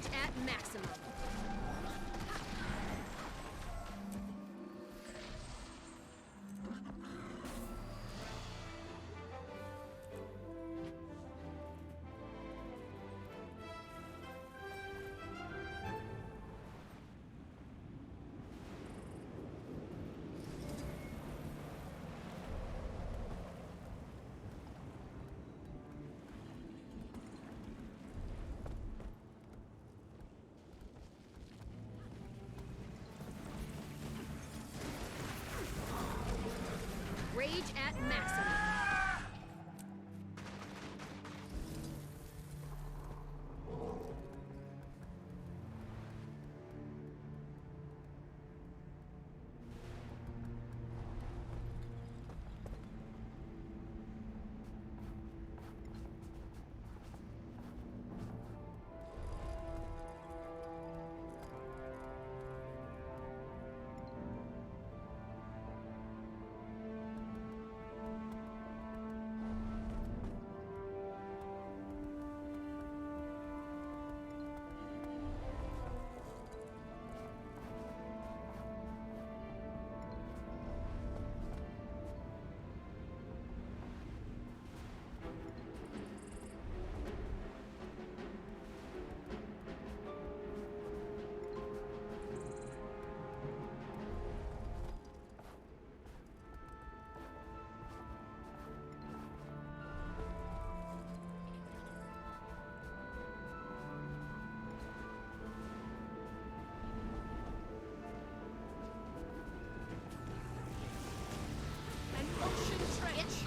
Rage at maximum. Rage at maximum.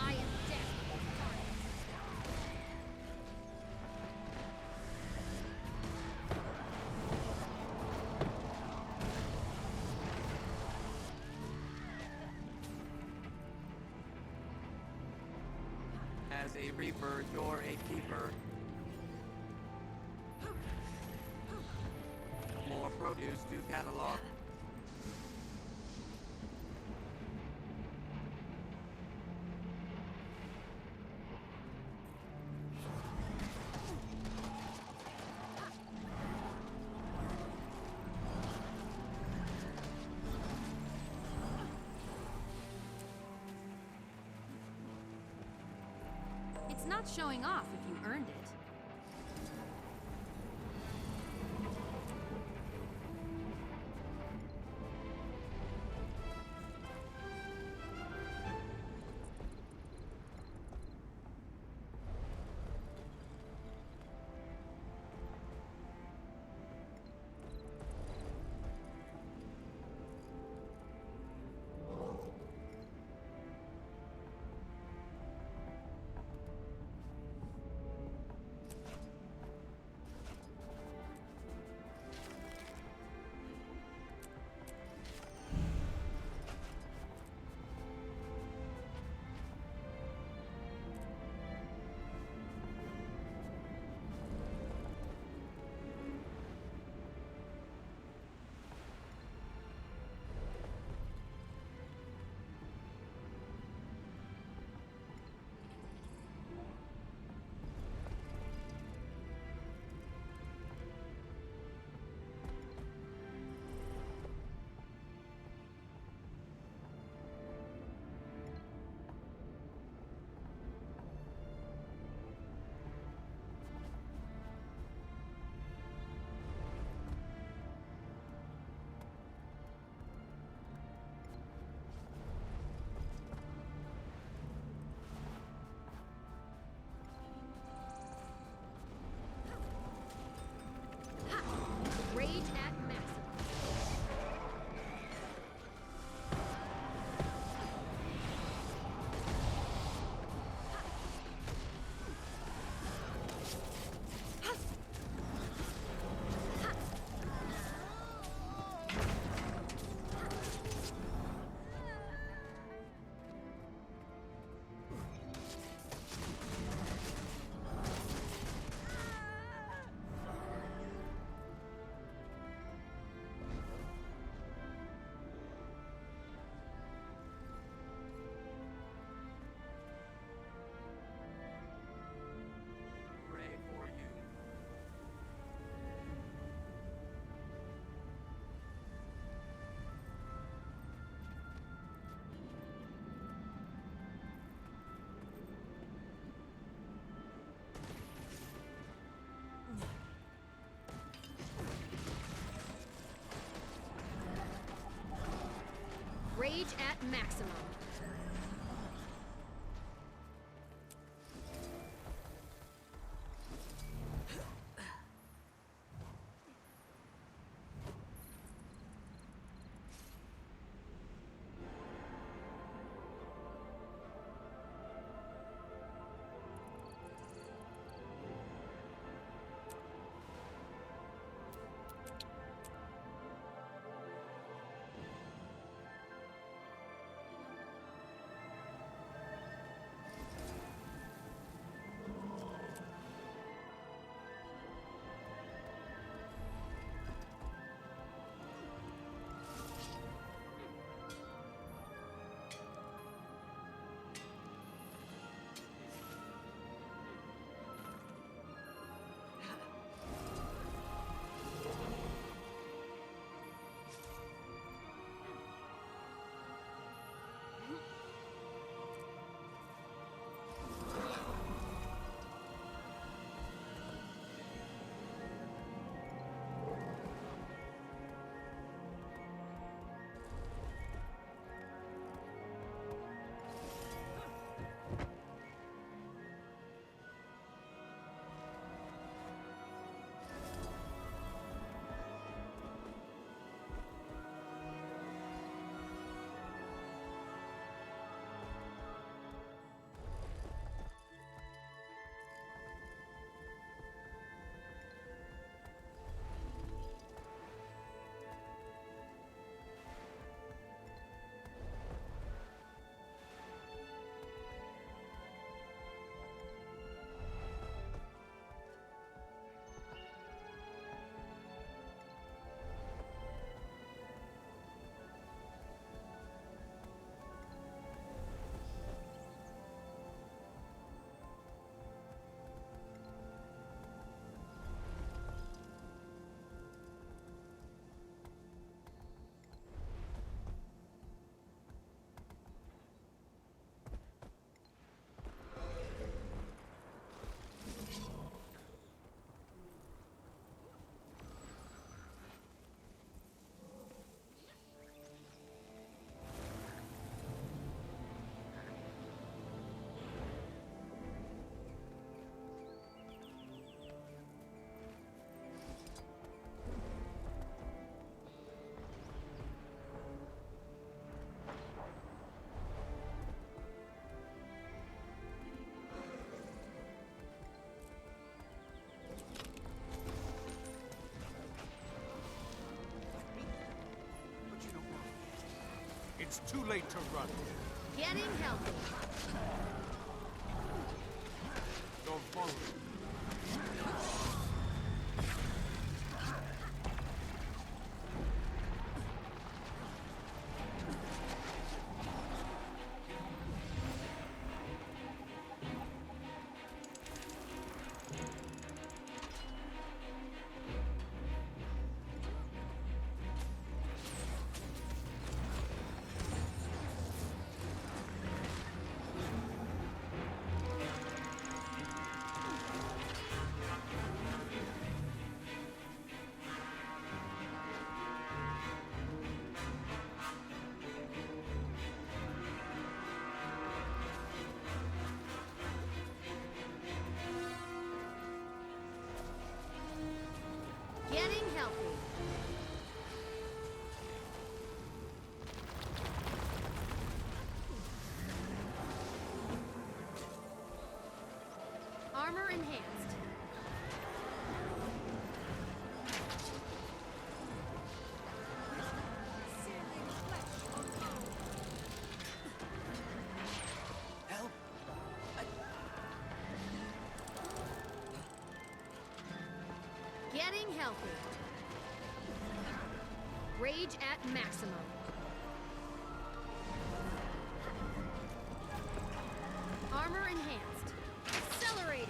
I am dead. As a reaper, you're a keeper. More produce to catalog. It's not showing off if you earned it. Rage at maximum. It's too late to run. Getting healthy. You're vulnerable. Getting healthy. Armor enhanced. Help! Getting healthy. Rage at maximum. Armor enhanced. Accelerating.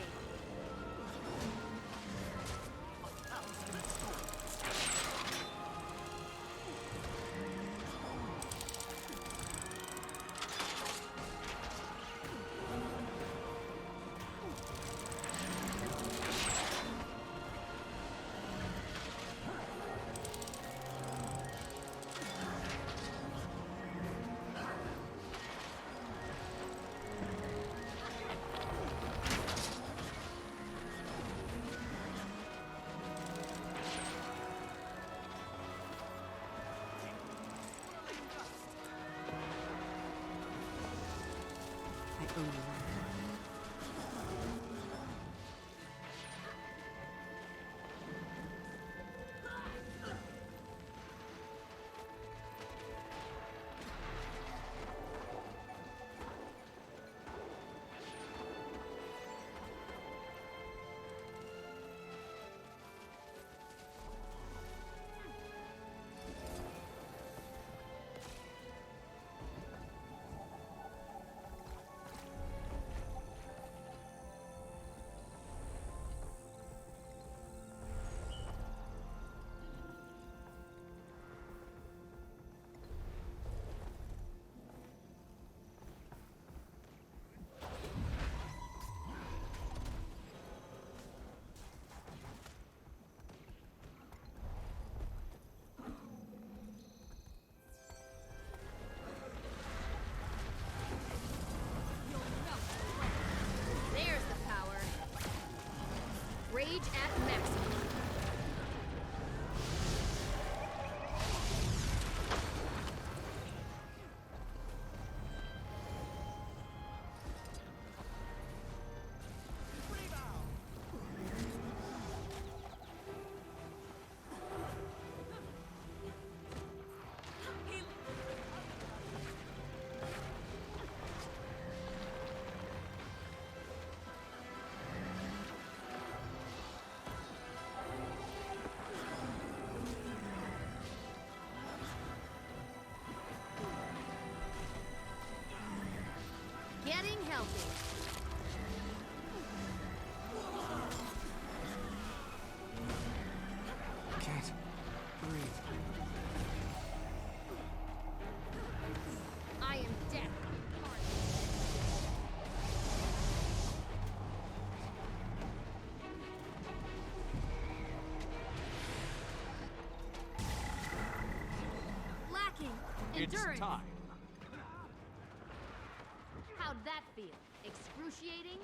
There's the power. Rage at maximum. Getting healthy. Can't breathe. I am death. Lacking endurance. It's time. How'd that feel? Excruciating?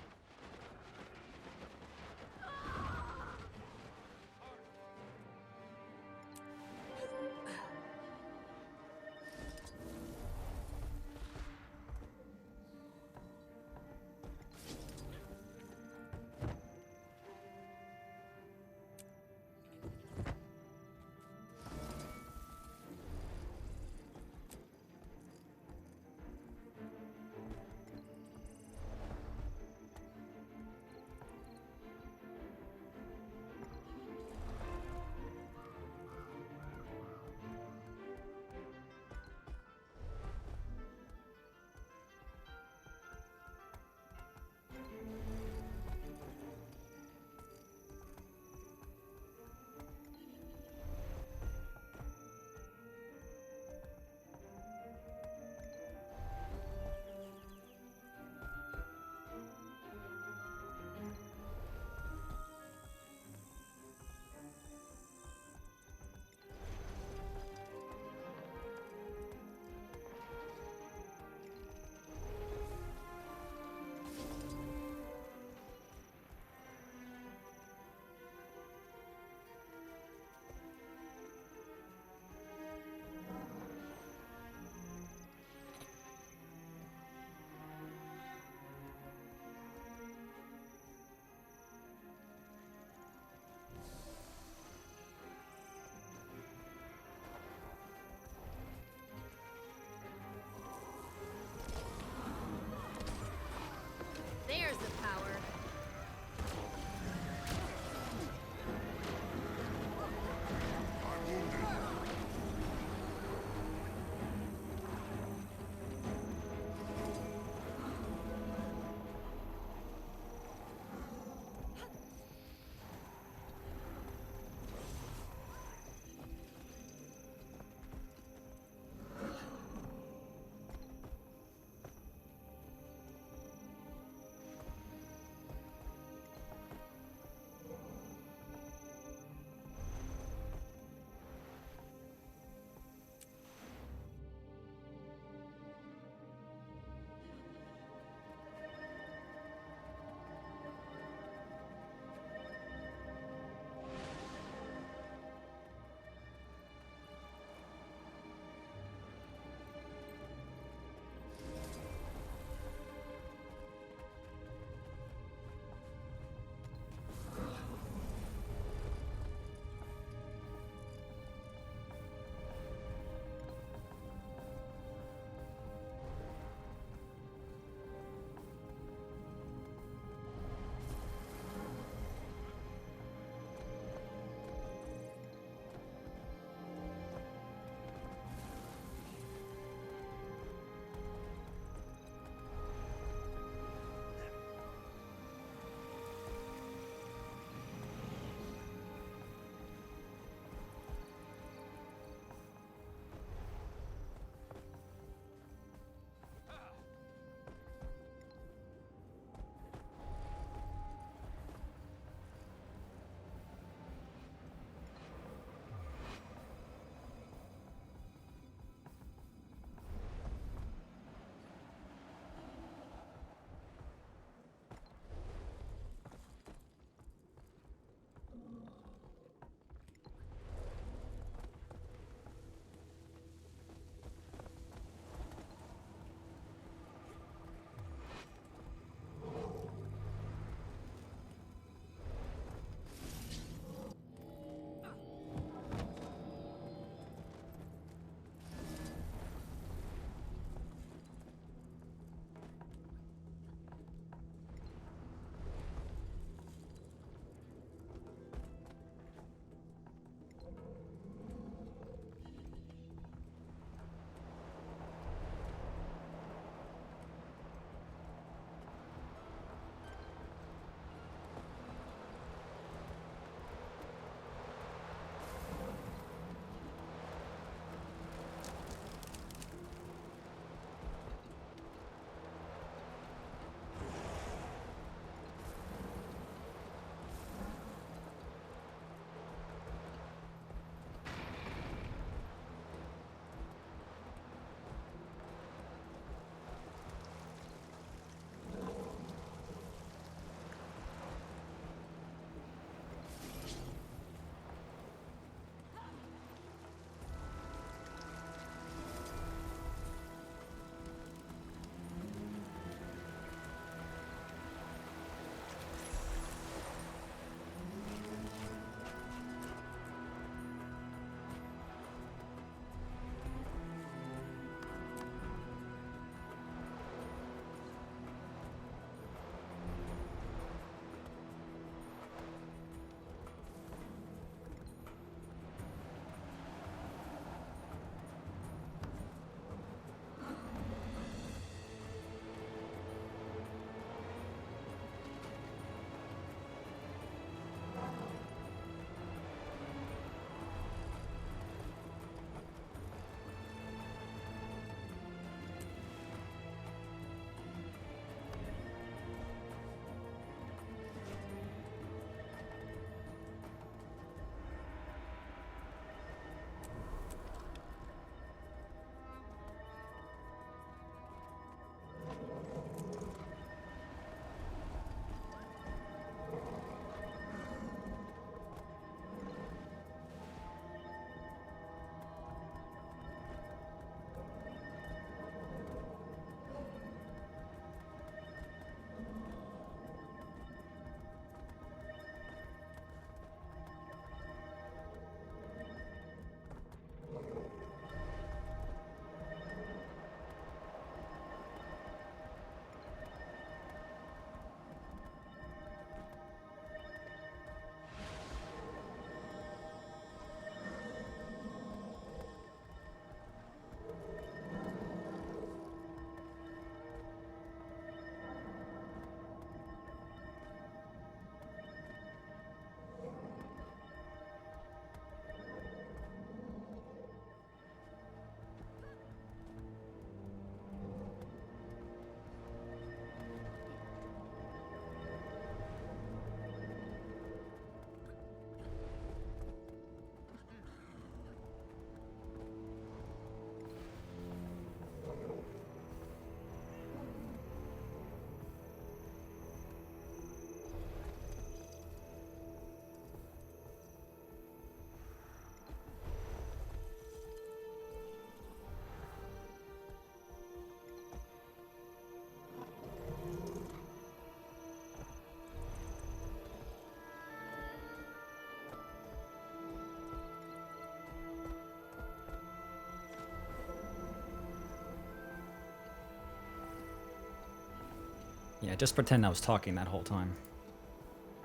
Yeah, just pretend I was talking that whole time.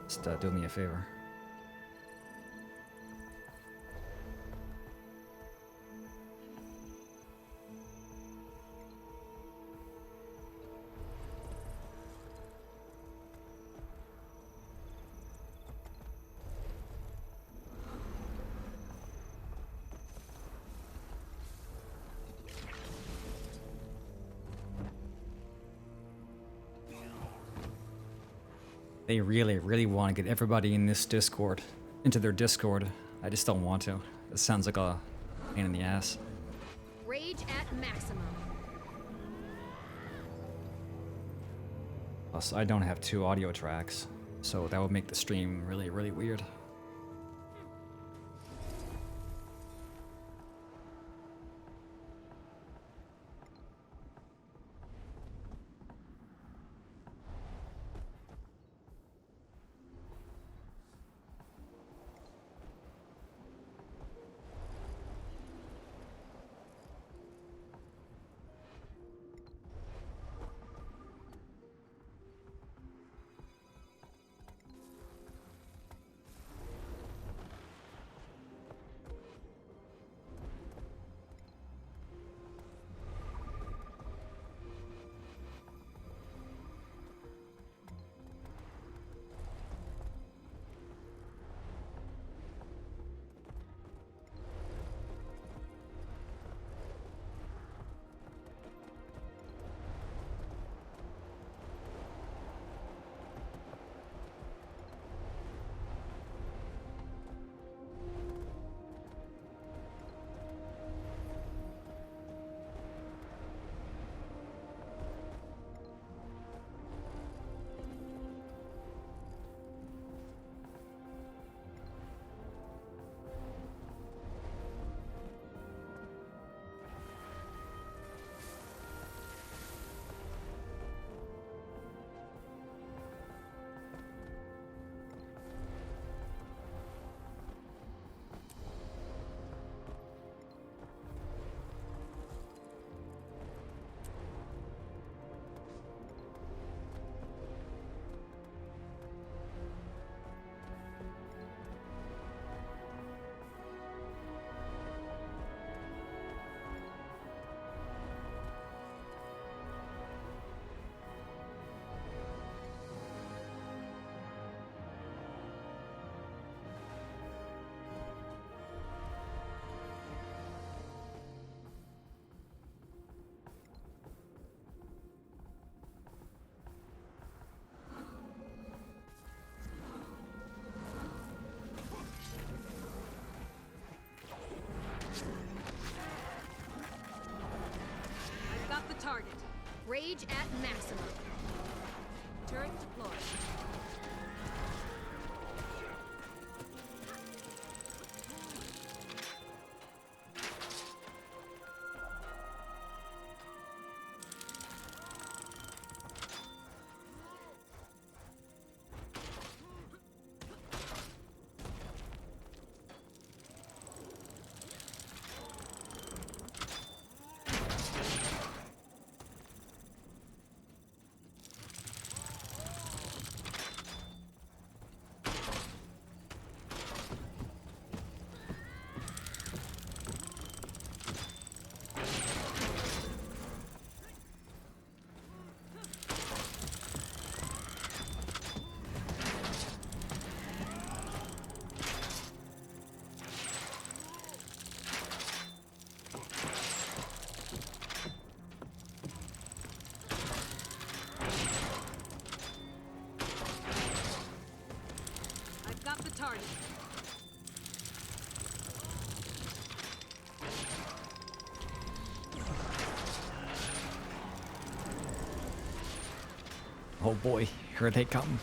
Just do me a favor. They really, really want to get everybody in this Discord, into their Discord. I just don't want to. It sounds like a pain in the ass. Rage at maximum. Plus, I don't have 2 audio tracks, so that would make the stream really, really weird. I've got the target. Rage at maximum. Turret deployed. I've got the target. Oh boy, here they come.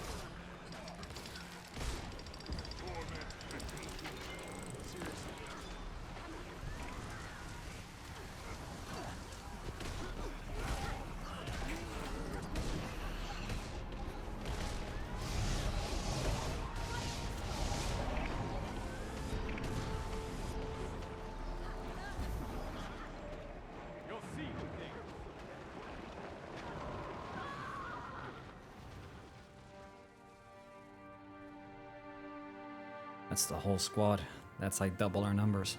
That's the whole squad. That's like double our numbers.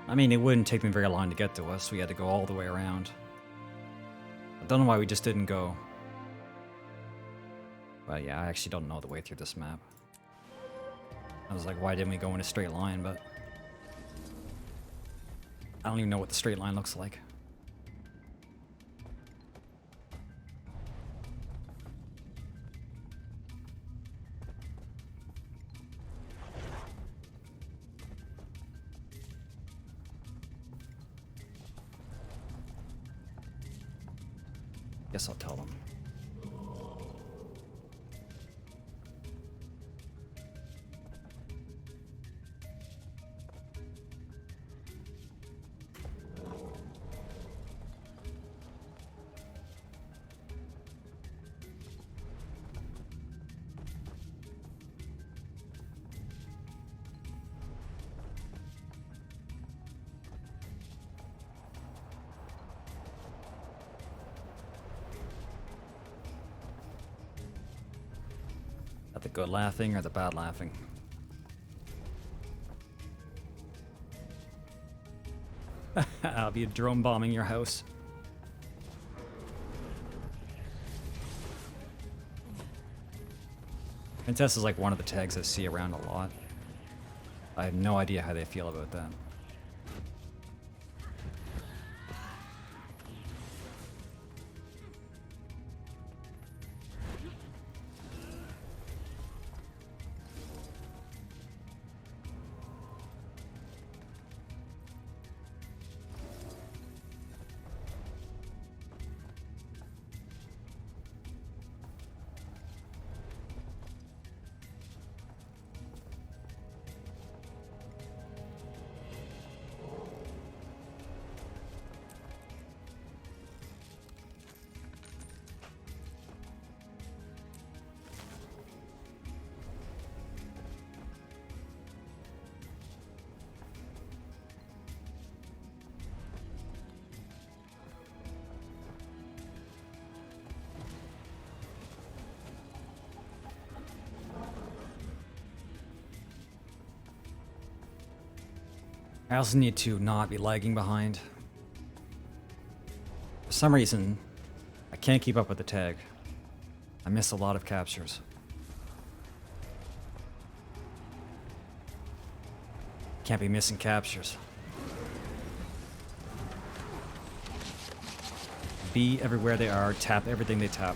I mean, it wouldn't take them very long to get to us. We had to go all the way around. I don't know why we just didn't go. But yeah, I actually don't know the way through this map. I was like, why didn't we go in a straight line? But I don't even know what the straight line looks like. Guess I'll tell them. At the good laughing or the bad laughing? I'll be drone bombing your house. Princess is like one of the tags I see around a lot. I have no idea how they feel about that. I also need to not be lagging behind. For some reason, I can't keep up with the tag. I miss a lot of captures. Can't be missing captures. Be everywhere they are, tap everything they tap.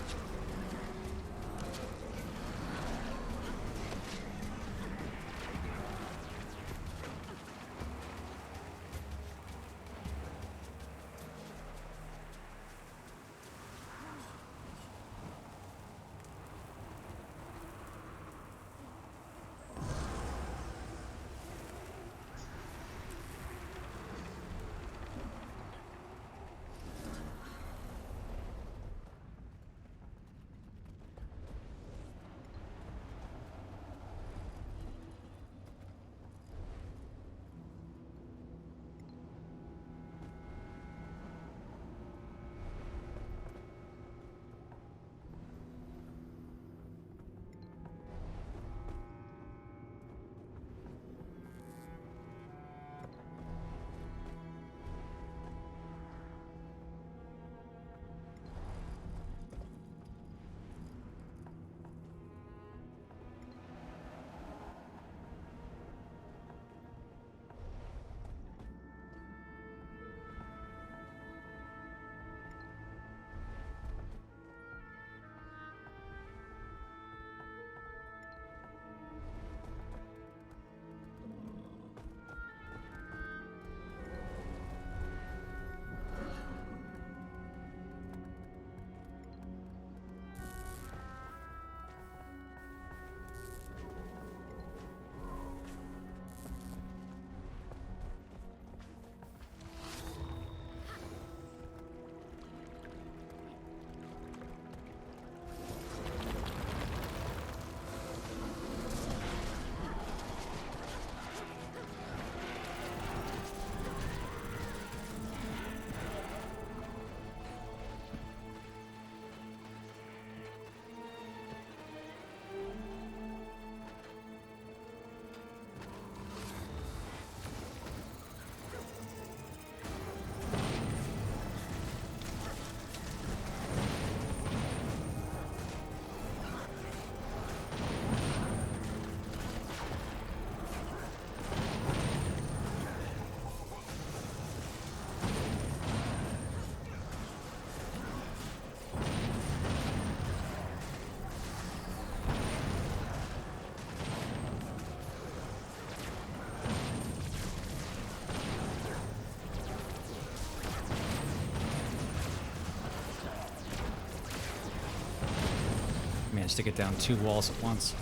managed to get down 2 walls at once.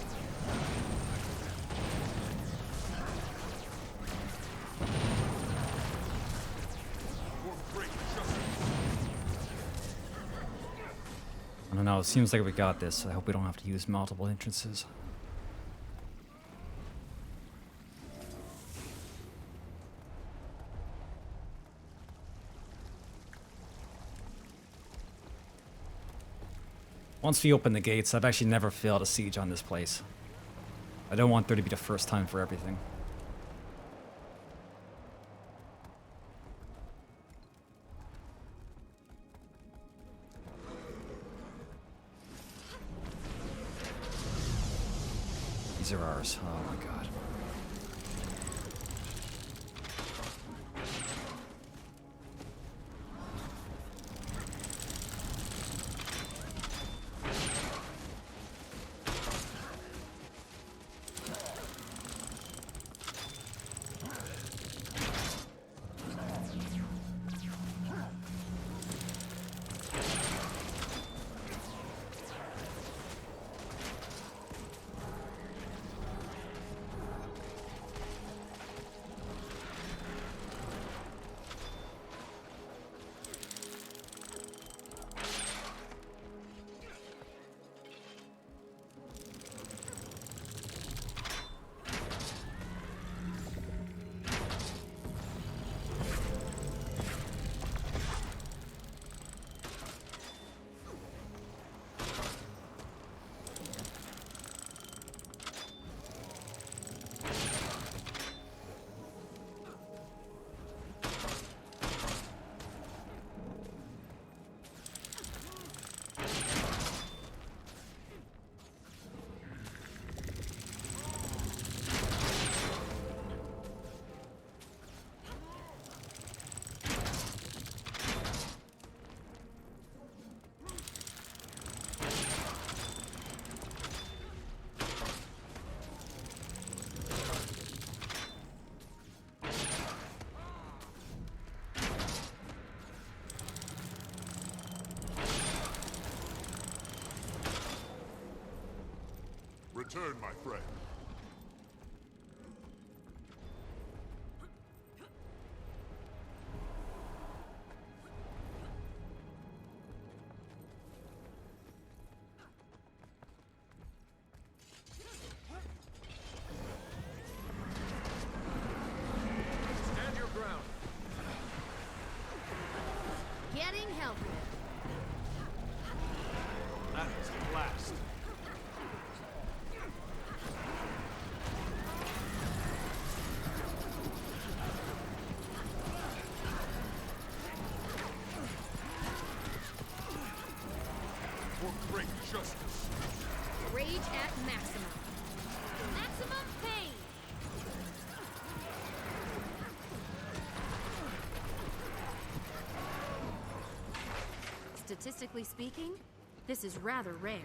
I don't know, it seems like we got this. I hope we don't have to use multiple entrances. Once we open the gates, I've actually never failed a siege on this place. I don't want there to be the first time for everything. These are ours. Oh my god. Return, my friend. Stand your ground. Getting healthy. That is a blast. For great justice. Rage at maximum. Maximum pain. Statistically speaking, this is rather rare.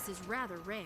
This is rather rare.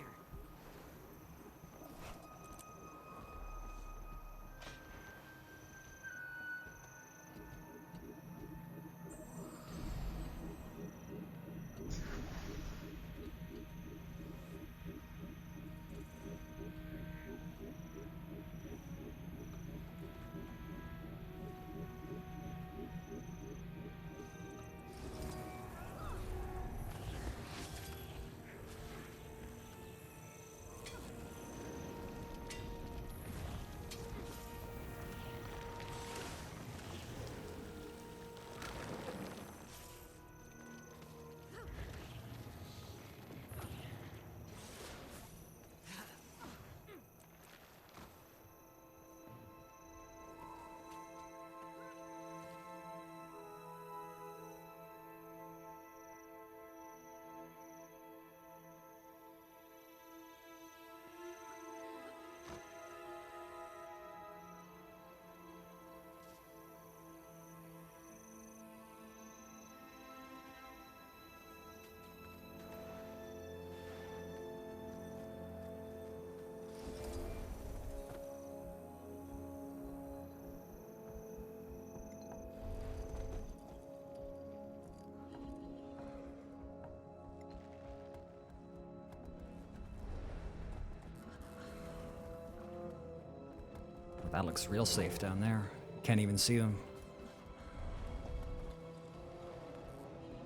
That looks real safe down there. Can't even see them.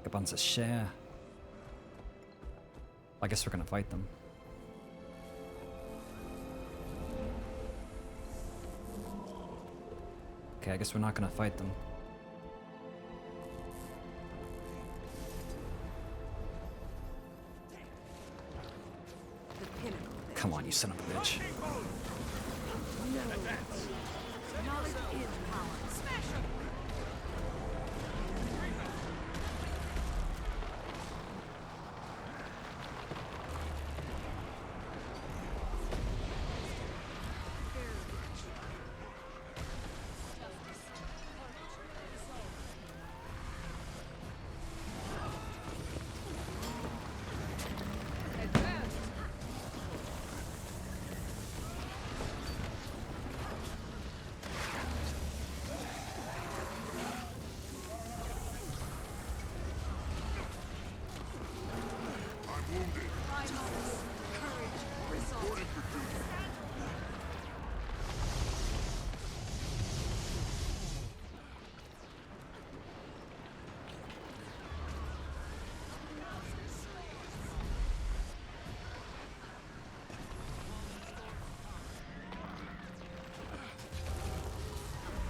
A bunch of share. I guess we're gonna fight them. Okay, I guess we're not gonna fight them. Come on, you son of a bitch. Knowledge is power. Smash him!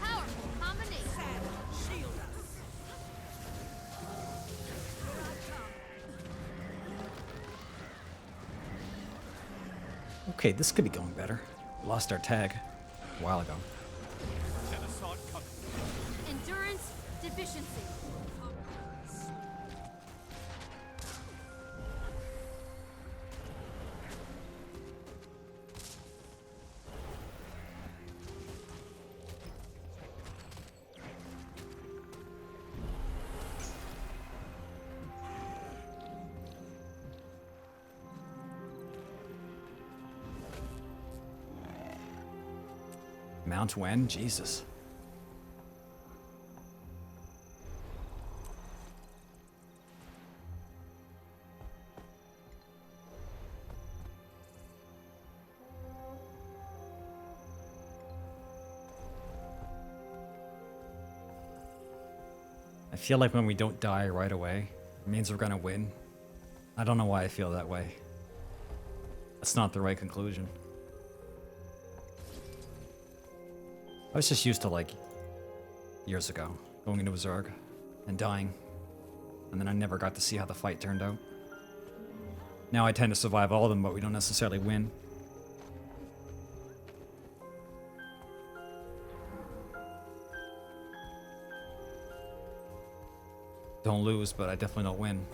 Powerful combination. Shield us. Okay, this could be going better. Lost our tag a while ago. Endurance deficiency. Mount Wen? Jesus. I feel like when we don't die right away, it means we're gonna win. I don't know why I feel that way. That's not the right conclusion. I was just used to, like, years ago, going into a Zerg and dying. And then I never got to see how the fight turned out. Now I tend to survive all of them, but we don't necessarily win. Don't lose, but I definitely don't win.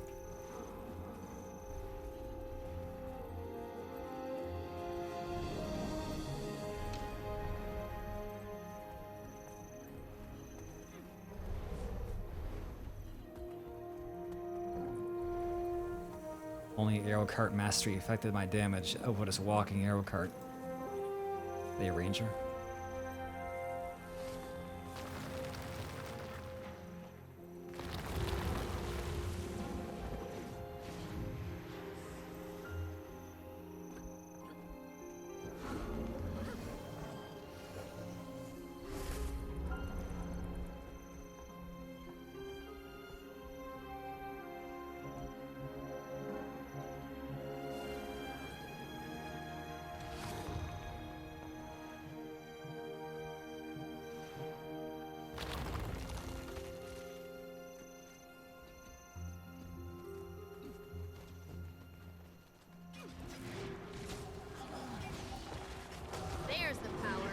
Only arrow cart mastery affected my damage of what is walking arrow cart. The ranger. There's the power.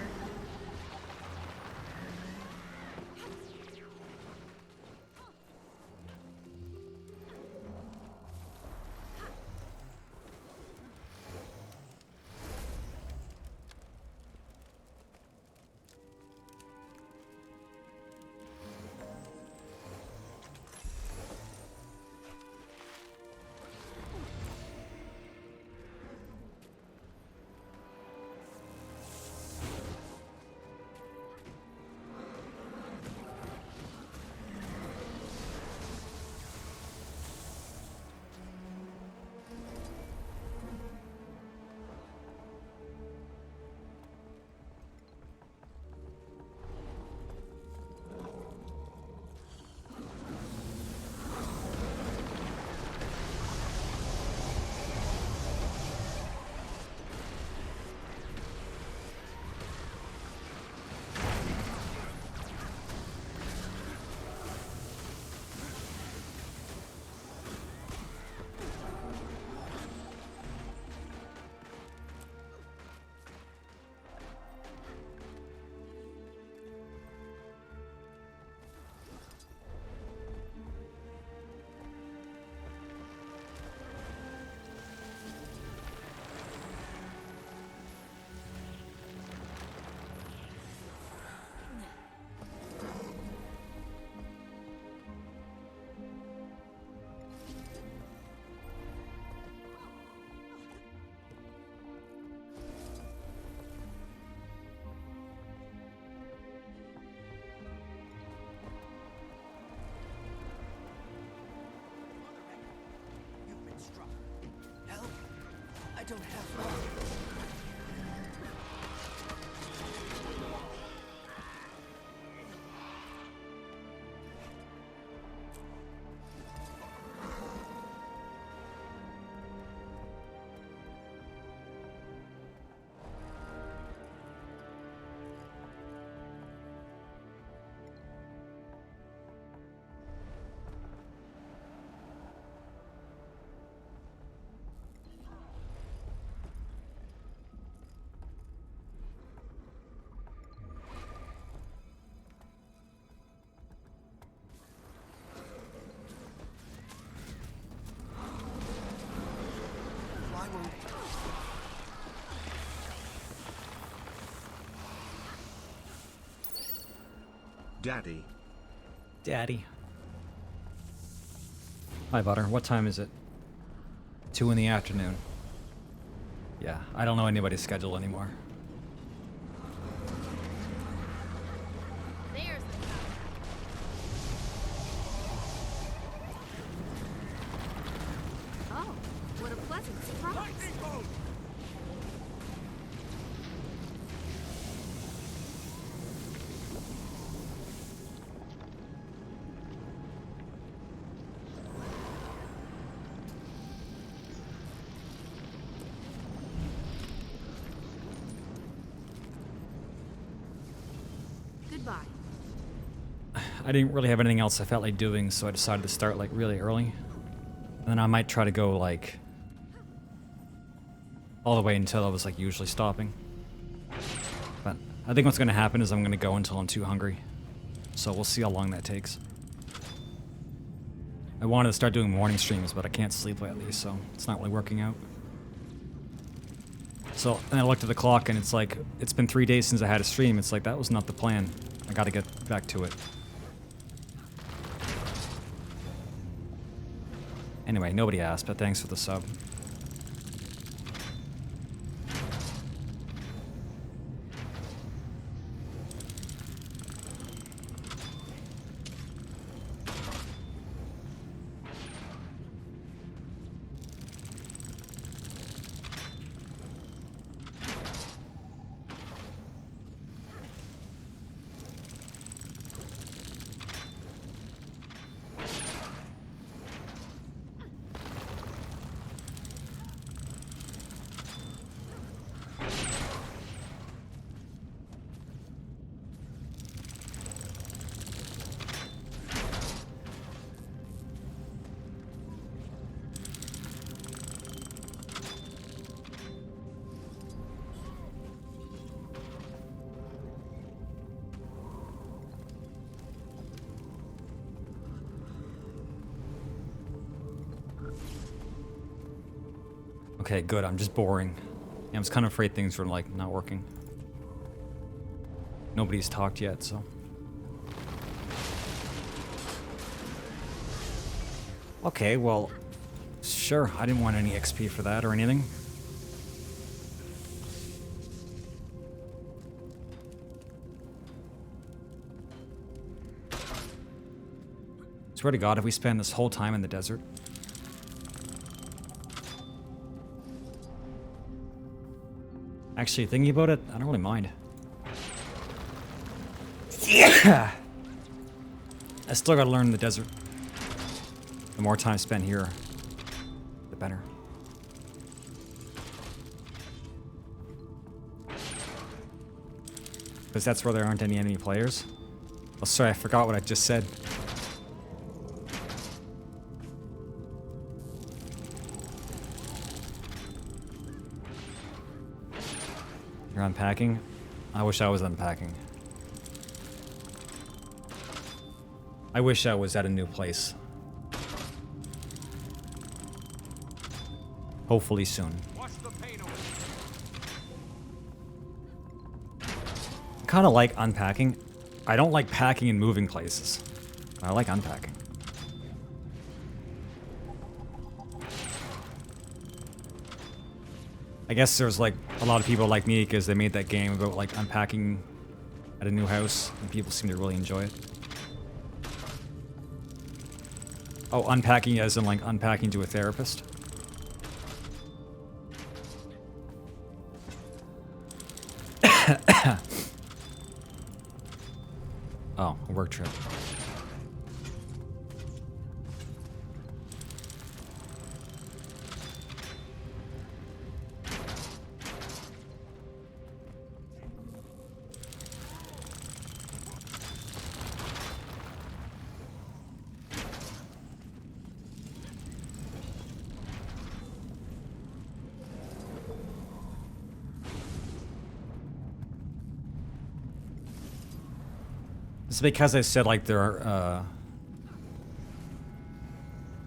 You've been struck. Help! I don't have long. Why won't Daddy. Daddy. Hi, Butter. What time is it? 2 in the afternoon. Yeah, I don't know anybody's schedule anymore. There's the power. Oh, what a pleasant surprise. Lightning bolt! Goodbye. I didn't really have anything else I felt like doing, so I decided to start like really early. And then I might try to go like all the way until I was like usually stopping. But I think what's going to happen is I'm going to go until I'm too hungry. So we'll see how long that takes. I wanted to start doing morning streams, but I can't sleep lately, so it's not really working out. So, and I looked at the clock and it's like, it's been 3 days since I had a stream. It's like, that was not the plan. I gotta get back to it. Anyway, nobody asked, but thanks for the sub. Okay, good. I'm just boring. Yeah, I was kind of afraid things were, like, not working. Nobody's talked yet, so... Okay, well... Sure, I didn't want any XP for that or anything. Swear to God, if we spend this whole time in the desert... Actually, thinking about it, I don't really mind. Yeah. I still gotta learn the desert. The more time spent here, the better. Because that's where there aren't any enemy players. Oh, sorry, I forgot what I just said. You're unpacking? I wish I was unpacking. I wish I was at a new place. Hopefully soon. Wash the pain away. I kind of like unpacking. I don't like packing and moving places. I like unpacking. I guess there's like a lot of people like me because they made that game about like unpacking at a new house and people seem to really enjoy it. Oh, unpacking as in like unpacking to a therapist? Oh, a work trip. It's because I said like there are,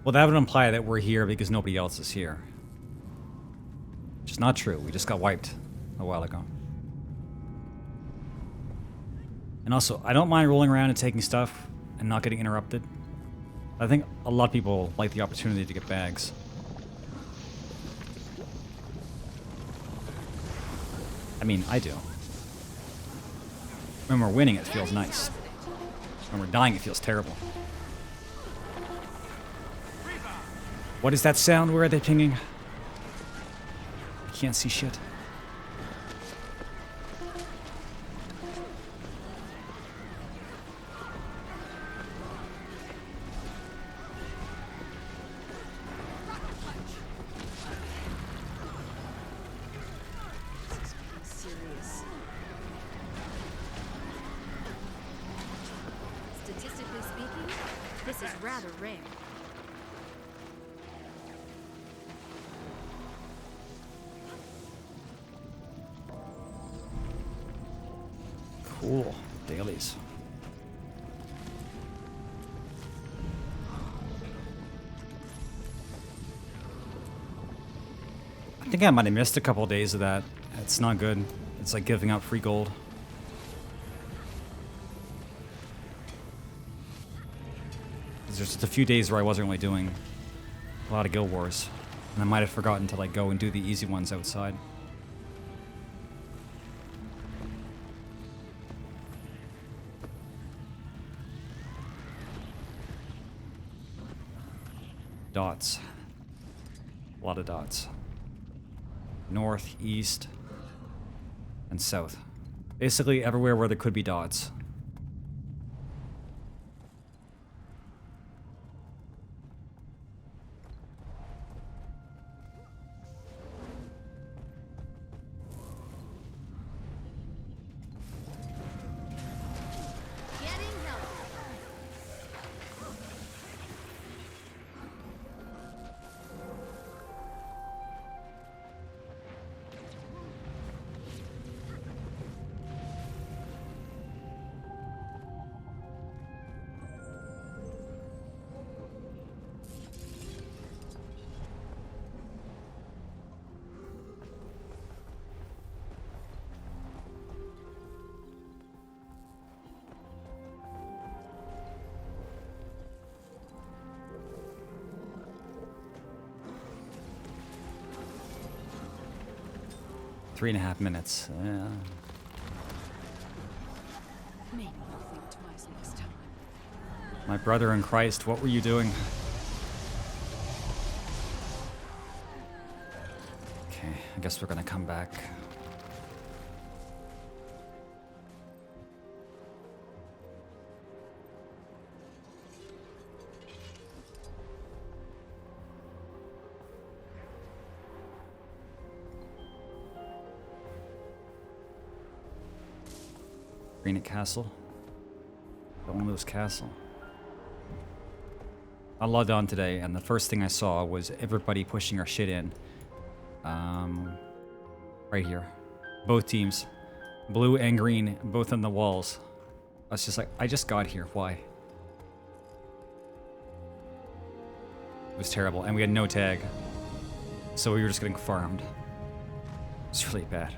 well, that would imply that we're here because nobody else is here. Which is not true. We just got wiped a while ago. And also, I don't mind rolling around and taking stuff and not getting interrupted. I think a lot of people like the opportunity to get bags. I mean, I do. When we're winning, it feels nice. When we're dying, it feels terrible. What is that sound? Where are they pinging? I can't see shit. Statistically speaking, this is rather rare. Cool. Dailies. I think I might have missed a couple of days of that. It's not good. It's like giving up free gold. There's just a few days where I wasn't really doing A lot of guild wars. And I might have forgotten to like go and do the easy ones outside. Dots. A lot of dots. North, east, and south. Basically everywhere where there could be dots. Getting help. Three and a half minutes. Yeah. Maybe I'll think twice next time. My brother in Christ, what were you doing? Okay, I guess we're gonna come back. Greenet Castle. Don't lose castle. I logged on today, and the first thing I saw was everybody pushing our shit in. Right here. Both teams. Blue and green, both on the walls. I was just like, I just got here. Why? It was terrible, and we had no tag. So we were just getting farmed. It's really bad.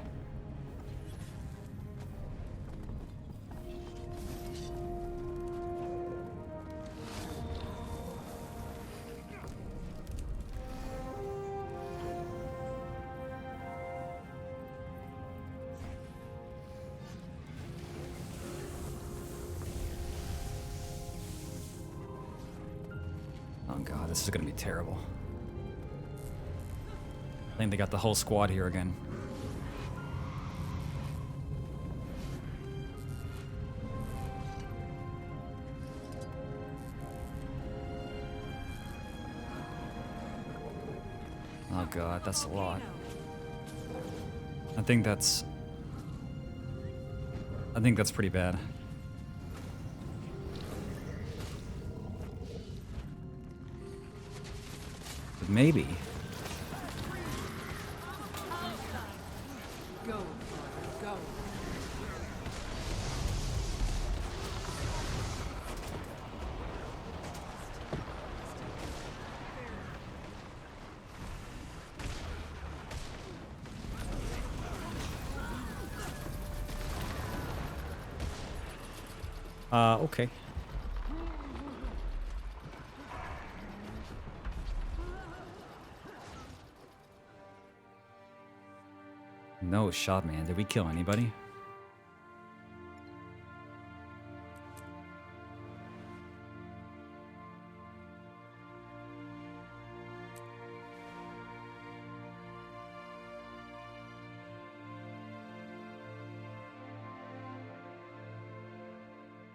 Oh god, this is gonna be terrible. I think they got the whole squad here again. Oh god, that's a lot. I think that's pretty bad. But maybe. Go, go. Okay. No shot, man. Did we kill anybody?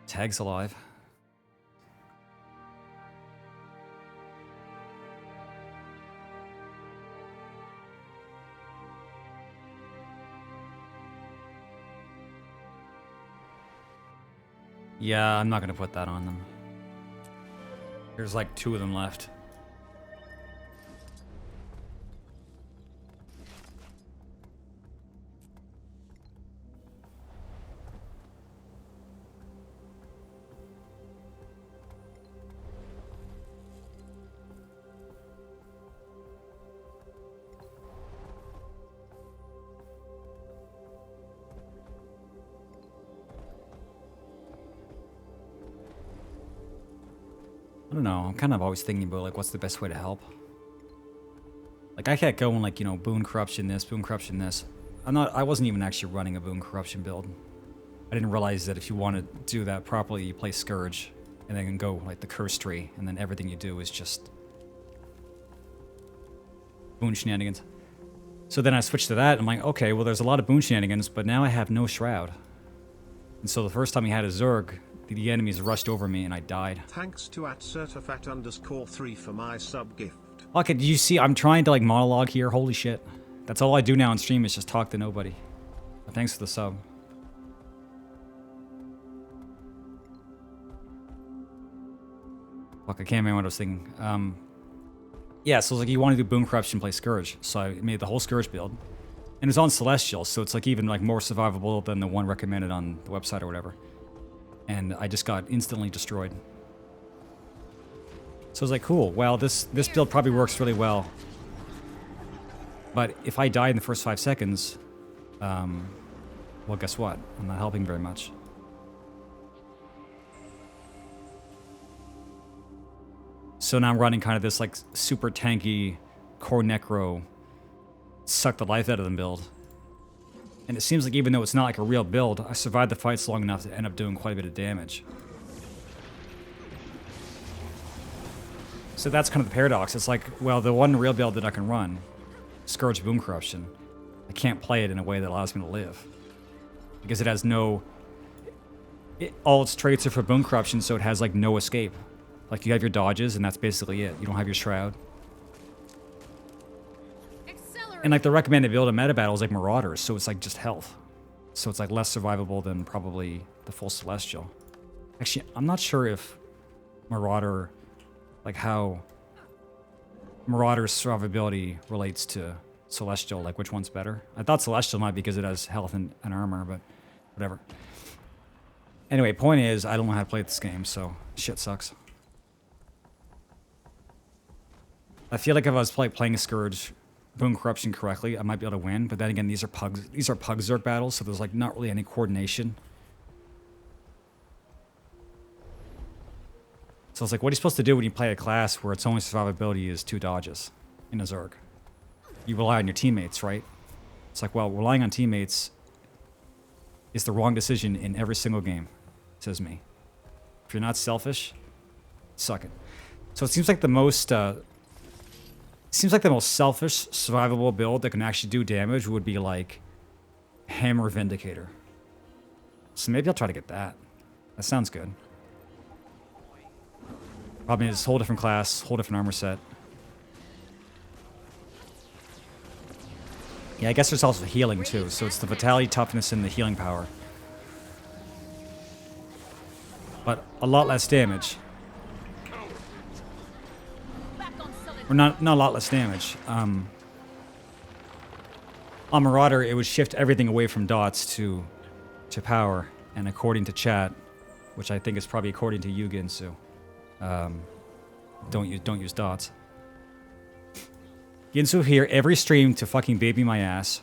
Tag's alive. Yeah, I'm not gonna put that on them. There's like 2 of them left. I don't know, I'm kind of always thinking about like what's the best way to help. Like, I kept going, like, you know, boon corruption this, boon corruption this. I wasn't even actually running a boon corruption build. I didn't realize that if you want to do that properly, you play Scourge, and then go, like, the curse tree, and then everything you do is just boon shenanigans. So then I switched to that, and I'm like, okay, well, there's a lot of boon shenanigans, but now I have no shroud. And so the first time he had a Zerg, the enemies rushed over me, and I died. Thanks to @certifat_3 for my sub gift. Okay, do you see? I'm trying to, like, monologue here. Holy shit. That's all I do now on stream is just talk to nobody. But thanks for the sub. Fuck, I can't remember what I was thinking. Yeah, so it's like you want to do Boon Corruption, play Scourge. So I made the whole Scourge build. And it's on Celestial, so it's like even like more survivable than the one recommended on the website or whatever. And I just got instantly destroyed. So I was like, cool, well, this build probably works really well. But if I die in the first 5 seconds, well, guess what? I'm not helping very much. So now I'm running kind of this like super tanky core necro, suck the life out of them build. And it seems like even though it's not like a real build, I survived the fights long enough to end up doing quite a bit of damage. So that's kind of the paradox. It's like, well, the one real build that I can run, Scourge Boom Corruption, I can't play it in a way that allows me to live. Because it has no... all its traits are for Boom Corruption, so it has like no escape. Like you have your dodges, and that's basically it. You don't have your Shroud. And like the recommended build in meta battle is like Marauders, so it's like just health. So it's like less survivable than probably the full Celestial. Actually, I'm not sure if Marauder, like how Marauder's survivability relates to Celestial, like which one's better. I thought Celestial might because it has health and armor, but whatever. Anyway, point is, I don't know how to play this game, so shit sucks. I feel like if I was playing a Scourge Boon Corruption correctly, I might be able to win, but then again, these are Pug Zerg battles, so there's like not really any coordination. So it's like, what are you supposed to do when you play a class where its only survivability is 2 dodges in a Zerg? You rely on your teammates, right? It's like, well, relying on teammates is the wrong decision in every single game, says me. If you're not selfish, suck it. So it seems like the most selfish survivable build that can actually do damage would be like Hammer Vindicator. So maybe I'll try to get that. That sounds good. Problem is, whole different class, whole different armor set. Yeah, I guess there's also healing too, so it's the vitality, toughness, and the healing power. But a lot less damage. Or not a lot less damage. On Marauder, it would shift everything away from dots to power, and according to chat, which I think is probably according to you, Ginsu, don't use dots. Ginsu here every stream to fucking baby my ass.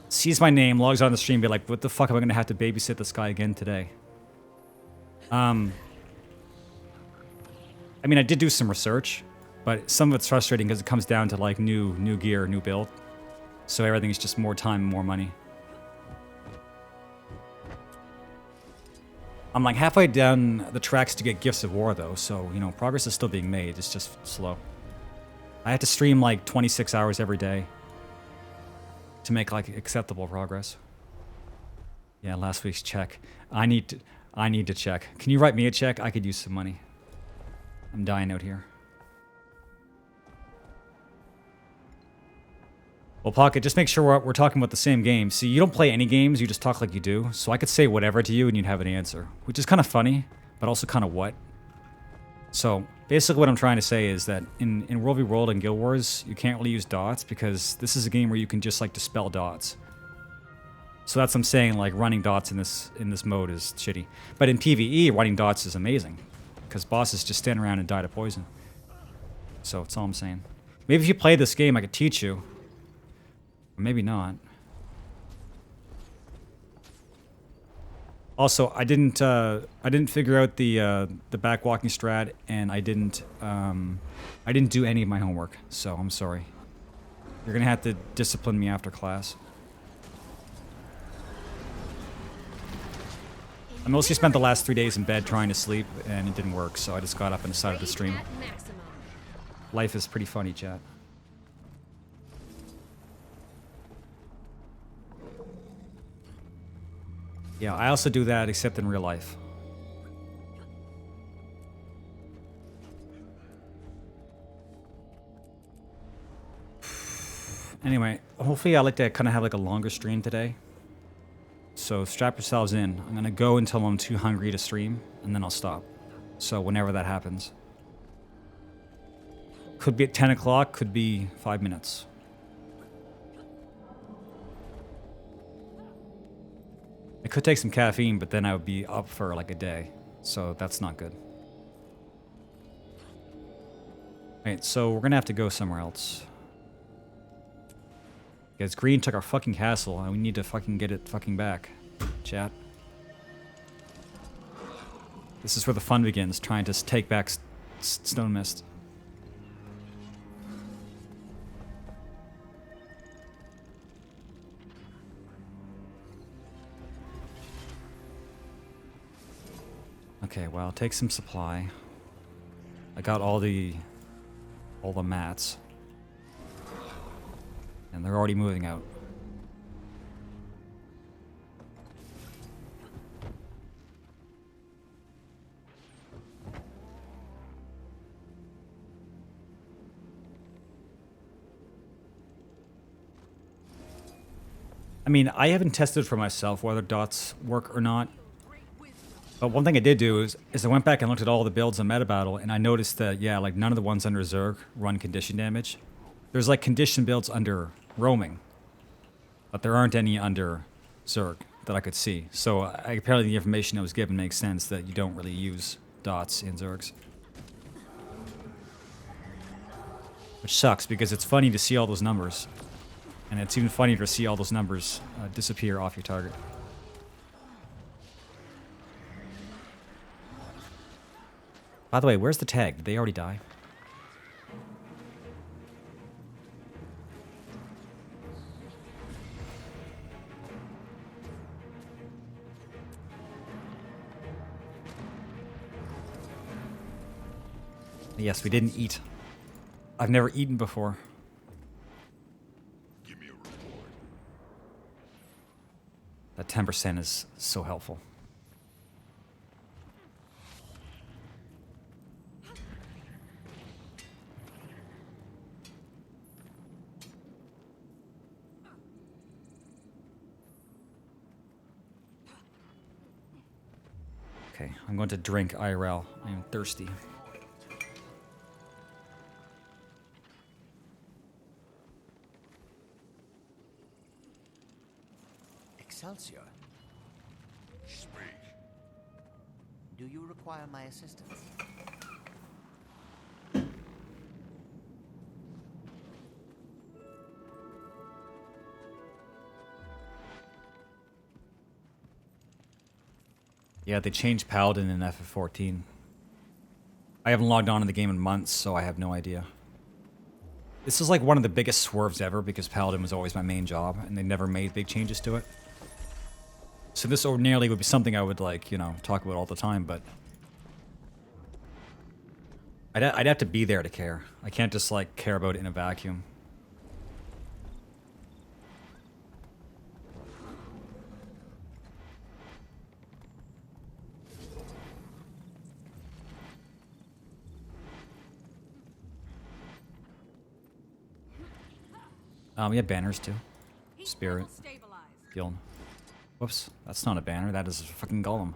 Sees my name, logs on the stream, be like, what the fuck am I gonna have to babysit this guy again today? I mean, I did do some research, but some of it's frustrating because it comes down to like new gear, new build. So everything's just more time, more money. I'm like halfway down the tracks to get Gifts of War though, so you know, progress is still being made, it's just slow. I have to stream like 26 hours every day to make like acceptable progress. Yeah, last week's check. I need to check. Can you write me a check? I could use some money. I'm dying out here. Well, Pocket, just make sure we're talking about the same game. See, you don't play any games, you just talk like you do. So I could say whatever to you and you'd have an answer. Which is kind of funny, but also kind of what? So, basically what I'm trying to say is that in World v World and Guild Wars, you can't really use dots because this is a game where you can just like dispel dots. So that's what I'm saying, like running dots in this mode is shitty. But in PvE, running dots is amazing. Because bosses just stand around and die to poison. So that's all I'm saying. Maybe if you play this game, I could teach you. Or maybe not. Also, I didn't figure out the back walking strat, and I didn't do any of my homework. So I'm sorry. You're gonna have to discipline me after class. I mostly spent the last 3 days in bed trying to sleep, and it didn't work. So I just got up and decided to Rage stream. at maximum. Life is pretty funny, chat. Yeah, I also do that, except in real life. Anyway, hopefully I like to kind of have like a longer stream today. So strap yourselves in. I'm gonna go until I'm too hungry to stream, and then I'll stop. So whenever that happens. Could be at 10 o'clock, could be 5 minutes. I could take some caffeine, but then I would be up for like a day. So that's not good. Alright, so we're gonna have to go somewhere else. Because Green took our fucking castle, and we need to fucking get it fucking back. Chat. This is where the fun begins, trying to take back Stone Mist. Okay, well, take some supply. I got all the mats. And they're already moving out. I mean, I haven't tested for myself whether dots work or not. But one thing I did do is I went back and looked at all the builds in Meta Battle, and I noticed that, yeah, like none of the ones under Zerg run condition damage. There's like condition builds under roaming, but there aren't any under Zerg that I could see. So apparently the information I was given makes sense that you don't really use dots in Zergs. Which sucks, because it's funny to see all those numbers. And it's even funnier to see all those numbers disappear off your target. By the way, where's the tag? Did they already die? Yes, we didn't eat. I've never eaten before. Give me a reward. That 10% is so helpful. Okay, I'm going to drink IRL. I am thirsty. Excelsior, Speak. do you require my assistance? Yeah, they changed Paladin in FF14. I haven't logged on in the game in months, so I have no idea. This is like one of the biggest swerves ever, because Paladin was always my main job, and they never made big changes to it. So this ordinarily would be something I would, like, you know, talk about all the time, but I'd have to be there to care. I can't just, like, care about it in a vacuum. We have banners too. Spirit. Guild. Whoops, that's not a banner, that is a fucking golem.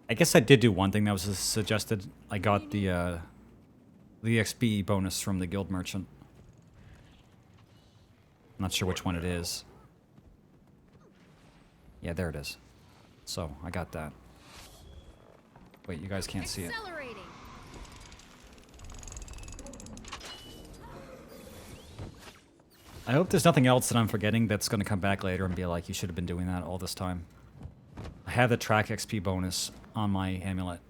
I guess I did do one thing that was suggested. I got the XP bonus from the guild merchant. I'm not sure which one it is. Yeah, there it is. So, I got that. Wait, you guys can't see it. Accelerating. I hope there's nothing else that I'm forgetting that's going to come back later and be like, you should have been doing that all this time. I have the track XP bonus on my amulet.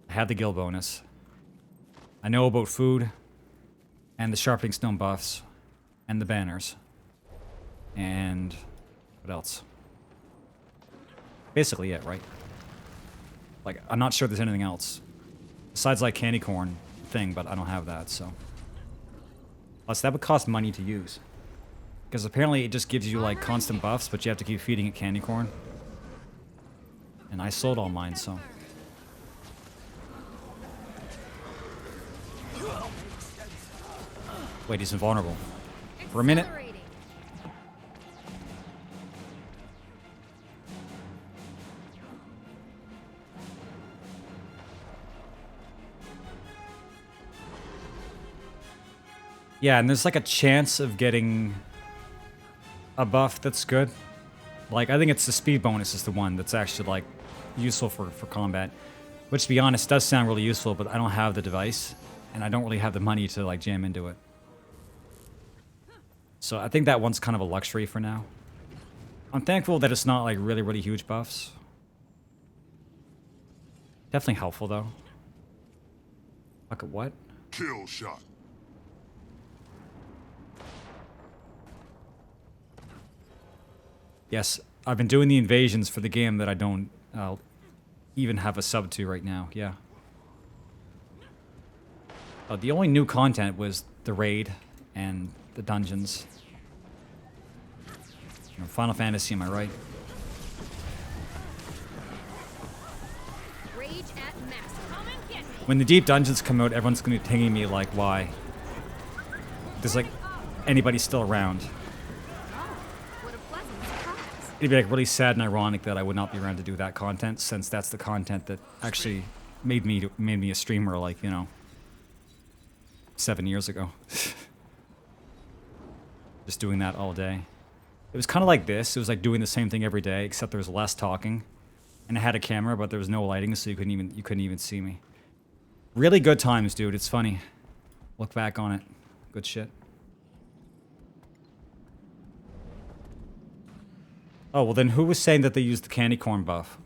I have the guild bonus. I know about food, and the sharpening stone buffs, and the banners. And what else? Basically it, right? Like, I'm not sure there's anything else. Besides, like, candy corn thing, but I don't have that, so. Plus, that would cost money to use. Because apparently it just gives you, like, constant buffs, but you have to keep feeding it candy corn. And I sold all mine, so. Wait, he's invulnerable. For a minute. Accelerating. Yeah, and there's like a chance of getting a buff that's good. Like, I think it's the speed bonus is the one that's actually, like, useful for combat. Which, to be honest, does sound really useful, but I don't have the device. And I don't really have the money to, like, jam into it. So I think that one's kind of a luxury for now. I'm thankful that it's not, like, really, really huge buffs. Definitely helpful, though. Fuck it, what? Kill shot. Yes, I've been doing the invasions for the game that I don't even have a sub to right now, yeah. The only new content was the raid and the dungeons. You know, Final Fantasy, am I right? Rage at maximum. Come and get me. When the deep dungeons come out, everyone's gonna be pinging me like, why? There's like, anybody still around. What a pleasant surprise. It'd be like really sad and ironic that I would not be around to do that content, since that's the content that actually made me a streamer, like, you know, 7 years ago. Just doing that all day. It was kind of like this. It was like doing the same thing every day, except there was less talking, and I had a camera, but there was no lighting, so you couldn't even see me. Really good times, dude. It's funny. Look back on it. Good shit. Oh, well then who was saying that they used the candy corn buff?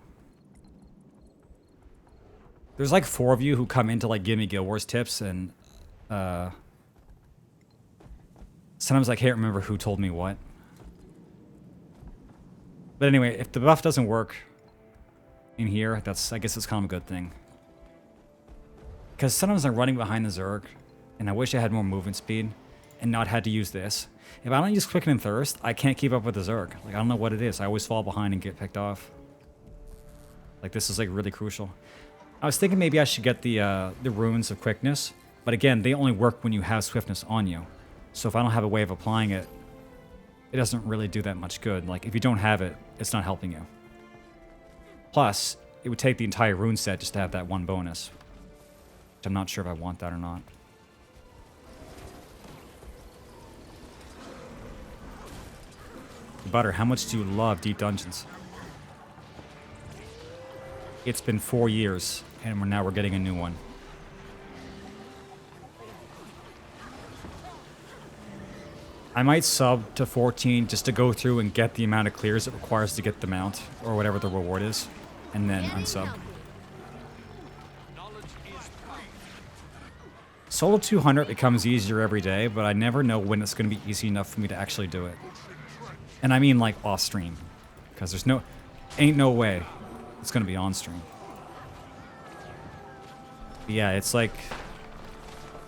There's like 4 of you who come in to like give me Guild Wars tips, and sometimes I can't remember who told me what. But anyway, if the buff doesn't work in here, I guess it's kind of a good thing. Because sometimes I'm running behind the Zerg, and I wish I had more movement speed, and not had to use this. If I don't use Quicken and Thirst, I can't keep up with the Zerg. Like, I don't know what it is. I always fall behind and get picked off. Like, this is, like, really crucial. I was thinking maybe I should get the runes of quickness, but again, they only work when you have swiftness on you. So if I don't have a way of applying it, it doesn't really do that much good. Like, if you don't have it, it's not helping you. Plus, it would take the entire rune set just to have that one bonus. Which I'm not sure if I want that or not. Butter, how much do you love Deep Dungeons? It's been 4 years, and now we're getting a new one. I might sub to 14 just to go through and get the amount of clears it requires to get the mount, or whatever the reward is, and then unsub. Solo 200 becomes easier every day, but I never know when it's going to be easy enough for me to actually do it. And I mean like off stream, because there's ain't no way it's going to be on stream. But yeah, it's like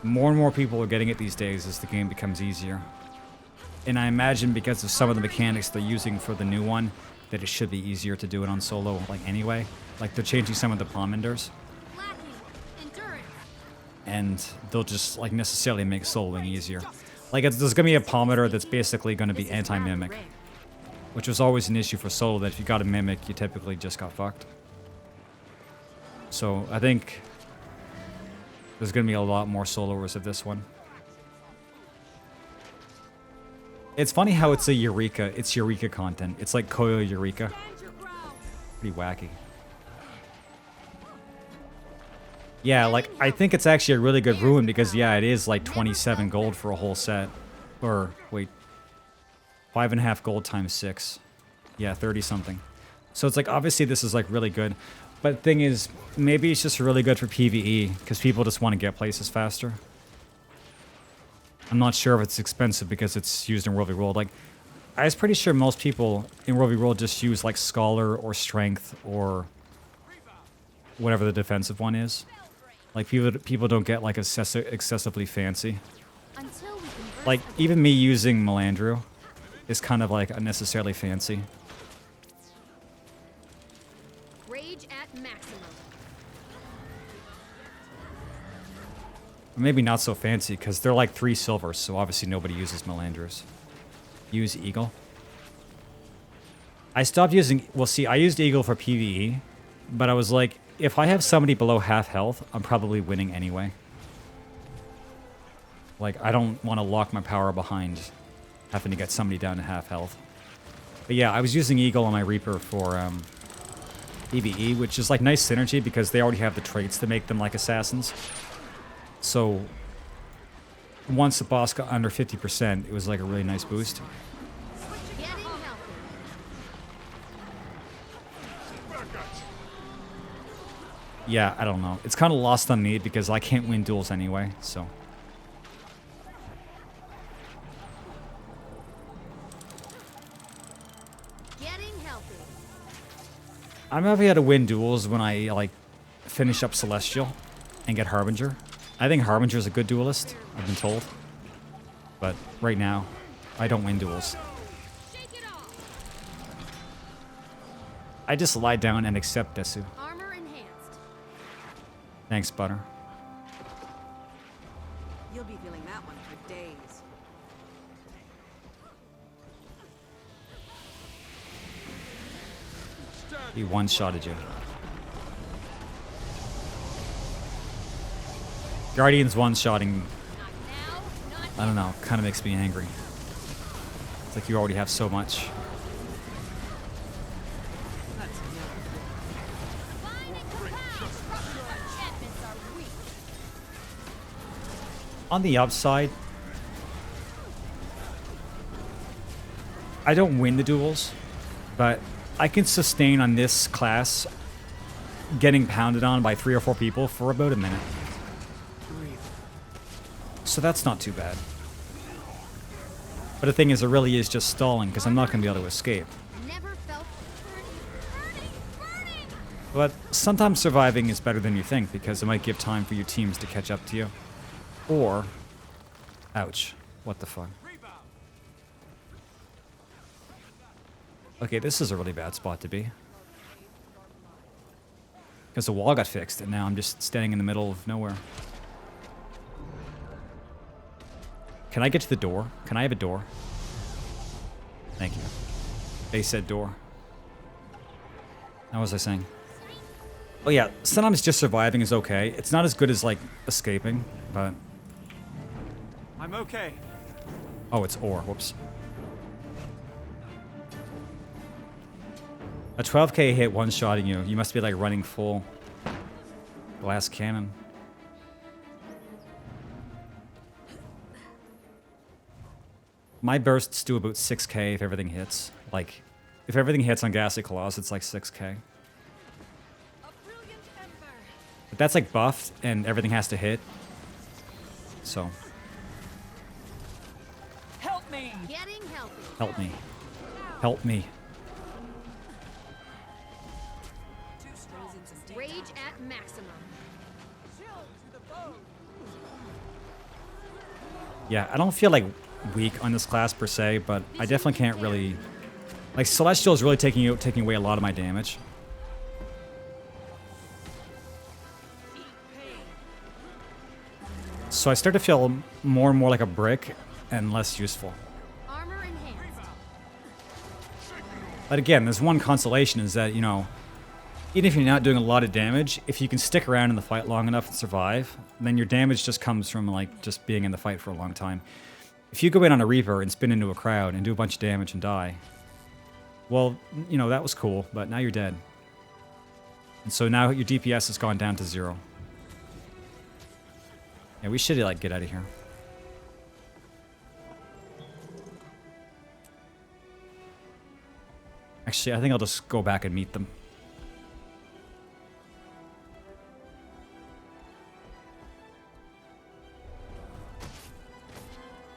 more and more people are getting it these days as the game becomes easier. And I imagine because of some of the mechanics they're using for the new one, that it should be easier to do it on solo, like anyway. Like they're changing some of the palmenders. And they'll just like necessarily make soloing easier. Like there's gonna be a palmeter that's basically gonna be anti-mimic. Which was always an issue for solo, that if you got a mimic, you typically just got fucked. So I think there's gonna be a lot more soloers of this one. It's funny how it's a Eureka. It's Eureka content. It's like Koyo Eureka. Pretty wacky. Yeah, like, I think it's actually a really good ruin because, yeah, it is like 27 gold for a whole set. Or, wait. 5.5 gold times 6. Yeah, 30 something. So it's like, obviously this is like really good. But the thing is, maybe it's just really good for PvE, because people just want to get places faster. I'm not sure if it's expensive because it's used in World v World. Like, I was pretty sure most people in World v World just use like Scholar or Strength or whatever the defensive one is. Like, people don't get like excessively fancy. Until we convert Like, them. even me using Melandru is kind of like unnecessarily fancy. Rage at maximum. Or maybe not so fancy, because they're like 3 silvers, so obviously nobody uses Melandrus. Use Eagle. I stopped using... Well, see, I used Eagle for PvE, but I was like, if I have somebody below half health, I'm probably winning anyway. Like, I don't want to lock my power behind having to get somebody down to half health. But yeah, I was using Eagle on my Reaper for PvE, which is like nice synergy because they already have the traits to make them like assassins. So once the boss got under 50%, it was like a really nice boost. Getting healthy. Yeah, I don't know. It's kind of lost on me because I can't win duels anyway, so. Getting healthy. I'm happy how to win duels when I like finish up Celestial and get Harbinger. I think Harbinger is a good duelist, I've been told. But right now, I don't win duels. Shake it off. I just lie down and accept Desu. Armor enhanced. Thanks, Butter. You'll be feeling that one for days. He one-shotted you. Guardian's one-shotting, Not now, not I don't know, kind of makes me angry. It's like you already have so much. That's enough. Bind and compound. Enchantments are weak. On the upside, I don't win the duels, but I can sustain on this class getting pounded on by 3 or 4 people for about a minute. So that's not too bad. But the thing is, it really is just stalling, because I'm not going to be able to escape. Never felt burning. But sometimes surviving is better than you think, because it might give time for your teams to catch up to you. Or... Ouch. What the fuck? Okay, this is a really bad spot to be. Because the wall got fixed, and now I'm just standing in the middle of nowhere. Can I get to the door? Can I have a door? Thank you. They said door. How was I saying? Oh yeah, sometimes just surviving is okay. It's not as good as, like, escaping, but... I'm okay. Oh, it's ore. Whoops. A 12k hit one-shotting you. You must be, like, running full glass cannon. My bursts do about 6k if everything hits. Like, if everything hits on Ghastly Claws, it's like 6k. But that's like buffed, and everything has to hit. So, Help me! Getting healthy. help me. Help me. Rage at maximum. Yeah, I don't feel like weak on this class per se, but I definitely can't really... Like, Celestial is really taking away a lot of my damage. So I start to feel more and more like a brick and less useful. Armor enhanced. But again, there's one consolation is that, you know, even if you're not doing a lot of damage, if you can stick around in the fight long enough and survive, then your damage just comes from, like, just being in the fight for a long time. If you go in on a Reaper and spin into a crowd and do a bunch of damage and die, well, you know, that was cool, but now you're dead. And so now your DPS has gone down to 0. Yeah, we should, like, get out of here. Actually, I think I'll just go back and meet them.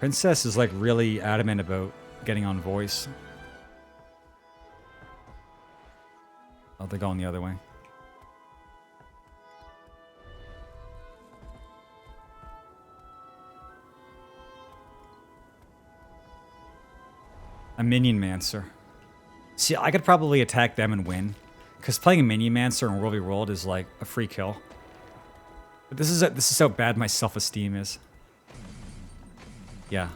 Princess is like really adamant about getting on voice. Oh, they're going the other way. A Minion Mancer. See, I could probably attack them and win. Because playing a Minion Mancer in World v World is like a free kill. But this is how bad my self-esteem is. Yeah.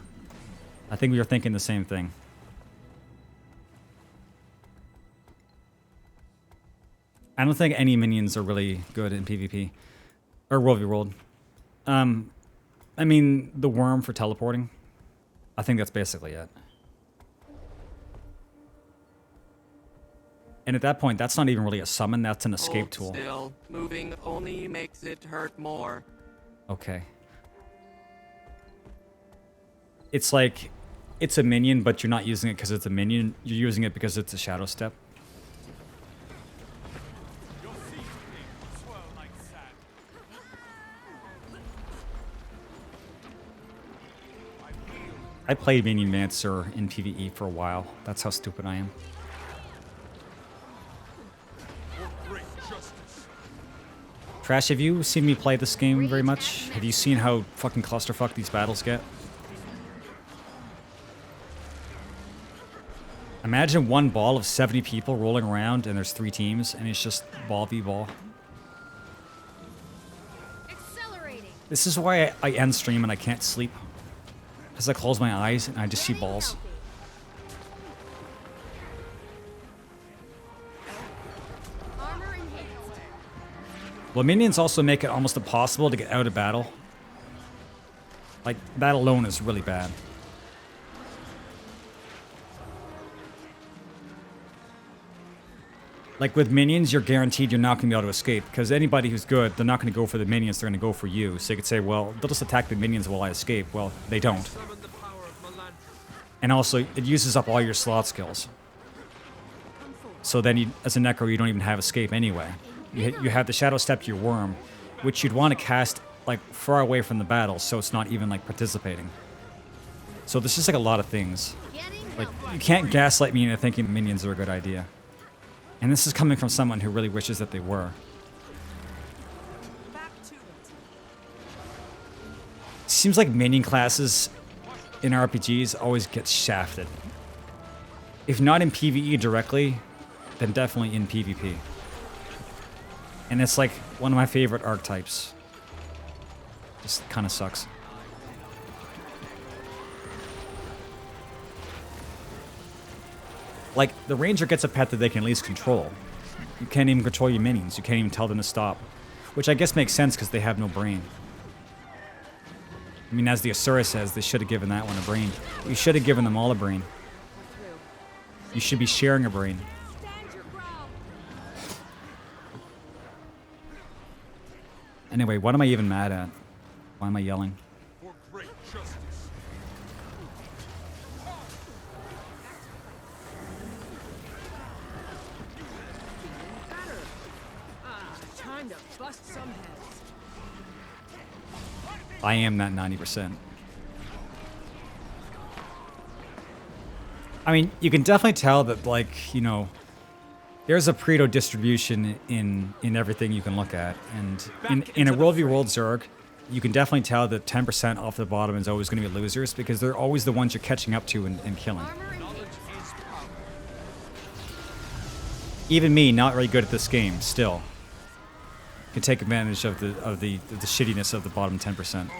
I think we were thinking the same thing. I don't think any minions are really good in PvP. Or World v World. I mean, the worm for teleporting. I think that's basically it. And at that point, that's not even really a summon, that's an escape tool. Still, moving only makes it hurt more. Okay. It's like, it's a minion, but you're not using it because it's a minion. You're using it because it's a shadow step. I played Minion Mancer in PvE for a while. That's how stupid I am. Trash, have you seen me play this game very much? Have you seen how fucking clusterfuck these battles get? Imagine one ball of 70 people rolling around and there's 3 teams and it's just ball v ball. Accelerating. This is why I end stream and I can't sleep. Because I close my eyes and I just see balls. Armor enhanced. Well, minions also make it almost impossible to get out of battle. Like, that alone is really bad. Like, with minions, you're guaranteed you're not going to be able to escape. Because anybody who's good, they're not going to go for the minions, they're going to go for you. So you could say, well, they'll just attack the minions while I escape. Well, they don't. And also, it uses up all your slot skills. So then, you, as a Necro, you don't even have escape anyway. You have the Shadow Step to your Worm, which you'd want to cast, like, far away from the battle, so it's not even, like, participating. So there's just, like, a lot of things. Like, you can't gaslight me into thinking minions are a good idea. And this is coming from someone who really wishes that they were. Back to it. Seems like minion classes in RPGs always get shafted. If not in PvE directly, then definitely in PvP. And it's like one of my favorite archetypes. Just kind of sucks. Like, the ranger gets a pet that they can at least control. You can't even control your minions. You can't even tell them to stop. Which I guess makes sense because they have no brain. I mean, as the Asura says, they should have given that one a brain. You should have given them all a brain. You should be sharing a brain. Anyway, what am I even mad at? Why am I yelling? For great justice. Time to bust some heads. I am that 90%. I mean, you can definitely tell that, like, you know, there's a Pareto distribution in everything you can look at. And in a World v World Zerg, you can definitely tell that 10% off the bottom is always going to be losers because they're always the ones you're catching up to and killing. Armor enhanced. Even me, not very good at this game, still can take advantage of the shittiness of the bottom 10%.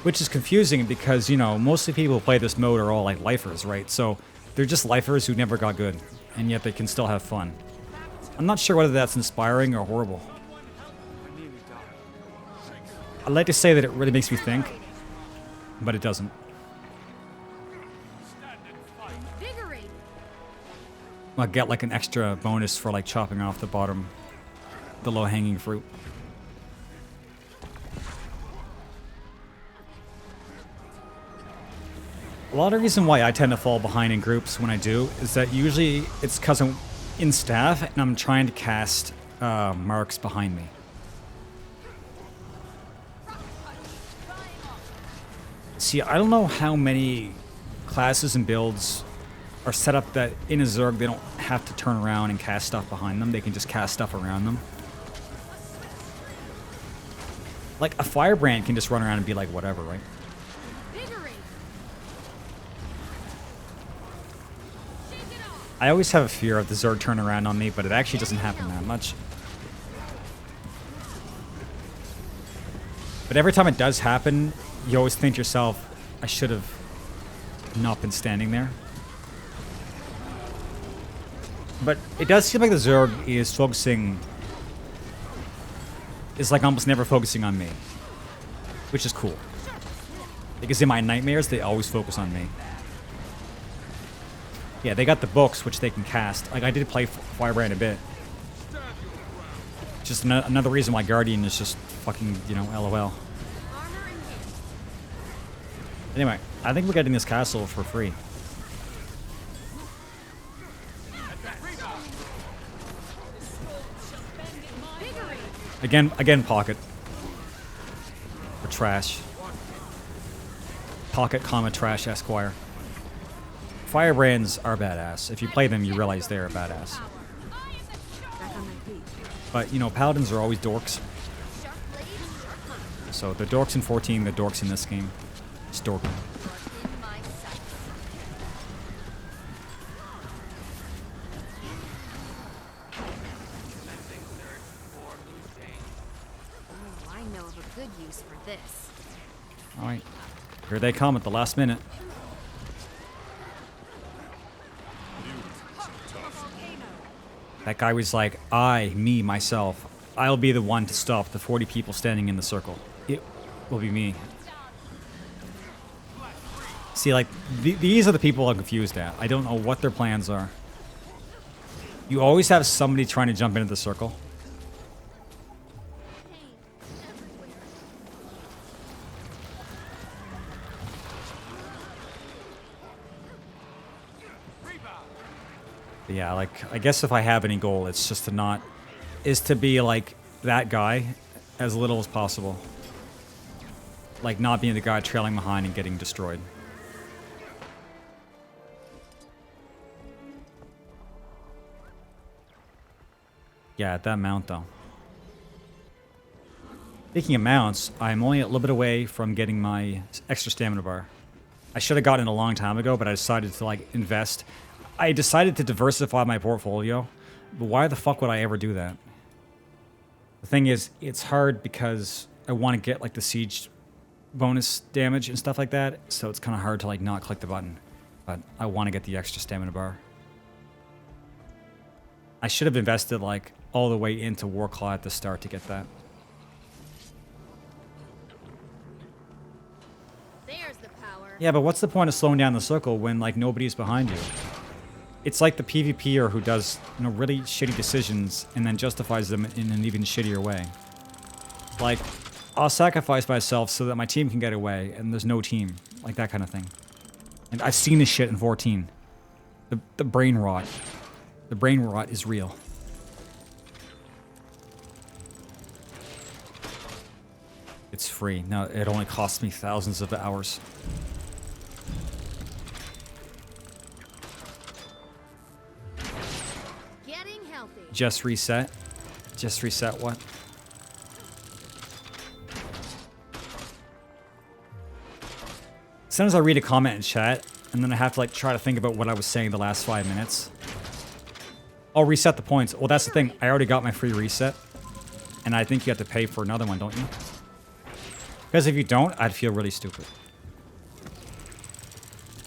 Which is confusing because, you know, most of the people who play this mode are all like lifers, right? So they're just lifers who never got good, and yet they can still have fun. I'm not sure whether that's inspiring or horrible. I'd like to say that it really makes me think, but it doesn't. Invigorating. I'll get like an extra bonus for like chopping off the bottom, the low-hanging fruit. A lot of reason why I tend to fall behind in groups when I do is that usually it's because I'm in staff and I'm trying to cast marks behind me. See, I don't know how many classes and builds are set up that in a Zerg they don't have to turn around and cast stuff behind them. They can just cast stuff around them. Like a Firebrand can just run around and be like whatever, right? I always have a fear of the Zerg turn around on me, but it actually doesn't happen that much. But every time it does happen, you always think to yourself, I should have not been standing there. But it does seem like the Zerg is focusing... is like almost never focusing on me. Which is cool. Because in my nightmares, they always focus on me. Yeah, they got the books, which they can cast. Like, I did play Firebrand a bit. Just another reason why Guardian is just fucking, you know, LOL. Anyway, I think we're getting this castle for free. Again, Pocket. Or Trash. Pocket, Trash, Esquire. Firebrands are badass. If you play them, you realize they're badass. But, you know, Paladins are always dorks. So, the dorks in 14, the dorks in this game. It's dorky. I know of a good use for this. Alright. Here they come at the last minute. That guy was like, me, myself, I'll be the one to stop the 40 people standing in the circle. It will be me. See, like, these are the people I'm confused at. I don't know what their plans are. You always have somebody trying to jump into the circle. But yeah, like, I guess if I have any goal, it's just to be like that guy as little as possible. Like, not being the guy trailing behind and getting destroyed. Yeah, at that mount, though. Speaking of mounts, I'm only a little bit away from getting my extra stamina bar. I should have gotten it a long time ago, but I decided to, like, invest. I decided to diversify my portfolio, but why the fuck would I ever do that? The thing is, it's hard because I want to get, like, the siege bonus damage and stuff like that, so it's kind of hard to, like, not click the button. But I want to get the extra stamina bar. I should have invested, like, all the way into Warclaw at the start to get that. There's the power. Yeah, but what's the point of slowing down the circle when, like, nobody's behind you? It's like the PvPer who does, you know, really shitty decisions and then justifies them in an even shittier way. Like, I'll sacrifice myself so that my team can get away and there's no team. Like, that kind of thing. And I've seen this shit in 14. The brain rot. The brain rot is real. It's free. No, it only costs me thousands of hours. Getting healthy. Just reset. Just reset what? Sometimes I read a comment in chat, and then I have to, like, try to think about what I was saying the last 5 minutes. I'll reset the points. Well, that's the thing. I already got my free reset. And I think you have to pay for another one, don't you? Because if you don't, I'd feel really stupid.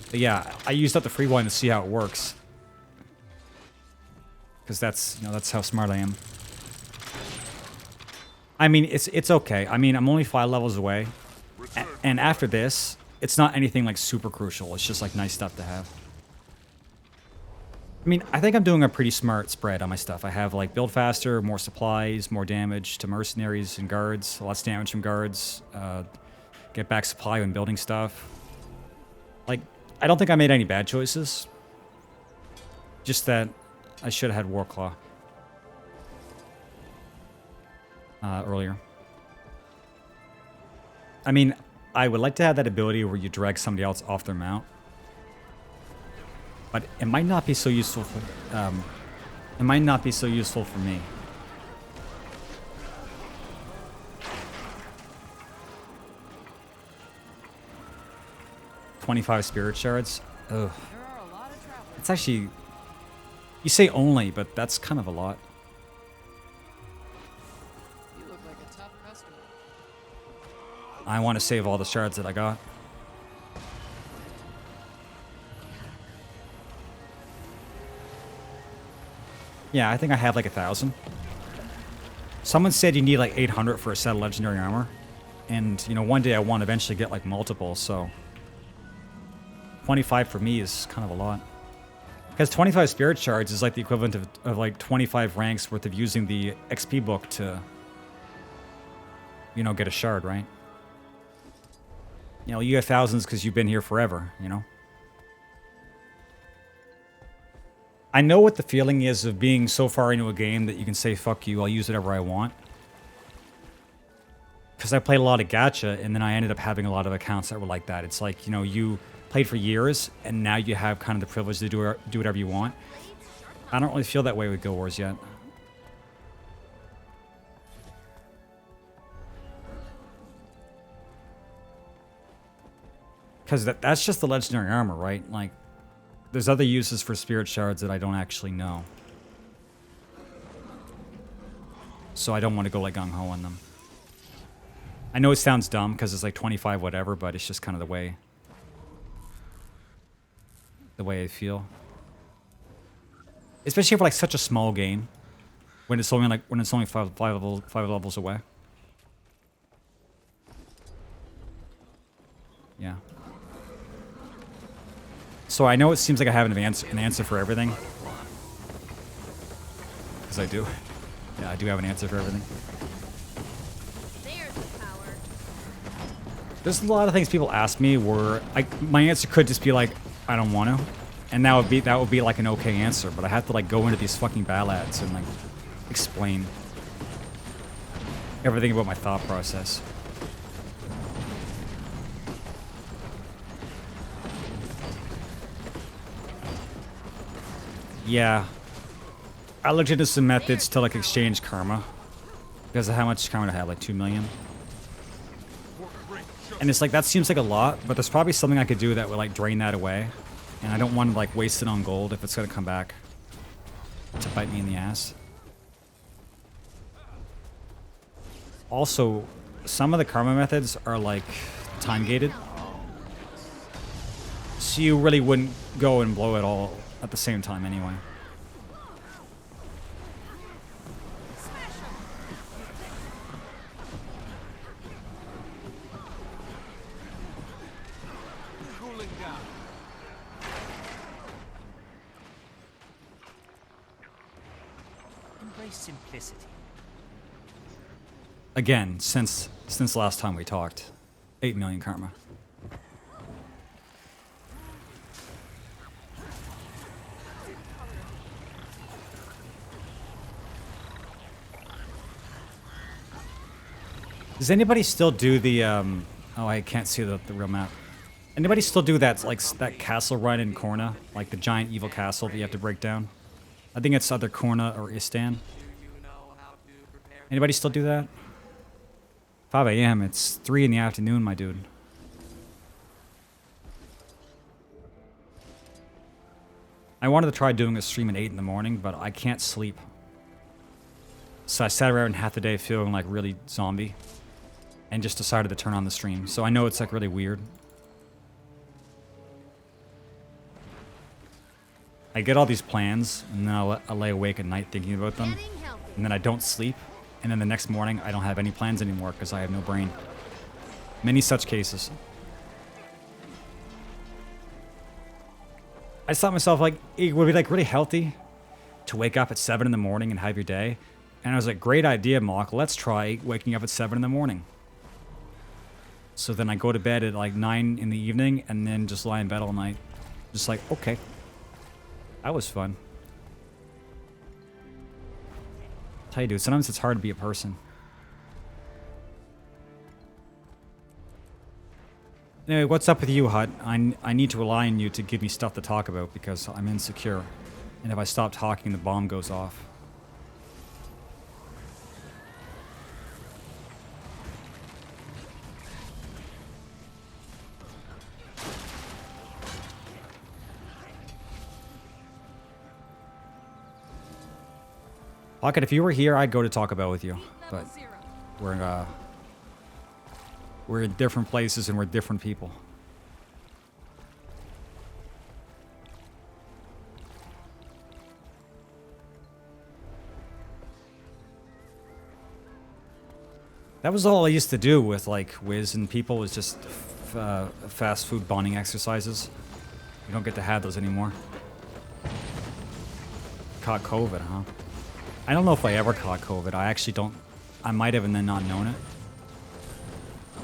But yeah, I used up the free one to see how it works. Because that's, you know, that's how smart I am. I mean, it's okay. I mean, I'm only 5 levels away. And after this, it's not anything, like, super crucial. It's just, like, nice stuff to have. I mean, I think I'm doing a pretty smart spread on my stuff. I have, like, build faster, more supplies, more damage to mercenaries and guards, less damage from guards, get back supply when building stuff. Like, I don't think I made any bad choices. Just that I should have had Warclaw earlier. I mean, I would like to have that ability where you drag somebody else off their mount. But it might not be so useful for it might not be so useful for me. $25 spirit shards. Ugh. There are a lot of travelers. It's actually, you say only, but that's kind of a lot. You look like a tough customer. I want to save all the shards that I got. Yeah, I think I have like 1,000. Someone said you need like 800 for a set of legendary armor. And, you know, one day I want to eventually get like multiple, so 25 for me is kind of a lot. Because 25 spirit shards is like the equivalent of like 25 ranks worth of using the XP book to, you know, get a shard, right? You know, you have thousands because you've been here forever, you know? I know what the feeling is of being so far into a game that you can say, fuck you, I'll use whatever I want. Because I played a lot of gacha, and then I ended up having a lot of accounts that were like that. It's like, you know, you played for years, and now you have kind of the privilege to do whatever you want. I don't really feel that way with Guild Wars yet. Because that's just the legendary armor, right? Like, there's other uses for spirit shards that I don't actually know. So I don't want to go like gung-ho on them. I know it sounds dumb because it's like 25 whatever, but it's just kind of the way I feel. Especially for like such a small game, when it's only five levels away. Yeah. So I know it seems like I have an answer for everything. Because I do. Yeah, I do have an answer for everything. There's the power. There's a lot of things people ask me where my answer could just be like, I don't want to. And that would be like an okay answer, but I have to like go into these fucking ballads and like explain everything about my thought process. Yeah. I looked into some methods to like exchange karma. Because of how much karma I have, like 2 million. And it's like, that seems like a lot, but there's probably something I could do that would like drain that away. And I don't want to like waste it on gold if it's gonna come back to bite me in the ass. Also, some of the karma methods are like time gated. So you really wouldn't go and blow it all at the same time anyway. Cooling down. Embrace simplicity. Again, since last time we talked, 8 million karma. Does anybody still do the, oh, I can't see the real map. Anybody still do that, like, that castle run in Korna? Like the giant evil castle that you have to break down? I think it's either Korna or Istan. Anybody still do that? 5 a.m., it's 3 in the afternoon, my dude. I wanted to try doing a stream at 8 in the morning, but I can't sleep. So I sat around half the day feeling like really zombie. And just decided to turn on the stream. So I know it's like really weird. I get all these plans, and then I'll lay awake at night thinking about them. Getting healthy. And then I don't sleep. And then the next morning, I don't have any plans anymore because I have no brain. Many such cases. I just thought to myself, like, it would be like really healthy to wake up at 7 in the morning and have your day. And I was like, great idea, Mock. Let's try waking up at 7 in the morning. So then I go to bed at like 9 in the evening and then just lie in bed all night. Just like, okay. That was fun. Tell you, dude, sometimes it's hard to be a person. Anyway, what's up with you, Hut? I need to rely on you to give me stuff to talk about because I'm insecure. And if I stop talking, the bomb goes off. Pocket, if you were here, I'd go to talk about with you. But we're in different places and we're different people. That was all I used to do with like Wiz and people was just fast food bonding exercises. You don't get to have those anymore. Caught COVID, huh? I don't know if I ever caught COVID. I actually don't. I might have and then not known it.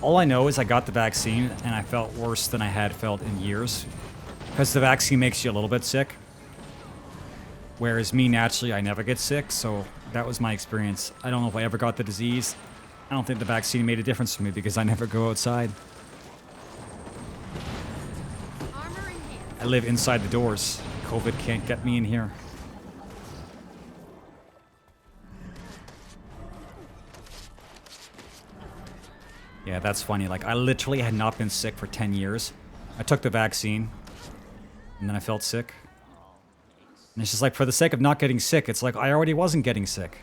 All I know is I got the vaccine and I felt worse than I had felt in years. Because the vaccine makes you a little bit sick. Whereas me, naturally, I never get sick. So that was my experience. I don't know if I ever got the disease. I don't think the vaccine made a difference for me because I never go outside. Armor in hand. I live inside the doors. COVID can't get me in here. Yeah, that's funny. Like, I literally had not been sick for 10 years. I took the vaccine, and then I felt sick. And it's just like, for the sake of not getting sick, it's like, I already wasn't getting sick.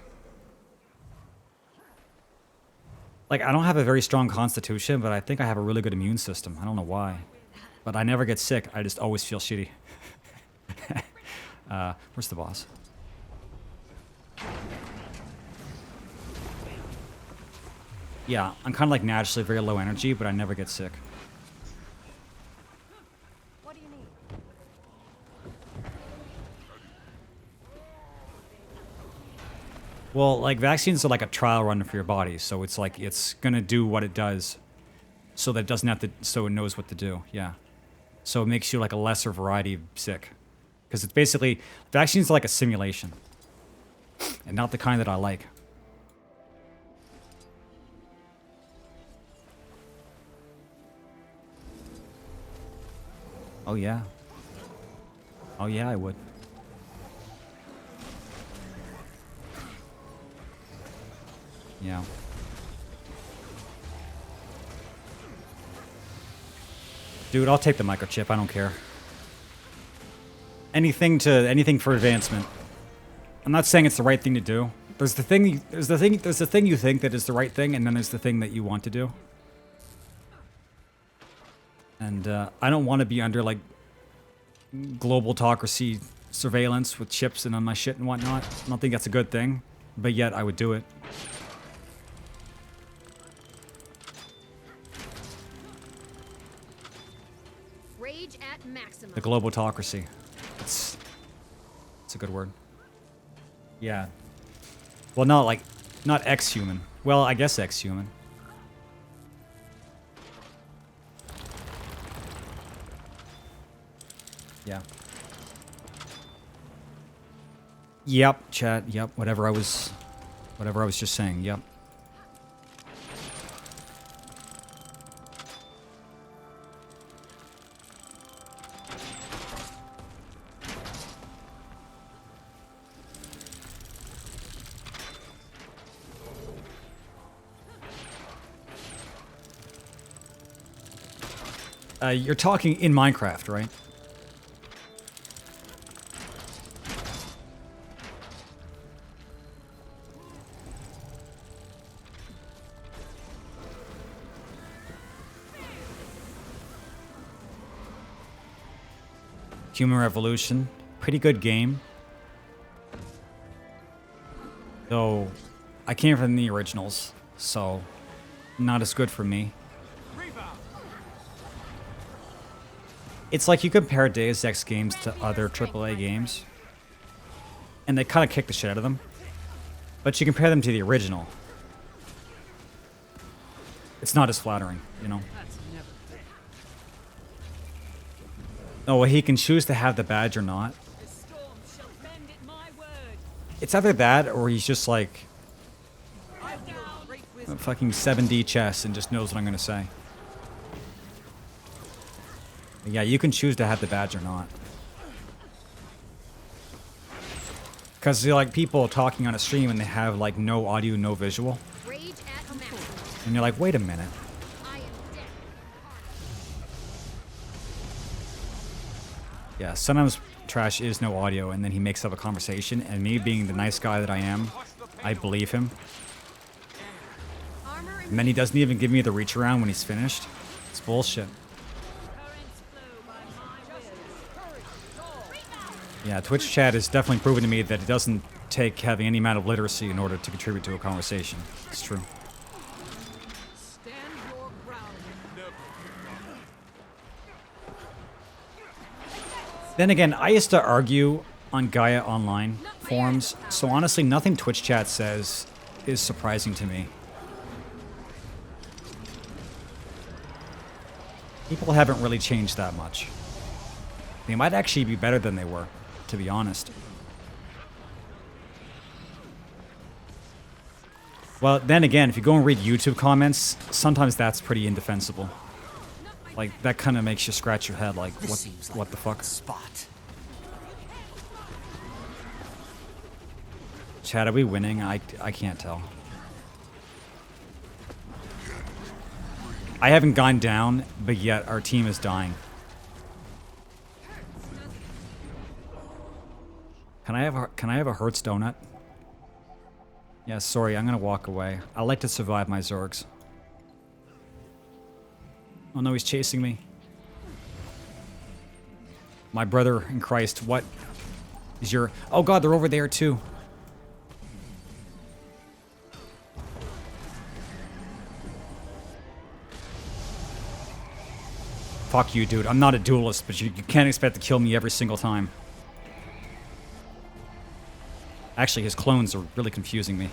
Like, I don't have a very strong constitution, but I think I have a really good immune system. I don't know why. But I never get sick. I just always feel shitty. Where's the boss? Yeah, I'm kind of like naturally very low energy, but I never get sick. What do you need? Well, like vaccines are like a trial run for your body, so it's like it's gonna do what it does, so that it doesn't have to, so it knows what to do. Yeah, so it makes you like a lesser variety of sick, because it's basically vaccines are like a simulation, and not the kind that I like. Oh yeah. Oh yeah, I would. Yeah. Dude, I'll take the microchip. I don't care. Anything for advancement. I'm not saying it's the right thing to do. There's the thing you think that is the right thing, and then there's the thing that you want to do. And I don't want to be under like global autocracy surveillance with chips and on my shit and whatnot. I don't think that's a good thing, but yet I would do it. Rage at maximum. The global autocracy. It's a good word. Yeah. Well, not ex-human. Well, I guess ex-human. Yeah. Yep, chat. Yep, whatever I was just saying. Yep. You're talking in Minecraft, right? Human Revolution, pretty good game. Though, I came from the originals, so not as good for me. It's like you compare Deus Ex games to other AAA games, and they kind of kick the shit out of them. But you compare them to the original, it's not as flattering, you know? That's never fair. Oh, well, he can choose to have the badge or not. The storm shall bend at my word. It's either that or he's just like I wield great a wisdom. fucking 7D chess and just knows what I'm gonna say. But yeah, you can choose to have the badge or not. Because like people talking on a stream and they have like no audio, no visual. Rage at maximum. And you're like, wait a minute. I am dead. Yeah, sometimes Trash is no audio and then he makes up a conversation, and me being the nice guy that I am, I believe him. Armor and And then he doesn't even give me the reach around when he's finished. It's bullshit. Currents flow by my will. Yeah, Twitch chat has definitely proven to me that it doesn't take having any amount of literacy in order to contribute to a conversation. It's true. Stand your ground. Then again, I used to argue on Gaia Online forums, so honestly, nothing Twitch chat says is surprising to me. People haven't really changed that much. They might actually be better than they were, to be honest. Well, then again, if you go and read YouTube comments, sometimes that's pretty indefensible. Like, that kind of makes you scratch your head, like, This seems like what the fuck? spot. Chad, are we winning? I can't tell. I haven't gone down, but yet our team is dying. Can I have a Hertz donut? Yeah, sorry, I'm gonna walk away. I like to survive my Zergs. Oh no, he's chasing me. My brother in Christ, what is your... Oh god, they're over there too. Fuck you, dude. I'm not a duelist, but you can't expect to kill me every single time. Actually, his clones are really confusing me.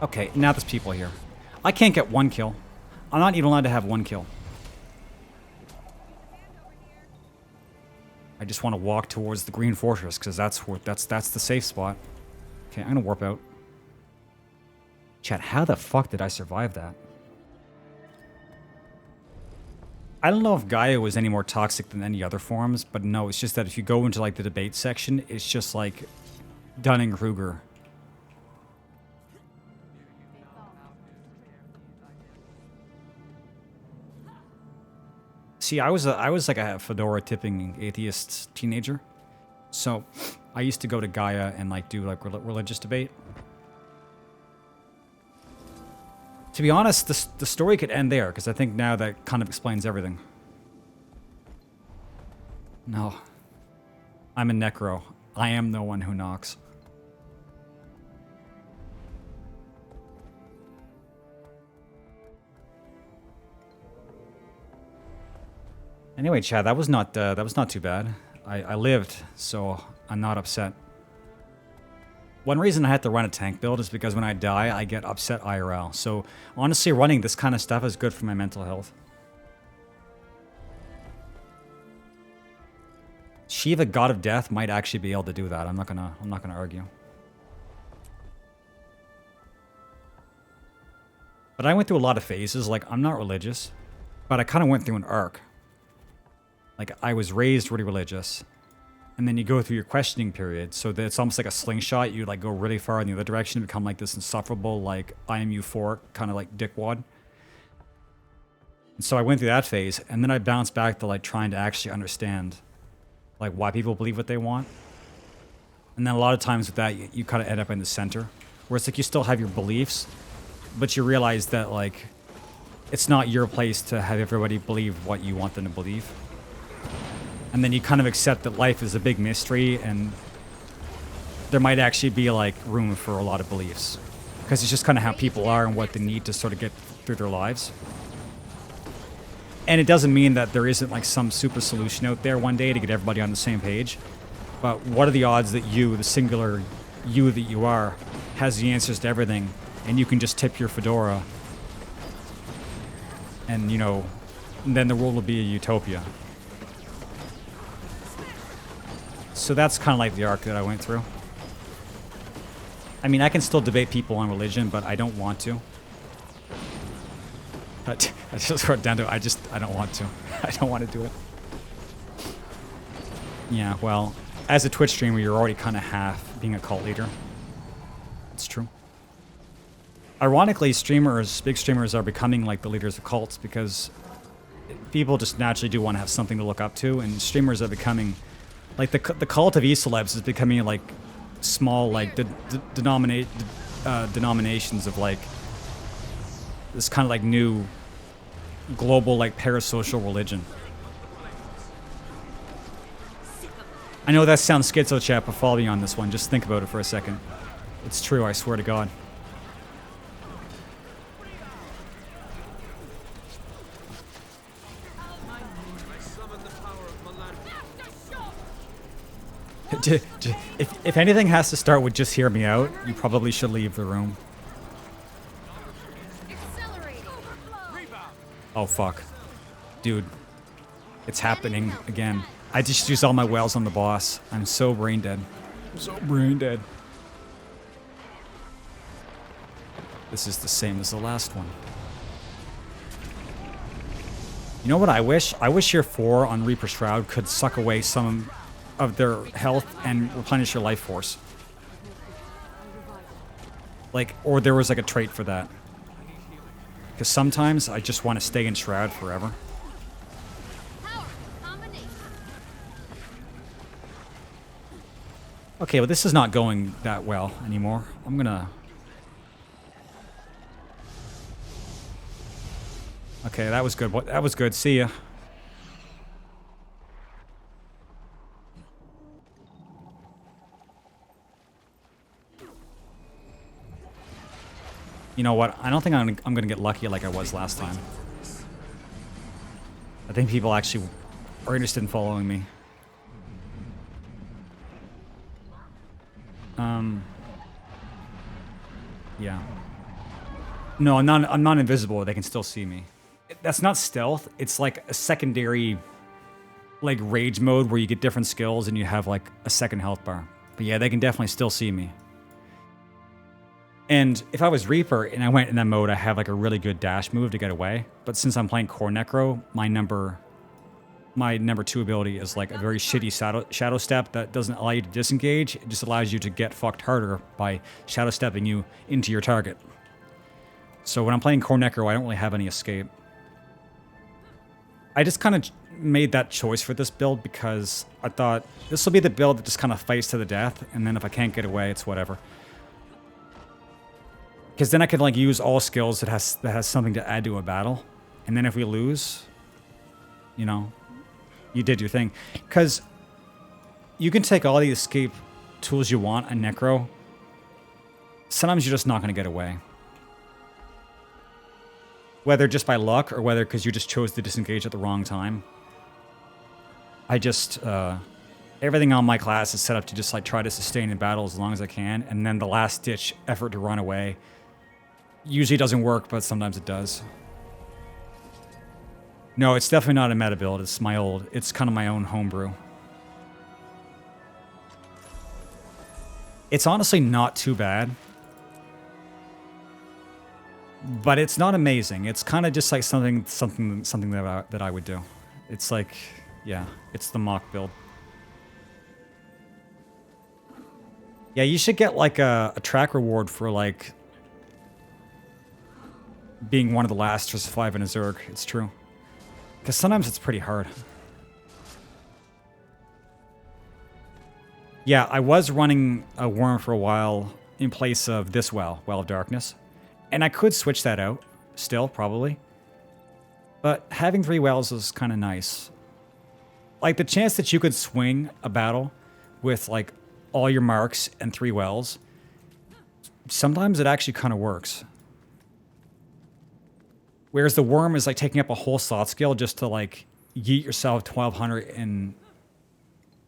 Okay, now there's people here. I can't get one kill. I'm not even allowed to have one kill. I just want to walk towards the Green Fortress because that's the safe spot. Okay, I'm gonna warp out. Chat, how the fuck did I survive that? I don't know if Gaia was any more toxic than any other forums, but no, it's just that if you go into like the debate section, it's just like Dunning-Kruger. See, I was like a fedora tipping atheist teenager, so I used to go to Gaia and like do like religious debate. To be honest, the story could end there, because I think now that kind of explains everything. No. I'm a necro. I am the one who knocks. Anyway, Chad, that was not too bad. I lived, so I'm not upset. One reason I had to run a tank build is because when I die, I get upset IRL. So honestly, running this kind of stuff is good for my mental health. Shiva, God of Death, might actually be able to do that. I'm not gonna argue. But I went through a lot of phases. Like, I'm not religious, but I kind of went through an arc. Like, I was raised really religious. And then you go through your questioning period, so that it's almost like a slingshot. You like go really far in the other direction and become like this insufferable, like I am euphoric, kind of like dickwad. And so I went through that phase, and then I bounced back to like trying to actually understand, like why people believe what they want. And then a lot of times with that, you kind of end up in the center, where it's like you still have your beliefs, but you realize that like it's not your place to have everybody believe what you want them to believe. And then you kind of accept that life is a big mystery, and there might actually be like room for a lot of beliefs, because it's just kind of how people are and what they need to sort of get through their lives. And it doesn't mean that there isn't like some super solution out there one day to get everybody on the same page. But what are the odds that you, the singular you that you are, has the answers to everything, and you can just tip your fedora And, you know, then the world will be a utopia. So that's kind of like the arc that I went through. I mean, I can still debate people on religion, but I don't want to. But I just wrote down to I don't want to. I don't want to do it. Yeah, well, as a Twitch streamer, you're already kind of half being a cult leader. It's true. Ironically, big streamers are becoming like the leaders of cults because people just naturally do want to have something to look up to, and streamers are becoming, like the cult of e-celebs is becoming like small like denominations of like this kind of like new global like parasocial religion. I know that sounds schizo, chat, but follow me on this one. Just think about it for a second. It's true, I swear to God. If anything has to start with just hear me out, you probably should leave the room. Oh fuck. Dude. It's happening again. I just used all my wells on the boss. I'm so brain dead. I'm so brain dead. This is the same as the last one. You know what I wish? I wish your 4 on Reaper Shroud could suck away some of their health and replenish your life force. Like, or there was like a trait for that. Because sometimes I just want to stay in Shroud forever. Okay, well this is not going that well anymore. I'm gonna... Okay, that was good. That was good. See ya. You know what? I don't think I'm gonna get lucky like I was last time. I think people actually are interested in following me. Yeah. No, I'm not invisible. They can still see me. That's not stealth. It's like a secondary, like rage mode where you get different skills and you have like a second health bar. But yeah, they can definitely still see me. And if I was Reaper and I went in that mode, I have like a really good dash move to get away. But since I'm playing Core Necro, my number 2 ability is like a very shitty shadow step that doesn't allow you to disengage. It just allows you to get fucked harder by shadow stepping you into your target. So when I'm playing Core Necro, I don't really have any escape. I just kind of made that choice for this build because I thought this will be the build that just kind of fights to the death, and then if I can't get away, it's whatever. Because then I can like use all skills that has something to add to a battle, and then if we lose, you know, you did your thing. Because you can take all the escape tools you want in Necro. Sometimes you're just not going to get away. Whether just by luck or whether because you just chose to disengage at the wrong time. I just, everything on my class is set up to just like try to sustain in battle as long as I can. And then the last ditch effort to run away usually doesn't work, but sometimes it does. No, it's definitely not a meta build. It's it's kind of my own homebrew. It's honestly not too bad. But it's not amazing. It's kind of just like something that I would do. It's like, yeah, it's the mock build. Yeah, you should get like a track reward for like being one of the last to survive in a Zerg. It's true. Because sometimes it's pretty hard. Yeah, I was running a worm for a while in place of this Well of Darkness. And I could switch that out, still, probably. But having 3 wells is kind of nice. Like, the chance that you could swing a battle with, like, all your marks and 3 wells, sometimes it actually kind of works. Whereas the worm is, like, taking up a whole slot skill just to, like, yeet yourself 1200 in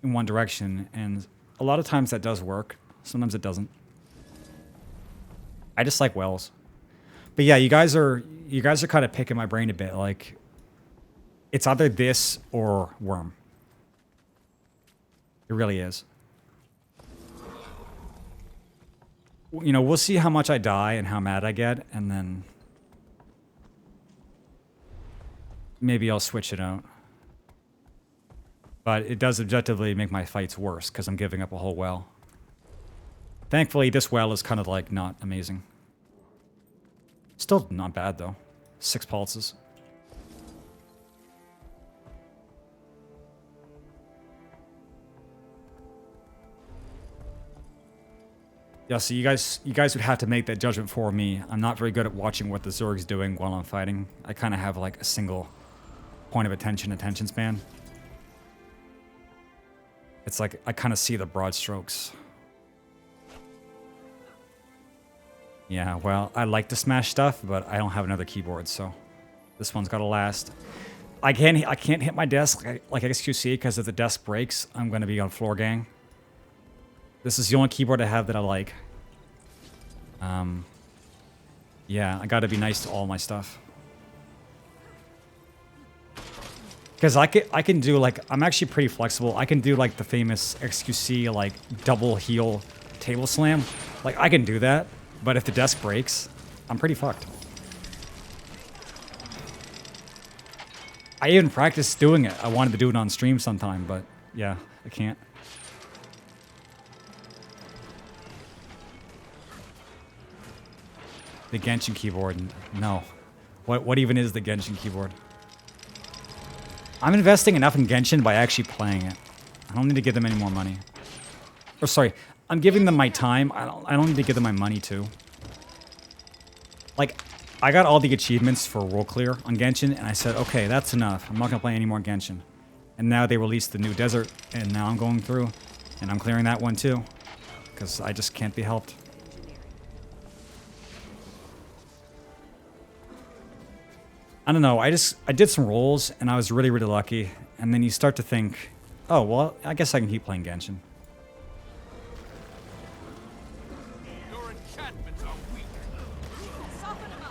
one direction. And a lot of times that does work. Sometimes it doesn't. I just like wells. But yeah, you guys are you guys are kind of picking my brain a bit. Like, it's either this or Worm. It really is. You know, we'll see how much I die and how mad I get, and then maybe I'll switch it out. But it does objectively make my fights worse, because I'm giving up a whole well. Thankfully, this well is kind of, like, not amazing. Still not bad, though. 6 pulses. Yeah, so you guys would have to make that judgment for me. I'm not very good at watching what the Zerg's doing while I'm fighting. I kind of have, like, a single point of attention span. It's like, I kind of see the broad strokes. Yeah, well, I like to smash stuff, but I don't have another keyboard, so this one's got to last. I can't hit my desk like XQC, because if the desk breaks, I'm going to be on floor gang. This is the only keyboard I have that I like. Yeah, I got to be nice to all my stuff. Because I can do, like, I'm actually pretty flexible. I can do, like, the famous XQC, like, double heel table slam. Like, I can do that. But if the desk breaks, I'm pretty fucked. I even practiced doing it. I wanted to do it on stream sometime, but yeah, I can't. The Genshin keyboard, no. What even is the Genshin keyboard? I'm investing enough in Genshin by actually playing it. I don't need to give them any more money. Or sorry, I'm giving them my time. I don't need to give them my money too. Like, I got all the achievements for world clear on Genshin, and I said, okay, that's enough. I'm not gonna play any more Genshin. And now they released the new desert, and now I'm going through, and I'm clearing that one too, because I just can't be helped. I don't know. I did some rolls, and I was really, really lucky. And then you start to think, oh well, I guess I can keep playing Genshin.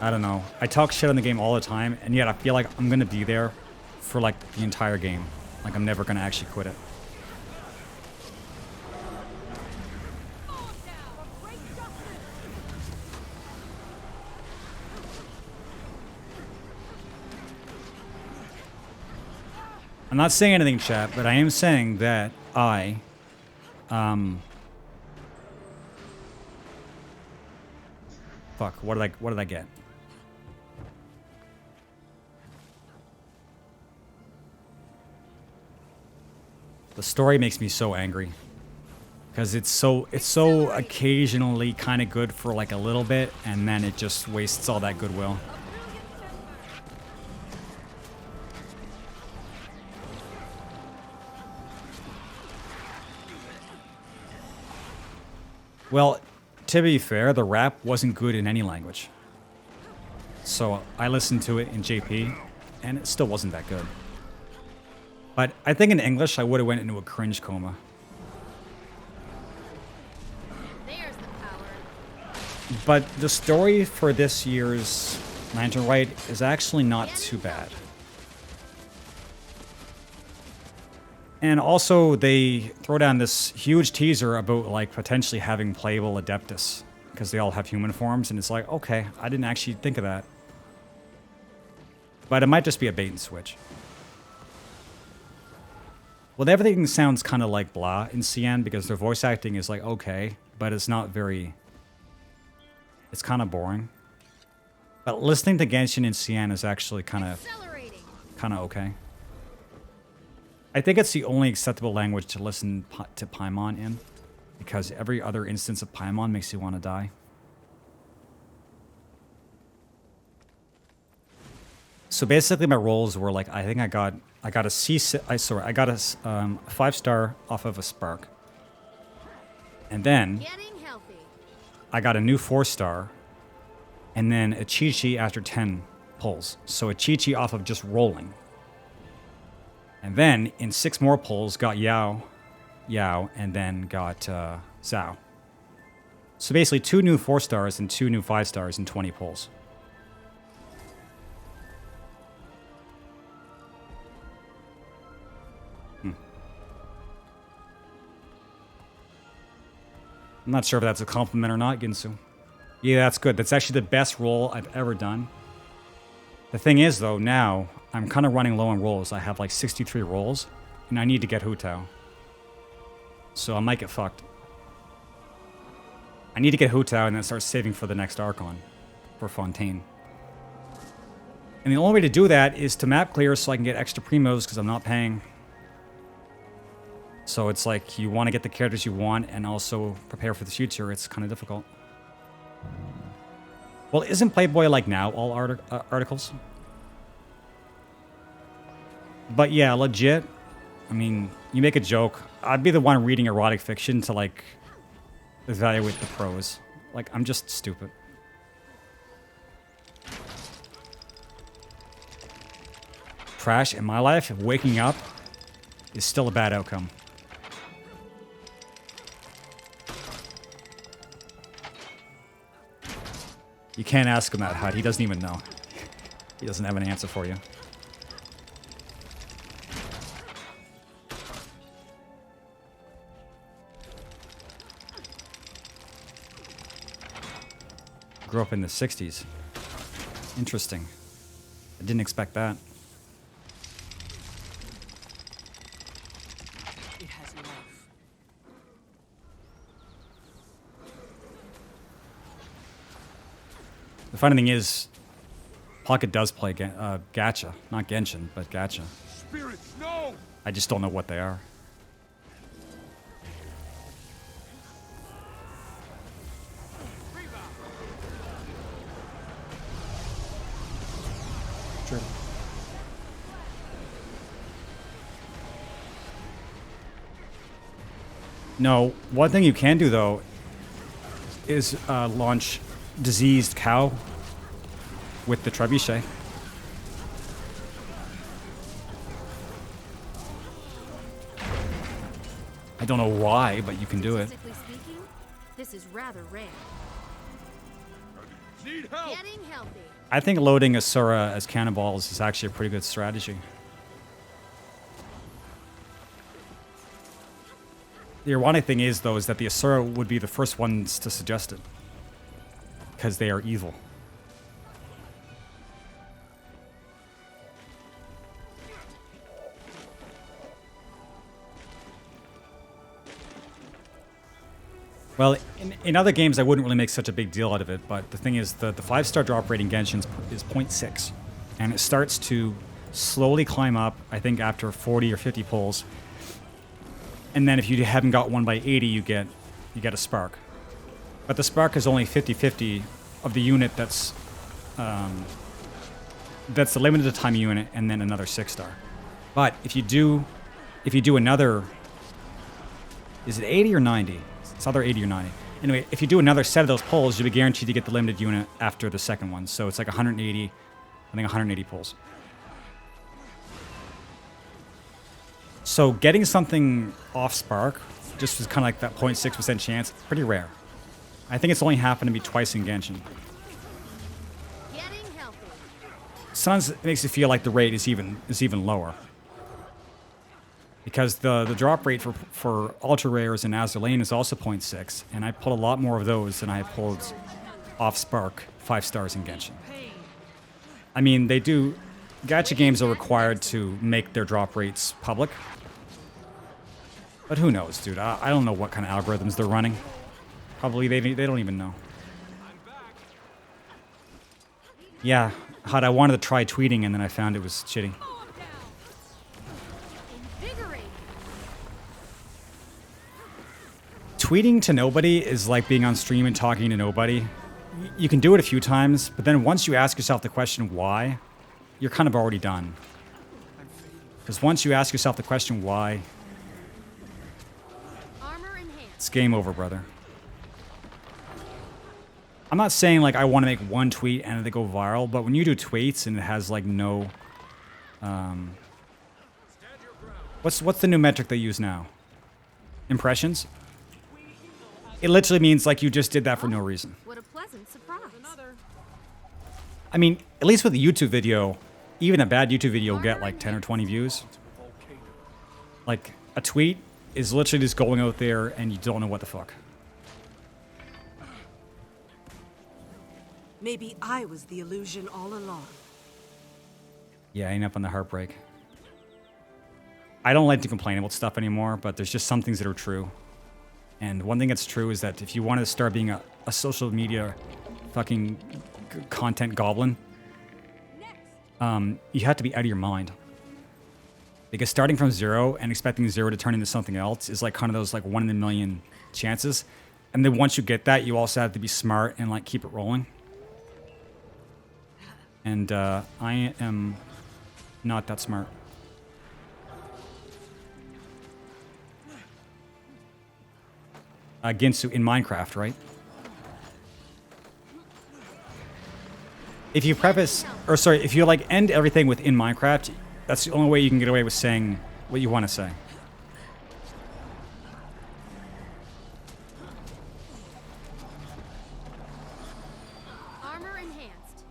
I don't know. I talk shit on the game all the time, and yet I feel like I'm gonna be there for like the entire game. Like I'm never gonna actually quit it. I'm not saying anything, chat, but I am saying that I, fuck, what did I get? The story makes me so angry. Because it's so occasionally kind of good for like a little bit, and then it just wastes all that goodwill. Well, to be fair, the rap wasn't good in any language. So I listened to it in JP, and it still wasn't that good. But I think in English, I would have went into a cringe coma. There's the power. But the story for this year's Lantern Rite is actually not too bad. And also, they throw down this huge teaser about, like, potentially having playable Adeptus. Because they all have human forms, and it's like, okay, I didn't actually think of that. But it might just be a bait and switch. Well, everything sounds kind of like blah in CN, because their voice acting is, like, okay, but it's not very... It's kind of boring. But listening to Genshin in CN is actually kind of okay. I think it's the only acceptable language to listen to Paimon in, because every other instance of Paimon makes you want to die. So basically, my rolls were like, I think I got a I got a 5-star off of a Spark, and then I got a new 4-star, and then a Chi-Chi after 10 pulls. So a Chi-Chi off of just rolling. And then, in 6 more pulls, got Yao, and then got Zhao. So basically, 2 new 4-stars and 2 new 5-stars in 20 pulls. I'm not sure if that's a compliment or not, Ginsu. Yeah, that's good. That's actually the best roll I've ever done. The thing is, though, now I'm kind of running low on rolls. I have like 63 rolls, and I need to get Hu-Tao. So I might get fucked. I need to get Hu-Tao and then start saving for the next Archon, for Fontaine. And the only way to do that is to map clear so I can get extra primos because I'm not paying. So it's like you want to get the characters you want and also prepare for the future. It's kind of difficult. Well, isn't Playboy like now all articles? But yeah, legit. I mean, you make a joke. I'd be the one reading erotic fiction to like evaluate the pros. Like, I'm just stupid. Trash in my life, waking up is still a bad outcome. You can't ask him that, Hud. He doesn't even know. He doesn't have an answer for you. Grew up in the 60s. Interesting. I didn't expect that. It has life. The funny thing is, Pocket does play gacha. Not Genshin, but gacha. Spirits, no! I just don't know what they are. Sure. No, one thing you can do though is launch Diseased Cow with the trebuchet. I don't know why, but you can do it. Statistically speaking, this is rather rare. Need help! Getting healthy. I think loading Asura as cannonballs is actually a pretty good strategy. The ironic thing is, though, is that the Asura would be the first ones to suggest it. Because they are evil. Well, in other games, I wouldn't really make such a big deal out of it, but the thing is, the 5-star drop rate in Genshin is 0.6. And it starts to slowly climb up, I think, after 40 or 50 pulls. And then if you haven't got one by 80, you get a spark. But the spark is only 50-50 of the unit that's the limited time unit, and then another 6-star. But if you do another, is it 80 or 90? It's either 80 or 90. Anyway, if you do another set of those pulls, you'll be guaranteed to get the limited unit after the second one. So it's like 180, I think 180 pulls. So getting something off Spark, just as kind of like that 0.6% chance, pretty rare. I think it's only happened to me twice in Genshin. Getting healthy. Sometimes it makes it feel like the rate is even lower. Because the drop rate for ultra rares and Azur Lane is also 0.6, and I pulled a lot more of those than I pulled off Spark 5 stars in Genshin. I mean, they do. Gacha games are required to make their drop rates public. But who knows, dude? I don't know what kind of algorithms they're running. Probably they don't even know. Yeah, I wanted to try tweeting and then I found it was shitty. Invigorating. Tweeting to nobody is like being on stream and talking to nobody. You can do it a few times, but then once you ask yourself the question why, you're kind of already done. Because once you ask yourself the question why, Armor enhanced. it's game over, brother. I'm not saying like I want to make one tweet and they go viral, but when you do tweets and it has like no, what's the new metric they use now? Impressions? It literally means like you just did that for no reason. What a pleasant surprise. I mean, at least with a YouTube video, even a bad YouTube video will get like 10 or 20 views. Like a tweet is literally just going out there and you don't know what the fuck. Maybe I was the illusion all along. Yeah, ain't up on the heartbreak. I don't like to complain about stuff anymore, but there's just some things that are true. And one thing that's true is that if you want to start being a social media fucking content goblin, you have to be out of your mind. Because starting from 0 and expecting 0 to turn into something else is like kind of those like 1 in a million chances. And then once you get that, you also have to be smart and like keep it rolling. And I am not that smart. Ginsu in Minecraft, right? If you preface, or sorry, if you like end everything with in Minecraft, that's the only way you can get away with saying what you want to say. Armor enhanced.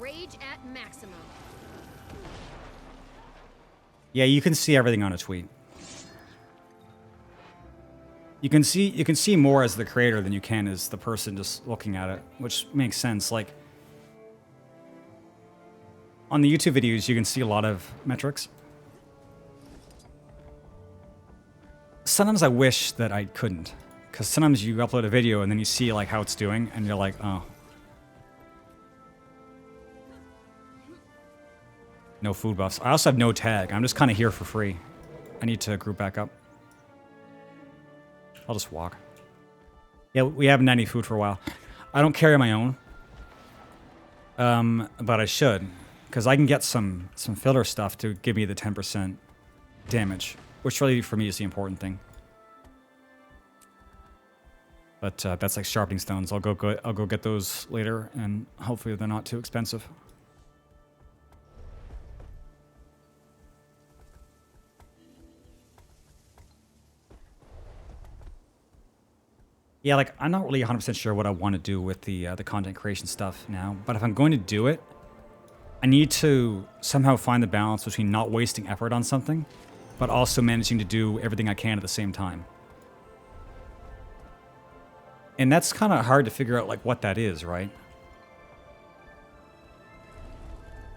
Rage at maximum. Yeah, you can see everything on a tweet. You can see more as the creator than you can as the person just looking at it, which makes sense. Like on the YouTube videos, you can see a lot of metrics. Sometimes I wish that I couldn't, because sometimes you upload a video and then you see like how it's doing, and you're like, oh. No food buffs. I also have no tag. I'm just kind of here for free. I need to group back up. I'll just walk. Yeah, we haven't had any food for a while. I don't carry my own. But I should. Because I can get some filler stuff to give me the 10% damage. Which really, for me, is the important thing. But that's like sharpening stones. I'll go get those later, and hopefully they're not too expensive. Yeah, like, I'm not really 100% sure what I want to do with the content creation stuff now, but if I'm going to do it, I need to somehow find the balance between not wasting effort on something, but also managing to do everything I can at the same time. And that's kind of hard to figure out, like, what that is, right?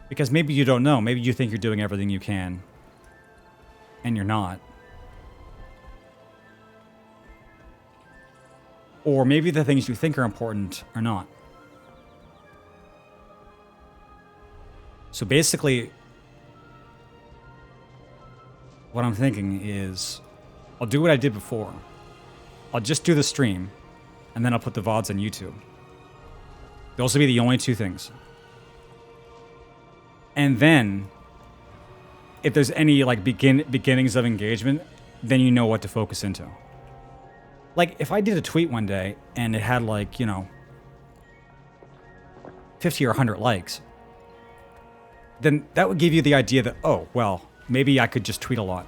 Because maybe you don't know. Maybe you think you're doing everything you can, and you're not. Or maybe the things you think are important are not. So basically, what I'm thinking is, I'll do what I did before. I'll just do the stream, and then I'll put the VODs on YouTube. Those will be the only two things. And then, if there's any like beginnings of engagement, then you know what to focus into. Like, if I did a tweet one day, and it had, like, you know, 50 or 100 likes, then that would give you the idea that, oh, well, maybe I could just tweet a lot.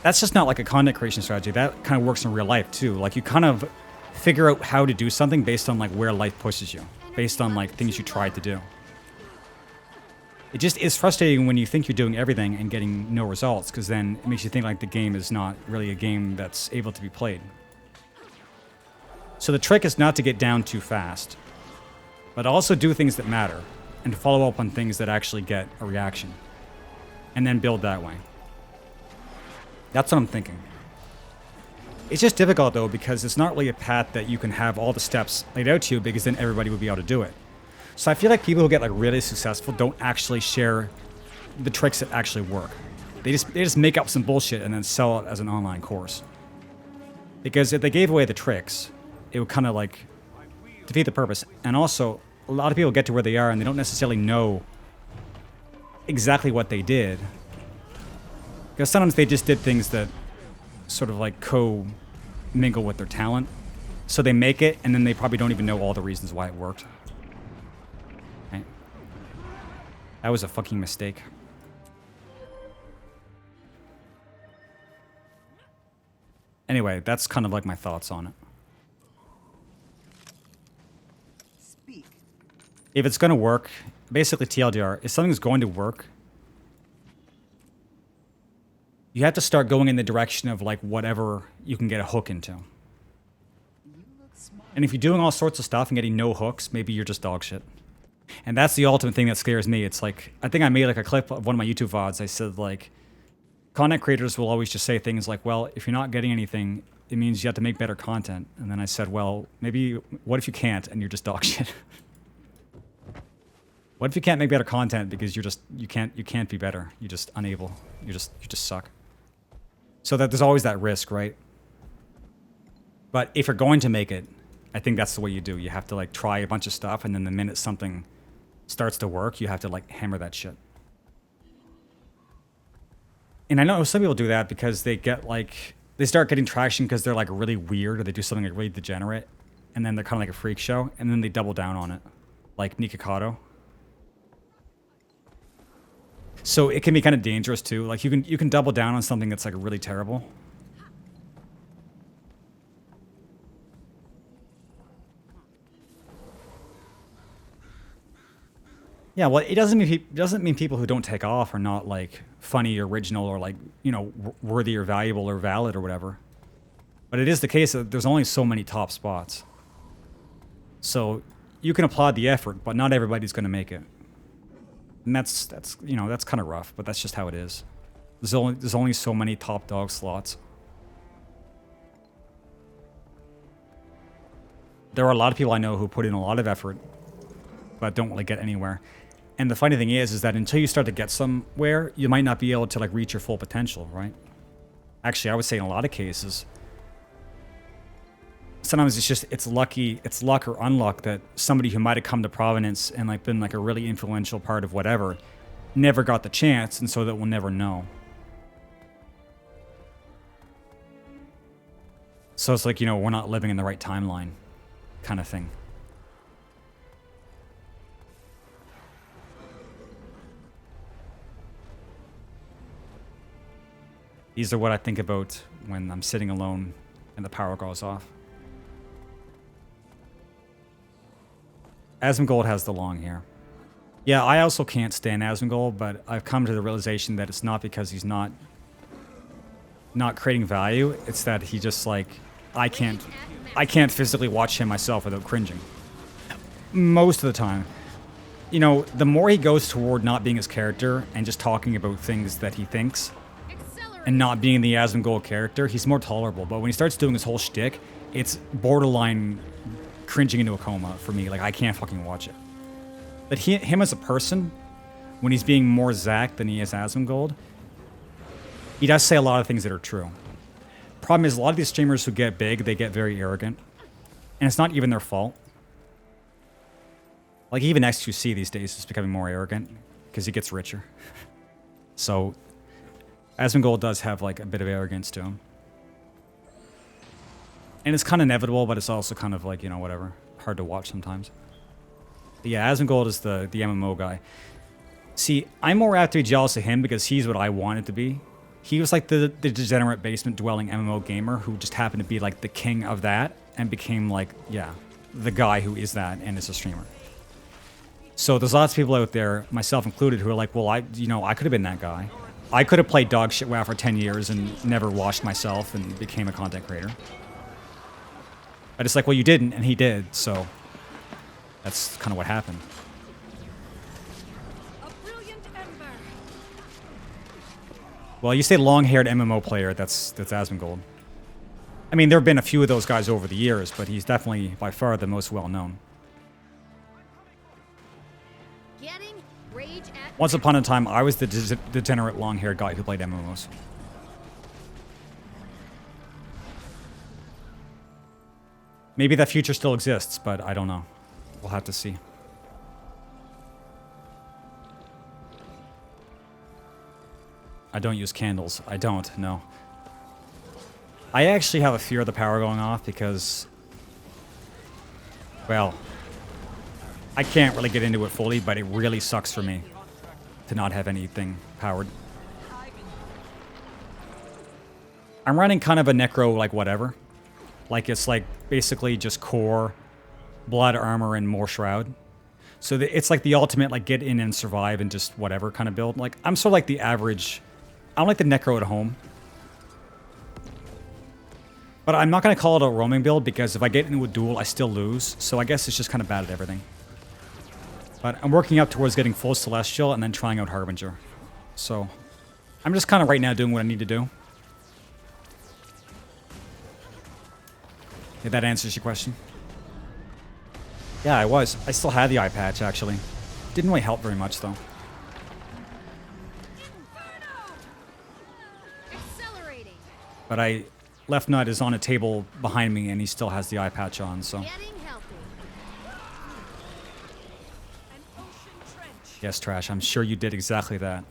That's just not like a content creation strategy. That kind of works in real life, too. Like, you kind of figure out how to do something based on, like, where life pushes you. Based on, like, things you tried to do. It just is frustrating when you think you're doing everything and getting no results, because then it makes you think like the game is not really a game that's able to be played. So the trick is not to get down too fast, but also do things that matter, and to follow up on things that actually get a reaction, and then build that way. That's what I'm thinking. It's just difficult though, because it's not really a path that you can have all the steps laid out to you, because then everybody would be able to do it. So I feel like people who get like really successful don't actually share the tricks that actually work. They just make up some bullshit and then sell it as an online course. Because if they gave away the tricks, it would kind of like defeat the purpose. And also, a lot of people get to where they are and they don't necessarily know exactly what they did. Because sometimes they just did things that sort of like co-mingle with their talent. So they make it and then they probably don't even know all the reasons why it worked. That was a fucking mistake. Anyway, that's kind of like my thoughts on it. Speak, if it's going to work, basically TLDR, if something's going to work, you have to start going in the direction of like whatever you can get a hook into. And if you're doing all sorts of stuff and getting no hooks, maybe you're just dog shit. And that's the ultimate thing that scares me. It's like, I think I made like a clip of one of my YouTube VODs. I said like, content creators will always just say things like, well, if you're not getting anything, it means you have to make better content. And then I said, well, maybe, what if you can't and you're just dog shit? What if you can't make better content because you can't be better. You're just unable. You just suck. So that there's always that risk, right? But if you're going to make it, I think that's the way you do. You have to like try a bunch of stuff, and then the minute something starts to work, you have to like hammer that shit. And I know some people do that because they get like, they start getting traction because they're like really weird, or they do something like really degenerate, and then they're kind of like a freak show, and then they double down on it. Like Nikocado. So it can be kind of dangerous too. Like you can double down on something that's like really terrible. Yeah, well, it doesn't mean people who don't take off are not like funny, or original, or like, you know, worthy or valuable or valid or whatever. But it is the case that there's only so many top spots. So you can applaud the effort, but not everybody's going to make it. And that's you know, that's kind of rough, but that's just how it is. There's only so many top dog slots. There are a lot of people I know who put in a lot of effort, but don't really get anywhere. And the funny thing is that until you start to get somewhere, you might not be able to like reach your full potential, right? Actually, I would say in a lot of cases, sometimes it's luck or unluck that somebody who might have come to prominence and like been like a really influential part of whatever never got the chance, and so that we'll never know. So it's like, you know, we're not living in the right timeline kind of thing. These are what I think about when I'm sitting alone and the power goes off. Asmongold has the long hair. Yeah, I also can't stand Asmongold, but I've come to the realization that it's not because he's not creating value. It's that he just like, I can't physically watch him myself without cringing. Most of the time. You know, the more he goes toward not being his character and just talking about things that he thinks, and not being the Asmongold character, he's more tolerable. But when he starts doing his whole shtick, it's borderline cringing into a coma for me. Like, I can't fucking watch it. But him as a person, when he's being more Zack than he is Asmongold, he does say a lot of things that are true. Problem is, a lot of these streamers who get big, they get very arrogant. And it's not even their fault. Like, even X2C these days is becoming more arrogant because he gets richer. So Asmongold does have like a bit of arrogance to him. And it's kind of inevitable, but it's also kind of like, you know, whatever. Hard to watch sometimes. But yeah, Asmongold is the MMO guy. See, I'm more apt to be jealous of him because he's what I wanted to be. He was like the degenerate basement-dwelling MMO gamer who just happened to be like the king of that and became like, yeah, the guy who is that and is a streamer. So there's lots of people out there, myself included, who are like, well, I could have been that guy. I could have played dog shit WoW for 10 years and never washed myself and became a content creator. But it's like, well, you didn't, and he did, so that's kind of what happened. A brilliant ember. Well, you say long-haired MMO player, that's Asmongold. I mean, there have been a few of those guys over the years, but he's definitely, by far, the most well-known. Getting rage at Once upon a time, I was the degenerate long-haired guy who played MMOs. Maybe that future still exists, but I don't know. We'll have to see. I don't use candles. I don't, no. I actually have a fear of the power going off because, well, I can't really get into it fully, but it really sucks for me to not have anything powered. I'm running kind of a necro, like, whatever. Like, it's like basically just core, blood armor, and more shroud. So it's like the ultimate like get in and survive and just whatever kind of build. Like I'm sort of like the average. I don't like the Necro at home. But I'm not going to call it a roaming build because if I get into a duel, I still lose. So I guess it's just kind of bad at everything. But I'm working up towards getting full Celestial and then trying out Harbinger. So I'm just kind of right now doing what I need to do. If that answers your question. Yeah, I was. I still had the eye patch, actually. Didn't really help very much, though. Accelerating. But Left Nut is on a table behind me, and he still has the eye patch on, so... Getting healthy. Yes, Trash, I'm sure you did exactly that.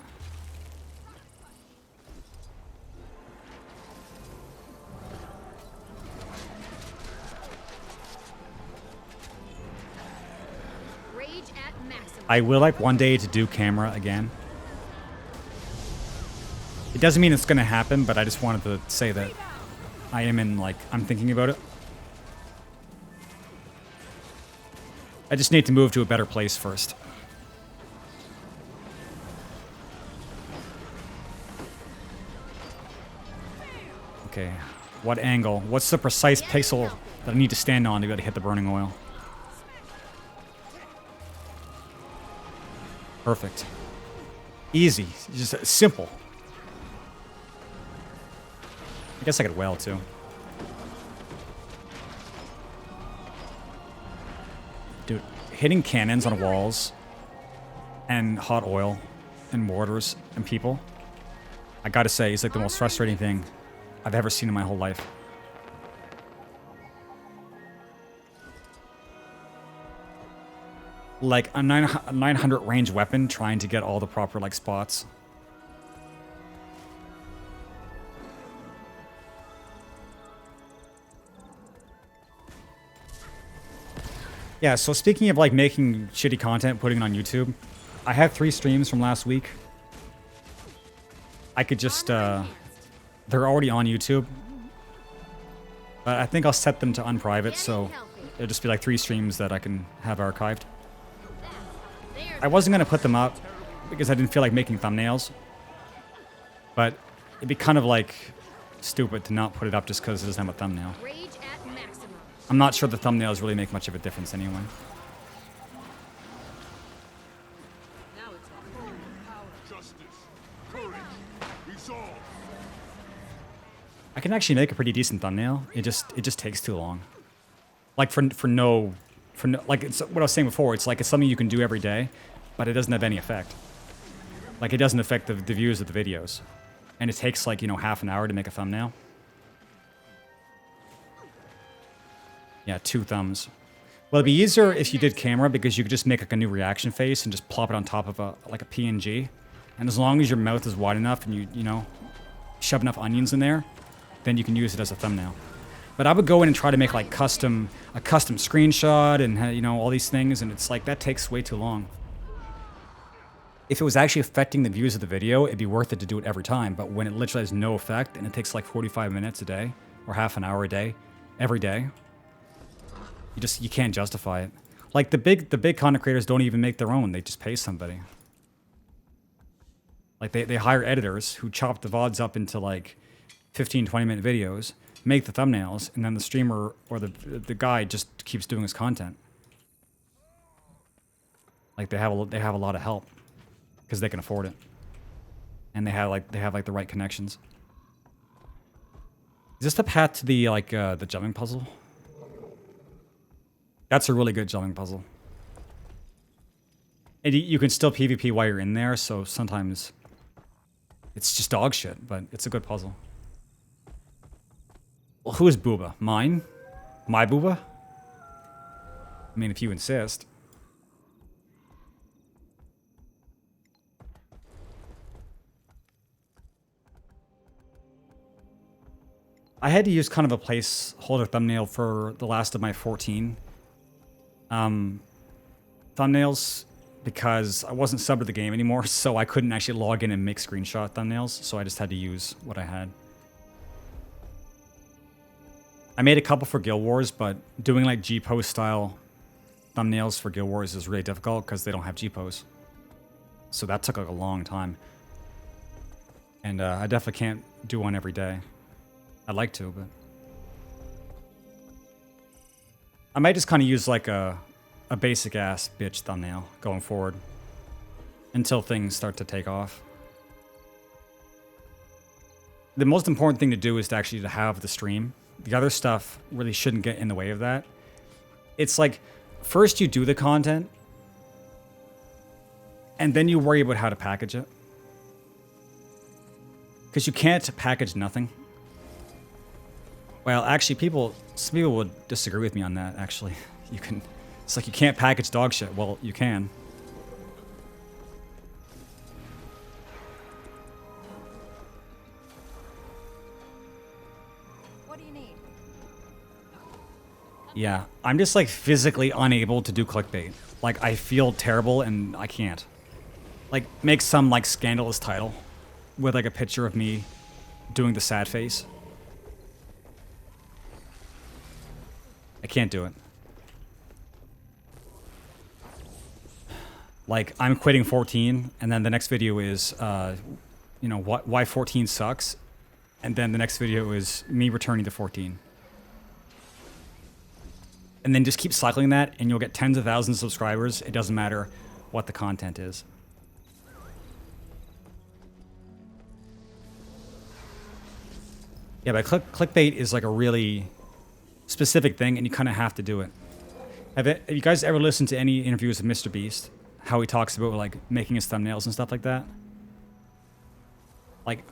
Rage at maximum. I will like one day to do camera again. It doesn't mean it's going to happen, but I just wanted to say that I am I'm thinking about it. I just need to move to a better place first. Okay, what angle? What's the precise pixel that I need to stand on to be able to hit the burning oil? Perfect. Easy. Just simple. I guess I could well, too. Dude, hitting cannons on walls and hot oil and mortars and people, I gotta say, is like the most frustrating thing I've ever seen in my whole life. Like a 900 range weapon trying to get all the proper like spots. Yeah, so speaking of like making shitty content, putting it on YouTube, I have 3 streams from last week. I could just, they're already on YouTube. But I think I'll set them to unprivate, so it'll just be like 3 streams that I can have archived. I wasn't going to put them up because I didn't feel like making thumbnails. But it'd be kind of like stupid to not put it up just because it doesn't have a thumbnail. Rage at maximum. I'm not sure the thumbnails really make much of a difference anyway. Now it's all power. Justice, courage, resolve. I can actually make a pretty decent thumbnail. It just takes too long. Like for no like it's what I was saying before. It's like it's something you can do every day, but it doesn't have any effect. Like it doesn't affect the views of the videos, and it takes like half an hour to make a thumbnail. Yeah, 2 thumbs. Well, it'd be easier if you did camera because you could just make like a new reaction face and just plop it on top of a PNG, and as long as your mouth is wide enough and you know shove enough onions in there, then you can use it as a thumbnail. But I would go in and try to make like a custom screenshot and all these things, and it's like that takes way too long. If it was actually affecting the views of the video, it'd be worth it to do it every time. But when it literally has no effect and it takes like 45 minutes a day or half an hour a day, every day, you can't justify it. Like the big content creators don't even make their own; they just pay somebody. Like they hire editors who chop the VODs up into like 15, 20-minute videos, make the thumbnails, and then the streamer or the guy just keeps doing his content. Like they have a lot of help because they can afford it, and they have the right connections. Is this the path to the jumping puzzle? That's a really good jumping puzzle. And you can still PvP while you're in there, so sometimes it's just dog shit, but it's a good puzzle. Well, who is Booba? Mine? My Booba? I mean, if you insist. I had to use kind of a placeholder thumbnail for the last of my 14 thumbnails because I wasn't subbed to the game anymore, so I couldn't actually log in and make screenshot thumbnails, so I just had to use what I had. I made a couple for Guild Wars, but doing like G-Post style thumbnails for Guild Wars is really difficult because they don't have GPOs. So that took like a long time. And I definitely can't do one every day. I'd like to, but... I might just kind of use like a basic ass bitch thumbnail going forward. Until things start to take off. The most important thing to do is to actually have the stream. The other stuff really shouldn't get in the way of that. It's like, first you do the content, and then you worry about how to package it. Because you can't package nothing. Well, actually, some people would disagree with me on that, actually. It's like you can't package dog shit. Well, you can. What do you need? Yeah, I'm just like physically unable to do clickbait. Like, I feel terrible and I can't. Like, make some like scandalous title with like a picture of me doing the sad face. I can't do it. Like, I'm quitting 14, and then the next video is, you know, why 14 sucks, and then the next video is me returning to 14. And then just keep cycling that, and you'll get tens of thousands of subscribers. It doesn't matter what the content is. Yeah, but clickbait is like a really specific thing, and you kind of have to do it. Have you guys ever listened to any interviews with Mr. Beast? How he talks about like making his thumbnails and stuff like that? Like,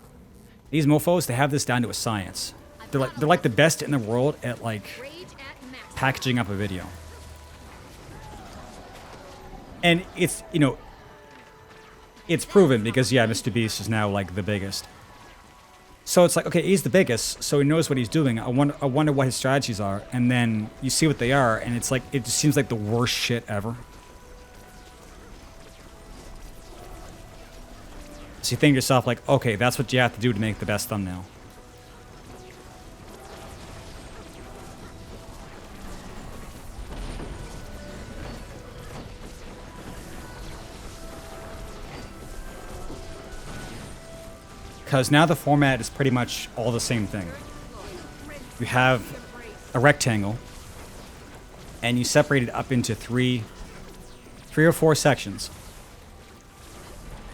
these mofos, they have this down to a science. They're like the best in the world at like packaging up a video. And it's, you know, it's proven because, yeah, Mr. Beast is now like the biggest. So it's like, okay, he's the biggest, so he knows what he's doing. I wonder what his strategies are. And then you see what they are, and it's like, it just seems like the worst shit ever. So you think to yourself, like, okay, that's what you have to do to make the best thumbnail. Because now the format is pretty much all the same thing. You have a rectangle, and you separate it up into three or four sections.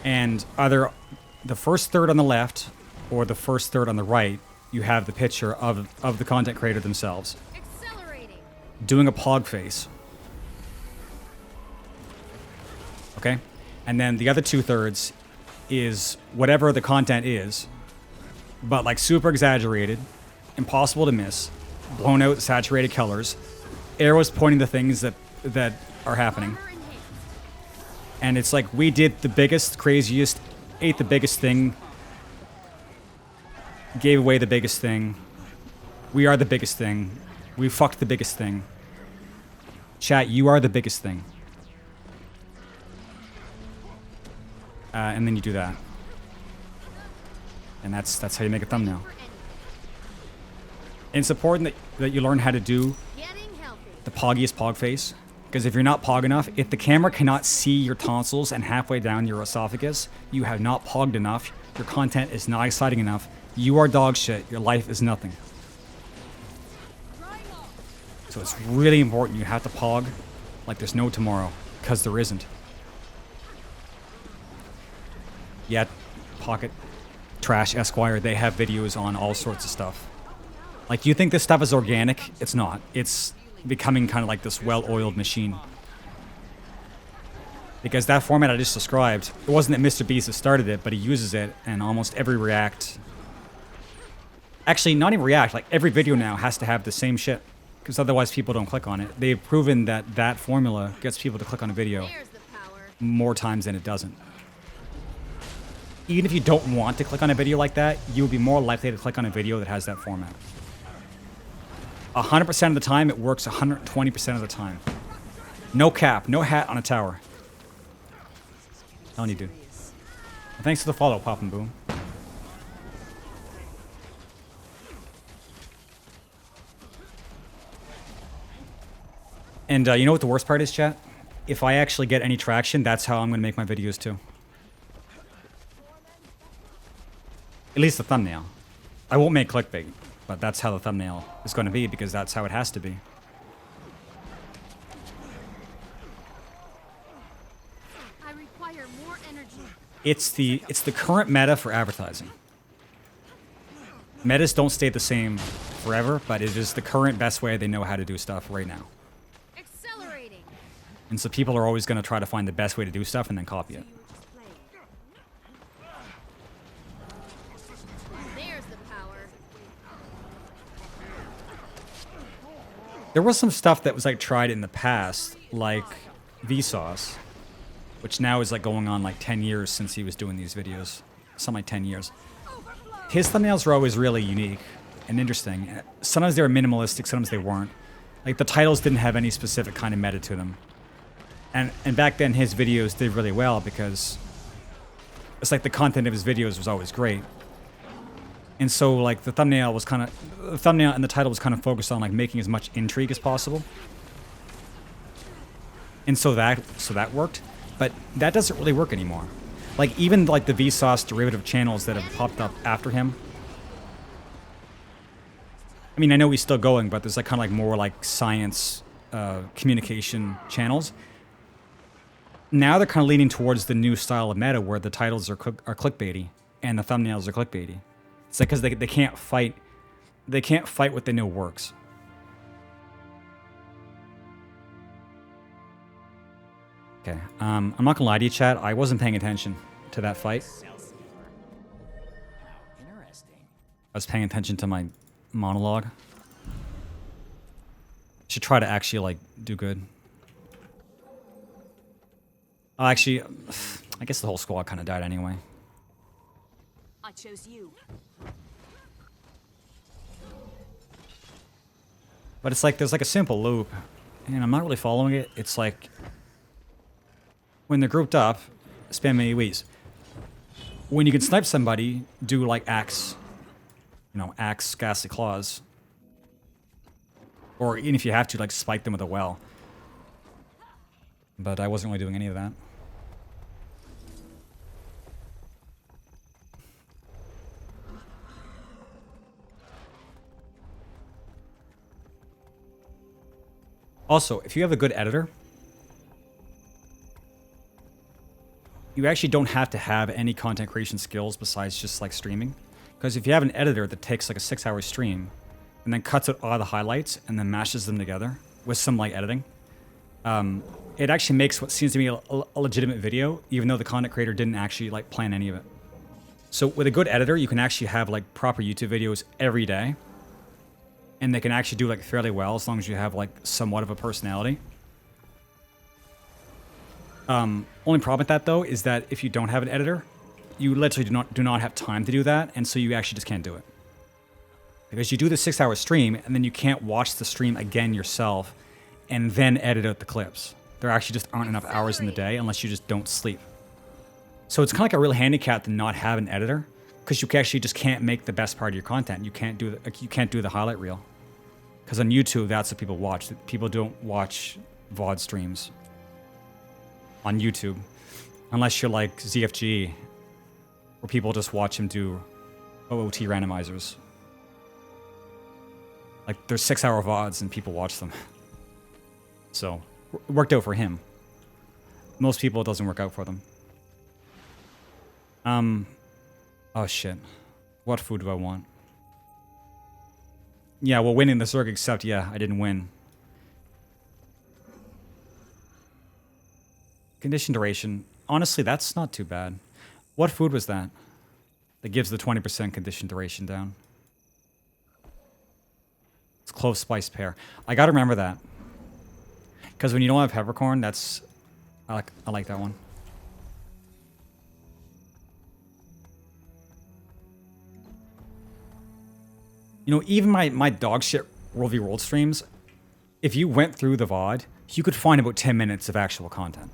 And either the first third on the left or the first third on the right, you have the picture of the content creator themselves. Doing a pog face. Okay? And then the other 2/3 is whatever the content is, but like super exaggerated, impossible to miss, blown out saturated colors, arrows pointing to things that are happening. And it's like, we did the biggest, craziest, ate the biggest thing, gave away the biggest thing. We are the biggest thing. We fucked the biggest thing. Chat, you are the biggest thing. And then you do that. And that's how you make a thumbnail. And it's important that you learn how to do the poggiest pog face. Because if you're not pog enough, if the camera cannot see your tonsils and halfway down your esophagus, you have not pogged enough, your content is not exciting enough, you are dog shit, your life is nothing. So it's really important you have to pog like there's no tomorrow, because there isn't. Yeah, Pocket Trash Esquire, they have videos on all sorts of stuff. Like, you think this stuff is organic? It's not. It's becoming kind of like this well-oiled machine. Because that format I just described, it wasn't that Mr. Beast that started it, but he uses it, and almost every React... Actually, not even React, like every video now has to have the same shit. Because otherwise people don't click on it. They've proven that that formula gets people to click on a video more times than it doesn't. Even if you don't want to click on a video like that, you'll be more likely to click on a video that has that format. 100% of the time, it works 120% of the time. No cap, no hat on a tower. Telling you, dude. And thanks for the follow, Pop and Boom. And you know what the worst part is, chat? If I actually get any traction, that's how I'm going to make my videos too. At least the thumbnail. I won't make clickbait, but that's how the thumbnail is going to be because that's how it has to be. I require more energy. It's the current meta for advertising. Metas don't stay the same forever, but it is the current best way they know how to do stuff right now. Accelerating. And so people are always going to try to find the best way to do stuff and then copy it. There's the power. There was some stuff that was like tried in the past, like Vsauce, which now is like going on like 10 years since he was doing these videos. Something like 10 years. His thumbnails were always really unique and interesting. Sometimes they were minimalistic, sometimes they weren't. Like the titles didn't have any specific kind of meta to them. And back then his videos did really well because it's like the content of his videos was always great. And so like the thumbnail and the title was kind of focused on like making as much intrigue as possible. And so that worked, but that doesn't really work anymore. Like even like the Vsauce derivative channels that have popped up after him. I mean, I know he's still going, but there's like kind of like more like science communication channels. Now they're kind of leaning towards the new style of meta where the titles are clickbaity and the thumbnails are clickbaity. It's like because they can't fight. They can't fight what they know works. Okay, I'm not gonna lie to you, chat. I wasn't paying attention to that fight. Interesting. I was paying attention to my monologue. Should try to actually like do good. Oh, actually, I guess the whole squad kind of died anyway. I chose you. But it's like there's like a simple loop, and I'm not really following it. It's like when they're grouped up, spam AoEs. When you can snipe somebody, do like axe, axe, ghastly claws. Or even if you have to, like spike them with a well. But I wasn't really doing any of that. Also, if you have a good editor, you actually don't have to have any content creation skills besides just like streaming. Because if you have an editor that takes like a 6-hour stream and then cuts out all the highlights and then mashes them together with some light editing, it actually makes what seems to be a legitimate video, even though the content creator didn't actually like plan any of it. So with a good editor, you can actually have like proper YouTube videos every day, and they can actually do like fairly well as long as you have like somewhat of a personality. Only problem with that though is that if you don't have an editor, you literally do not have time to do that, and so you actually just can't do it. Because you do the 6-hour stream, and then you can't watch the stream again yourself, and then edit out the clips. There actually just aren't enough hours in the day unless you just don't sleep. So it's kind of like a real handicap to not have an editor, because you actually just can't make the best part of your content. You can't do the highlight reel. Because on YouTube, that's what people watch. People don't watch VOD streams on YouTube, unless you're like ZFG, where people just watch him do OOT randomizers. Like, there's 6-hour VODs and people watch them. So, it worked out for him. Most people, it doesn't work out for them. Oh shit. What food do I want? Yeah, well, winning the Zerg, except, yeah, I didn't win. Condition duration. Honestly, that's not too bad. What food was that? That gives the 20% condition duration down. It's clove spice pear. I gotta remember that. Because when you don't have peppercorn, that's... I like that one. You know, even my dog shit World v World streams, if you went through the VOD, you could find about 10 minutes of actual content.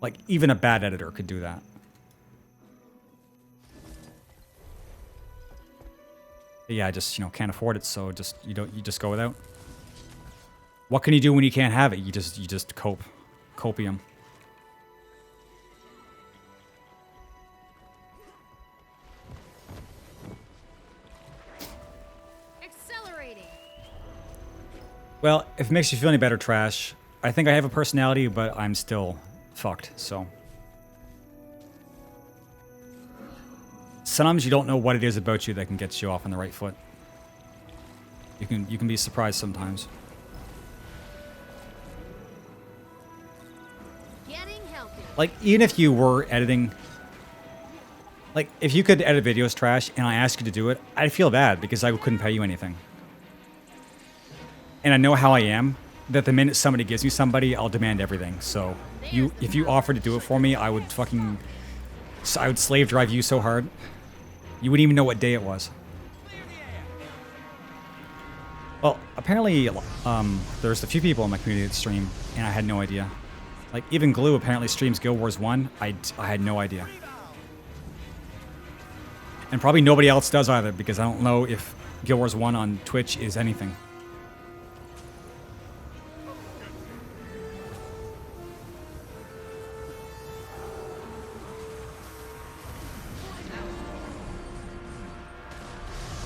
Like, even a bad editor could do that. Yeah, I just, you know, can't afford it, so just you just go without. What can you do when you can't have it? You just cope. Copium. Accelerating. Well, if it makes you feel any better, Trash, I think I have a personality, but I'm still fucked, so. Sometimes you don't know what it is about you that can get you off on the right foot. You can be surprised sometimes. Getting healthy. Like, even if you were editing... Like, if you could edit videos, Trash, and I asked you to do it, I'd feel bad because I couldn't pay you anything. And I know how I am, that the minute somebody gives me somebody, I'll demand everything. So, if you offered to do it for me, I would slave drive you so hard. You wouldn't even know what day it was. Well, apparently, there's a few people in my community that stream, and I had no idea. Like, even Glue apparently streams Guild Wars 1. I had no idea. And probably nobody else does either, because I don't know if Guild Wars 1 on Twitch is anything.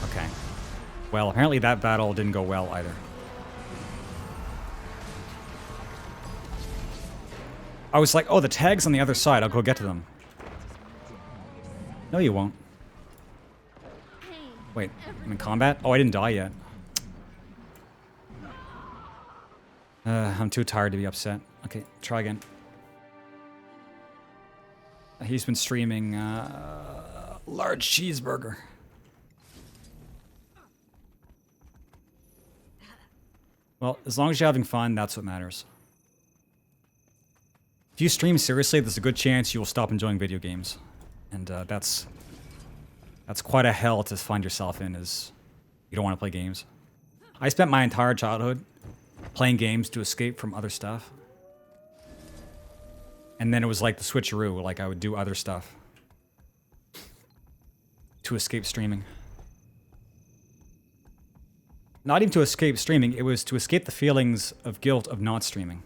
Okay. Well, apparently that battle didn't go well either. I was like, oh, the tag's on the other side. I'll go get to them. No, you won't. Wait, I'm in combat? Oh, I didn't die yet. I'm too tired to be upset. Okay, try again. He's been streaming large cheeseburger. Well, as long as you're having fun, that's what matters. If you stream seriously, there's a good chance you will stop enjoying video games. And that's quite a hell to find yourself in, is you don't want to play games. I spent my entire childhood playing games to escape from other stuff. And then it was like the switcheroo, like I would do other stuff to escape streaming. Not even to escape streaming, it was to escape the feelings of guilt of not streaming.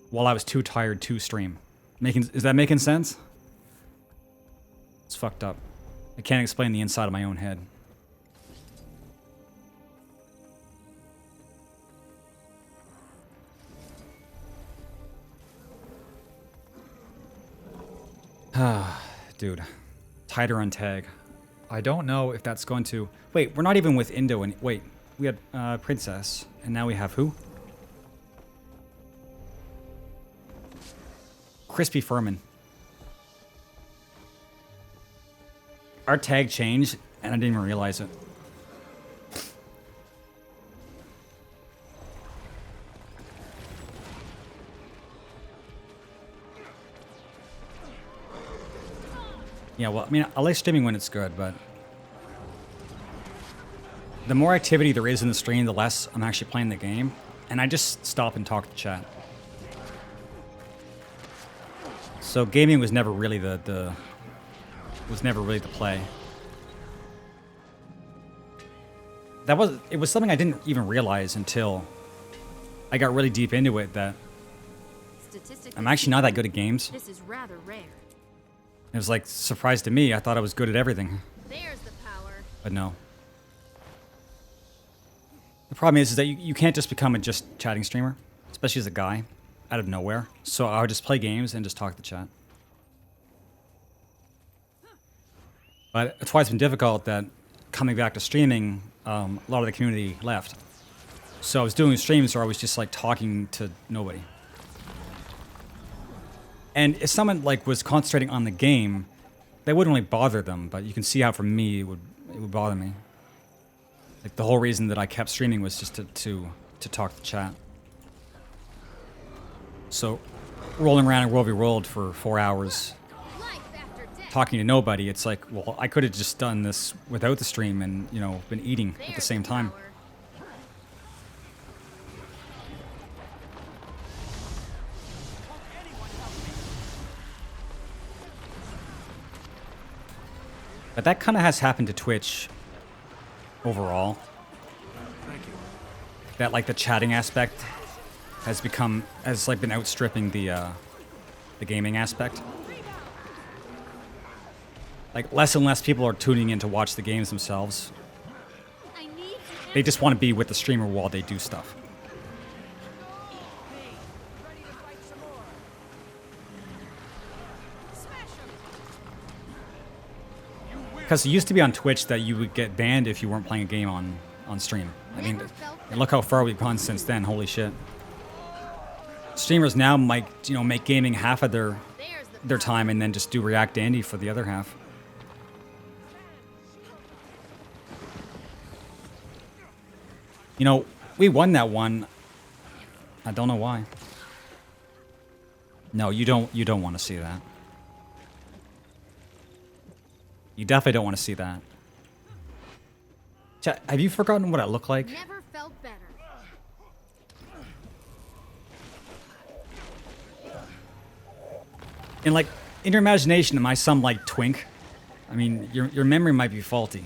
While I was too tired to stream. Is that making sense? It's fucked up. I can't explain the inside of my own head. Dude. T.H.A.R on tag. I don't know if that's going to... Wait, we're not even with Indo. Wait, we had Princess. And now we have who? Crispy Furman. Our tag changed, and I didn't even realize it. Yeah, well, I mean, I like streaming when it's good, but... The more activity there is in the stream, the less I'm actually playing the game. And I just stop and talk to chat. So gaming was never really the play. It was something I didn't even realize until I got really deep into it, that I'm actually not that good at games. This is rather rare. It was like surprise to me. I thought I was good at everything. There's the power. But no. The problem is that you can't just become a just chatting streamer, especially as a guy, out of nowhere. So I would just play games and just talk to chat. But that's why it's been difficult that coming back to streaming, a lot of the community left. So I was doing streams where I was just like talking to nobody. And if someone like was concentrating on the game, that wouldn't really bother them, but you can see how for me it would bother me. Like the whole reason that I kept streaming was just to talk to chat. So rolling around in World v World for 4 hours talking to nobody, it's like, well, I could have just done this without the stream and, you know, been eating at the same time. But that kind of has happened to Twitch overall. Thank you. That like the chatting aspect has like been outstripping the gaming aspect. Like less and less people are tuning in to watch the games themselves. I need They just want to be with the streamer while they do stuff. Because it used to be on Twitch that you would get banned if you weren't playing a game on stream. I mean, and look how far we've gone since then. Holy shit. Streamers now might, you know, make gaming half of their time and then just do React Dandy for the other half. You know, we won that one. I don't know why. No, you don't want to see that. You definitely don't want to see that. Chat, have you forgotten what I look like? Never felt better. And like, in your imagination, am I some like twink? I mean, your memory might be faulty.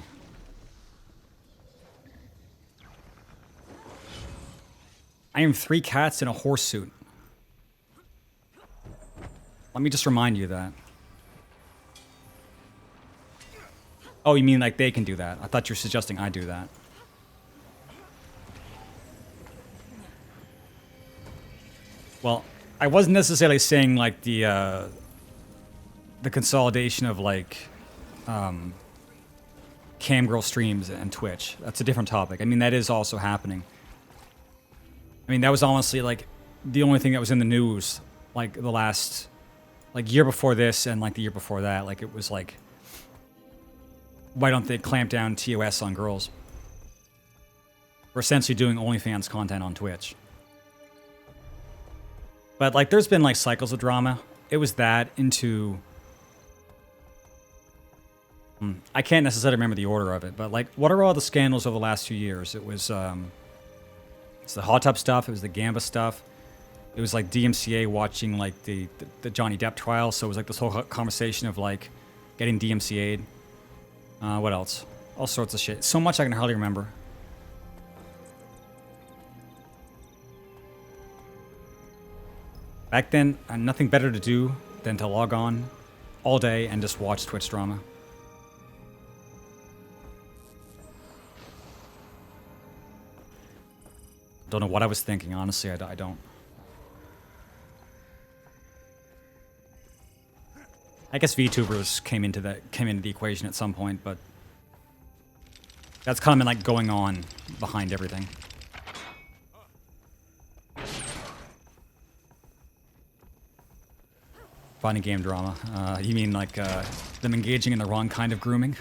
I am 3 cats in a horse suit. Let me just remind you of that. Oh, you mean like they can do that? I thought you were suggesting I do that. Well, I wasn't necessarily saying like the consolidation of like camgirl streams and Twitch. That's a different topic. I mean, that is also happening. I mean, that was honestly like the only thing that was in the news like the last like year before this and like the year before that. Like it was like, why don't they clamp down TOS on girls? We're essentially doing OnlyFans content on Twitch. But like there's been like cycles of drama. It was that into... I can't necessarily remember the order of it, but like what are all the scandals over the last few years? It was it's the hot tub stuff, it was the Gamba stuff. It was like DMCA watching like the Johnny Depp trial, so it was like this whole conversation of like getting DMCA'd. What else? All sorts of shit. So much I can hardly remember. Back then, I had nothing better to do than to log on all day and just watch Twitch drama. Don't know what I was thinking, honestly, I don't. I guess VTubers came into the equation at some point, but that's kind of been like going on behind everything. Finding game drama. You mean like them engaging in the wrong kind of grooming?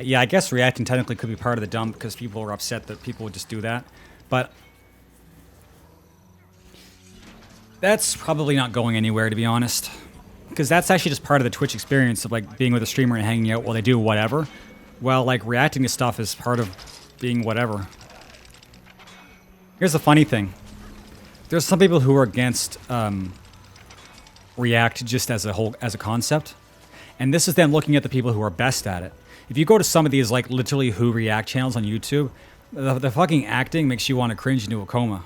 Yeah, I guess reacting technically could be part of the dump because people were upset that people would just do that. But that's probably not going anywhere, to be honest. Because that's actually just part of the Twitch experience of like being with a streamer and hanging out while they do whatever. Well, like reacting to stuff is part of being whatever. Here's the funny thing. There's some people who are against React just as a concept. And this is them looking at the people who are best at it. If you go to some of these like literally who React channels on YouTube, the fucking acting makes you want to cringe into a coma.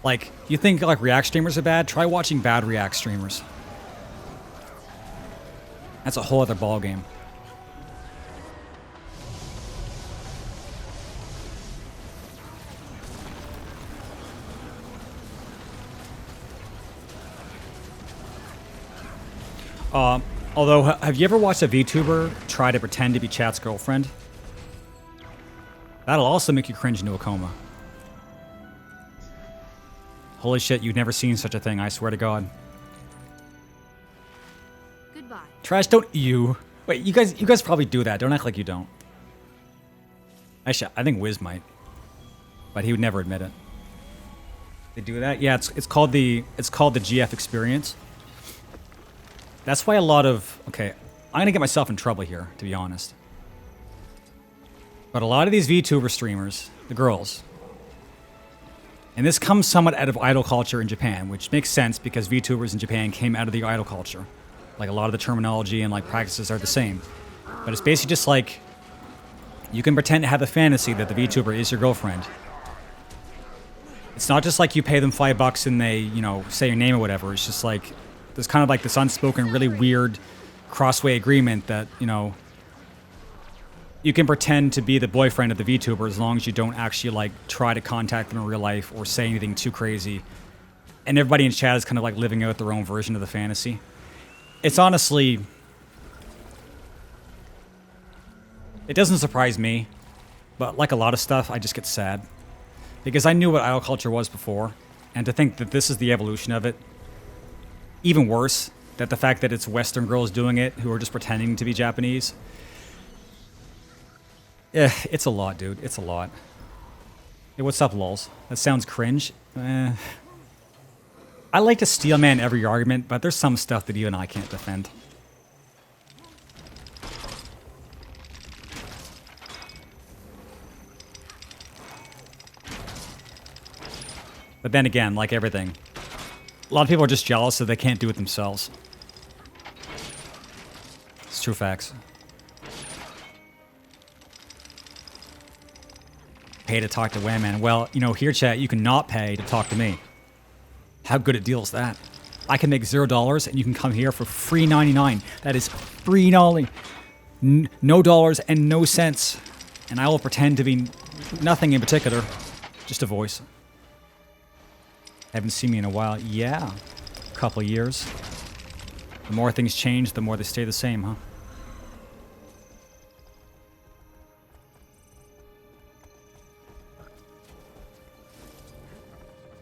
Like, you think like React streamers are bad? Try watching bad React streamers. That's a whole other ballgame. Although, have you ever watched a VTuber try to pretend to be Chat's girlfriend? That'll also make you cringe into a coma. Holy shit, you've never seen such a thing, I swear to God. Goodbye. Trash, don't you? Wait, you guys probably do that. Don't act like you don't. Actually, I think Wiz might. But he would never admit it. They do that? Yeah, it's called the GF experience. That's why a lot of... Okay, I'm going to get myself in trouble here, to be honest. But a lot of these VTuber streamers, the girls... And this comes somewhat out of idol culture in Japan, which makes sense because VTubers in Japan came out of the idol culture. Like, a lot of the terminology and, like, practices are the same. But it's basically just like, you can pretend to have the fantasy that the VTuber is your girlfriend. It's not just like you pay them $5 and they, you know, say your name or whatever. It's just like, there's kind of like this unspoken, really weird crossway agreement that, you know, you can pretend to be the boyfriend of the VTuber as long as you don't actually, like, try to contact them in real life or say anything too crazy. And everybody in chat is kind of like living out their own version of the fantasy. It's honestly... It doesn't surprise me, but like a lot of stuff, I just get sad. Because I knew what idol culture was before, and to think that this is the evolution of it, even worse, that the fact that it's Western girls doing it who are just pretending to be Japanese. Yeah, it's a lot, dude. It's a lot. Hey, what's up, lols? That sounds cringe. I like to steel man every argument, but there's some stuff that even I can't defend. But then again, like everything, a lot of people are just jealous that they can't do it themselves. It's true facts. Pay to talk to Wayman. Well, you know, here, chat, you can not pay to talk to me. How good a deal is that? I can make $0 and you can come here for free 99. That is free $0. No dollars and no cents. And I will pretend to be nothing in particular. Just a voice. Haven't seen me in a while. Yeah. A couple of years. The more things change, the more they stay the same, huh?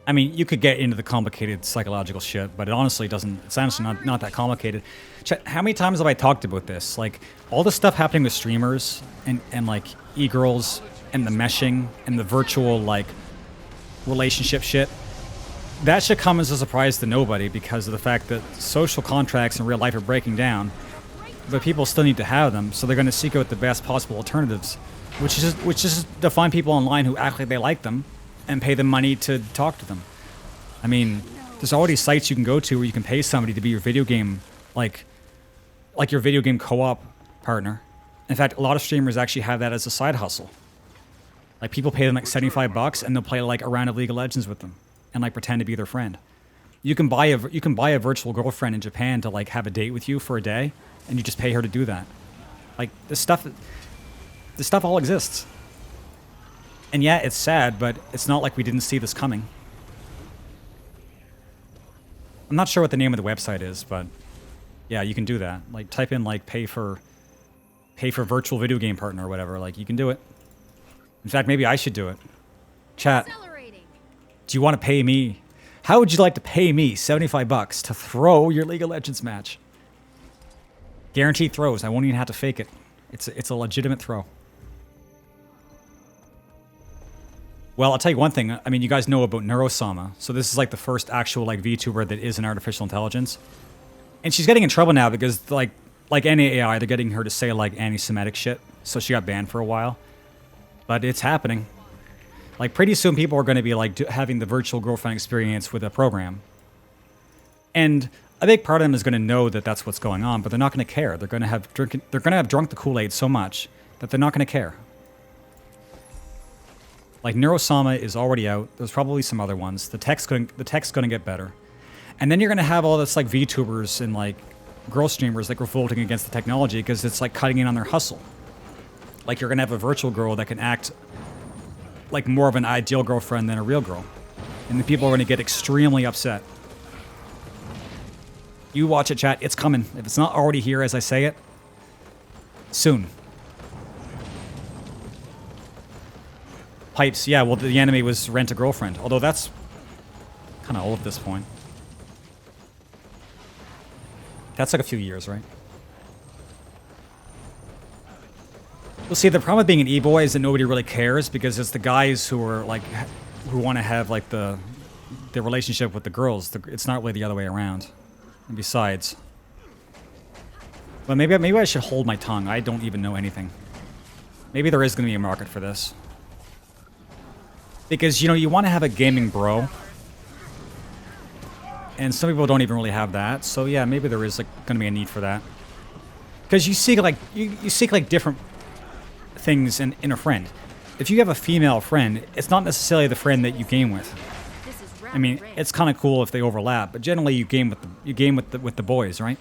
I mean, you could get into the complicated psychological shit, but it honestly doesn't... It's honestly not that complicated. Chat, how many times have I talked about this? Like, all the stuff happening with streamers and like, e-girls and the meshing and the virtual, like, relationship shit. That should come as a surprise to nobody because of the fact that social contracts in real life are breaking down, but people still need to have them, so they're going to seek out the best possible alternatives, which is to find people online who act like they like them and pay them money to talk to them. I mean, there's already sites you can go to where you can pay somebody to be your video game, like your video game co-op partner. In fact, a lot of streamers actually have that as a side hustle. Like, people pay them like $75 and they'll play like a round of League of Legends with them and like pretend to be their friend. You can buy a virtual girlfriend in Japan to like have a date with you for a day, and you just pay her to do that. Like, this stuff all exists. And yeah, it's sad, but it's not like we didn't see this coming. I'm not sure what the name of the website is, but yeah, you can do that. Like, type in like pay for virtual video game partner or whatever. Like, you can do it. In fact, maybe I should do it. Chat, do you want to pay me? How would you like to pay me $75 to throw your League of Legends match? Guaranteed throws. I won't even have to fake it. It's a legitimate throw. Well, I'll tell you one thing. I mean, you guys know about Neurosama. So this is like the first actual like VTuber that is an artificial intelligence. And she's getting in trouble now because like any AI, they're getting her to say like anti-Semitic shit. So she got banned for a while. But it's happening. Like, pretty soon people are going to be like having the virtual girlfriend experience with a program. And a big part of them is going to know that that's what's going on, but they're not going to care. They're going to have drunk the Kool-Aid so much that they're not going to care. Like, Neurosama is already out. There's probably some other ones. The tech's going to get better. And then you're going to have all this like VTubers and like girl streamers like revolting against the technology because it's like cutting in on their hustle. Like, you're going to have a virtual girl that can act like more of an ideal girlfriend than a real girl. And the people are going to get extremely upset. You watch it, chat. It's coming. If it's not already here as I say it, soon. Pipes. Yeah, well, the anime was Rent a Girlfriend. Although that's kind of old at this point. That's like a few years, right? Well, see, the problem with being an e-boy is that nobody really cares because it's the guys who are like, who want to have like the relationship with the girls. It's not really the other way around. And besides, well, maybe I should hold my tongue. I don't even know anything. Maybe there is going to be a market for this. Because, you know, you want to have a gaming bro and some people don't even really have that. So yeah, maybe there is like going to be a need for that. Because you seek like you seek like different things in a friend. If you have a female friend, it's not necessarily the friend that you game with. This is I mean, rapid it's kind of cool if they overlap, but generally you game with the boys, right?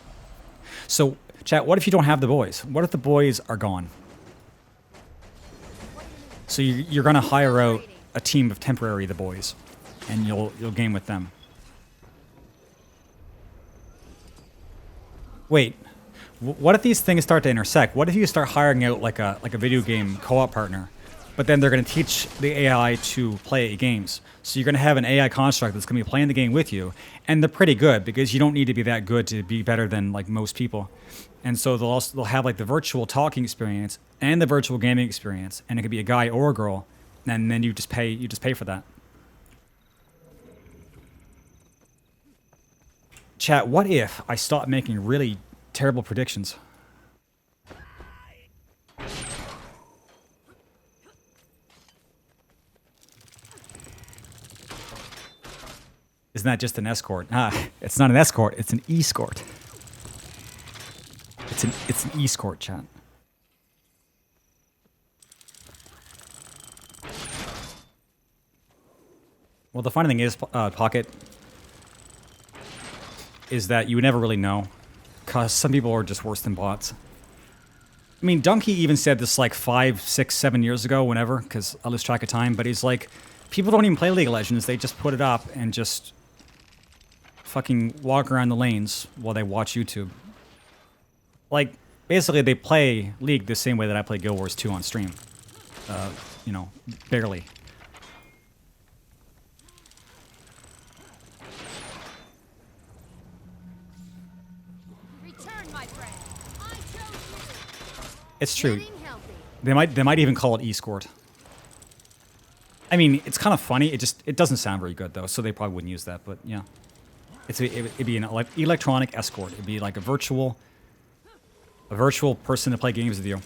So, chat, what if you don't have the boys? What if the boys are gone? So you're gonna hire out a team of temporary the boys, and you'll game with them. Wait, what if these things start to intersect? What if you start hiring out like a video game co-op partner, but then they're gonna teach the AI to play games? So you're gonna have an AI construct that's gonna be playing the game with you, and they're pretty good because you don't need to be that good to be better than like most people. And so they'll have like the virtual talking experience and the virtual gaming experience, and it could be a guy or a girl, and then you just pay for that. Chat, what if I stopped making really terrible predictions? Isn't that just an escort? Ah, it's not an escort, it's an escort. It's an escort, chat. Well, the funny thing is, Pocket, is that you would never really know, because some people are just worse than bots. I mean, Donkey even said this like 5, 6, 7 years ago, whenever, because I lose track of time, but he's like, people don't even play League of Legends, they just put it up and just fucking walk around the lanes while they watch YouTube. Like, basically they play League the same way that I play Guild Wars 2 on stream. You know, barely. Return, my friend. I chose you. It's true. Getting healthy. They might even call it escort. I mean, it's kind of funny. It doesn't sound very good though, so they probably wouldn't use that. But yeah, it'd be an electronic escort. It'd be like a virtual person to play games with you.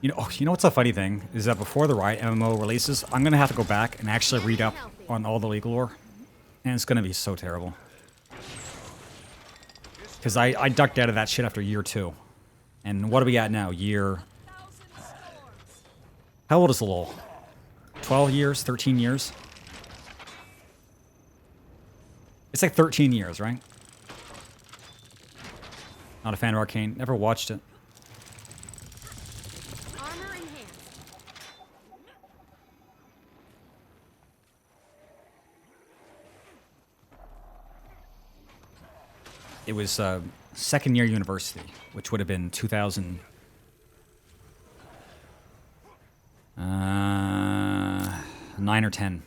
You know what's a funny thing is that before the Riot MMO releases, I'm gonna have to go back and actually read up on all the legal lore, and it's gonna be so terrible. Because I ducked out of that shit after year 2. And what are we at now? Year... How old is the LoL? 12 years? 13 years? It's like 13 years, right? Not a fan of Arcane. Never watched it. Armor in hand. It was second year university, which would have been 2000... 9 or 10.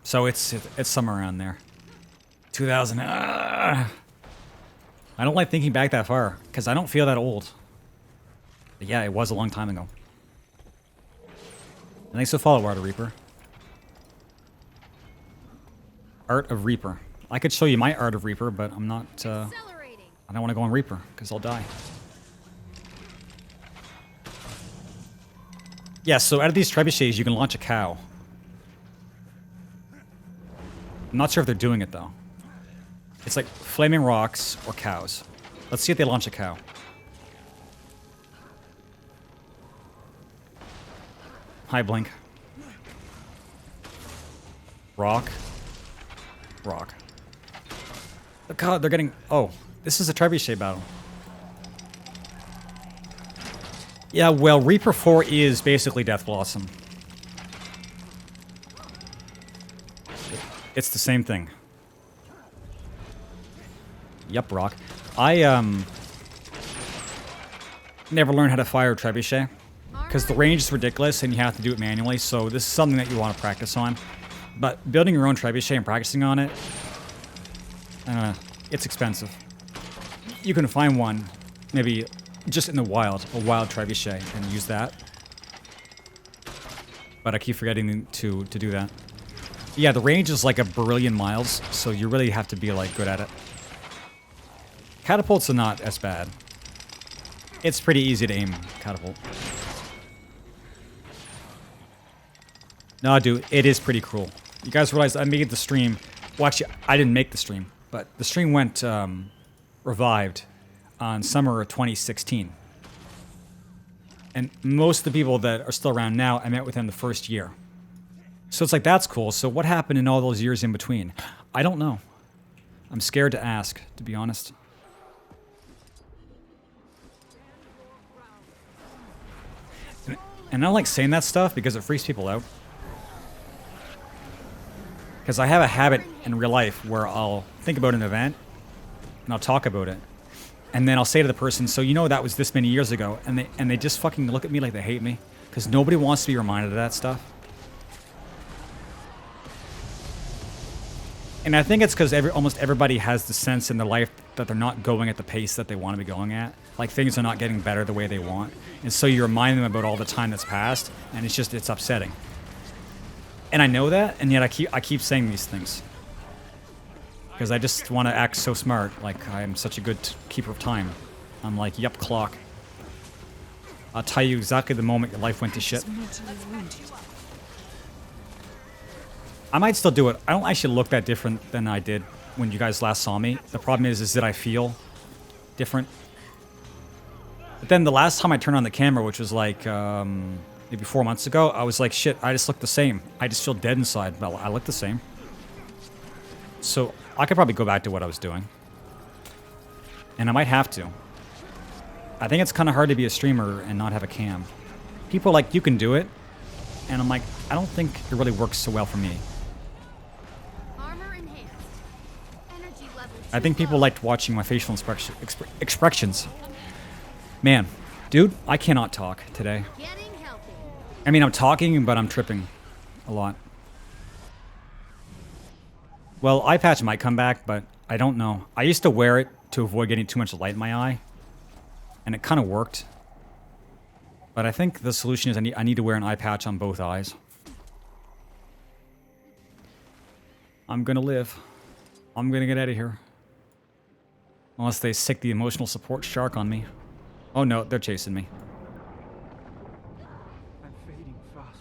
So it's somewhere around there. 2000... I don't like thinking back that far, because I don't feel that old. But yeah, it was a long time ago. Thanks for follow, Art of Reaper. Art of Reaper. I could show you my Art of Reaper, but I'm not... Accelerating. I don't want to go on Reaper, because I'll die. Yeah, so out of these trebuchets, you can launch a cow. I'm not sure if they're doing it, though. It's like flaming rocks or cows. Let's see if they launch a cow. Hi, Blink. Rock. Rock. Oh, God, they're getting... Oh, this is a trebuchet battle. Yeah, well, Reaper 4 is basically Death Blossom. It's the same thing. Yup, Rock. I, never learned how to fire a trebuchet. Because the range is ridiculous and you have to do it manually, so this is something that you want to practice on. But building your own trebuchet and practicing on it, I don't know, it's expensive. You can find one, maybe just in the wild, a wild trebuchet, and use that. But I keep forgetting to do that. Yeah, the range is like a billion miles, so you really have to be like good at it. Catapults are not as bad. It's pretty easy to aim catapult. No, dude, it is pretty cruel. You guys realize I made the stream. Well, actually, I didn't make the stream, but the stream went revived on summer of 2016. And most of the people that are still around now, I met within the first year. So it's like, that's cool. So what happened in all those years in between? I don't know. I'm scared to ask, to be honest. And I don't like saying that stuff because it freaks people out. Because I have a habit in real life where I'll think about an event and I'll talk about it. And then I'll say to the person, so you know that was this many years ago. And they just fucking look at me like they hate me. Because nobody wants to be reminded of that stuff. And I think it's because almost everybody has the sense in their life that they're not going at the pace that they want to be going at. Like things are not getting better the way they want. And so you remind them about all the time that's passed, and it's upsetting. And I know that, and yet I keep saying these things. Because I just want to act so smart, like I'm such a good keeper of time. I'm like, yep, clock. I'll tell you exactly the moment your life went to shit. I might still do it. I don't actually look that different than I did when you guys last saw me. The problem is that I feel different. But then the last time I turned on the camera, which was like maybe 4 months ago, I was like, shit, I just look the same. I just feel dead inside. Well, I look the same. So I could probably go back to what I was doing. And I might have to. I think it's kind of hard to be a streamer and not have a cam. People are like, you can do it. And I'm like, I don't think it really works so well for me. Armor enhanced. Energy level I think people liked watching my facial expressions. Man, dude, I cannot talk today. getting healthy. I mean, I'm talking, but I'm tripping a lot. Well, eye patch might come back, but I don't know. I used to wear it to avoid getting too much light in my eye, and it kind of worked. But I think the solution is I need to wear an eye patch on both eyes. I'm gonna live. I'm gonna get out of here. Unless they sick the emotional support shark on me. Oh no, they're chasing me. I'm fading fast.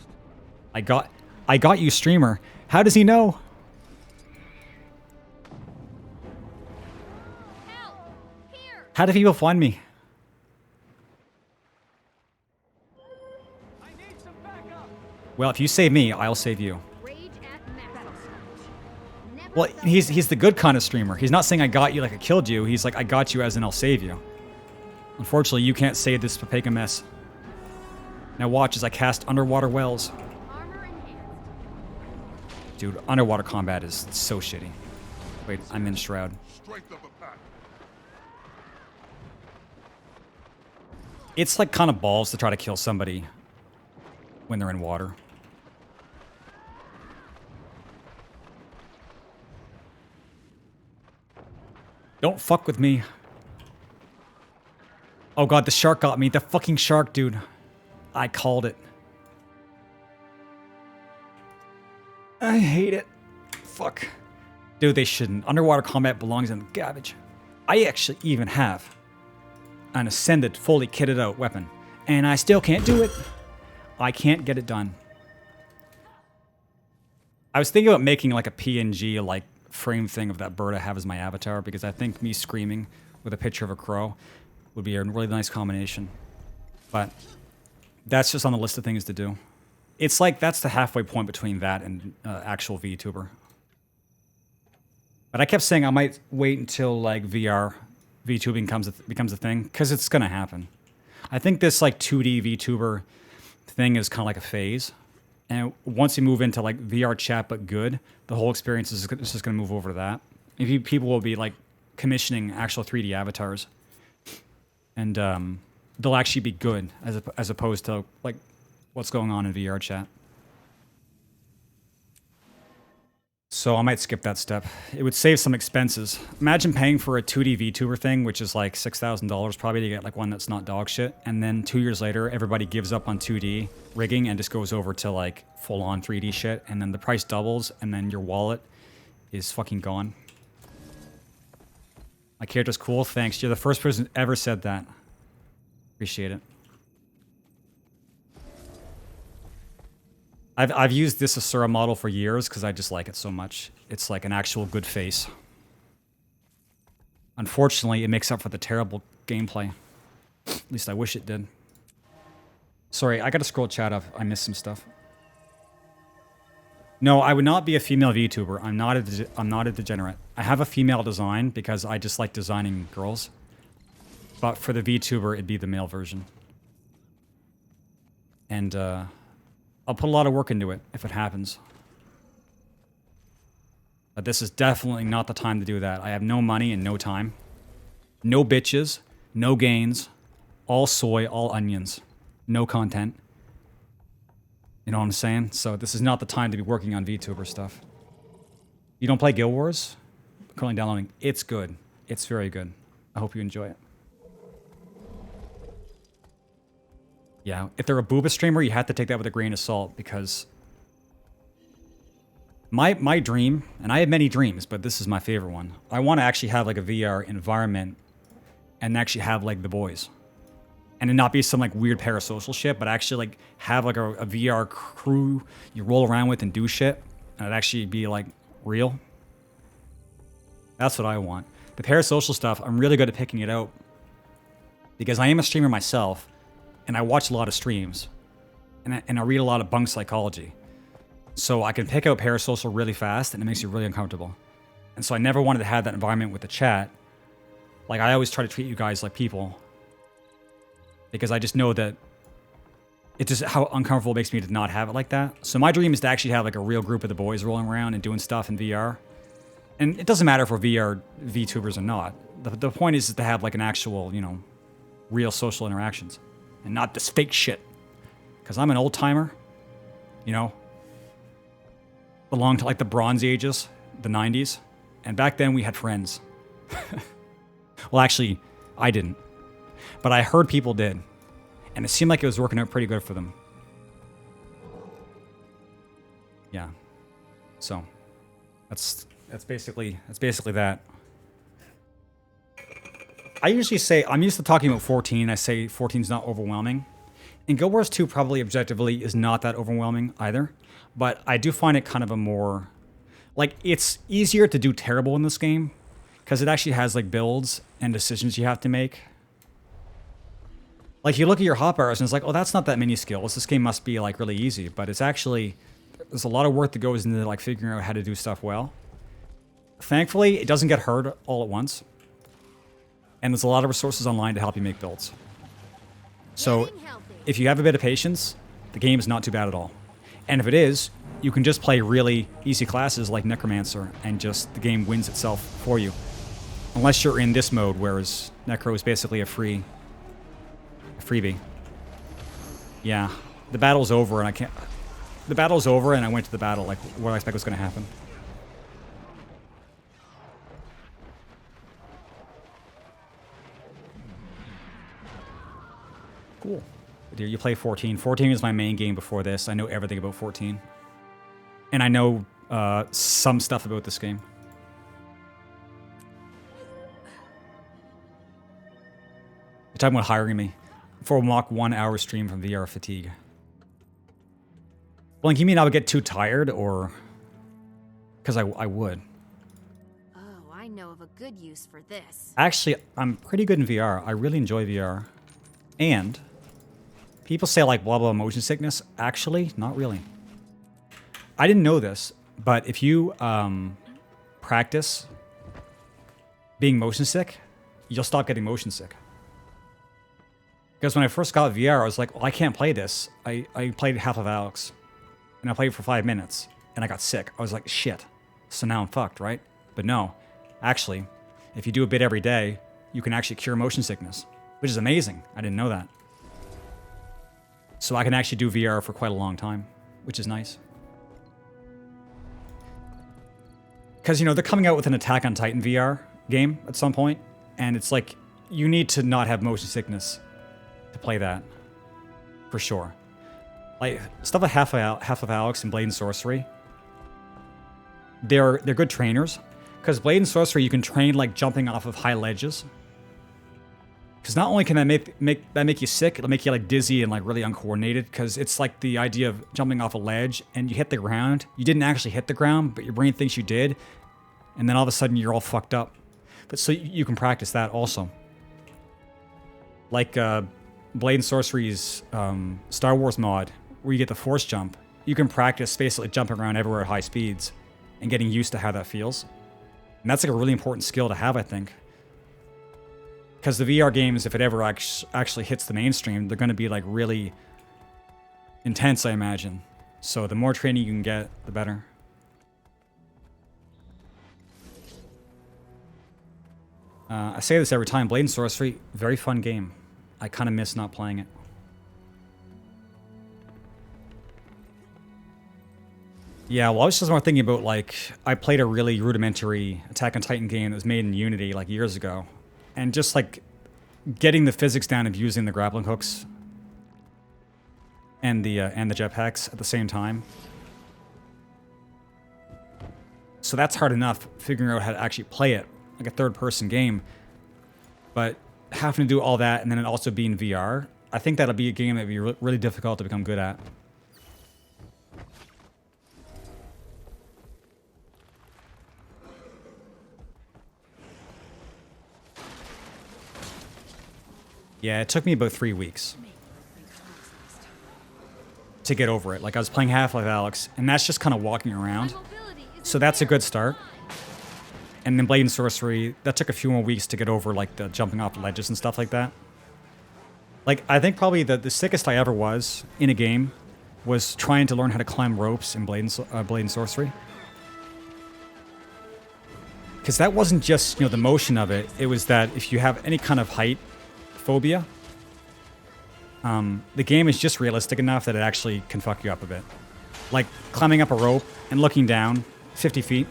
I got you, streamer. How does he know? Help! Here! How do people find me? I need some backup. Well, if you save me, I'll save you. Rage at max. Never Well, felt he's the good kind of streamer. He's not saying I got you like I killed you. He's like, I got you as in I'll save you. Unfortunately, you can't save this Papega mess. Now watch as I cast underwater wells. armor enhanced. Dude, underwater combat is so shitty. Wait, I'm in Shroud. Strength of a pack. It's like kind of balls to try to kill somebody when they're in water. Don't fuck with me. Oh god, the shark got me. The fucking shark, dude. I called it. I hate it. Fuck. Dude, they shouldn't. Underwater combat belongs in the garbage. I actually even have an ascended, fully kitted out weapon. And I still can't do it. I can't get it done. I was thinking about making like a PNG like frame thing of that bird I have as my avatar because I think me screaming with a picture of a crow would be a really nice combination. But that's just on the list of things to do. It's like that's the halfway point between that and actual VTuber. But I kept saying I might wait until like VR VTubing becomes a thing because it's gonna happen. I think this like 2D VTuber thing is kind of like a phase. And once you move into like VR chat but good, the whole experience is just going to move over to that. People will be like commissioning actual 3D avatars, and they'll actually be good as opposed to like what's going on in VR chat. So I might skip that step. It would save some expenses. Imagine paying for a 2D VTuber thing, which is like $6,000 probably to get like one that's not dog shit. And then 2 years later, everybody gives up on 2D rigging and just goes over to like full on 3D shit. And then the price doubles and then your wallet is fucking gone. My character's cool, thanks. You're the first person who ever said that. Appreciate it. I've used this Asura model for years because I just like it so much. It's like an actual good face. Unfortunately, it makes up for the terrible gameplay. At least I wish it did. Sorry, I gotta scroll chat up. I missed some stuff. No, I would not be a female VTuber. I'm not a degenerate. I have a female design because I just like designing girls. But for the VTuber, it'd be the male version. And I'll put a lot of work into it if it happens. But this is definitely not the time to do that. I have no money and no time. No bitches, no gains, all soy, all onions. No content. You know what I'm saying? So this is not the time to be working on VTuber stuff. You don't play Guild Wars? Currently downloading. It's good. It's very good. I hope you enjoy it. Yeah, if they're a booba streamer, you have to take that with a grain of salt because my dream, and I have many dreams, but this is my favorite one. I want to actually have like a VR environment and actually have like the boys. And it not be some like weird parasocial shit, but actually like have like a VR crew you roll around with and do shit. And it actually be like real. That's what I want. The parasocial stuff, I'm really good at picking it out. Because I am a streamer myself, and I watch a lot of streams. And I read a lot of bunk psychology. So I can pick out parasocial really fast, and it makes you really uncomfortable. And so I never wanted to have that environment with the chat. Like I always try to treat you guys like people. Because I just know that it's just how uncomfortable it makes me to not have it like that. So my dream is to actually have like a real group of the boys rolling around and doing stuff in VR. And it doesn't matter if we're VR VTubers or not. The point is to have like an actual, you know, real social interactions. And not this fake shit. Because I'm an old timer, you know. Belong to like the Bronze Ages, the 90s. And back then we had friends. Well, actually, I didn't. But I heard people did. And it seemed like it was working out pretty good for them. Yeah. So that's basically that. I usually say, I'm used to talking about 14. I say 14 is not overwhelming. And Guild Wars 2 probably objectively is not that overwhelming either. But I do find it kind of a more, like, it's easier to do terrible in this game because it actually has like builds and decisions you have to make. Like, you look at your hotbars and it's like, oh, that's not that many skills. This game must be, like, really easy. But it's actually, there's a lot of work that goes into, like, figuring out how to do stuff well. Thankfully, it doesn't get hard all at once. And there's a lot of resources online to help you make builds. So, if you have a bit of patience, the game is not too bad at all. And if it is, you can just play really easy classes like Necromancer, and just, the game wins itself for you. Unless you're in this mode, whereas Necro is basically a freebie. Yeah, the battle's over and I can't... The battle's over and I went to the battle, like, what I expect was going to happen. Cool. Dude, you play 14. 14 is my main game before this. I know everything about 14. And I know some stuff about this game. You're talking about hiring me for a mock 1 hour stream from VR fatigue. Well, like, you mean I would get too tired, or... Because I would. Oh, I know of a good use for this. Actually, I'm pretty good in VR. I really enjoy VR. And people say, like, blah, blah, motion sickness. Actually, not really. I didn't know this, but if you practice being motion sick, you'll stop getting motion sick. Because when I first got VR, I was like, well, I can't play this. I played half of Alex. And I played for 5 minutes. And I got sick. I was like, shit. So now I'm fucked, right? But no. Actually, if you do a bit every day, you can actually cure motion sickness. Which is amazing. I didn't know that. So I can actually do VR for quite a long time. Which is nice. Because, you know, they're coming out with an Attack on Titan VR game at some point. And it's like, you need to not have motion sickness to play that, for sure. Like, stuff like half of Alex and Blade and Sorcery, they're good trainers, because Blade and Sorcery you can train like jumping off of high ledges, Because not only can that make you sick, it'll make you like dizzy and like really uncoordinated. Because it's like the idea of jumping off a ledge and you hit the ground. You didn't actually hit the ground, but your brain thinks you did, and then all of a sudden you're all fucked up. But so you can practice that also. Like Blade and Sorcery's Star Wars mod, where you get the force jump. You can practice basically jumping around everywhere at high speeds and getting used to how that feels. And that's like a really important skill to have, I think. Because the VR games, if it ever actually hits the mainstream, they're going to be like really intense, I imagine. So the more training you can get, the better. I say this every time, Blade and Sorcery, very fun game. I kind of miss not playing it. Yeah, well, I was just more thinking about, like, I played a really rudimentary Attack on Titan game that was made in Unity, like, years ago. And just, like, getting the physics down of using the grappling hooks and the jetpacks at the same time. So that's hard enough, figuring out how to actually play it, like a third-person game. But having to do all that and then it also be in VR, I think that'll be a game that'd be really difficult to become good at. Yeah, it took me about 3 weeks to get over it. Like, I was playing Half-Life Alyx, and that's just kind of walking around. So that's a good start. And then Blade and Sorcery, that took a few more weeks to get over, like, the jumping off ledges and stuff like that. Like, I think probably the sickest I ever was in a game was trying to learn how to climb ropes in Blade and Sorcery. Because that wasn't just, you know, the motion of it. It was that if you have any kind of height phobia, the game is just realistic enough that it actually can fuck you up a bit. Like climbing up a rope and looking down 50 feet.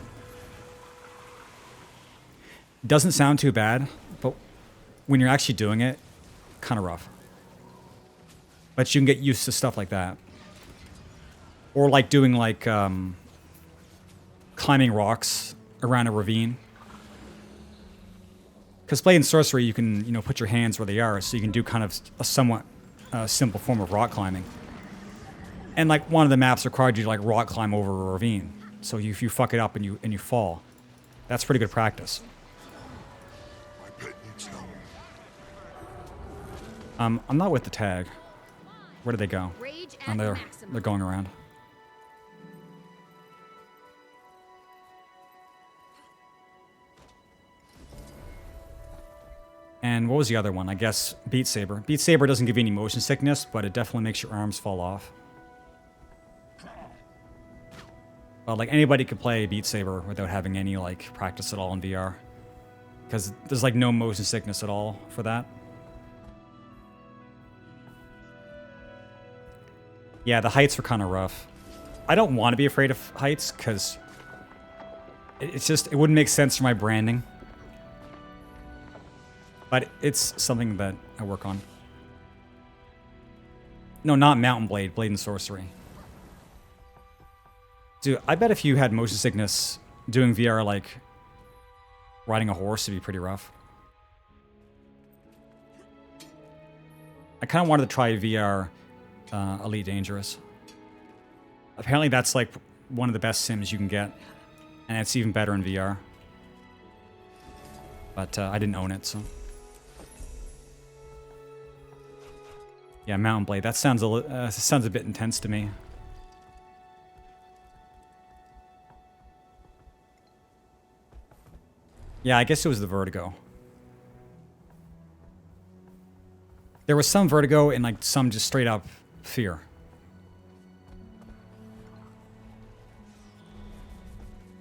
Doesn't sound too bad, but when you're actually doing it, kind of rough. But you can get used to stuff like that. Or like doing like climbing rocks around a ravine. Because Blade and Sorcery, you can, you know, put your hands where they are, so you can do kind of a somewhat simple form of rock climbing. And like one of the maps required you to like rock climb over a ravine. So if you fuck it up and you fall, that's pretty good practice. My pet needs help. I'm not with the tag. Where did they go? Rage Oh, at they're maximum. going around. And what was the other one? I guess Beat Saber. Beat Saber doesn't give you any motion sickness, but it definitely makes your arms fall off. Well, like anybody could play Beat Saber without having any like practice at all in VR. Because there's like no motion sickness at all for that. Yeah, the heights were kind of rough. I don't want to be afraid of heights because it wouldn't make sense for my branding. But it's something that I work on. No, not Mountain Blade, Blade and Sorcery. Dude, I bet if you had motion sickness doing VR like riding a horse, it'd be pretty rough. I kind of wanted to try VR Elite Dangerous. Apparently that's like one of the best sims you can get. And it's even better in VR. But I didn't own it, so... Yeah, Mountain Blade. That sounds a bit intense to me. Yeah, I guess it was the vertigo. There was some vertigo and like some just straight up fear.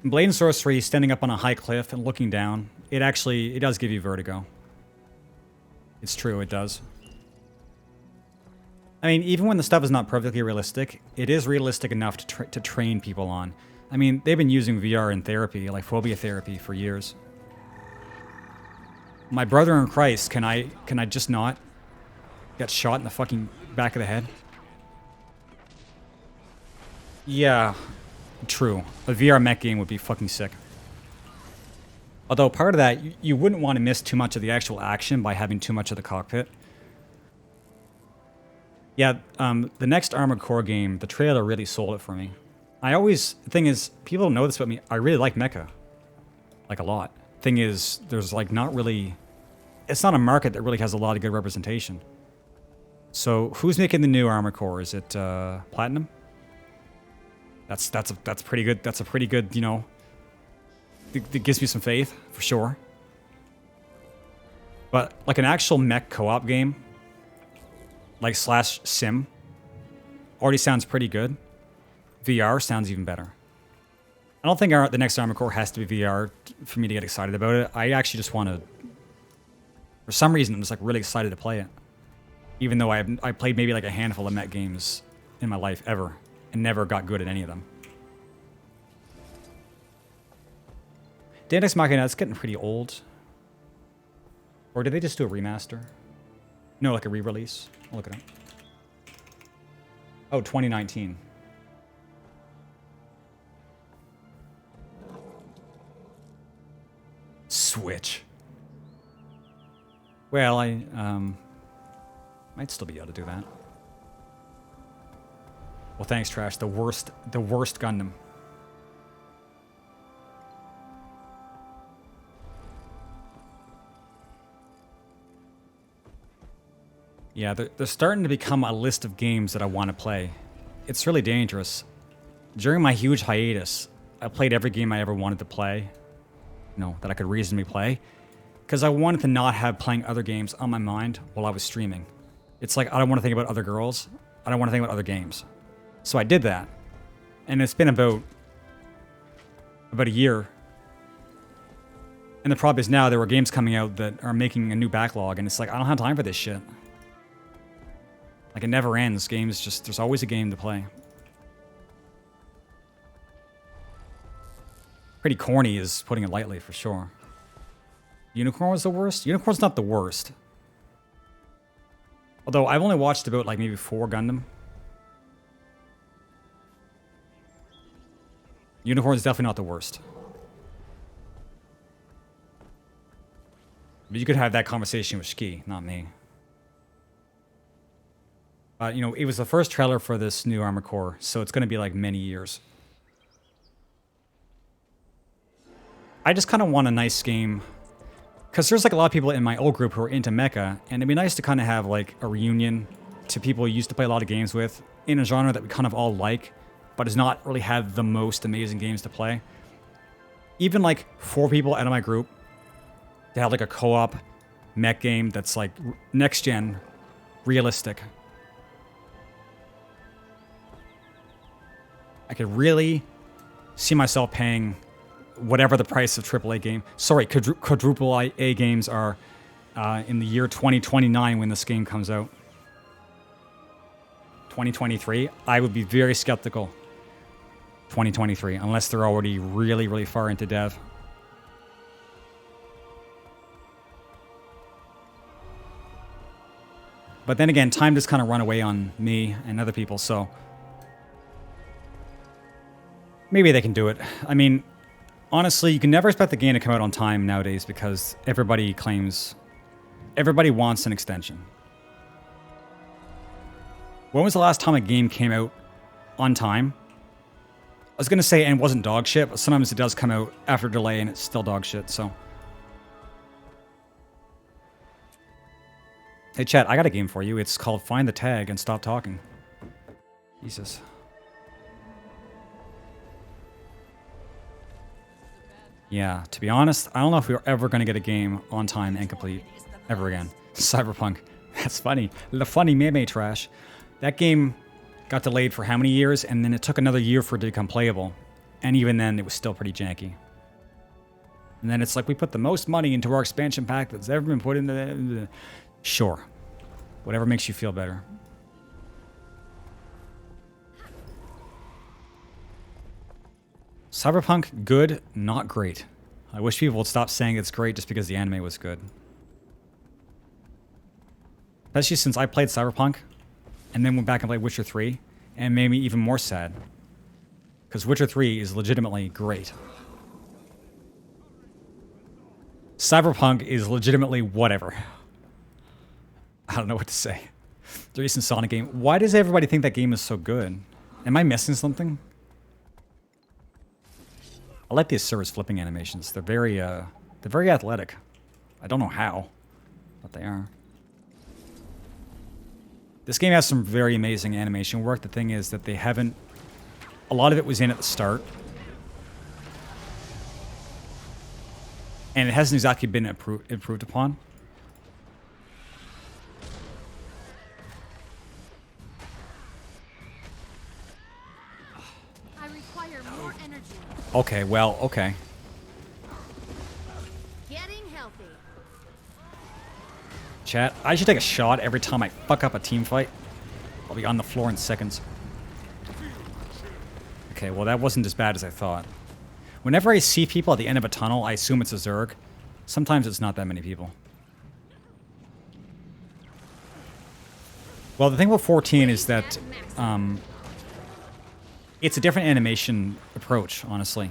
In Blade and Sorcery, standing up on a high cliff and looking down, it does give you vertigo. It's true, it does. I mean, even when the stuff is not perfectly realistic, it is realistic enough to train people on. I mean, they've been using VR in therapy, like phobia therapy, for years. My brother in Christ, can I just not get shot in the fucking back of the head? Yeah, true. A VR mech game would be fucking sick. Although part of that, you wouldn't want to miss too much of the actual action by having too much of the cockpit. Yeah, the next Armored Core game, the trailer really sold it for me. The thing is, people don't know this about me, I really like mecha. Like, a lot. Thing is, there's, like, not really... It's not a market that really has a lot of good representation. So, who's making the new Armored Core? Is it, Platinum? That's pretty good, that's a pretty good, you know... It gives me some faith, for sure. But, like, an actual mech co-op game... like slash sim... already sounds pretty good. VR sounds even better. I don't think the next Armored Core has to be VR for me to get excited about it. I actually just want to... For some reason, I'm just like really excited to play it. Even though I played maybe like a handful of mech games in my life ever. And never got good at any of them. Deus Ex Machina, it's getting pretty old. Or did they just do a remaster? No, like a re-release. I'll look it up. Oh, 2019. Switch. Well, I might still be able to do that. Well, thanks, Trash. The worst Gundam. Yeah, they're starting to become a list of games that I want to play. It's really dangerous. During my huge hiatus, I played every game I ever wanted to play. You know, that I could reasonably play. Because I wanted to not have playing other games on my mind while I was streaming. It's like, I don't want to think about other girls. I don't want to think about other games. So I did that. And it's been about a year. And the problem is now there were games coming out that are making a new backlog. And it's like, I don't have time for this shit. Like, it never ends. Games just... There's always a game to play. Pretty corny is putting it lightly, for sure. Unicorn was the worst? Unicorn's not the worst. Although, I've only watched about, like, maybe 4 Gundam. Unicorn's definitely not the worst. But you could have that conversation with Shki, not me. You know, it was the first trailer for this new Armored Core, so it's going to be like many years. I just kind of want a nice game, because there's like a lot of people in my old group who are into mecha, and it'd be nice to kind of have like a reunion to people we used to play a lot of games with in a genre that we kind of all like, but does not really have the most amazing games to play. Even like 4 people out of my group to have like a co-op mech game that's like next gen, realistic. I could really see myself paying whatever the price of AAA game. Sorry, quadruple A games are in the year 2029 when this game comes out. 2023, I would be very skeptical. 2023, unless they're already really, really far into dev. But then again, time just kind of run away on me and other people, so... Maybe they can do it. I mean, honestly, you can never expect the game to come out on time nowadays because everybody claims... Everybody wants an extension. When was the last time a game came out on time? I was going to say, and wasn't dog shit, but sometimes it does come out after delay and it's still dog shit, so... Hey, chat, I got a game for you. It's called Find the Tag and Stop Talking. Jesus. Yeah, to be honest, I don't know if we're ever going to get a game on time and complete ever again. Cyberpunk. That's funny. The funny meme trash. That game got delayed for how many years, and then it took another year for it to become playable. And even then, it was still pretty janky. And then it's like, we put the most money into our expansion pack that's ever been put into the... Sure. Whatever makes you feel better. Cyberpunk, good, not great. I wish people would stop saying it's great just because the anime was good. Especially since I played Cyberpunk, and then went back and played Witcher 3, and it made me even more sad. Because Witcher 3 is legitimately great. Cyberpunk is legitimately whatever. I don't know what to say. The recent Sonic game. Why does everybody think that game is so good? Am I missing something? I like these service flipping animations. They're very athletic. I don't know how, but they are. This game has some very amazing animation work. The thing is that they haven't... A lot of it was in at the start. And it hasn't exactly been improved upon. I require more energy. Okay, well, okay. Getting healthy. Chat, I should take a shot every time I fuck up a team fight. I'll be on the floor in seconds. Okay, well that wasn't as bad as I thought. Whenever I see people at the end of a tunnel, I assume it's a Zerg. Sometimes it's not that many people. Well, the thing with 14 is that it's a different animation approach, honestly.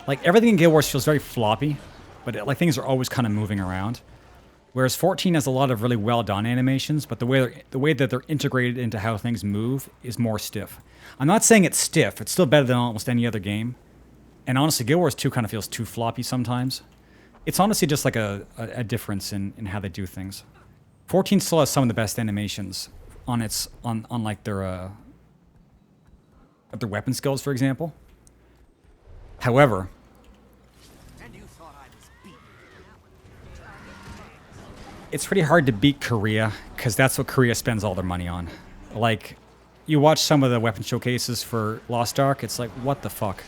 Like, everything in Guild Wars feels very floppy, but like things are always kind of moving around. Whereas 14 has a lot of really well-done animations, but the way that they're integrated into how things move is more stiff. I'm not saying it's stiff. It's still better than almost any other game. And honestly, Guild Wars 2 kind of feels too floppy sometimes. It's honestly just like a difference in how they do things. 14 still has some of the best animations on like their weapon skills, for example. However, And you thought I was beaten. it's pretty hard to beat Korea, because that's what Korea spends all their money on. Like, you watch some of the weapon showcases for Lost Ark, it's like, what the fuck?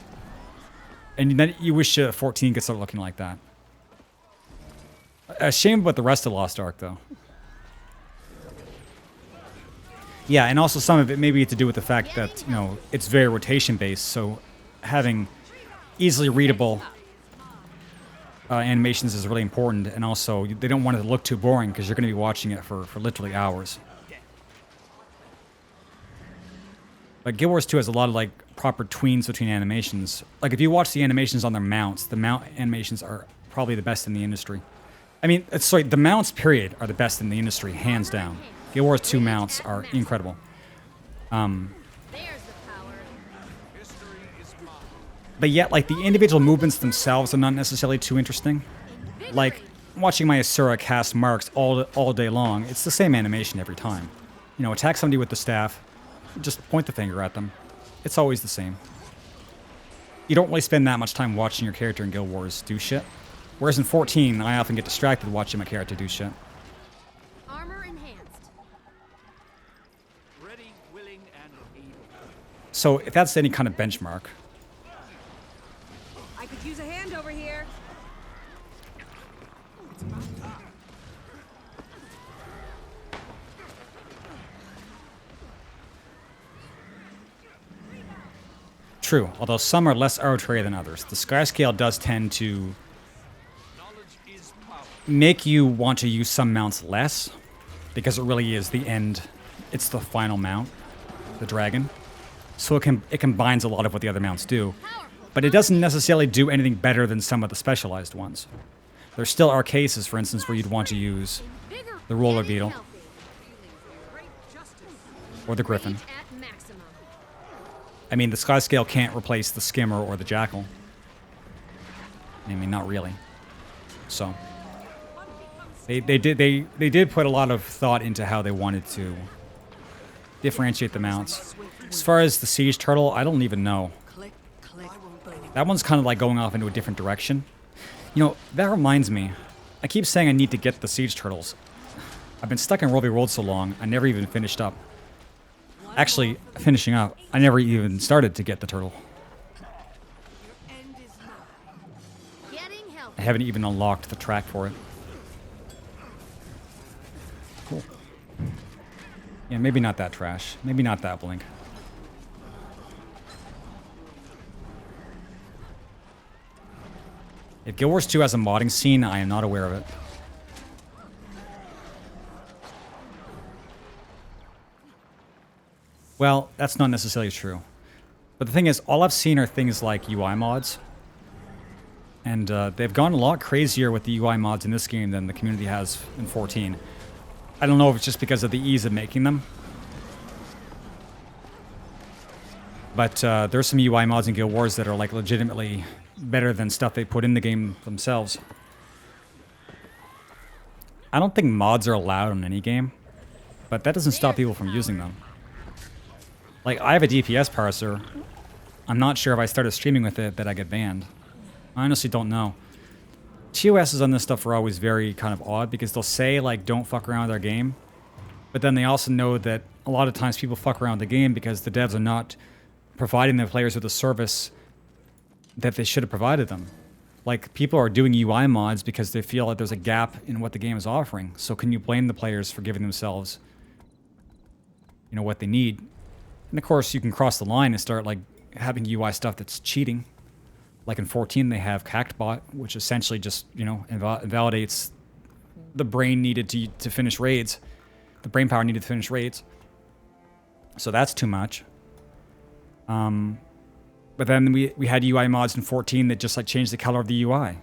And then you wish 14 could start looking like that. A shame about the rest of Lost Ark, though. Yeah, and also some of it may be to do with the fact that, you know, it's very rotation-based, so having easily readable animations is really important, and also they don't want it to look too boring because you're going to be watching it for literally hours. But Guild Wars 2 has a lot of, like, proper tweens between animations. Like, if you watch the animations on their mounts, the mount animations are probably the best in the industry. I mean, sorry, the mounts, period, are the best in the industry, hands down. Guild Wars 2 mounts are incredible. There's the power. But yet, like, the individual movements themselves are not necessarily too interesting. Like, watching my Asura cast marks all day long, it's the same animation every time. You know, attack somebody with the staff, just point the finger at them. It's always the same. You don't really spend that much time watching your character in Guild Wars do shit. Whereas in 14, I often get distracted watching my character do shit. Armor enhanced. Ready, willing, and able. So, if that's any kind of benchmark, I could use a hand over here. true, although some are less arbitrary than others. The sky scale does tend to make you want to use some mounts less, because it really is the end. It's the final mount, the dragon. So it combines a lot of what the other mounts do, but it doesn't necessarily do anything better than some of the specialized ones. There still are cases, for instance, where you'd want to use the roller beetle or the griffin. I mean, the sky scale can't replace the skimmer or the jackal. I mean, not really. So they did put a lot of thought into how they wanted to differentiate the mounts. As far as the siege turtle, I don't even know. That one's kind of like going off into a different direction. You know, that reminds me. I keep saying I need to get the siege turtles. I've been stuck in World World so long, I never even finished up. Actually, finishing up, I never even started to get the turtle. I haven't even unlocked the track for it. Cool. Yeah, maybe not that trash. Maybe not that blink. If Guild Wars 2 has a modding scene, I am not aware of it. Well, that's not necessarily true. But the thing is, all I've seen are things like UI mods. And they've gone a lot crazier with the UI mods in this game than the community has in 14. I don't know if it's just because of the ease of making them. But there's some UI mods in Guild Wars that are like legitimately better than stuff they put in the game themselves. I don't think mods are allowed on any game, but that doesn't stop people from using them. Like, I have a DPS parser. I'm not sure if I started streaming with it that I get banned. I honestly don't know. TOSs on this stuff are always very kind of odd because they'll say, like, don't fuck around with our game. But then they also know that a lot of times people fuck around with the game because the devs are not providing their players with a service that they should have provided them. Like, people are doing UI mods because they feel like there's a gap in what the game is offering. So can you blame the players for giving themselves, you know, what they need? And of course, you can cross the line and start, like, having UI stuff that's cheating. Like in 14, they have CactBot, which essentially just, you know, invalidates the brain needed to finish raids. The brain power needed to finish raids. So that's too much. But then we had UI mods in 14 that just like changed the color of the UI.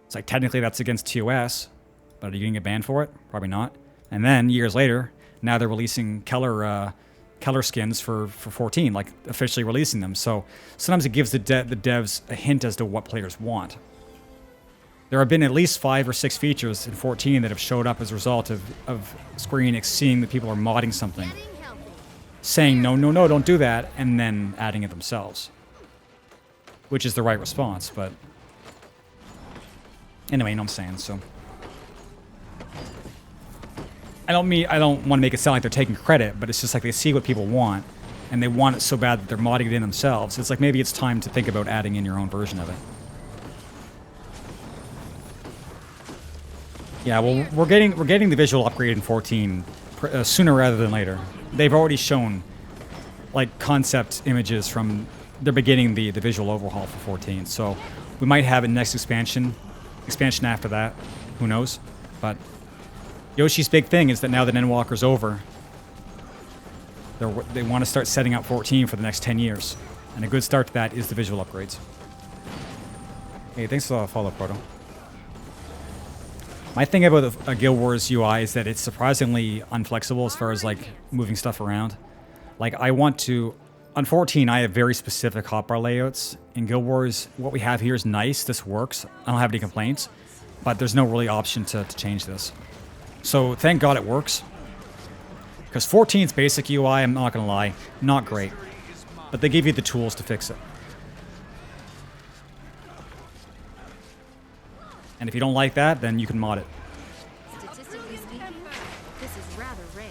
It's like technically that's against TOS, but are you gonna get banned for it? Probably not. And then years later, now they're releasing color skins for 14, like officially releasing them. So sometimes it gives the devs a hint as to what players want. There have been at least 5 or 6 features in 14 that have showed up as a result of Square Enix seeing that people are modding something, saying no, don't do that, and then adding it themselves, which is the right response. But anyway, you know what I'm saying. So I don't want to make it sound like they're taking credit, but it's just like they see what people want, and they want it so bad that they're modding it in themselves. It's like maybe it's time to think about adding in your own version of it. Yeah, well, we're getting the visual upgrade in 14 sooner rather than later. They've already shown like concept images from they're beginning the visual overhaul for 14, so we might have a next expansion after that. Who knows? But Yoshi's big thing is that now that Endwalker's over, they want to start setting up 14 for the next 10 years, and a good start to that is the visual upgrades. Hey, thanks for the follow, Proto. My thing about a Guild Wars UI is that it's surprisingly unflexible as far as like moving stuff around. Like I want to, on 14 I have very specific hotbar layouts. In Guild Wars, what we have here is nice, this works, I don't have any complaints, but there's no really option to change this. So thank God it works. Because 14's basic UI, I'm not gonna lie, not great. But they give you the tools to fix it. And if you don't like that, then you can mod it. Statistically speaking, this is rather rare.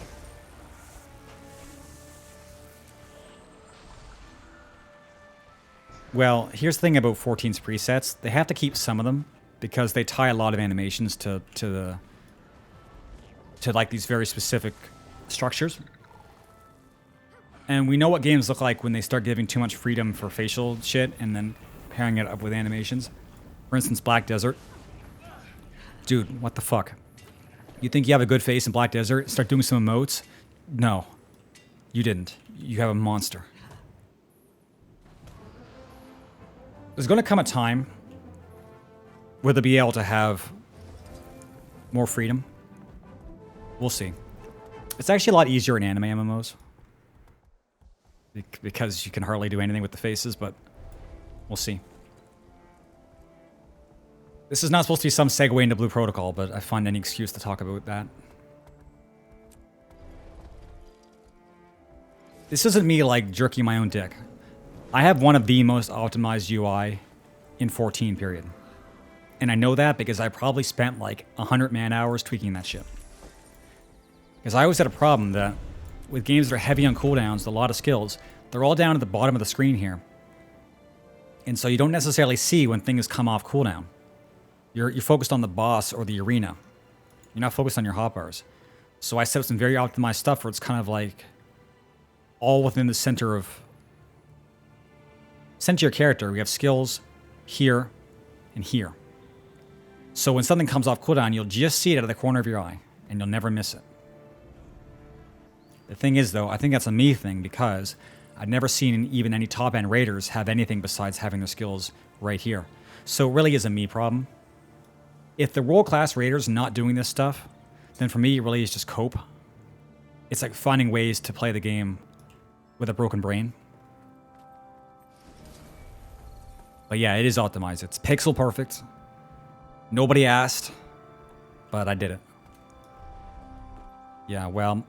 Well, here's the thing about 14's presets. They have to keep some of them because they tie a lot of animations to like these very specific structures. And we know what games look like when they start giving too much freedom for facial shit and then pairing it up with animations. For instance, Black Desert. Dude, what the fuck? You think you have a good face in Black Desert? Start doing some emotes? No. You didn't. You have a monster. There's going to come a time where they'll be able to have more freedom. We'll see. It's actually a lot easier in anime MMOs. Because you can hardly do anything with the faces, but we'll see. This is not supposed to be some segue into Blue Protocol, but I find any excuse to talk about that. This isn't me, like, jerking my own dick. I have one of the most optimized UI in 14, period. And I know that because I probably spent, like, 100 man-hours tweaking that shit. Because I always had a problem that with games that are heavy on cooldowns, a lot of skills, they're all down at the bottom of the screen here. And so you don't necessarily see when things come off cooldown. You're focused on the boss or the arena. You're not focused on your hotbars. So I set up some very optimized stuff where it's kind of like all within the center of your character. We have skills here and here. So when something comes off cooldown, you'll just see it out of the corner of your eye and you'll never miss it. The thing is though, I think that's a me thing because I've never seen even any top end raiders have anything besides having their skills right here. So it really is a me problem. If the world-class raider's not doing this stuff, then for me, it really is just cope. It's like finding ways to play the game with a broken brain. But yeah, it is optimized. It's pixel perfect. Nobody asked, but I did it. Yeah, well,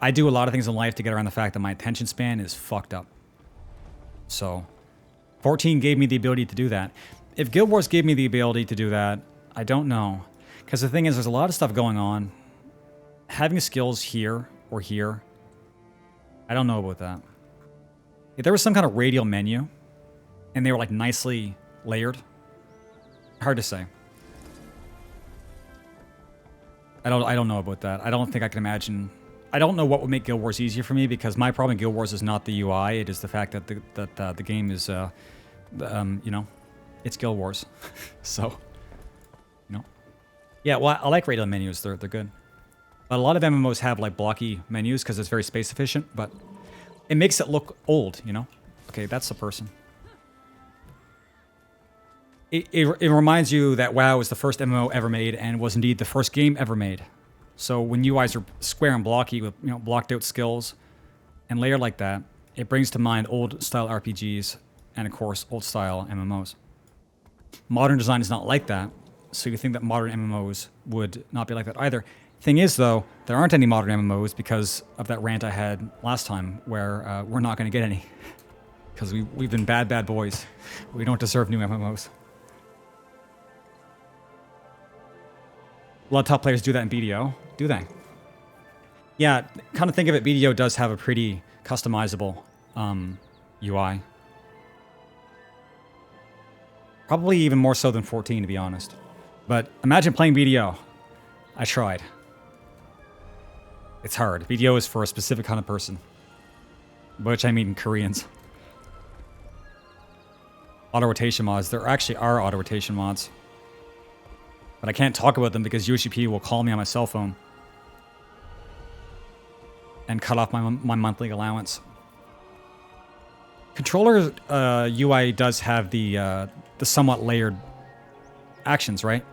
I do a lot of things in life to get around the fact that my attention span is fucked up. So, 14 gave me the ability to do that. If Guild Wars gave me the ability to do that, I don't know. Because the thing is, there's a lot of stuff going on. Having skills here or here, I don't know about that. If there was some kind of radial menu, and they were like nicely layered, hard to say. I don't know about that. I don't think I can imagine. I don't know what would make Guild Wars easier for me, because my problem in Guild Wars is not the UI. It is the fact that the game is, you know, it's Guild Wars. So, you know. Yeah, well, I like radial menus. They're good. But a lot of MMOs have like blocky menus because it's very space efficient, but it makes it look old, you know? Okay, that's the person. It reminds you that WoW was the first MMO ever made and was indeed the first game ever made. So when UIs are square and blocky with, you know, blocked out skills and layered like that, it brings to mind old style RPGs and of course old style MMOs. Modern design is not like that, so you think that modern MMOs would not be like that either. Thing is though, there aren't any modern MMOs because of that rant I had last time where we're not going to get any. Because we've been bad boys. We don't deserve new MMOs. A lot of top players do that in BDO, do they? Yeah, kind of think of it, BDO does have a pretty customizable UI. Probably even more so than 14, to be honest. But imagine playing BDO. I tried. It's hard. BDO is for a specific kind of person. Which I mean Koreans. Auto-rotation mods. There actually are auto-rotation mods. But I can't talk about them because UHP will call me on my cell phone and cut off my monthly allowance. Controller UI does have the somewhat layered actions, right?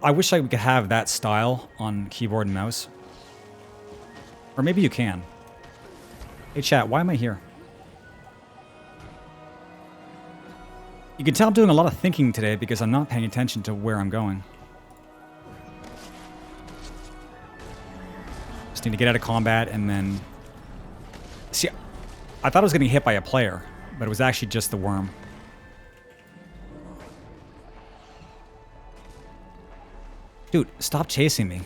I wish I could have that style on keyboard and mouse. Or maybe you can. Hey chat, why am I here? You can tell I'm doing a lot of thinking today because I'm not paying attention to where I'm going. Need to get out of combat and then... See, I thought I was getting hit by a player, but it was actually just the worm. Dude, stop chasing me.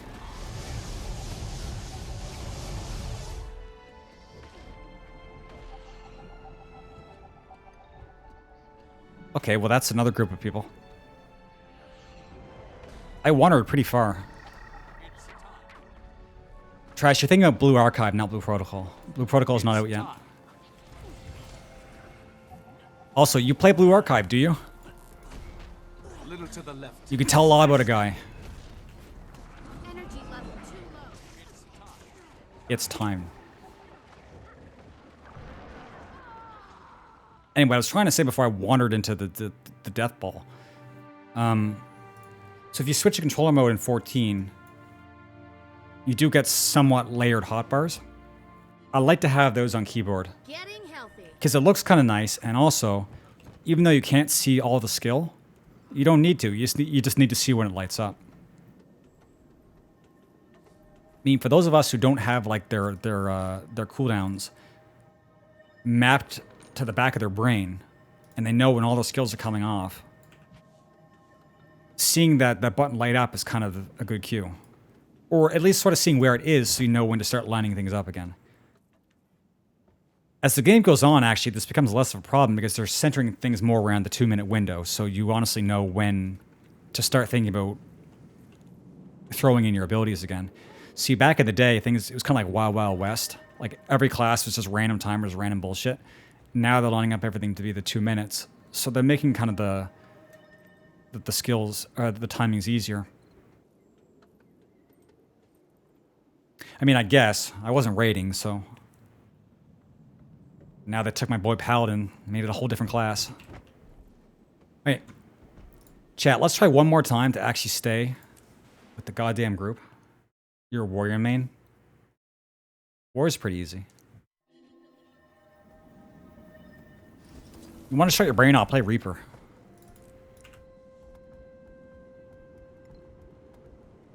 Okay, well that's another group of people. I wandered pretty far. Trash, you're thinking of Blue Archive, not Blue Protocol. Blue Protocol is not out yet. Also, you play Blue Archive, do you? A little to the left. You can tell a lot about a guy. Energy level too low. It's time. Anyway, I was trying to say before I wandered into the death ball. So if you switch to controller mode in 14, you do get somewhat layered hotbars. I like to have those on keyboard. Getting healthy. Because it looks kind of nice, and also, even though you can't see all the skill, you don't need to. You just need to see when it lights up. I mean, for those of us who don't have like their cooldowns mapped to the back of their brain, and they know when all the skills are coming off, seeing that button light up is kind of a good cue. Or at least sort of seeing where it is so you know when to start lining things up again. As the game goes on, actually, this becomes less of a problem because they're centering things more around the 2-minute window, so you honestly know when to start thinking about throwing in your abilities again. See, back in the day, it was kind of like Wild Wild West. Like, every class was just random timers, random bullshit. Now they're lining up everything to be the 2 minutes. So they're making kind of the skills, the timings easier. I mean, I guess. I wasn't raiding, so... Now they took my boy Paladin and made it a whole different class. Wait. Chat, let's try one more time to actually stay with the goddamn group. You're a warrior main. Warrior's pretty easy. You want to shut your brain off, play Reaper.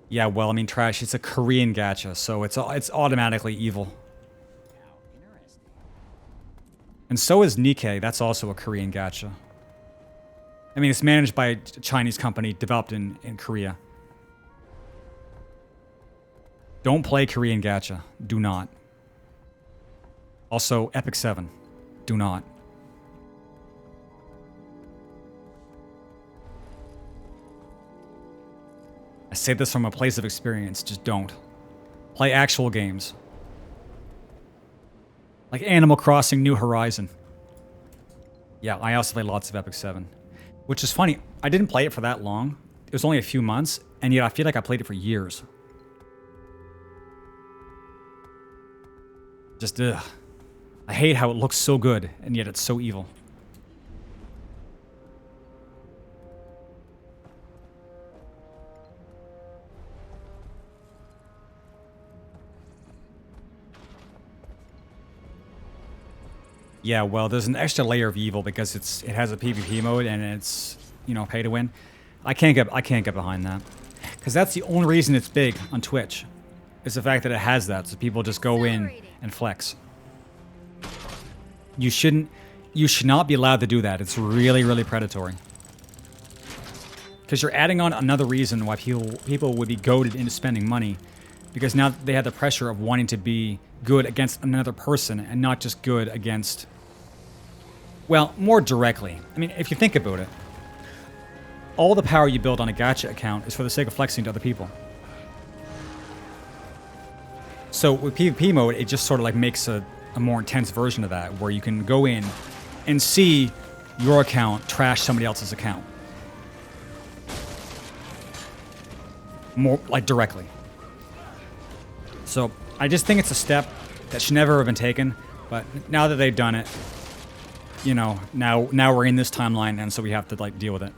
Yeah, well, I mean, trash. It's a Korean gacha, so it's automatically evil. And so is Nikkei. That's also a Korean gacha. I mean, it's managed by a Chinese company, developed in Korea. Don't play Korean gacha. Do not. Also, Epic 7. Do not. I say this from a place of experience. Just don't. Play actual games. Like Animal Crossing New Horizon. Yeah, I also play lots of Epic 7. Which is funny. I didn't play it for that long. It was only a few months, and yet I feel like I played it for years. Just, ugh. I hate how it looks so good, and yet it's so evil. Yeah, well, there's an extra layer of evil because it has a PvP mode and it's, you know, pay to win. I can't get behind that. Because that's the only reason it's big on Twitch. Is the fact that it has that, so people just go in and flex. You should not be allowed to do that. It's really, really predatory. Because you're adding on another reason why people would be goaded into spending money. Because now they have the pressure of wanting to be good against another person and not just good against, well, more directly. I mean, if you think about it, all the power you build on a gacha account is for the sake of flexing to other people. So with PvP mode, it just sort of like makes a more intense version of that, where you can go in and see your account trash somebody else's account. More like directly. So I just think it's a step that should never have been taken, but now that they've done it, you know, now we're in this timeline, and so we have to like deal with it.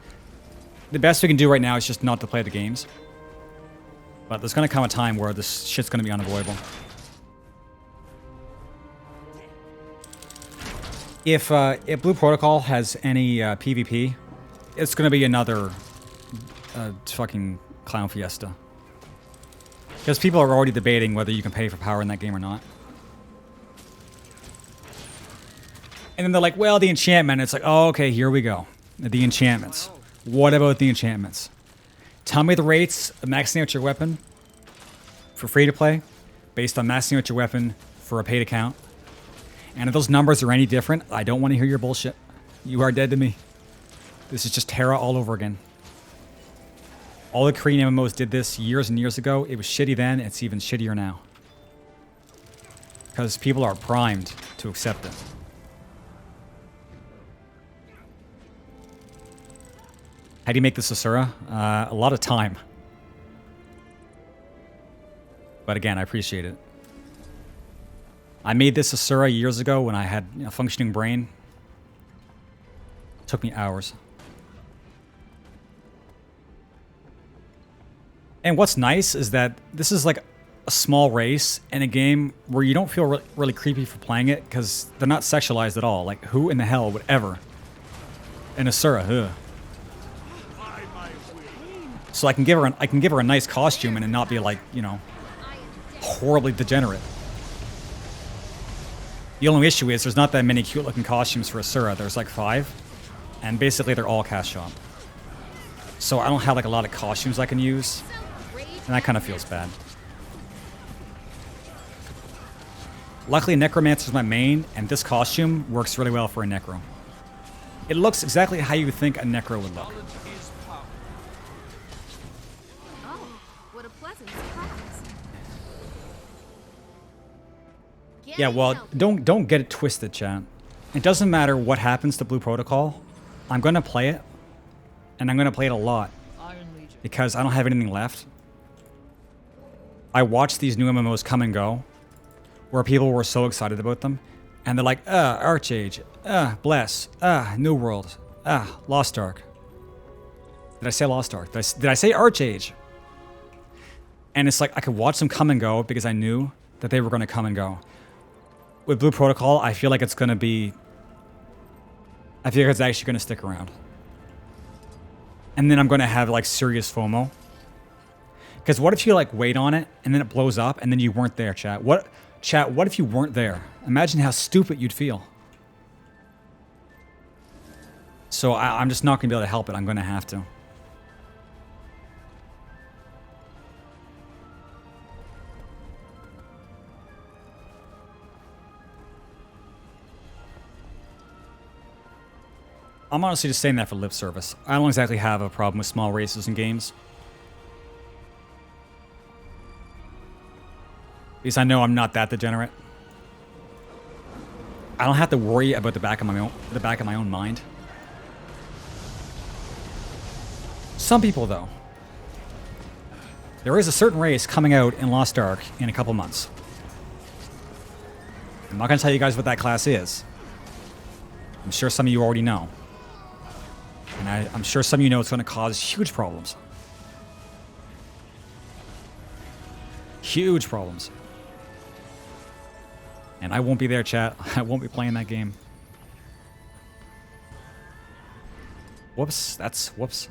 The best we can do right now is just not to play the games. But there's gonna come a time where this shit's gonna be unavoidable. If Blue Protocol has any PvP, it's gonna be another fucking clown fiesta. Because people are already debating whether you can pay for power in that game or not. And then they're like, well, the enchantment. It's like, oh, okay, here we go. The enchantments. What about the enchantments? Tell me the rates of maxing out your weapon for free to play based on maxing out your weapon for a paid account. And if those numbers are any different, I don't want to hear your bullshit. You are dead to me. This is just T.H.A.R all over again. All the Korean MMOs did this years and years ago. It was shitty then. It's even shittier now. Because people are primed to accept it. How do you make this Asura? A lot of time. But again, I appreciate it. I made this Asura years ago when I had a functioning brain. It took me hours. And what's nice is that this is like a small race in a game where you don't feel really creepy for playing it because they're not sexualized at all. Like, who in the hell would ever? An Asura, ugh. So I can give her a nice costume and not be like, you know, horribly degenerate. The only issue is there's not that many cute looking costumes for Asura. There's like 5, and basically they're all cash shop. So I don't have like a lot of costumes I can use, and that kind of feels bad. Luckily, Necromancer's my main, and this costume works really well for a Necro. It looks exactly how you would think a Necro would look. Yeah, well, don't get it twisted, chat. It doesn't matter what happens to Blue Protocol. I'm gonna play it, and I'm gonna play it a lot because I don't have anything left. I watched these new MMOs come and go, where people were so excited about them, and they're like, Archage, Bless, New World, Lost Ark. Did I say Lost Ark? Did I say Archage? And it's like I could watch them come and go because I knew that they were going to come and go. With Blue Protocol, I feel like it's going to be... I feel like it's actually going to stick around. And then I'm going to have like serious FOMO. Because what if you like wait on it and then it blows up and then you weren't there, chat? What if you weren't there? Imagine how stupid you'd feel. So I'm just not going to be able to help it. I'm going to have to. I'm honestly just saying that for lip service. I don't exactly have a problem with small races in games. Because I know I'm not that degenerate. I don't have to worry about the back of my own mind. Some people, though. There is a certain race coming out in Lost Ark in a couple months. I'm not going to tell you guys what that class is. I'm sure some of you already know. And I'm sure some of you know it's going to cause huge problems. Huge problems. And I won't be there, chat. I won't be playing that game. Whoops. That's... Whoops.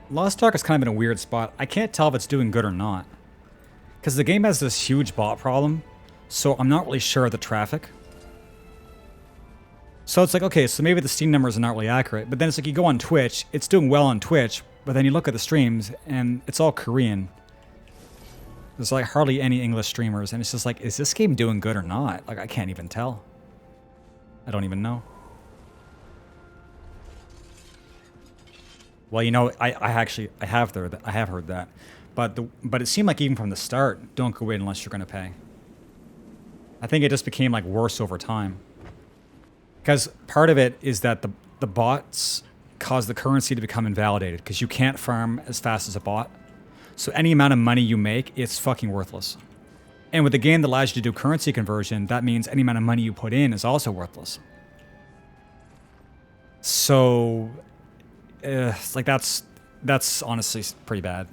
Lost Ark is kind of in a weird spot. I can't tell if it's doing good or not. Because the game has this huge bot problem. So I'm not really sure of the traffic. So it's like, okay, so maybe the Steam numbers are not really accurate. But then it's like you go on Twitch. It's doing well on Twitch. But then you look at the streams and it's all Korean. There's like hardly any English streamers. And it's just like, is this game doing good or not? Like, I can't even tell. I don't even know. Well, you know, I have heard that. But it seemed like even from the start, don't go in unless you're going to pay. I think it just became like worse over time. Because part of it is that the bots cause the currency to become invalidated because you can't farm as fast as a bot. So any amount of money you make, it's fucking worthless. And with a game that allows you to do currency conversion, that means any amount of money you put in is also worthless. So, it's like that's honestly pretty bad.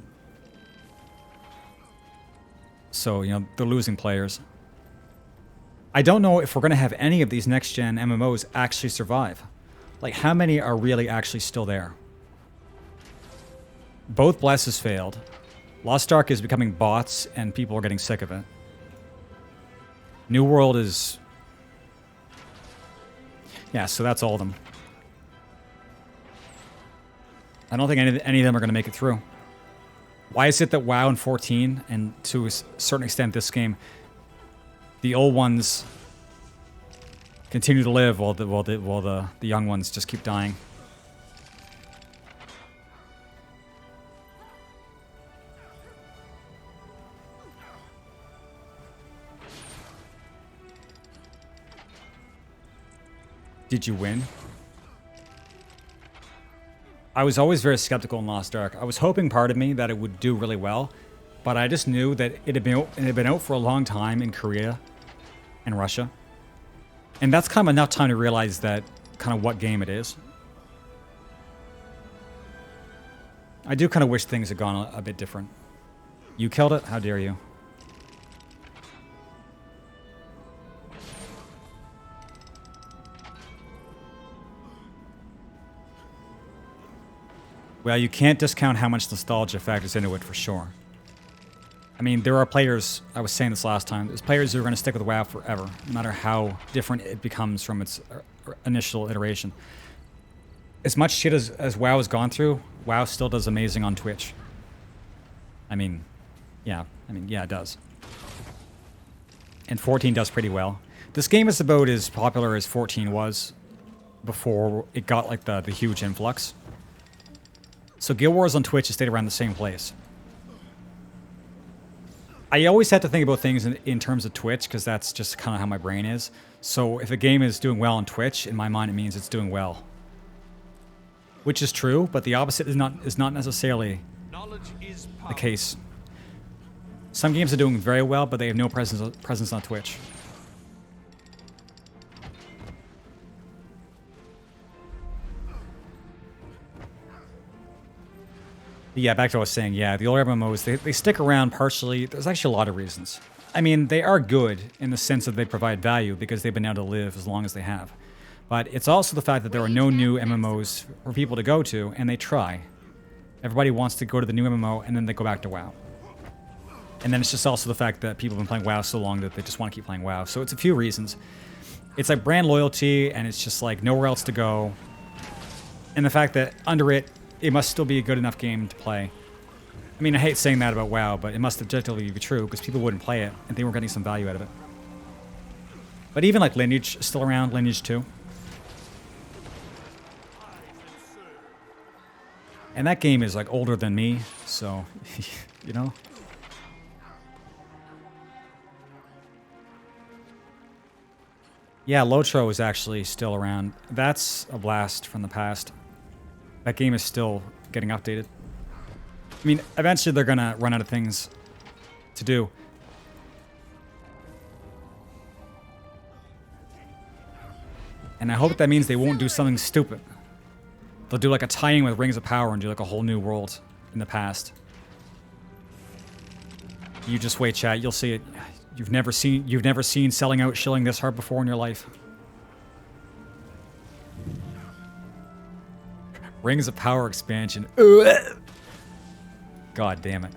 So, you know, they're losing players. I don't know if we're going to have any of these next-gen MMOs actually survive. Like, how many are really actually still there? Both Bless has failed. Lost Ark is becoming bots, and people are getting sick of it. New World is... Yeah, so that's all of them. I don't think any of them are going to make it through. Why is it that WoW and 14, and to a certain extent this game, the old ones continue to live while the young ones just keep dying? Did you win? I was always very skeptical in Lost Ark. I was hoping, part of me, that it would do really well, but I just knew that it had been out for a long time in Korea and Russia. And that's kind of enough time to realize that kind of what game it is. I do kind of wish things had gone a bit different. You killed it? How dare you? Well, you can't discount how much nostalgia factors into it for sure. I mean, there are players, I was saying this last time, there's players who are going to stick with WoW forever, no matter how different it becomes from its initial iteration. As much shit as WoW has gone through, WoW still does amazing on Twitch. I mean, yeah, it does. And 14 does pretty well. This game is about as popular as 14 was before it got like the huge influx. So Guild Wars on Twitch has stayed around the same place. I always have to think about things in terms of Twitch, because that's just kind of how my brain is. So if a game is doing well on Twitch, in my mind it means it's doing well. Which is true, but the opposite is not necessarily the case. Some games are doing very well, but they have no presence on Twitch. Yeah, back to what I was saying. Yeah, the older MMOs, they stick around partially. There's actually a lot of reasons. I mean, they are good in the sense that they provide value because they've been able to live as long as they have. But it's also the fact that there are no new MMOs for people to go to, and they try. Everybody wants to go to the new MMO, and then they go back to WoW. And then it's just also the fact that people have been playing WoW so long that they just want to keep playing WoW. So it's a few reasons. It's like brand loyalty, and it's just like nowhere else to go. And the fact that under it, it must still be a good enough game to play. I mean, I hate saying that about WoW, but it must objectively be true because people wouldn't play it, and they weren't getting some value out of it. But even like Lineage is still around, Lineage 2. And that game is like older than me, so, you know. Yeah, Lotro is actually still around. That's a blast from the past. That game is still getting updated. I mean, eventually they're gonna run out of things to do. And I hope that means they won't do something stupid. They'll do like a tie-in with Rings of Power and do like a whole new world in the past. You just wait, chat. You'll see it. You've never seen selling out shilling this hard before in your life. Rings of Power expansion. God damn it.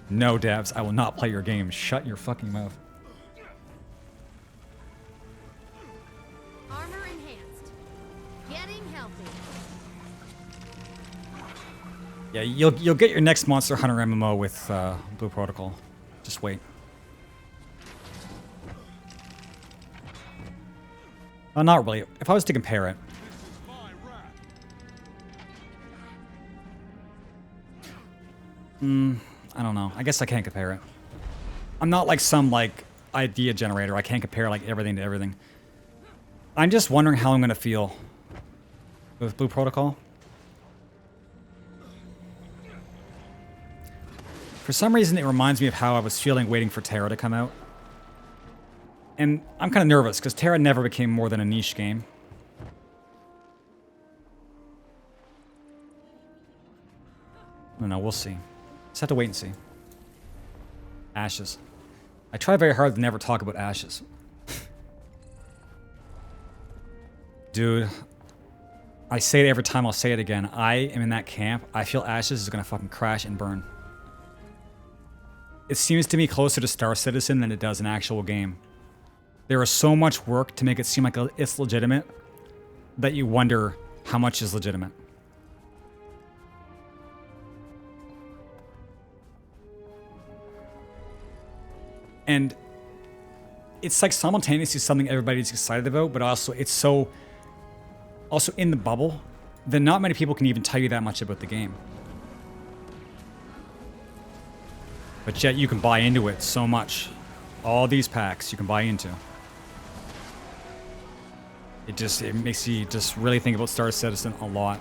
No, devs, I will not play your game. Shut your fucking mouth. Armor enhanced. Getting healthy. Yeah, you'll get your next Monster Hunter MMO with Blue Protocol. Just wait. Well, not really. If I was to compare it. I don't know. I guess I can't compare it. I'm not like some like idea generator. I can't compare like everything to everything. I'm just wondering how I'm going to feel with Blue Protocol. For some reason, it reminds me of how I was feeling waiting for T.H.A.R to come out. And I'm kind of nervous, because T.H.A.R never became more than a niche game. I don't know, we'll see. Just have to wait and see. Ashes. I try very hard to never talk about Ashes. Dude, I say it every time, I'll say it again. I am in that camp. I feel Ashes is going to fucking crash and burn. It seems to me closer to Star Citizen than it does an actual game. There is so much work to make it seem like it's legitimate that you wonder how much is legitimate. And it's like simultaneously something everybody's excited about, but also it's so also in the bubble that not many people can even tell you that much about the game. But yet you can buy into it so much. All these packs you can buy into. It makes you just really think about Star Citizen a lot.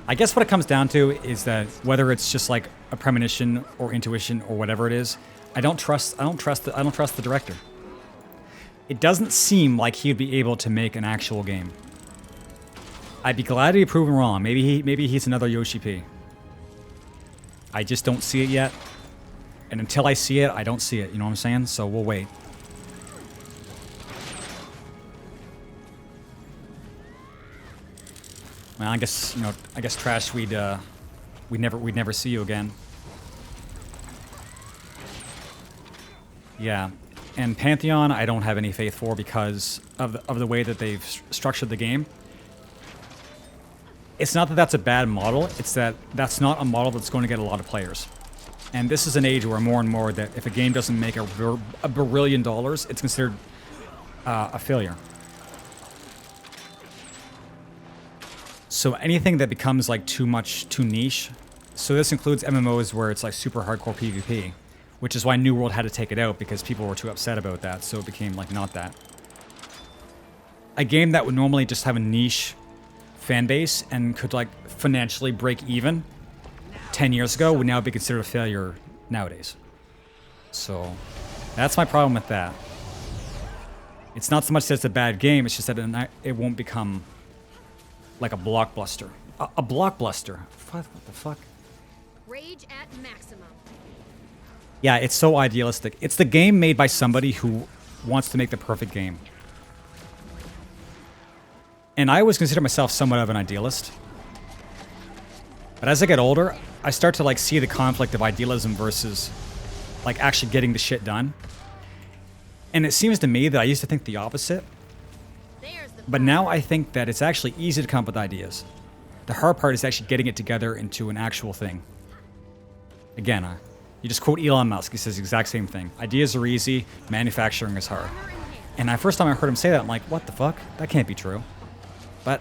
I guess what it comes down to is that whether it's just like a premonition or intuition or whatever it is, I don't trust the director. It doesn't seem like he'd be able to make an actual game. I'd be glad to be proven wrong. Maybe he's another Yoshi P. I just don't see it yet. And until I see it, I don't see it. You know what I'm saying? So we'll wait. Well, I guess, you know, Trash, we'd never see you again. Yeah. And Pantheon, I don't have any faith for because of the way that they've structured the game. It's not that that's a bad model, it's that that's not a model that's going to get a lot of players. And this is an age where more and more that if a game doesn't make a billion dollars, it's considered a failure. So anything that becomes like too niche, so this includes MMOs where it's like super hardcore PvP, which is why New World had to take it out because people were too upset about that, so it became like not that. A game that would normally just have a niche fan base and could like financially break even 10 years ago would now be considered a failure nowadays. So that's my problem with that. It's not so much that it's a bad game, it's just that it won't become like a blockbuster. A blockbuster. What the fuck? Rage at maximum. Yeah, it's so idealistic. It's the game made by somebody who wants to make the perfect game. And I always consider myself somewhat of an idealist. But as I get older, I start to like see the conflict of idealism versus like actually getting the shit done. And it seems to me that I used to think the opposite. There's the But now I think that it's actually easy to come up with ideas. The hard part is actually getting it together into an actual thing. Again, you just quote Elon Musk. He says the exact same thing. Ideas are easy, manufacturing is hard. And the first time I heard him say that, I'm like, what the fuck? That can't be true. But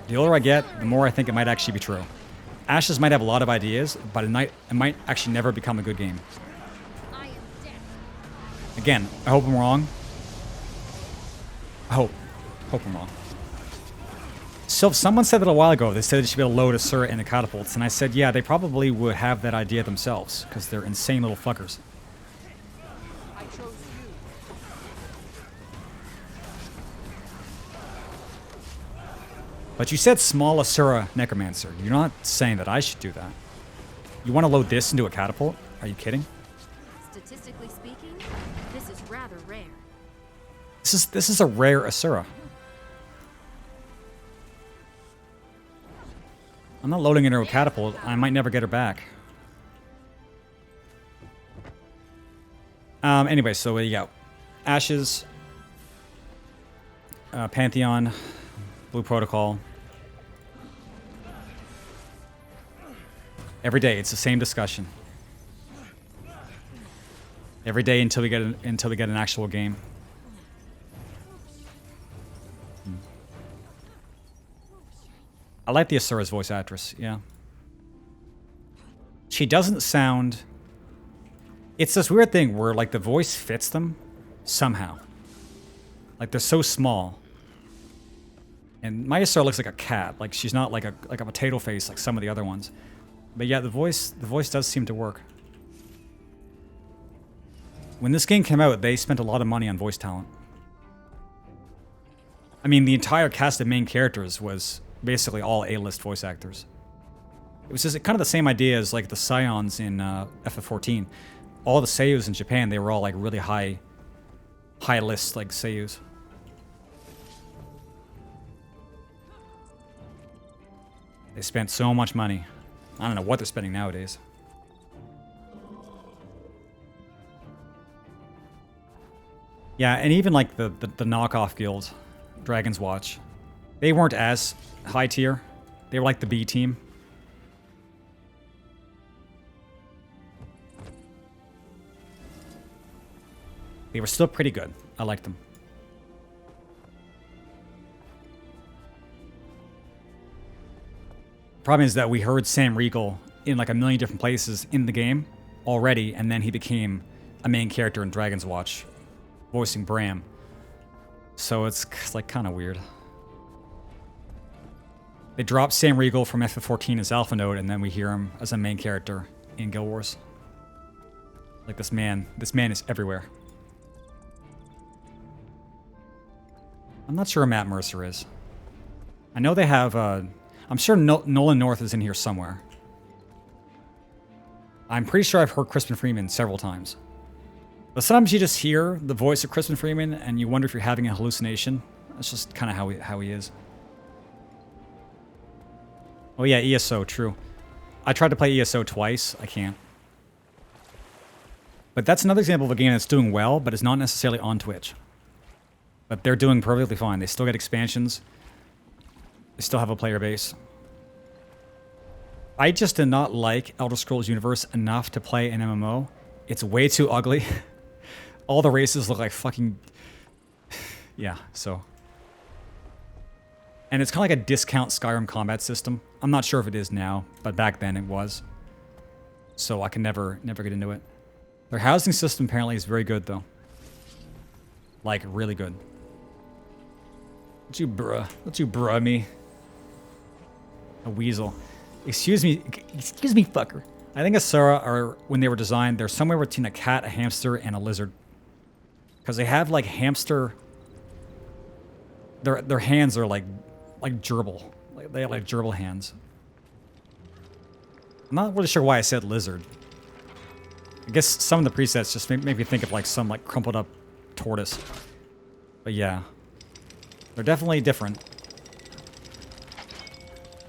the older I get, the more I think it might actually be true. Ashes might have a lot of ideas, but it might actually never become a good game. I am dead. Again, I hope I'm wrong. I hope I'm wrong. So someone said that a while ago. They said they should be able to load Asura into catapults, and I said, yeah, they probably would have that idea themselves, because they're insane little fuckers. I chose you. But you said small Asura Necromancer. You're not saying that I should do that. You want to load this into a catapult? Are you kidding? Statistically speaking, this is rather rare. This is a rare Asura. I'm not loading into a catapult. I might never get her back. Anyway, so what do you got? Ashes, Pantheon, Blue Protocol. Every day, it's the same discussion. Every day until we get an actual game. I like the Asura's voice actress, yeah. She doesn't sound... It's this weird thing where, like, the voice fits them somehow. Like, they're so small. And my Asura looks like a cat. Like, she's not like a potato face like some of the other ones. But yeah, the voice does seem to work. When this game came out, they spent a lot of money on voice talent. I mean, the entire cast of main characters was basically all A-list voice actors. It was just kind of the same idea as like the Scions in FF14. All the seiyus in Japan, they were all like really high list like seiyus. They spent so much money. I don't know what they're spending nowadays. Yeah, and even like the knockoff guild, Dragon's Watch, they weren't as high tier. They were like the B team. They were still pretty good. I liked them. Problem is that we heard Sam Riegel in like a million different places in the game already, and then he became a main character in Dragon's Watch, voicing Bram. So it's like kind of weird. They dropped Sam Riegel from FF14 as Alpha Node, and then we hear him as a main character in Guild Wars. Like this man is everywhere. I'm not sure where Matt Mercer is. I know they have, I'm sure Nolan North is in here somewhere. I'm pretty sure I've heard Crispin Freeman several times. But sometimes you just hear the voice of Crispin Freeman and you wonder if you're having a hallucination. That's just kind of how he is. Oh yeah, ESO, true. I tried to play ESO twice. I can't. But that's another example of a game that's doing well, but is not necessarily on Twitch. But they're doing perfectly fine. They still get expansions. They still have a player base. I just did not like Elder Scrolls Universe enough to play an MMO. It's way too ugly. All the races look like fucking... yeah, so... And it's kind of like a discount Skyrim combat system. I'm not sure if it is now, but back then it was. So I can never get into it. Their housing system apparently is very good, though. Like, really good. Don't you bruh me. A weasel. Excuse me, fucker. I think Asura are, when they were designed, they're somewhere between a cat, a hamster, and a lizard. Because they have, like, hamster... Their hands are, like gerbil. They have like gerbil hands. I'm not really sure why I said lizard. I guess some of the presets just make me think of like some like crumpled up tortoise. But yeah, they're definitely different.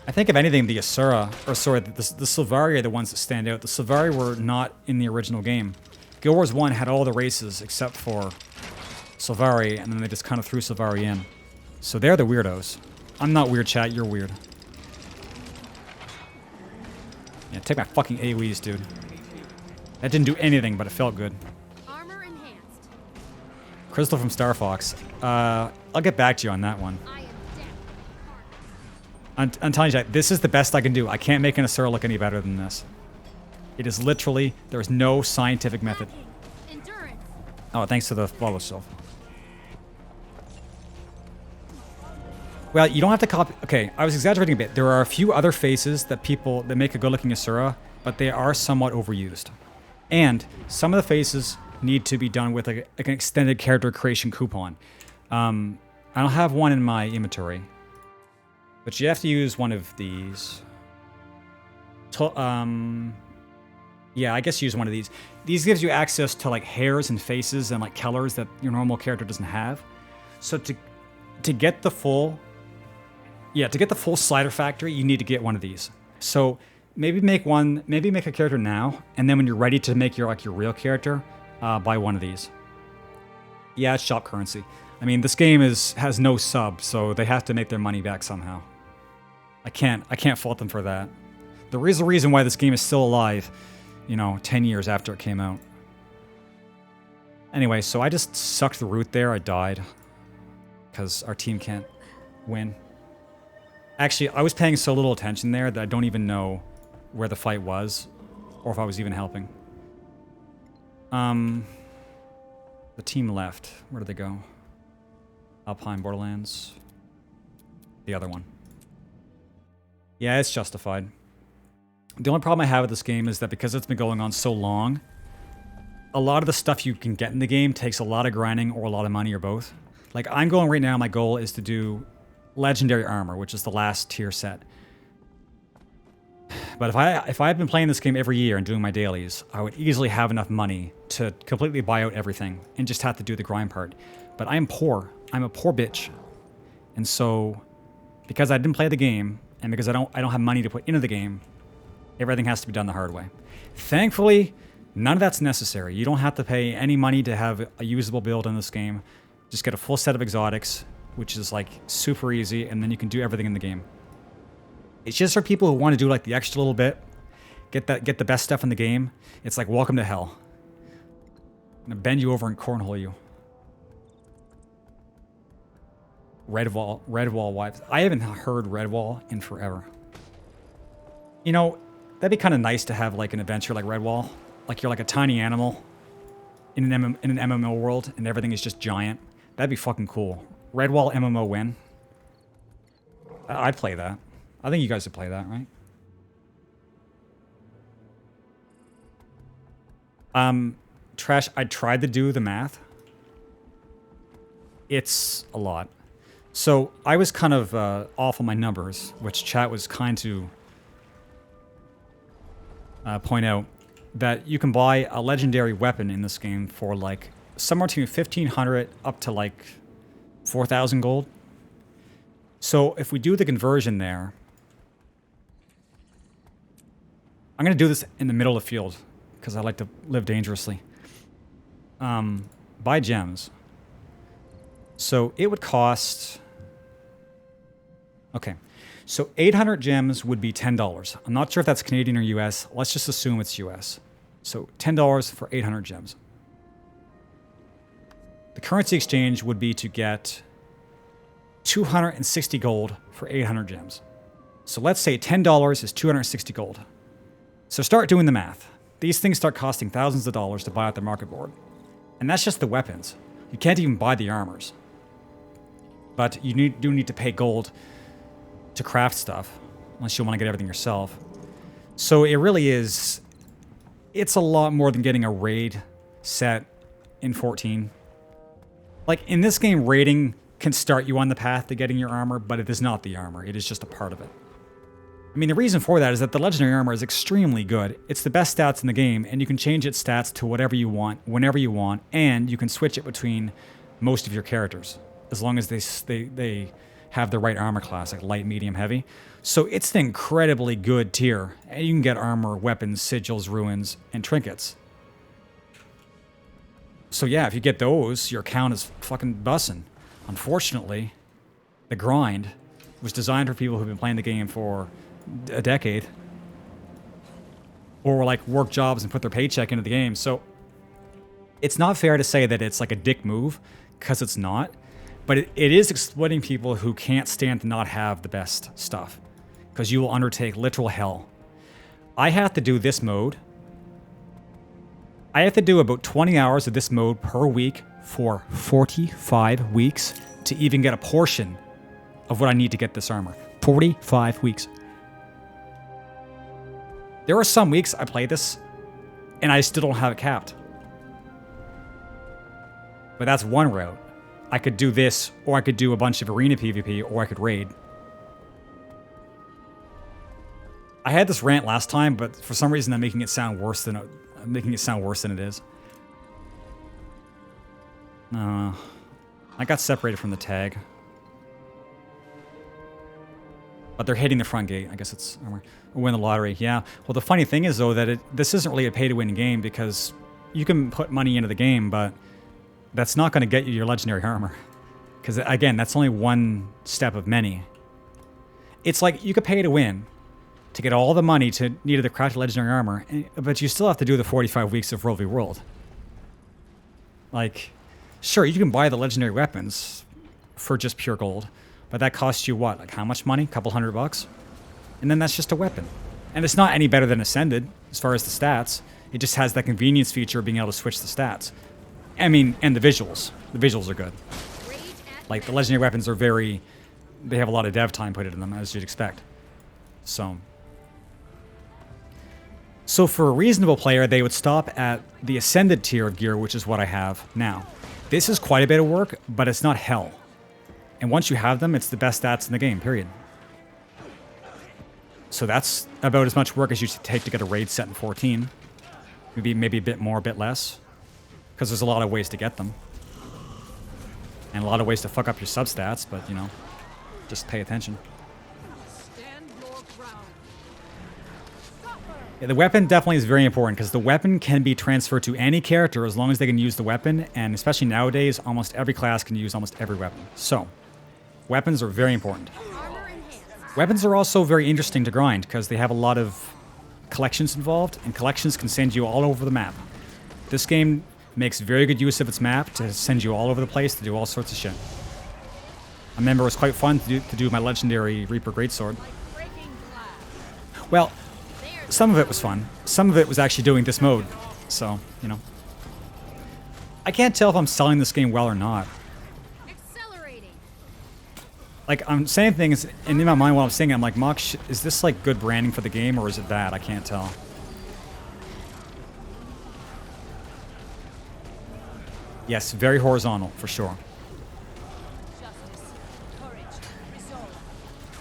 I think if anything, the Asura, or sorry, the Sylvari are the ones that stand out. The Sylvari were not in the original game. Guild Wars 1 had all the races except for Sylvari, and then they just kind of threw Sylvari in. So they're the weirdos. I'm not weird, chat. You're weird. Yeah, take my fucking AoEs, dude. That didn't do anything, but it felt good. Armor enhanced. Crystal from Star Fox. I'll get back to you on that one. I am dead. I'm telling you, Jack, this is the best I can do. I can't make an Asura look any better than this. It is literally, there is no scientific method. Endurance. Oh, thanks to the follow self. Well, you don't have to copy. Okay, I was exaggerating a bit. There are a few other faces that make a good-looking Asura, but they are somewhat overused. And some of the faces need to be done with like an extended character creation coupon. I don't have one in my inventory, but you have to use one of these. Yeah, I guess use one of these. These gives you access to like hairs and faces and like colors that your normal character doesn't have. So to get the full, slider factory, you need to get one of these. So maybe make a character now, and then when you're ready to make your real character, buy one of these. Yeah, it's shop currency. I mean, this game has no sub, so they have to make their money back somehow. I can't fault them for that. There is a reason why this game is still alive, 10 years after it came out. Anyway, so I just sucked the root there. I died because our team can't win. Actually, I was paying so little attention there that I don't even know where the fight was or if I was even helping. The team left. Where did they go? Alpine Borderlands. The other one. Yeah, it's justified. The only problem I have with this game is that because it's been going on so long, a lot of the stuff you can get in the game takes a lot of grinding or a lot of money or both. Like, I'm going right now, my goal is to do Legendary Armor, which is the last tier set. But if I had been playing this game every year and doing my dailies, I would easily have enough money to completely buy out everything and just have to do the grind part. But I am poor. I'm a poor bitch. And so, because I didn't play the game, and because I don't have money to put into the game, everything has to be done the hard way. Thankfully, none of that's necessary. You don't have to pay any money to have a usable build in this game. Just get a full set of exotics, which is like super easy, and then you can do everything in the game. It's just for people who want to do like the extra little bit, get the best stuff in the game. It's like welcome to hell. I'm gonna bend you over and cornhole you. Redwall wives. I haven't heard Redwall in forever. That'd be kind of nice to have like an adventure like Redwall. Like you're like a tiny animal in an MMO world and everything is just giant. That'd be fucking cool. Redwall MMO win. I'd play that. I think you guys would play that, right? Trash, I tried to do the math. It's a lot. So I was kind of off on my numbers, which chat was kind to point out that you can buy a legendary weapon in this game for like somewhere between 1,500 up to like 4,000 gold. So if we do the conversion there, I'm going to do this in the middle of the field because I like to live dangerously. Buy gems. So it would cost... Okay. So 800 gems would be $10. I'm not sure if that's Canadian or US. Let's just assume it's US. So $10 for 800 gems. The currency exchange would be to get 260 gold for 800 gems. So let's say $10 is 260 gold. So start doing the math. These things start costing thousands of dollars to buy at the market board. And that's just the weapons. You can't even buy the armors. But you do need to pay gold to craft stuff, unless you want to get everything yourself. So it really is... It's a lot more than getting a raid set in 14. Like, in this game, raiding can start you on the path to getting your armor, but it is not the armor. It is just a part of it. I mean, the reason for that is that the legendary armor is extremely good. It's the best stats in the game, and you can change its stats to whatever you want, whenever you want, and you can switch it between most of your characters, as long as they have the right armor class, like light, medium, heavy. So it's an incredibly good tier, and you can get armor, weapons, sigils, ruins, and trinkets. So yeah, if you get those, your account is fucking bussin'. Unfortunately, the grind was designed for people who've been playing the game for a decade, or like work jobs and put their paycheck into the game. So it's not fair to say that it's like a dick move, because it's not, but it is exploiting people who can't stand to not have the best stuff, because you will undertake literal hell. I have to do this mode. I have to do about 20 hours of this mode per week for 45 weeks to even get a portion of what I need to get this armor. 45 weeks. There are some weeks I play this and I still don't have it capped. But that's one route. I could do this, or I could do a bunch of arena PvP, or I could raid. I had this rant last time, but for some reason I'm making it sound worse than it is. I got separated from the tag. But they're hitting the front gate. I guess it's armor. Win the lottery. Yeah. Well, the funny thing is, though, that this isn't really a pay-to-win game, because you can put money into the game, but that's not going to get you your legendary armor. Because, again, that's only one step of many. It's like you could pay to win to get all the money to need the crafted legendary armor, but you still have to do the 45 weeks of World v World. Like, sure, you can buy the legendary weapons for just pure gold, but that costs you what? Like how much money? A couple $100? And then that's just a weapon. And it's not any better than Ascended as far as the stats. It just has that convenience feature of being able to switch the stats. I mean, and the visuals. The visuals are good. Like, the legendary weapons are very... They have a lot of dev time put into them, as you'd expect. So for a reasonable player, they would stop at the Ascended tier of gear, which is what I have now. This is quite a bit of work, but it's not hell. And once you have them, it's the best stats in the game, period. So that's about as much work as you take to get a raid set in 14. Maybe a bit more, a bit less. Because there's a lot of ways to get them. And a lot of ways to fuck up your substats, but, you know, just pay attention. Stand your ground. Yeah, the weapon definitely is very important, because the weapon can be transferred to any character as long as they can use the weapon, and especially nowadays, almost every class can use almost every weapon. So, weapons are very important. Weapons are also very interesting to grind, because they have a lot of collections involved, and collections can send you all over the map. This game makes very good use of its map to send you all over the place to do all sorts of shit. I remember it was quite fun to do my legendary Reaper Greatsword. Well, some of it was fun. Some of it was actually doing this mode. So, you know. I can't tell if I'm selling this game well or not. Like, I'm saying things, and in my mind while I'm saying it, I'm like, Mock, is this like good branding for the game, or is it bad? I can't tell. Yes, very horizontal, for sure.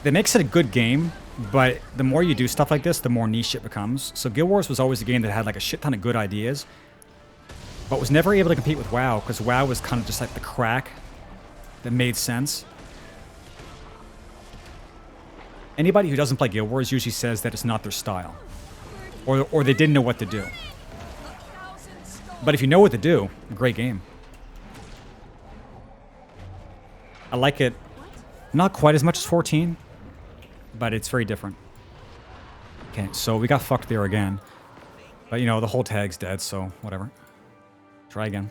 That makes it a good game, but the more you do stuff like this, the more niche it becomes. So Guild Wars was always a game that had like a shit ton of good ideas, but was never able to compete with WoW, because WoW was kind of just like the crack that made sense. Anybody who doesn't play Guild Wars usually says that it's not their style, or they didn't know what to do. But if you know what to do, a great game. I like it, not quite as much as 14, but it's very different. Okay, so we got fucked there again. But you know, the whole tag's dead, so whatever. Try again.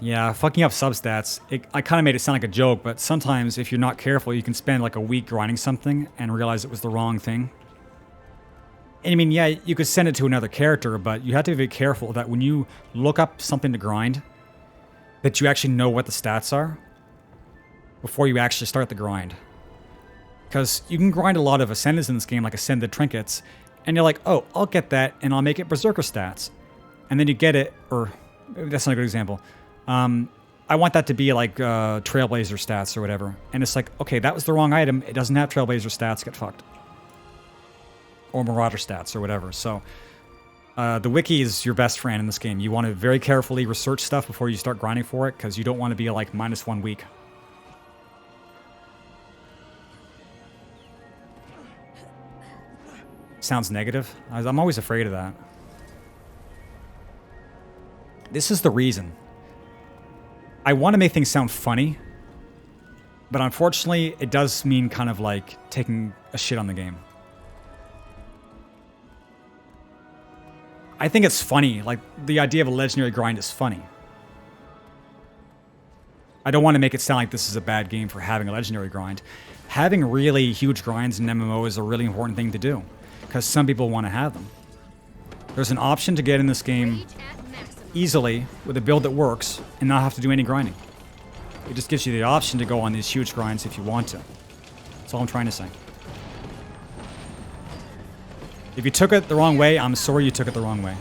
Yeah, fucking up substats. I kind of made it sound like a joke, but sometimes if you're not careful, you can spend like a week grinding something and realize it was the wrong thing. And I mean, yeah, you could send it to another character, but you have to be very careful that when you look up something to grind, that you actually know what the stats are before you actually start the grind. Because you can grind a lot of Ascendeds in this game, like Ascended Trinkets, and you're like, oh, I'll get that, and I'll make it Berserker stats. And then you get it, or that's not a good example. I want that to be like Trailblazer stats or whatever. And it's like, okay, that was the wrong item. It doesn't have Trailblazer stats. Get fucked. Or Marauder stats or whatever. So the wiki is your best friend in this game. You want to very carefully research stuff before you start grinding for it, because you don't want to be like -1 week. Sounds negative. I'm always afraid of that. This is the reason. I want to make things sound funny, but unfortunately, it does mean kind of like taking a shit on the game. I think it's funny. Like, the idea of a legendary grind is funny. I don't want to make it sound like this is a bad game for having a legendary grind. Having really huge grinds in MMO is a really important thing to do, because some people want to have them. There's an option to get in this game Rage at maximum. easily with a build that works and not have to do any grinding. It just gives you the option to go on these huge grinds if you want to. That's all I'm trying to say. If you took it the wrong way, I'm sorry you took it the wrong way.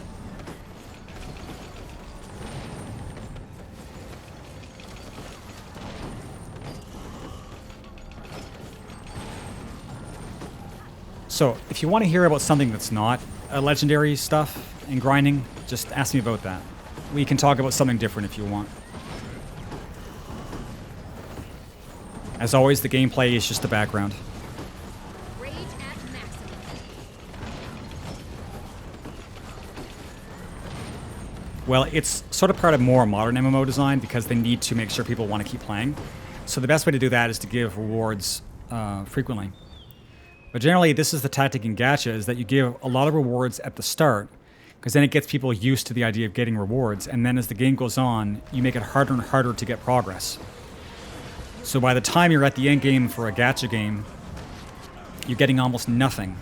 So, if you want to hear about something that's not legendary stuff and grinding, just ask me about that. We can talk about something different if you want. As always, the gameplay is just the background. Rage at maximum. Well, it's sort of part of more modern MMO design because they need to make sure people want to keep playing. So the best way to do that is to give rewards frequently. But generally, this is the tactic in gacha, is that you give a lot of rewards at the start, because then it gets people used to the idea of getting rewards, and then as the game goes on, you make it harder and harder to get progress. So by the time you're at the end game for a gacha game, you're getting almost nothing,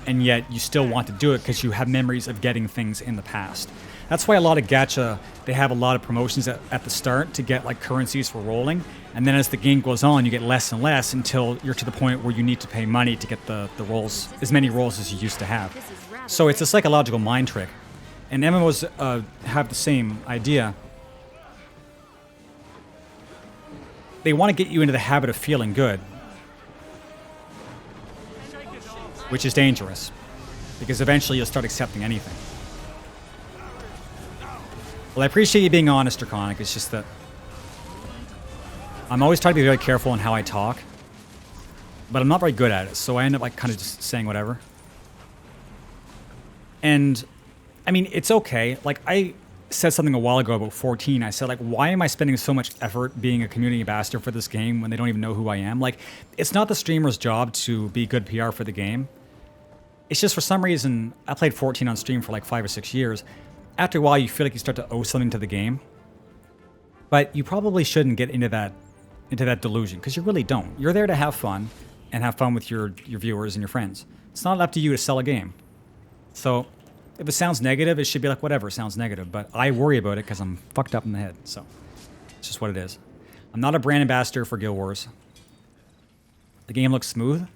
and yet you still want to do it because you have memories of getting things in the past. That's why a lot of gacha, they have a lot of promotions at the start to get like currencies for rolling, and then as the game goes on, you get less and less until you're to the point where you need to pay money to get the rolls, as many rolls as you used to have. So it's a psychological mind trick. And MMOs have the same idea. They want to get you into the habit of feeling good, which is dangerous, because eventually you'll start accepting anything. Well, I appreciate you being honest, Draconic. It's just that I'm always trying to be very careful in how I talk, but I'm not very good at it, so I end up like kind of just saying whatever. And I mean, it's okay. Like, I said something a while ago about 14. I said, like, why am I spending so much effort being a community ambassador for this game when they don't even know who I am? Like, it's not the streamer's job to be good PR for the game. It's just for some reason, I played 14 on stream for like 5 or 6 years. After a while, you feel like you start to owe something to the game. But you probably shouldn't get into that delusion, because you really don't. You're there to have fun, and have fun with your viewers and your friends. It's not up to you to sell a game. So, if it sounds negative, it should be like, whatever, it sounds negative. But I worry about it because I'm fucked up in the head. So, it's just what it is. I'm not a brand ambassador for Guild Wars. The game looks smooth.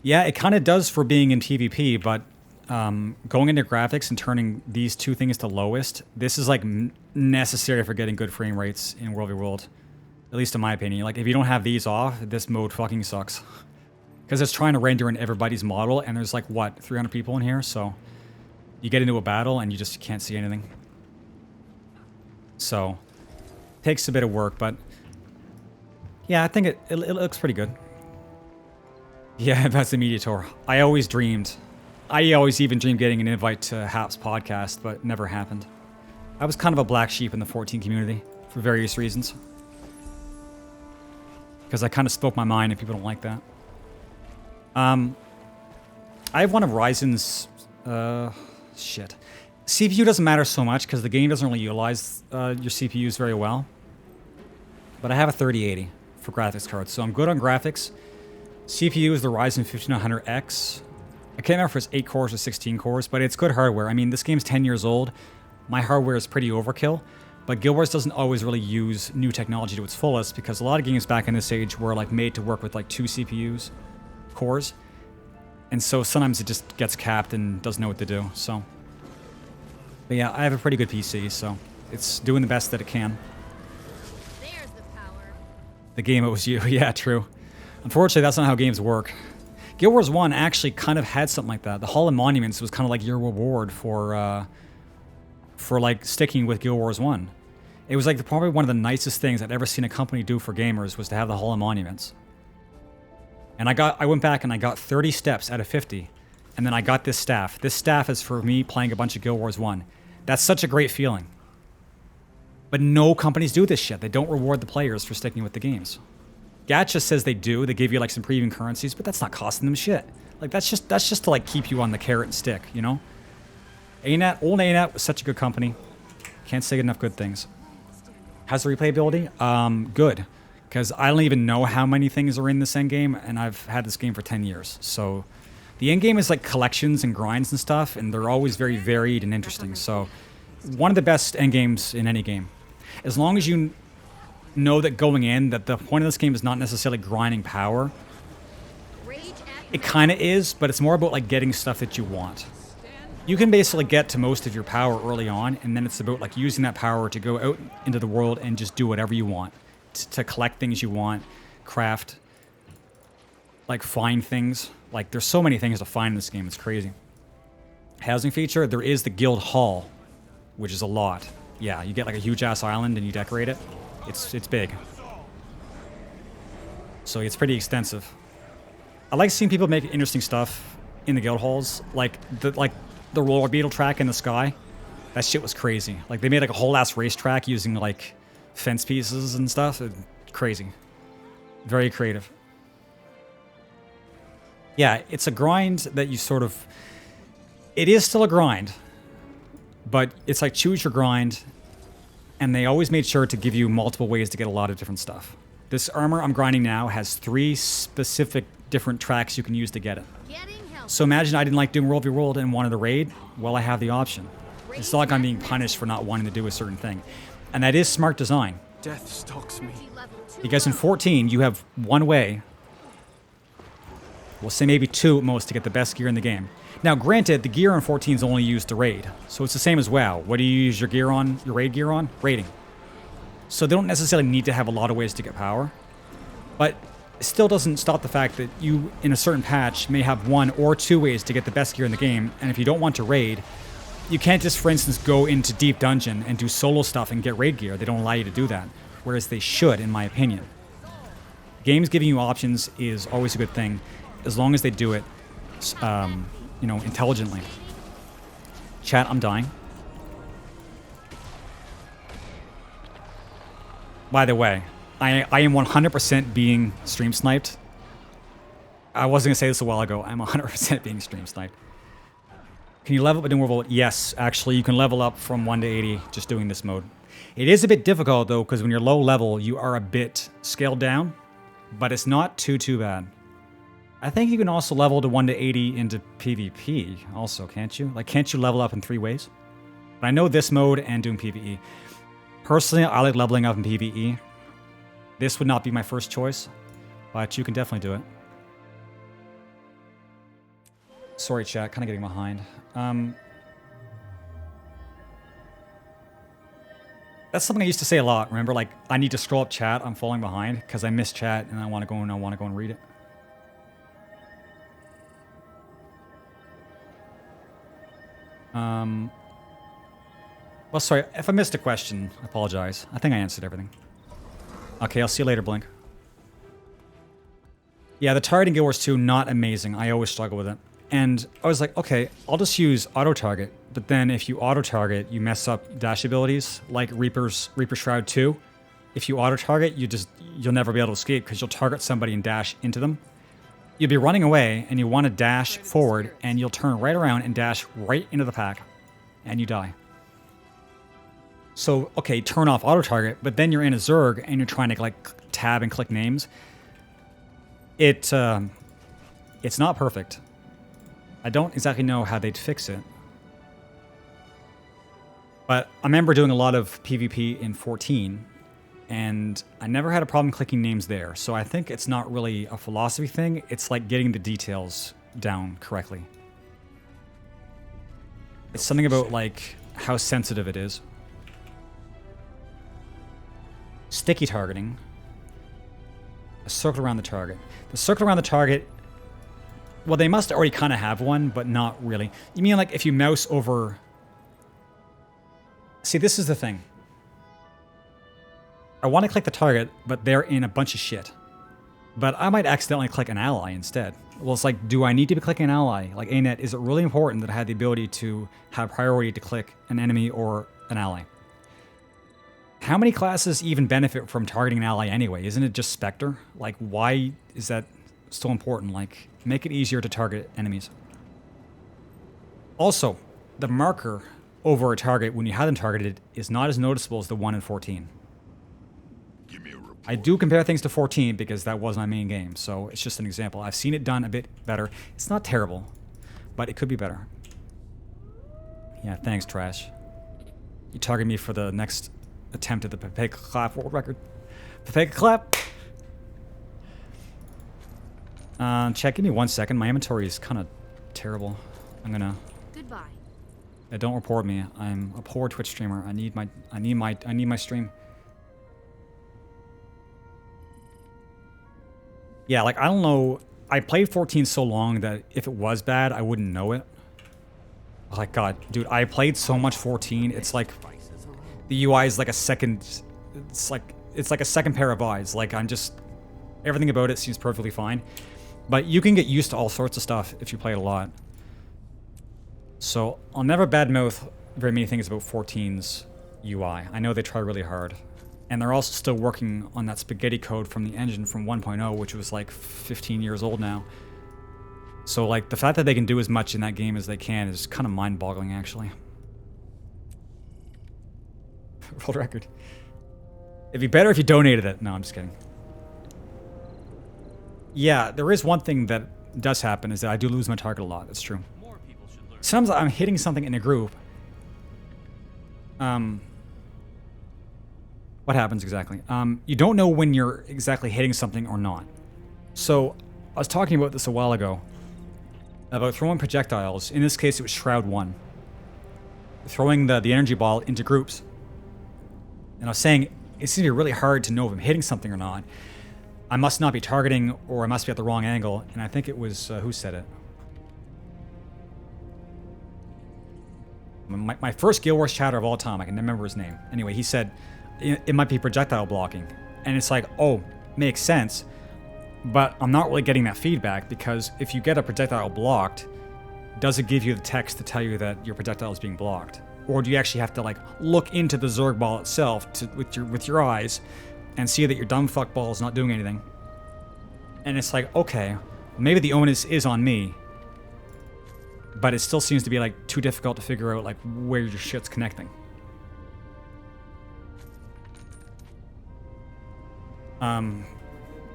Yeah, it kind of does for being in PvP, but going into graphics and turning these two things to lowest, this is like necessary for getting good frame rates in World v World. At least in my opinion. Like, if you don't have these off, this mode fucking sucks. Because it's trying to render in everybody's model, and there's like, what, 300 people in here? So, you get into a battle, and you just can't see anything. So, takes a bit of work, but yeah, I think it looks pretty good. Yeah, that's the media tour. I always even dreamed getting an invite to Hap's podcast, but never happened. I was kind of a black sheep in the 14 community, for various reasons. Because I kind of spoke my mind, and people don't like that. I have one of Ryzen's... shit. CPU doesn't matter so much, because the game doesn't really utilize your CPUs very well. But I have a 3080 for graphics cards, so I'm good on graphics. CPU is the Ryzen 5900X. I can't remember if it's 8 cores or 16 cores, but it's good hardware. I mean, this game's 10 years old. My hardware is pretty overkill, but Guild Wars doesn't always really use new technology to its fullest, because a lot of games back in this age were like made to work with like 2 CPUs, cores. And so sometimes it just gets capped and doesn't know what to do, so. But yeah, I have a pretty good PC, so It's doing the best that it can. There's the power. The game it was you. Yeah, true. Unfortunately, that's not how games work. Guild Wars 1 actually kind of had something like that. The Hall of Monuments was kind of like your reward for like sticking with Guild Wars 1. It was like probably one of the nicest things I'd ever seen a company do for gamers was to have the Hall of Monuments. And I went back and I got 30 steps out of 50. And then I got this staff. This staff is for me playing a bunch of Guild Wars 1. That's such a great feeling. But no companies do this shit. They don't reward the players for sticking with the games. Gacha says they do. They give you like some premium currencies, but that's not costing them shit. Like that's just to like keep you on the carrot and stick, you know? Old ANAT was such a good company. Can't say enough good things. How's the replayability? Good. Because I don't even know how many things are in this endgame, and I've had this game for 10 years. So the endgame is like collections and grinds and stuff, and they're always very varied and interesting. So one of the best endgames in any game. As long as you know that going in, that the point of this game is not necessarily grinding power. It kind of is, but it's more about like getting stuff that you want. You can basically get to most of your power early on, and then it's about like using that power to go out into the world and just do whatever you want. To collect things you want, craft, like find things. Like there's so many things to find in this game, it's crazy. Housing feature, there is the guild hall, which is a lot. Yeah, you get like a huge ass island and you decorate it. It's big. So it's pretty extensive. I like seeing people make interesting stuff in the guild halls, like the roller beetle track in the sky. That shit was crazy. Like they made like a whole ass racetrack using like fence pieces and stuff. Crazy. Very creative. Yeah, it's a grind that you sort of... It is still a grind, but it's like choose your grind, and they always made sure to give you multiple ways to get a lot of different stuff. This armor I'm grinding now has 3 specific different tracks you can use to get it. So imagine I didn't like doing World v World and wanted to raid. Well, I have the option. It's not like I'm being punished for not wanting to do a certain thing. And that is smart design. Death stalks me. Because in 14, you have one way, we'll say maybe 2 at most, to get the best gear in the game. Now, granted, the gear on 14 is only used to raid. So it's the same as WoW. What do you use your gear on, your raid gear on? Raiding. So they don't necessarily need to have a lot of ways to get power. But it still doesn't stop the fact that you, in a certain patch, may have 1 or 2 ways to get the best gear in the game. And if you don't want to raid, you can't just, for instance, go into Deep Dungeon and do solo stuff and get raid gear. They don't allow you to do that. Whereas they should, in my opinion. Games giving you options is always a good thing, as long as they do it, you know, intelligently. Chat, I'm dying. By the way, I am 100% being stream sniped. I wasn't going to say this a while ago. I'm 100% being stream sniped. Can you level up in World? Yes, actually, you can level up from 1 to 80 just doing this mode. It is a bit difficult, though, because when you're low level, you are a bit scaled down, but it's not too bad. I think you can also level to 1 to 80 into PvP also, can't you? Like, can't you level up in 3 ways? But I know this mode and doing PvE. Personally, I like leveling up in PvE. This would not be my first choice, but you can definitely do it. Sorry, chat, kind of getting behind. That's something I used to say a lot. Remember, like, I need to scroll up chat. I'm falling behind because I miss chat and I want to go and read it. Well, sorry, if I missed a question, I apologize. I think I answered everything. Okay, I'll see you later, Blink. Yeah, the target in Guild Wars 2, not amazing. I always struggle with it. And I was like, okay, I'll just use auto-target. But then if you auto-target, you mess up dash abilities, like Reaper Shroud 2. If you auto-target, you'll never be able to escape because you'll target somebody and dash into them. You'll be running away, and you want to dash forward, and you'll turn right around and dash right into the pack, and you die. So, okay, turn off auto-target, but then you're in a Zerg, and you're trying to, like, tab and click names. It's not perfect. I don't exactly know how they'd fix it. But I remember doing a lot of PvP in 14, and I never had a problem clicking names there. So I think it's not really a philosophy thing. It's like getting the details down correctly. It's something about, like, how sensitive it is. sticky targeting, a circle around the target. The circle around the target, well, they must already kind of have one, but not really. You mean like if you mouse over... See, this is the thing. I want to click the target, but they're in a bunch of shit. But I might accidentally click an ally instead. Well, it's like, do I need to be clicking an ally? Like ANET, is it really important that I had the ability to have priority to click an enemy or an ally? How many classes even benefit from targeting an ally anyway? Isn't it just Spectre? Like, why is that so important? Like, make it easier to target enemies. Also, the marker over a target when you have them targeted is not as noticeable as the one in 14. Give me a report. I do compare things to 14 because that was my main game, so it's just an example. I've seen it done a bit better. It's not terrible, but it could be better. Yeah, thanks, Trash. You target me for the next attempt at the Papega Clap world record. Papega Clap! Check, give me 1 second. My inventory is kind of terrible. I'm gonna... Goodbye. Don't report me. I'm a poor Twitch streamer. I need my stream. Yeah, like, I don't know. I played 14 so long that if it was bad, I wouldn't know it. Like, God, dude, I played so much 14. It's like the UI is like a second. It's like a second pair of eyes. Like, I'm just, everything about it seems perfectly fine. But you can get used to all sorts of stuff if you play it a lot. So I'll never badmouth very many things about 14's UI. I know they try really hard. And they're also still working on that spaghetti code from the engine from 1.0, which was like 15 years old now. So like the fact that they can do as much in that game as they can is kind of mind-boggling, actually. World record. It'd be better if you donated it. No, I'm just kidding. Yeah, there is one thing that does happen is that I do lose my target a lot. That's true. Sometimes I'm hitting something in a group. What happens exactly? You don't know when you're exactly hitting something or not. So, I was talking about this a while ago. About throwing projectiles. In this case, it was Shroud 1. Throwing the energy ball into groups. And I was saying, it seems to be really hard to know if I'm hitting something or not. I must not be targeting, or I must be at the wrong angle. And I think it was, who said it? My first Guild Wars chatter of all time, I can remember his name. Anyway, he said, it might be projectile blocking. And it's like, oh, makes sense. But I'm not really getting that feedback, because if you get a projectile blocked, does it give you the text to tell you that your projectile is being blocked? Or do you actually have to like look into the Zerg ball itself with your eyes and see that your dumb fuck ball is not doing anything? And it's like, okay, maybe the onus is on me, but it still seems to be like too difficult to figure out like where your shit's connecting.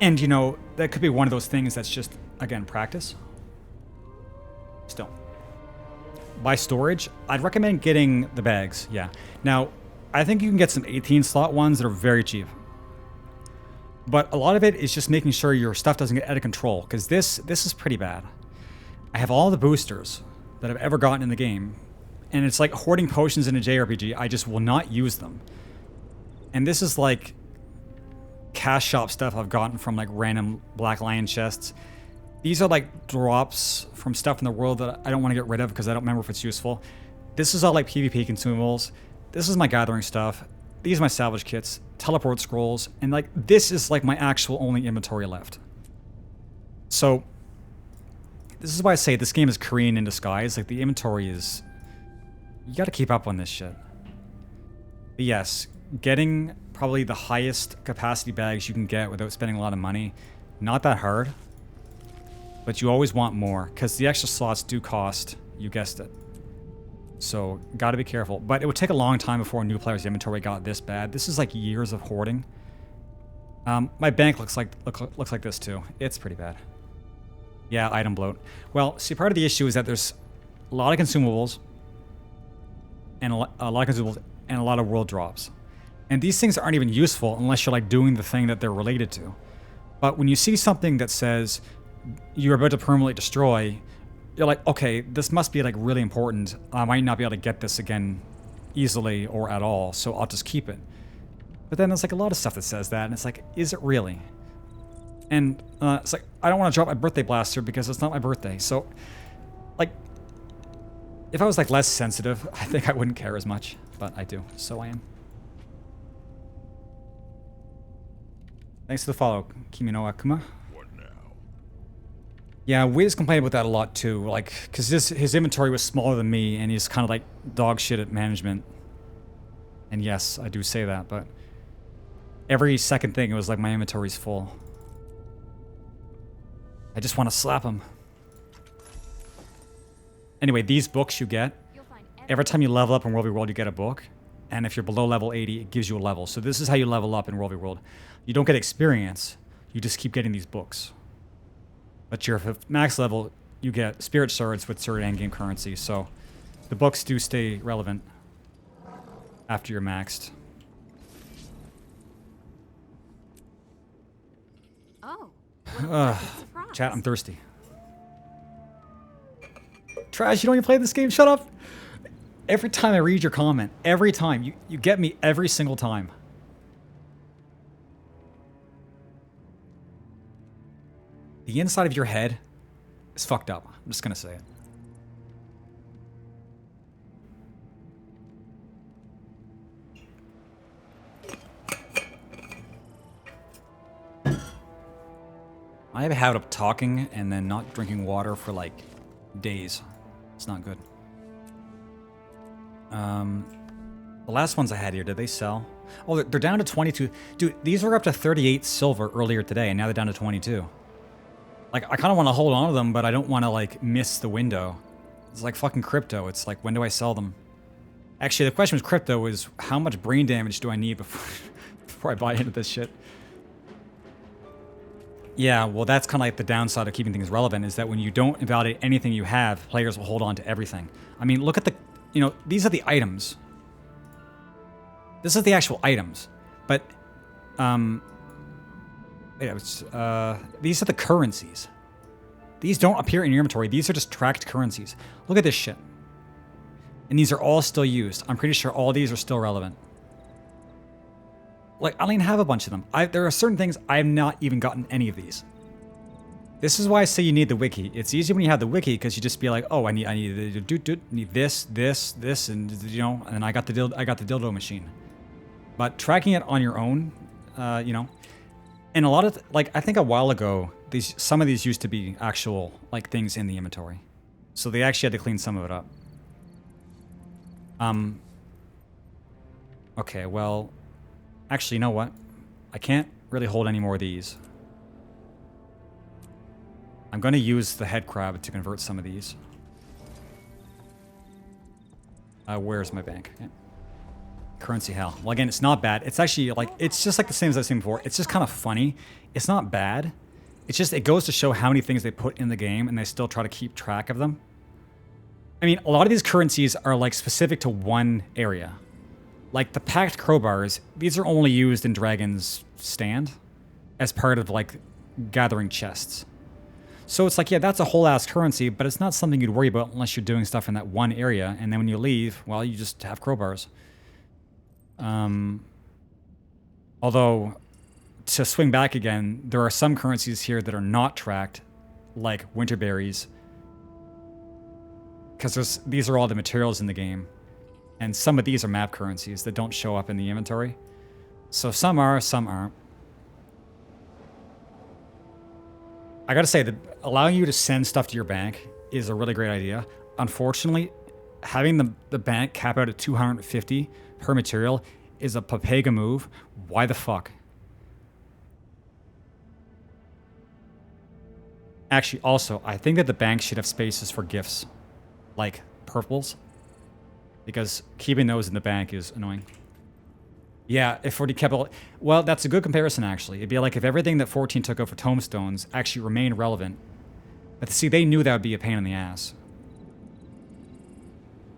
And you know, that could be one of those things that's just, again, practice. Still. By storage, I'd recommend getting the bags, yeah. Now, I think you can get some 18 slot ones that are very cheap. But a lot of it is just making sure your stuff doesn't get out of control, because this is pretty bad. I have all the boosters that I've ever gotten in the game, and it's like hoarding potions in a JRPG. I just will not use them. And this is like cash shop stuff I've gotten from like random Black Lion chests. These are like drops from stuff in the world that I don't want to get rid of because I don't remember if it's useful. This is all like PvP consumables. This is my gathering stuff. These are my salvage kits, teleport scrolls, and like this is like my actual only inventory left. So this is why I say this game is Korean in disguise. Like the inventory is, you got to keep up on this shit. But yes, getting probably the highest capacity bags you can get without spending a lot of money, not that hard. But you always want more, because the extra slots do cost, you guessed it. So, gotta be careful. But it would take a long time before a new player's inventory got this bad. This is like years of hoarding. My bank looks like this too. It's pretty bad. Yeah, item bloat. Well, see, part of the issue is that there's a lot of consumables, and a lot of consumables, and a lot of world drops. And these things aren't even useful unless you're like doing the thing that they're related to. But when you see something that says you're about to permanently destroy, you're like, okay, this must be like really important. I might not be able to get this again easily or at all, so I'll just keep it. But then there's like a lot of stuff that says that, and it's like, is it really? And it's like, I don't want to drop my birthday blaster because it's not my birthday. So, like, if I was like less sensitive, I think I wouldn't care as much. But I do, so I am. Thanks for the follow, Kimino Akuma. What now? Yeah, Wiz complained about that a lot too. Like, because his inventory was smaller than me, and he's kind of like dog shit at management. And yes, I do say that, but every second thing it was like my inventory's full. I just want to slap him. Anyway, these books you get, every time you level up in World v World, you get a book. And if you're below level 80, it gives you a level. So this is how you level up in World v World. You don't get experience, you just keep getting these books. But your max level, you get spirit swords with certain endgame currency. So the books do stay relevant after you're maxed. Oh, what a pleasant surprise. Chat, I'm thirsty. Trash, you don't even play this game? Shut up! Every time I read your comment, every time, you get me every single time. The inside of your head is fucked up. I'm just gonna say it. I have a habit of talking and then not drinking water for like days. It's not good. The last ones I had here, did they sell? Oh, they're down to 22. Dude, these were up to 38 silver earlier today, and now they're down to 22. Like, I kind of want to hold on to them, but I don't want to, like, miss the window. It's like fucking crypto. It's like, when do I sell them? Actually, the question with crypto is, how much brain damage do I need before I buy into this shit? Yeah, well, that's kind of like the downside of keeping things relevant, is that when you don't invalidate anything you have, players will hold on to everything. I mean, look at the... You know, these are the items. This is the actual items. But, yeah, these are the currencies. These don't appear in your inventory. These are just tracked currencies. Look at this shit. And these are all still used. I'm pretty sure all these are still relevant. Like, I don't even have a bunch of them. There are certain things I have not even gotten any of these. This is why I say you need the wiki. It's easy when you have the wiki because you just be like, oh, I need this, and you know, and I got the dildo machine. But tracking it on your own, you know, and a lot of like I think a while ago, some of these used to be actual like things in the inventory, so they actually had to clean some of it up. Okay, well, actually, you know what? I can't really hold any more of these. I'm going to use the head crab to convert some of these. Where's my bank? Okay. Currency hell. Well, again, it's not bad. It's actually like, it's just like the same as I've seen before. It's just kind of funny. It's not bad. It's just, it goes to show how many things they put in the game and they still try to keep track of them. I mean, a lot of these currencies are like specific to one area. Like the packed crowbars, these are only used in Dragon's Stand as part of like gathering chests. So it's like, yeah, that's a whole ass currency, but it's not something you'd worry about unless you're doing stuff in that one area. And then when you leave, well, you just have crowbars. Although, to swing back again, there are some currencies here that are not tracked, like winter berries. Because these are all the materials in the game. And some of these are map currencies that don't show up in the inventory. So some are, some aren't. I gotta say that allowing you to send stuff to your bank is a really great idea. Unfortunately, having the bank cap out at 250 per material is a Papega move. Why the fuck? Actually, also, I think that the bank should have spaces for gifts, like purples, because keeping those in the bank is annoying. Yeah, if 40 kept... Well, that's a good comparison, actually. It'd be like if everything that 14 took out for tomestones actually remained relevant. But see, they knew that would be a pain in the ass.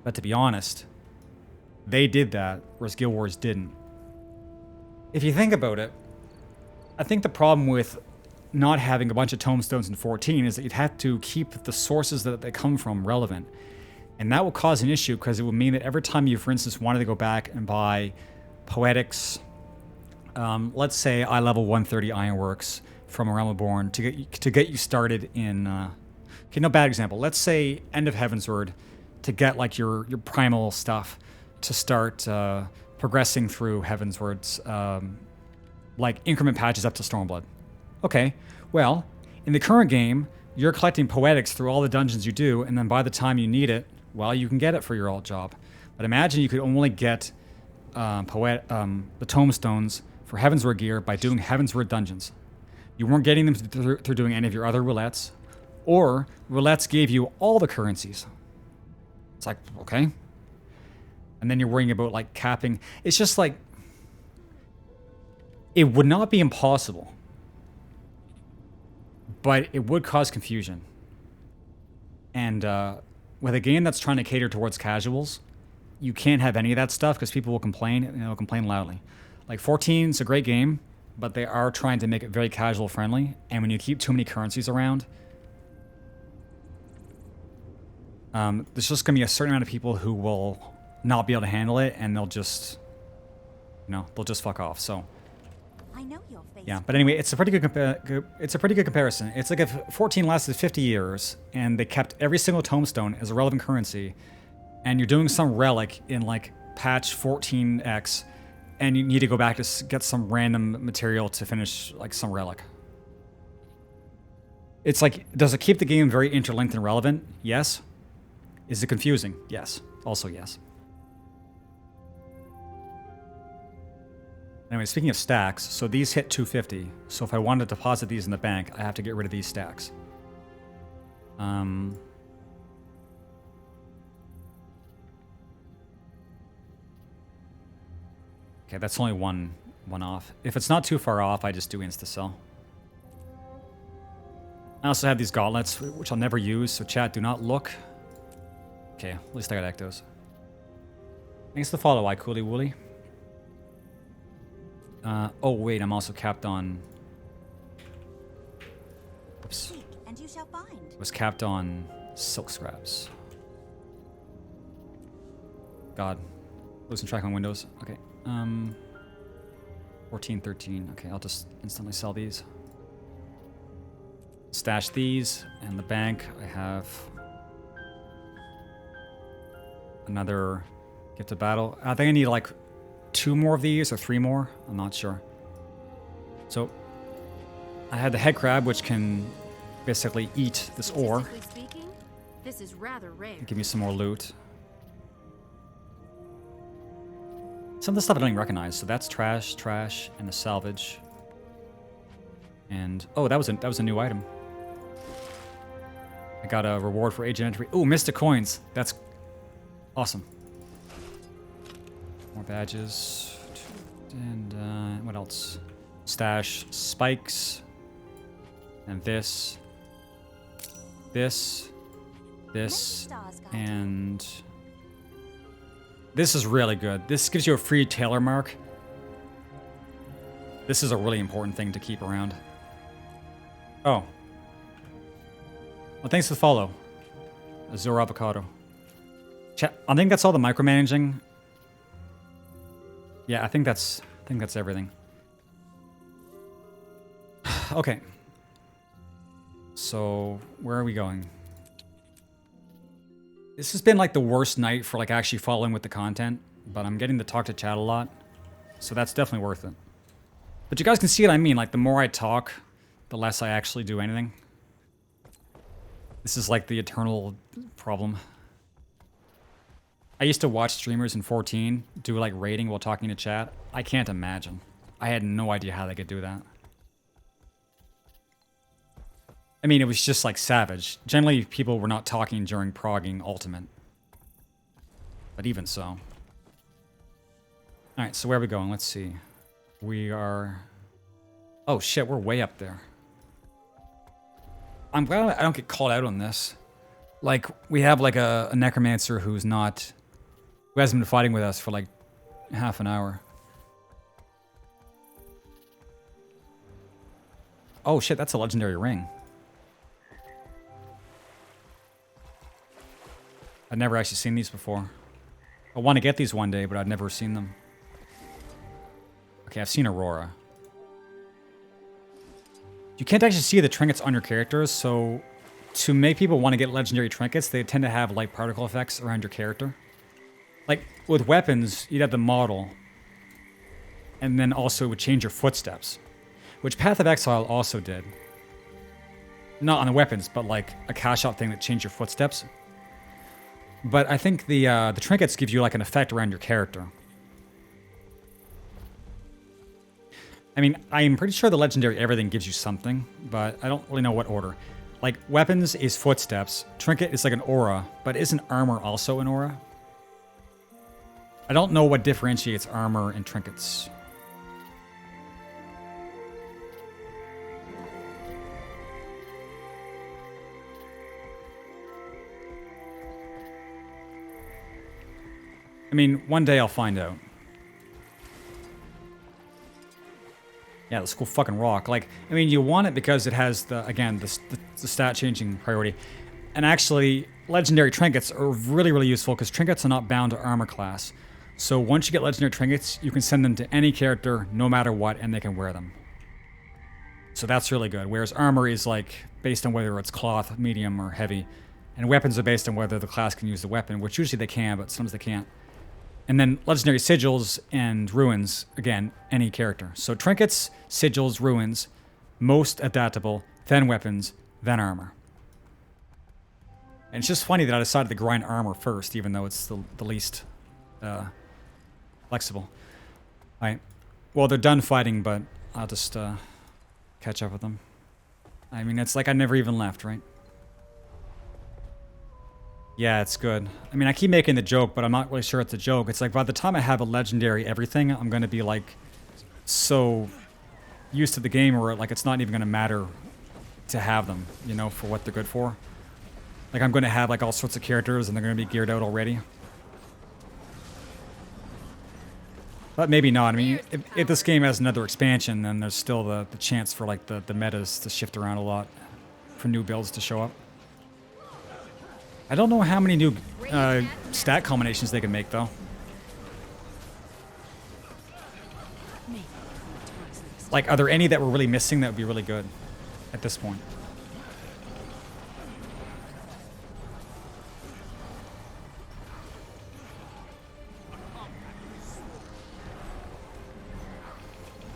But to be honest, they did that, whereas Guild Wars didn't. If you think about it, I think the problem with not having a bunch of tomestones in 14 is that you'd have to keep the sources that they come from relevant. And that will cause an issue, because it would mean that every time you, for instance, wanted to go back and buy Poetics, let's say I level 130 Ironworks from A Realm Reborn to get you started in. Okay, no bad example. Let's say End of Heavensward to get like your primal stuff to start progressing through Heavensward's like increment patches up to Stormblood. Okay, well, in the current game, you're collecting poetics through all the dungeons you do, and then by the time you need it, well, you can get it for your alt job. But imagine you could only get the tomestones for Heavensward gear by doing Heavensward dungeons. You weren't getting them through doing any of your other roulettes, or roulettes gave you all the currencies. It's like, okay. And then you're worrying about like capping. It's just like, it would not be impossible, but it would cause confusion. And with a game that's trying to cater towards casuals, you can't have any of that stuff because people will complain, and they'll complain loudly. Like 14 is a great game, but they are trying to make it very casual friendly. And when you keep too many currencies around, there's just going to be a certain amount of people who will not be able to handle it, and they'll just, they'll just fuck off. So, I know your face. yeah. But anyway, it's a pretty good comparison. It's like if 14 lasted 50 years, and they kept every single tombstone as a relevant currency, and you're doing some relic in like patch 14x, and you need to go back to get some random material to finish like some relic. It's like, does it keep the game very interlinked and relevant? Yes. Is it confusing? Yes. Also yes. Anyway, speaking of stacks, so these hit 250. So if I want to deposit these in the bank, I have to get rid of these stacks. Okay, that's only one off. If it's not too far off, I just do insta-sell. I also have these gauntlets, which I'll never use, so chat, do not look. Okay, at least I got Ectos. Thanks to the follow, Cooley Wooly. Oh wait, I'm also capped on... Oops. Seek, and you shall find. Was capped on silk scraps. God. Losing track on Windows. Okay. 14, 13. Okay, I'll just instantly sell these. Stash these. And the bank, I have... another gift of battle. I think I need like 2 more of these or 3 more. I'm not sure. So I had the head crab, which can basically eat this ore. Statistically speaking, this is rather rare. Give me some more loot. Some of the stuff I don't even recognize. So that's trash, and a salvage. And oh, that was a new item. I got a reward for agent entry. Oh, Mystic coins. That's awesome. More badges. And what else? Stash spikes. And this. And this is really good. This gives you a free T.H.A.R mark. This is a really important thing to keep around. Oh. Well, thanks for the follow. Azure Avocado. I think that's all the micromanaging. Yeah, I think that's everything. Okay. So, where are we going? This has been like the worst night for like actually following with the content, but I'm getting to talk to chat a lot, so that's definitely worth it. But you guys can see what I mean, like the more I talk, the less I actually do anything. This is like the eternal problem. I used to watch streamers in 14 do like rating while talking to chat. I can't imagine. I had no idea how they could do that. I mean, it was just like savage. Generally, people were not talking during progging Ultimate. But even so. Alright, so where are we going? Let's see. We are... Oh shit, we're way up there. I'm glad I don't get called out on this. Like, we have like a necromancer who hasn't been fighting with us for like half an hour. Oh shit, that's a legendary ring. I'd never actually seen these before. I want to get these one day, but I'd never seen them. Okay, I've seen Aurora. You can't actually see the trinkets on your characters, so to make people want to get legendary trinkets, they tend to have light particle effects around your character. Like, with weapons, you'd have the model, and then also it would change your footsteps, which Path of Exile also did. Not on the weapons, but like a cash-out thing that changed your footsteps. But I think the trinkets give you like an effect around your character. I mean, I'm pretty sure the legendary everything gives you something, but I don't really know what order. Like, weapons is footsteps, trinket is like an aura, but isn't armor also an aura? I don't know what differentiates armor and trinkets. I mean, one day I'll find out. Yeah, this cool fucking rock. Like, I mean, you want it because it has the, again, the stat changing priority. And actually, legendary trinkets are really, really useful because trinkets are not bound to armor class. So once you get legendary trinkets, you can send them to any character, no matter what, and they can wear them. So that's really good. Whereas armor is like based on whether it's cloth, medium, or heavy. And weapons are based on whether the class can use the weapon, which usually they can, but sometimes they can't. And then legendary sigils and ruins, again, any character. So trinkets, sigils, ruins, most adaptable, then weapons, then armor. And it's just funny that I decided to grind armor first, even though it's the least flexible. Alright. Well, they're done fighting, but I'll just catch up with them. I mean, it's like I never even left, right? Yeah, it's good. I mean, I keep making the joke, but I'm not really sure it's a joke. It's like by the time I have a legendary everything, I'm going to be like so used to the game where like it's not even going to matter to have them, you know, for what they're good for. Like I'm going to have like all sorts of characters and they're going to be geared out already. But maybe not. I mean, if this game has another expansion, then there's still the chance for like the metas to shift around a lot for new builds to show up. I don't know how many new stat combinations they can make, though. Like, are there any that we're really missing that would be really good at this point?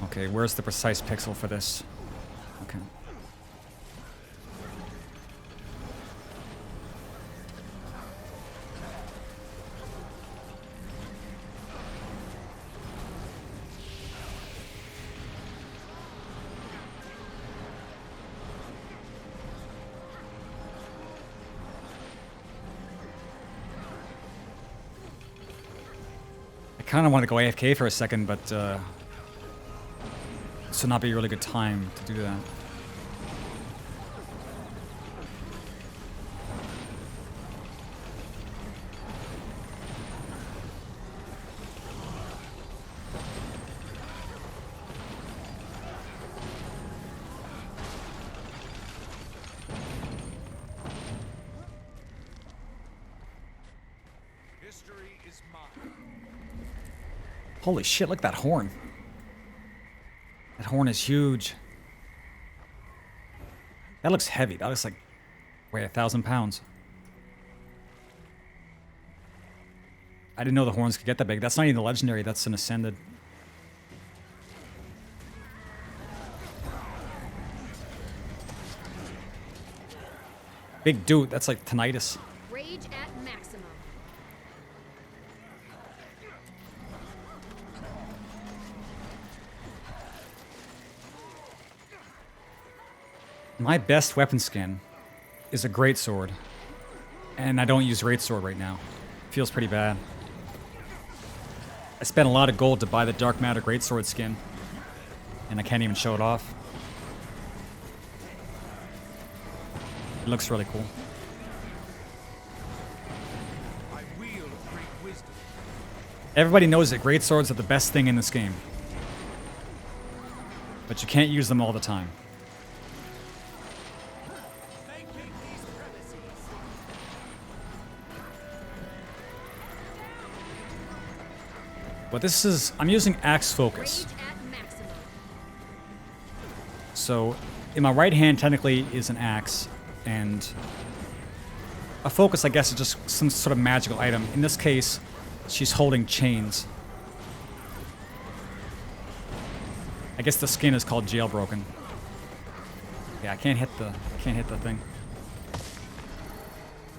Okay, where's the precise pixel for this? Okay. I kind of want to go AFK for a second, but this would not be a really good time to do that. History is mine. Holy shit, look at that horn. That horn is huge. That looks heavy. That looks like weigh 1,000 pounds. I didn't know the horns could get that big. That's not even a legendary, that's an ascended. Big dude, that's like tinnitus. Rage at maximum. My best weapon skin is a greatsword, and I don't use greatsword right now. Feels pretty bad. I spent a lot of gold to buy the Dark Matter greatsword skin, and I can't even show it off. It looks really cool. I wield great wisdom. Everybody knows that greatswords are the best thing in this game, but you can't use them all the time. But this is, I'm using Axe Focus. Rage at So in my right hand technically is an axe, and a focus, I guess, is just some sort of magical item. In this case, she's holding chains. I guess the skin is called jailbroken. Yeah, I can't hit the thing.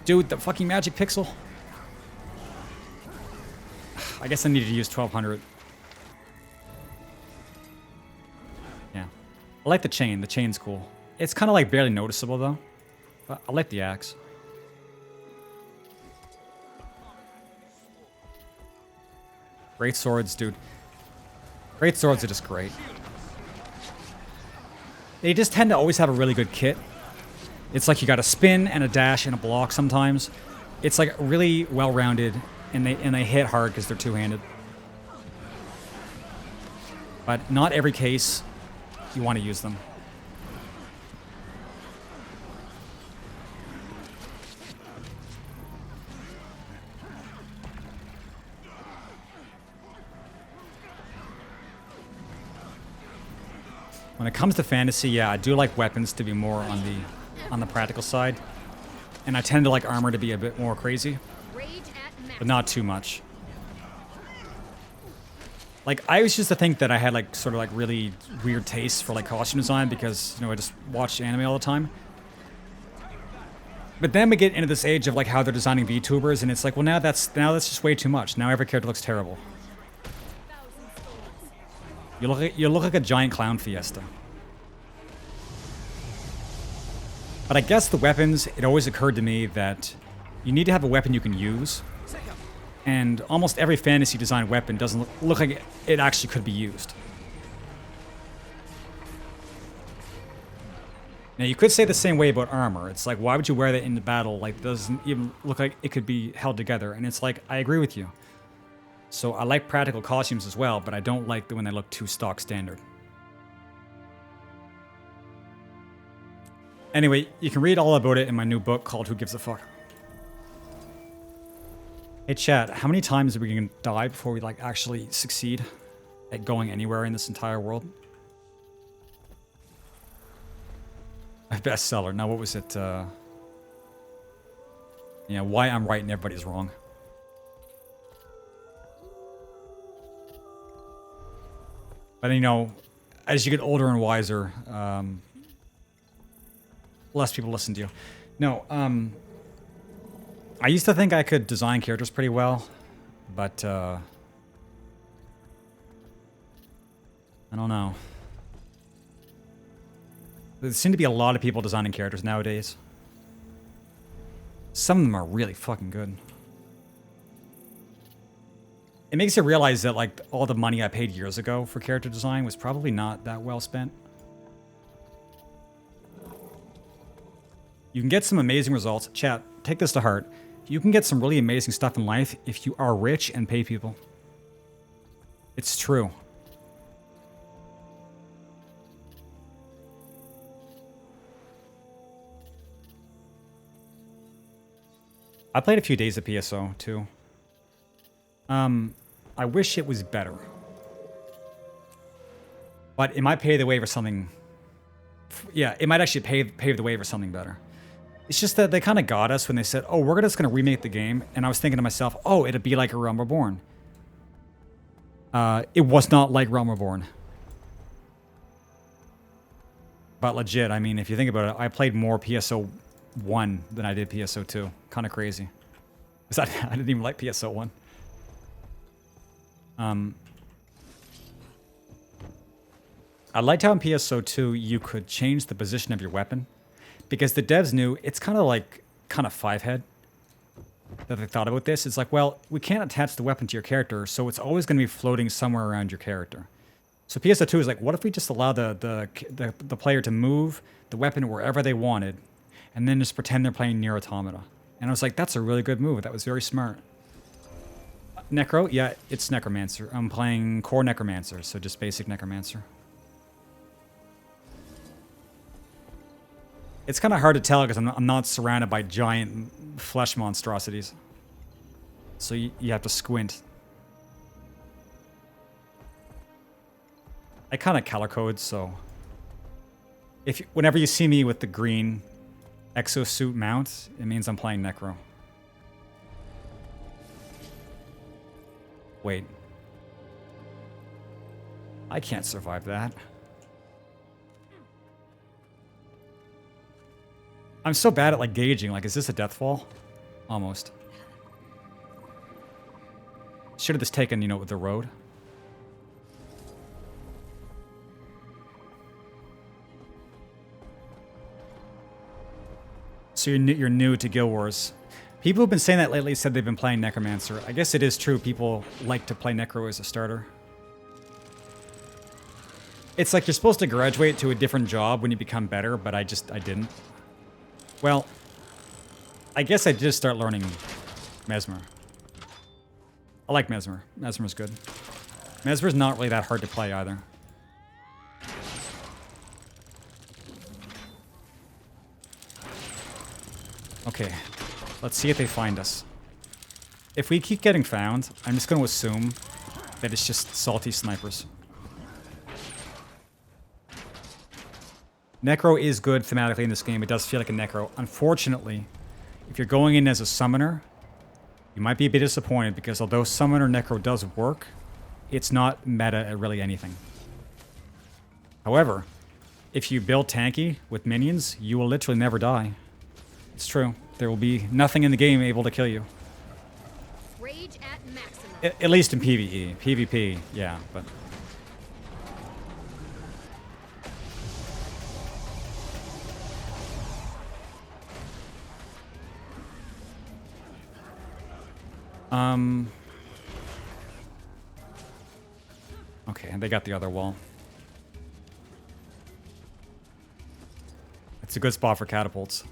Dude, the fucking magic pixel. I guess I needed to use 1200. Yeah. I like the chain. The chain's cool. It's kind of like barely noticeable though. But I like the axe. Great swords, dude. Great swords are just great. They just tend to always have a really good kit. It's like you got a spin and a dash and a block sometimes. It's like really well-rounded, and they hit hard because they're two-handed. But not every case you want to use them. When it comes to fantasy, yeah, I do like weapons to be more on the practical side. And I tend to like armor to be a bit more crazy. But not too much. Like, I used to think that I had like sort of like really weird tastes for like costume design because, you know, I just watched anime all the time. But then we get into this age of like how they're designing VTubers, and it's like, well, now that's just way too much. Now every character looks terrible. You look like a giant clown fiesta. But I guess the weapons, it always occurred to me that you need to have a weapon you can use. And almost every fantasy design weapon doesn't look like it actually could be used. Now you could say the same way about armor. It's like, why would you wear that into battle? Like, it doesn't even look like it could be held together. And it's like, I agree with you. So I like practical costumes as well, but I don't like when they look too stock standard. Anyway, you can read all about it in my new book called Who Gives a Fuck? Hey chat, how many times are we gonna die before we like actually succeed at going anywhere in this entire world? A bestseller. Now what was it? Yeah, why I'm right and everybody's wrong. But you know, as you get older and wiser, less people listen to you. No, I used to think I could design characters pretty well, but I don't know. There seem to be a lot of people designing characters nowadays. Some of them are really fucking good. It makes you realize that like all the money I paid years ago for character design was probably not that well spent. You can get some amazing results. Chat, take this to heart. You can get some really amazing stuff in life if you are rich and pay people. It's true. I played a few days of PSO too. I wish it was better. But it might pave the way for something... Yeah, it might actually pave the way for something better. It's just that they kind of got us when they said, oh, we're just going to remake the game. And I was thinking to myself, oh, it'd be like a Realm Reborn. It was not like Realm Reborn. But legit, I mean, if you think about it, I played more PSO 1 than I did PSO 2. Kind of crazy. Because I didn't even like PSO 1. I liked how in PSO 2 you could change the position of your weapon. Because the devs knew it's kind of 5-head that they thought about this. It's like, well, we can't attach the weapon to your character, so it's always going to be floating somewhere around your character. So PSO 2 is like, what if we just allow the player to move the weapon wherever they wanted, and then just pretend they're playing Nier Automata? And I was like, that's a really good move. That was very smart. Necro? Yeah, it's Necromancer. I'm playing Core Necromancer, so just basic Necromancer. It's kind of hard to tell because I'm not surrounded by giant flesh monstrosities. So you have to squint. I kind of color code, so Whenever you see me with the green exosuit mount, it means I'm playing Necro. Wait. I can't survive that. I'm so bad at like gauging. Like, is this a death fall? Almost. Should have just taken, you know, the road. So you're new to Guild Wars. People who've been saying that lately said they've been playing Necromancer. I guess it is true. People like to play Necro as a starter. It's like you're supposed to graduate to a different job when you become better, but I didn't. Well, I guess I did start learning Mesmer. I like Mesmer. Mesmer's good. Mesmer's not really that hard to play either. Okay, let's see if they find us. If we keep getting found, I'm just going to assume that it's just salty snipers. Necro is good thematically in this game. It does feel like a Necro. Unfortunately, if you're going in as a summoner, you might be a bit disappointed because although Summoner Necro does work, it's not meta at really anything. However, if you build tanky with minions, you will literally never die. It's true. There will be nothing in the game able to kill you. Rage at maximum. At least in PvE. PvP, yeah, but... Okay, and they got the other wall. It's a good spot for catapults.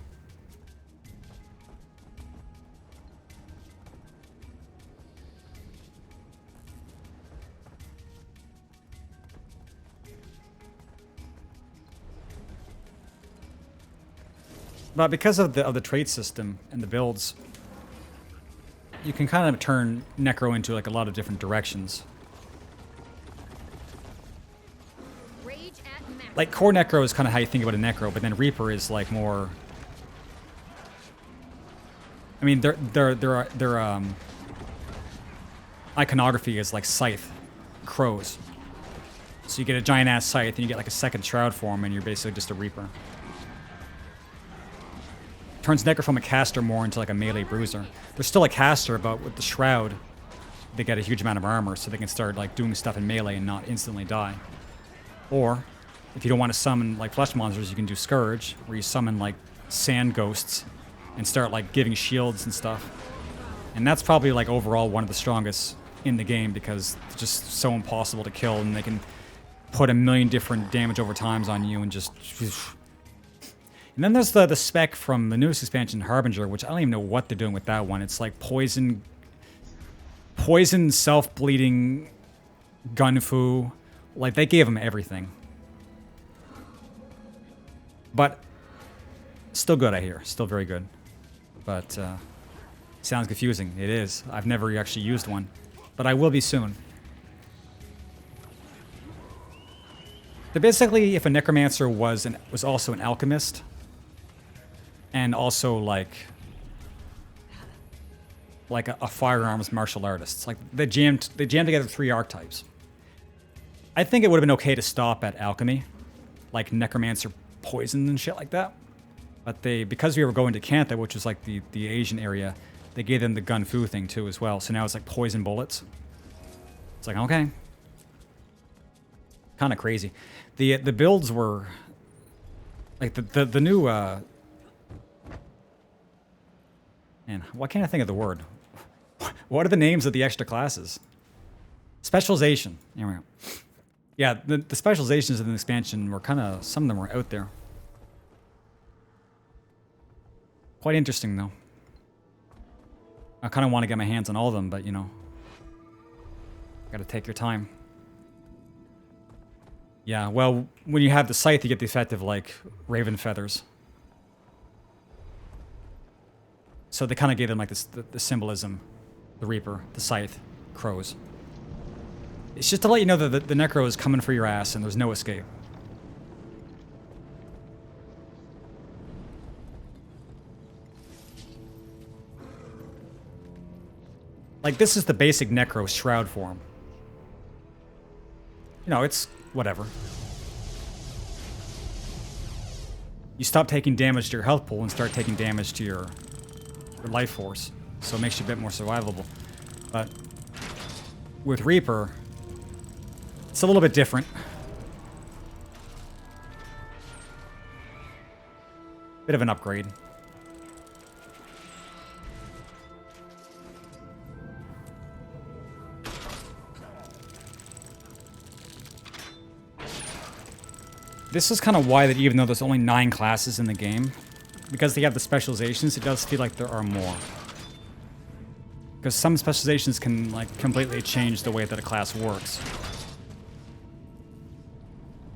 But because of the trait system and the builds, you can kind of turn Necro into like a lot of different directions. Rage at maximum. Like core Necro is kind of how you think about a Necro, but then Reaper is like more. I mean, their iconography is like scythe, crows. So you get a giant ass scythe, and you get like a second shroud form, and you're basically just a Reaper. Turns Necro from a caster more into like a melee bruiser. They're still a caster, but with the shroud, they get a huge amount of armor, so they can start like doing stuff in melee and not instantly die. Or, if you don't want to summon like flesh monsters, you can do Scourge, where you summon like sand ghosts and start like giving shields and stuff. And that's probably like overall one of the strongest in the game because it's just so impossible to kill, and they can put a million different damage over times on you and just... And then there's the spec from the newest expansion, Harbinger, which I don't even know what they're doing with that one. It's like poison, self-bleeding, gunfu. Like, they gave them everything. But still good, I hear. Still very good. But sounds confusing. It is. I've never actually used one. But I will be soon. But basically, if a necromancer was also an alchemist, and also like a firearms martial artist, like they jammed together three archetypes. I think it would have been okay to stop at alchemy, like necromancer poison and shit like that. But because we were going to Kantha, which was like the Asian area, they gave them the gun fu thing too as well. So now it's like poison bullets. It's like, okay. Kind of crazy. The builds were like the new man, why can't I think of the word? What are the names of the extra classes? Specialization. There we go. Yeah, the specializations in the expansion were kind of, some of them were out there. Quite interesting though. I kind of want to get my hands on all of them, but you know, gotta take your time. Yeah, well, when you have the scythe, you get the effect of like raven feathers. So they kind of gave them like this, the symbolism, the Reaper, the scythe, crows. It's just to let you know that the Necro is coming for your ass and there's no escape. Like, this is the basic Necro Shroud form. You know, it's whatever. You stop taking damage to your health pool and start taking damage to your life force. So it makes you a bit more survivable. But with Reaper, it's a little bit different. Bit of an upgrade. This is kind of why that even though there's only 9 classes in the game, because they have the specializations, it does feel like there are more. Because some specializations can like completely change the way that a class works.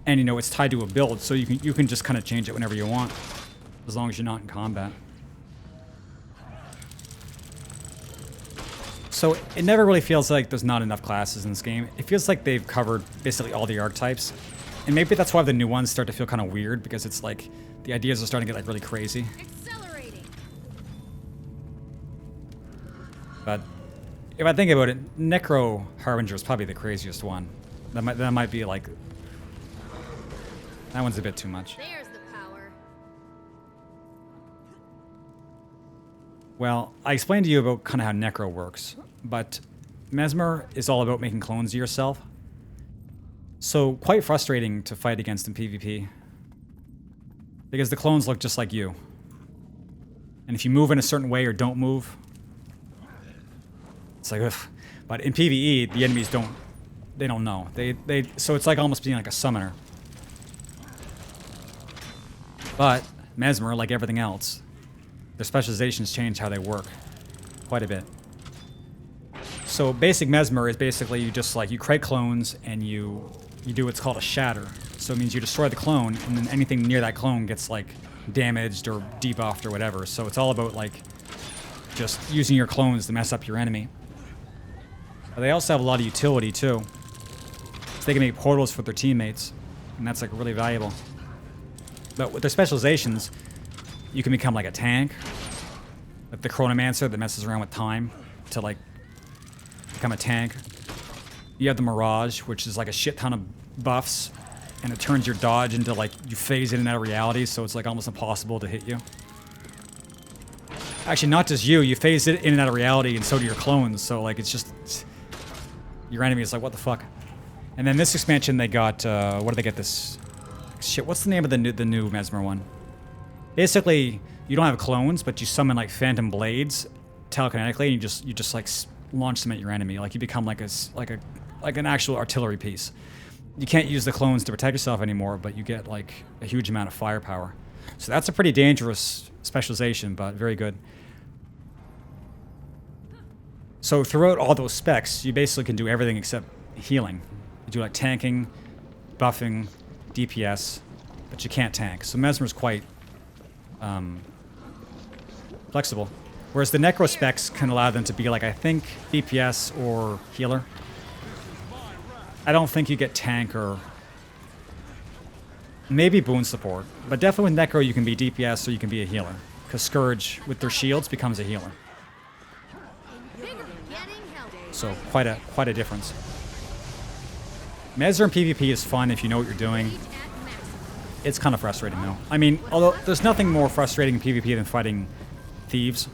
And you know, it's tied to a build, so you can just kind of change it whenever you want, as long as you're not in combat. So it never really feels like there's not enough classes in this game. It feels like they've covered basically all the archetypes. And maybe that's why the new ones start to feel kind of weird, because it's like the ideas are starting to get like really crazy. Accelerating. But if I think about it, Necro Harbinger is probably the craziest one. That might be like, that one's a bit too much. There's the power. Well, I explained to you about kind of how Necro works, but Mesmer is all about making clones of yourself. So quite frustrating to fight against in PvP, because the clones look just like you. And if you move in a certain way or don't move, it's like, ugh. But in PvE, the enemies don't know. So it's like almost being like a summoner. But Mesmer, like everything else, their specializations change how they work quite a bit. So basic Mesmer is basically you just like, you create clones and you do what's called a shatter. So it means you destroy the clone, and then anything near that clone gets like damaged or debuffed or whatever. So it's all about like just using your clones to mess up your enemy. But they also have a lot of utility too. So they can make portals for their teammates, and that's like really valuable. But with their specializations, you can become like a tank, like the Chronomancer that messes around with time to like become a tank. You have the Mirage, which is like a shit ton of buffs, and it turns your dodge into like, you phase in and out of reality, so it's like almost impossible to hit you. Actually, not just you phase it in and out of reality, and so do your clones, so like your enemy is like, what the fuck? And then this expansion they got, what did they get this? Shit, what's the name of the new Mesmer one? Basically, you don't have clones, but you summon like phantom blades telekinetically, and you just like launch them at your enemy. Like you become like an actual artillery piece. You can't use the clones to protect yourself anymore, but you get like a huge amount of firepower. So that's a pretty dangerous specialization, but very good. So throughout all those specs, you basically can do everything except healing. You do like tanking, buffing, DPS, but you can't tank. So Mesmer's quite flexible. Whereas the Necro specs can allow them to be like, I think, DPS or healer. I don't think you get tank or maybe boon support, but definitely with Necro you can be DPS or you can be a healer, because Scourge with their shields becomes a healer. So quite a difference. Mesmer in PvP is fun if you know what you're doing. It's kind of frustrating though. I mean, although there's nothing more frustrating in PvP than fighting thieves,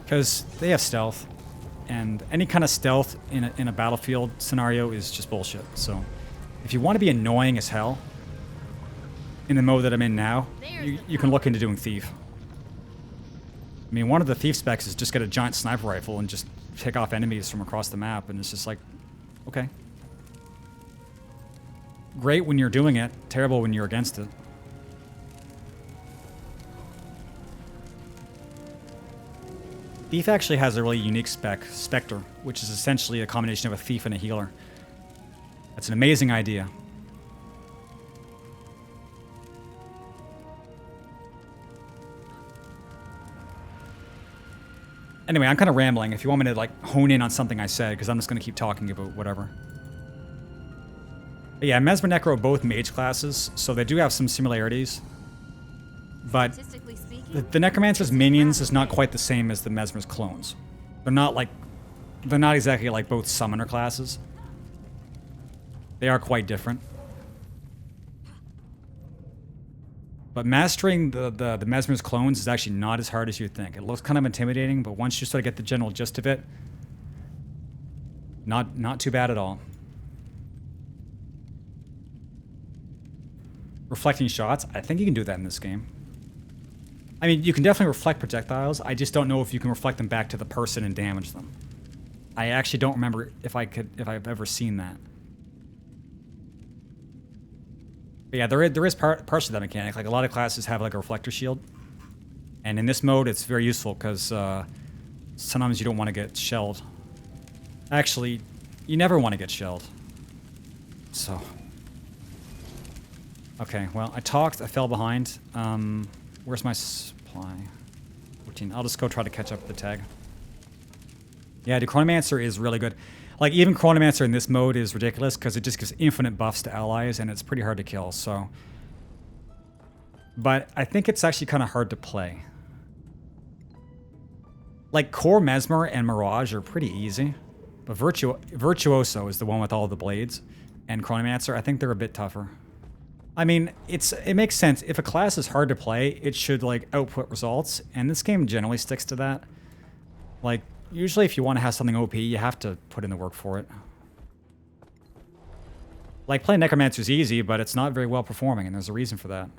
because they have stealth, and any kind of stealth in a battlefield scenario is just bullshit. So if you want to be annoying as hell in the mode that I'm in now, you can look into doing thief. I mean, one of the thief specs is just get a giant sniper rifle and just pick off enemies from across the map, and it's just like, okay. Great when you're doing it, terrible when you're against it. Thief actually has a really unique spec, Spectre, which is essentially a combination of a thief and a healer. That's an amazing idea. Anyway, I'm kind of rambling. If you want me to like hone in on something I said, because I'm just going to keep talking about whatever. But yeah, Mesmer and Necro are both mage classes, so they do have some similarities. But Statistically speaking, the Necromancer's minions is not quite the same as the Mesmer's clones. They're not like they're not exactly like both summoner classes. They are quite different. But mastering the Mesmer's clones is actually not as hard as you'd think. It looks kind of intimidating, but once you sort of get the general gist of it, not too bad at all. Reflecting shots, I think you can do that in this game. I mean, you can definitely reflect projectiles. I just don't know if you can reflect them back to the person and damage them. I actually don't remember if I've ever seen that. But yeah, there is parts of that mechanic. Like a lot of classes have like a reflector shield, and in this mode, it's very useful because sometimes you don't want to get shelled. Actually, you never want to get shelled. So, okay. Well, I fell behind. Where's my supply? 14. I'll just go try to catch up with the tag. Yeah, the Chronomancer is really good. Like, even Chronomancer in this mode is ridiculous because it just gives infinite buffs to allies and it's pretty hard to kill, so... But I think it's actually kind of hard to play. Like, Core Mesmer and Mirage are pretty easy. But Virtuoso is the one with all the blades. And Chronomancer, I think they're a bit tougher. I mean, it makes sense. If a class is hard to play, it should, like, output results. And this game generally sticks to that. Like, usually if you want to have something OP, you have to put in the work for it. Like, playing Necromancer is easy, but it's not very well performing, and there's a reason for that.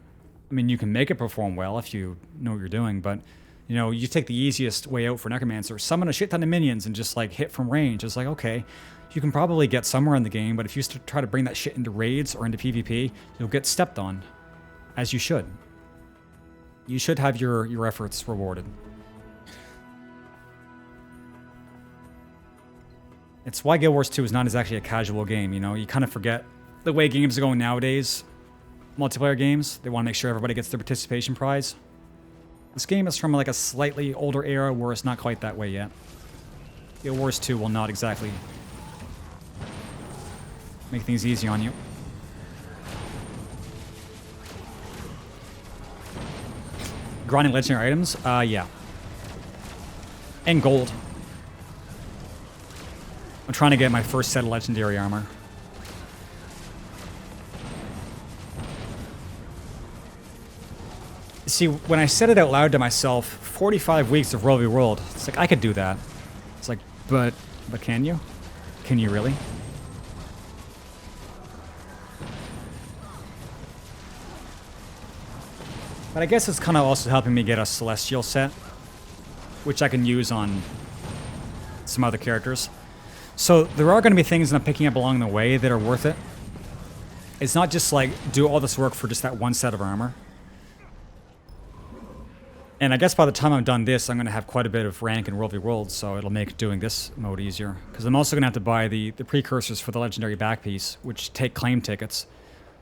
I mean, you can make it perform well if you know what you're doing, but, you know, you take the easiest way out for Necromancer, summon a shit ton of minions and just, like, hit from range. It's like, okay, you can probably get somewhere in the game, but if you try to bring that shit into raids or into PvP, you'll get stepped on. As you should. You should have your efforts rewarded. It's why Guild Wars 2 is not exactly a casual game, you know? You kind of forget the way games are going nowadays. Multiplayer games, they want to make sure everybody gets their participation prize. This game is from like a slightly older era where it's not quite that way yet. Guild Wars 2 will not exactly make things easy on you. Grinding legendary items? Yeah. And gold. I'm trying to get my first set of legendary armor. See, when I said it out loud to myself, 45 weeks of World v. World, it's like, I could do that. It's like, but can you? Can you really? But I guess it's kind of also helping me get a Celestial set, which I can use on some other characters. So there are going to be things that I'm picking up along the way that are worth it. It's not just like, do all this work for just that one set of armor. And I guess by the time I'm done this, I'm going to have quite a bit of rank in World v. World, so it'll make doing this mode easier. Because I'm also going to have to buy the precursors for the legendary back piece, which take claim tickets.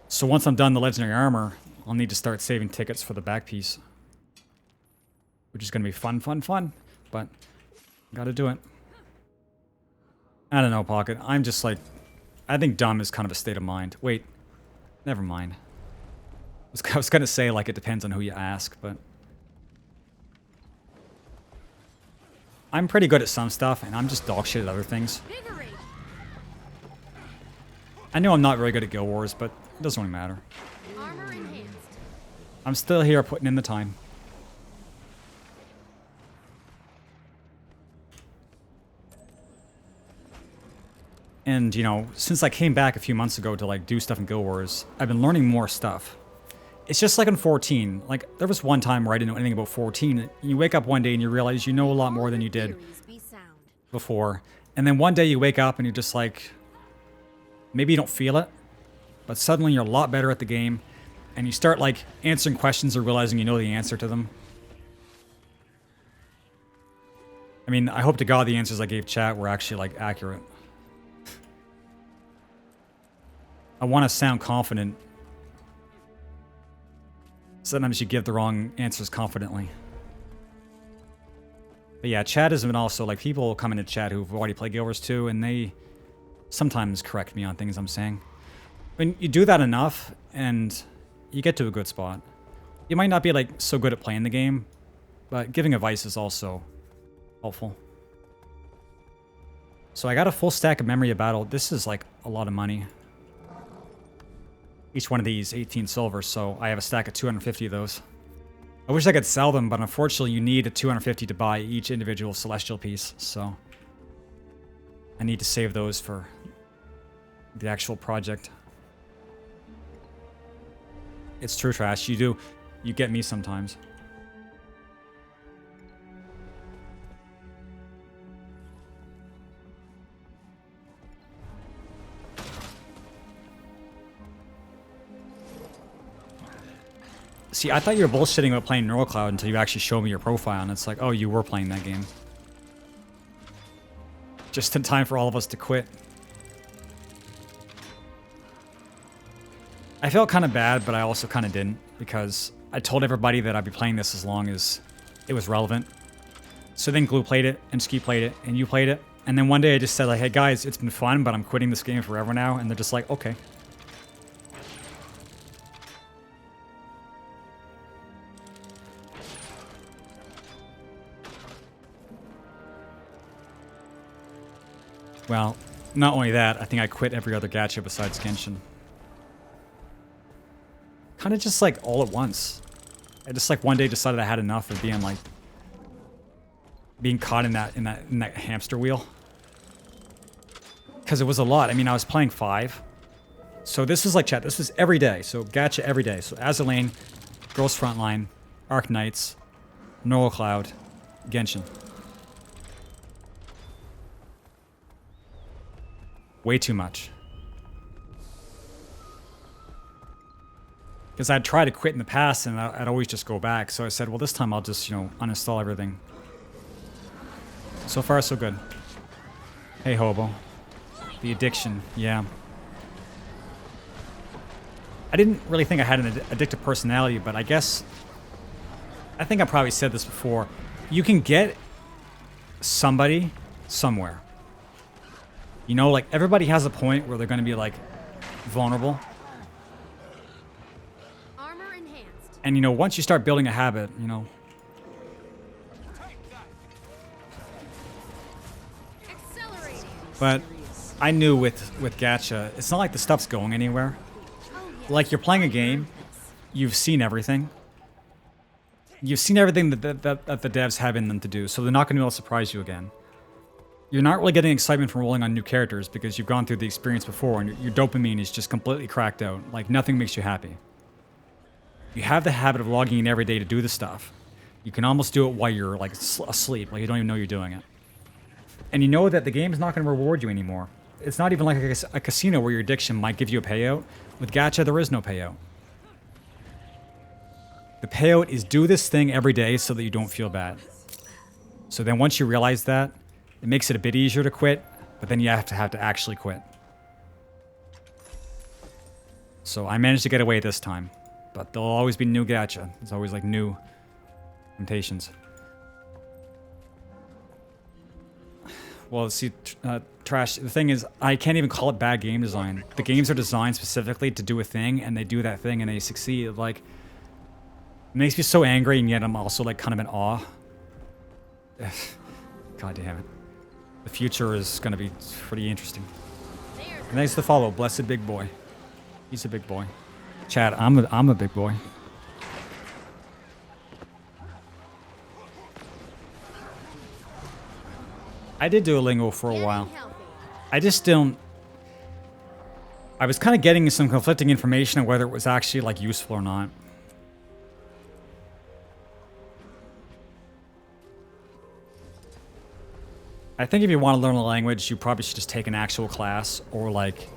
So once I'm done the legendary armor, I'll need to start saving tickets for the back piece. Which is going to be fun, fun, fun. But, gotta do it. I don't know, Pocket. I'm just like... I think dumb is kind of a state of mind. Wait. Never mind. I was going to say, like, it depends on who you ask, but... I'm pretty good at some stuff, and I'm just dog shit at other things. I know I'm not very good at Guild Wars, but it doesn't really matter. Armor enhanced. I'm still here putting in the time. And, you know, since I came back a few months ago to, like, do stuff in Guild Wars, I've been learning more stuff. It's just like in 14. Like, there was one time where I didn't know anything about 14. You wake up one day and you realize you know a lot more than you did before. And then one day you wake up and you're just like... Maybe you don't feel it, but suddenly you're a lot better at the game. And you start, like, answering questions or realizing you know the answer to them. I mean, I hope to God the answers I gave chat were actually, like, accurate. I want to sound confident. Sometimes you give the wrong answers confidently. But yeah, chat has been also, like, people come into chat who've already played Guild Wars 2, and they sometimes correct me on things I'm saying. When you do that enough, and you get to a good spot. You might not be, like, so good at playing the game, but giving advice is also helpful. So I got a full stack of Memory of Battle. This is like a lot of money. Each one of these, 18 silver, so I have a stack of 250 of those. I wish I could sell them, but unfortunately you need a 250 to buy each individual Celestial piece, so I need to save those for the actual project. It's true, Trash. You get me sometimes. See, I thought you were bullshitting about playing Neural Cloud until you actually showed me your profile, and it's like, oh, you were playing that game. Just in time for all of us to quit. I felt kind of bad, but I also kind of didn't, because I told everybody that I'd be playing this as long as it was relevant. So then Glue played it, and Ski played it, and you played it, and then one day I just said, like, hey guys, it's been fun, but I'm quitting this game forever now, and they're just like, okay. Well, not only that, I think I quit every other gacha besides Genshin. Kind of just like all at once. I just like one day decided I had enough of being like being caught in that hamster wheel. Because it was a lot. I mean, I was playing 5. So this is like, chat, this is every day. So gacha every day. So Azur, Girls Frontline, Arc Knights, Neural Cloud, Genshin. Way too much. Because I'd try to quit in the past and I'd always just go back. So I said, well, this time I'll just, you know, uninstall everything. So far, so good. Hey, Hobo. The addiction, yeah. I didn't really think I had an addictive personality, but I guess... I think I probably said this before. You can get somebody somewhere. You know, like, everybody has a point where they're going to be, like, vulnerable. Armor enhanced. And, you know, once you start building a habit, you know... Accelerating. But I knew with gacha, it's not like the stuff's going anywhere. Like, you're playing a game, you've seen everything. You've seen everything that the devs have in them to do, so they're not going to be able to surprise you again. You're not really getting excitement from rolling on new characters because you've gone through the experience before and your dopamine is just completely cracked out. Like, nothing makes you happy. You have the habit of logging in every day to do the stuff. You can almost do it while you're, like, asleep. Like, you don't even know you're doing it. And you know that the game's not going to reward you anymore. It's not even like a casino where your addiction might give you a payout. With gacha, there is no payout. The payout is do this thing every day so that you don't feel bad. So then once you realize that, it makes it a bit easier to quit, but then you have to actually quit. So I managed to get away this time, but there'll always be new gacha. There's always like new temptations. Well, see, Trash, the thing is, I can't even call it bad game design. The games are designed specifically to do a thing, and they do that thing, and they succeed. Like, it makes me so angry, and yet I'm also like kind of in awe. God damn it. The future is going to be pretty interesting. Thanks to follow, Blessed Big Boy. He's a big boy. Chad, I'm a big boy. I did Duolingo for a while. I just don't... I was kind of getting some conflicting information on whether it was actually like useful or not. I think if you want to learn a language, you probably should just take an actual class or like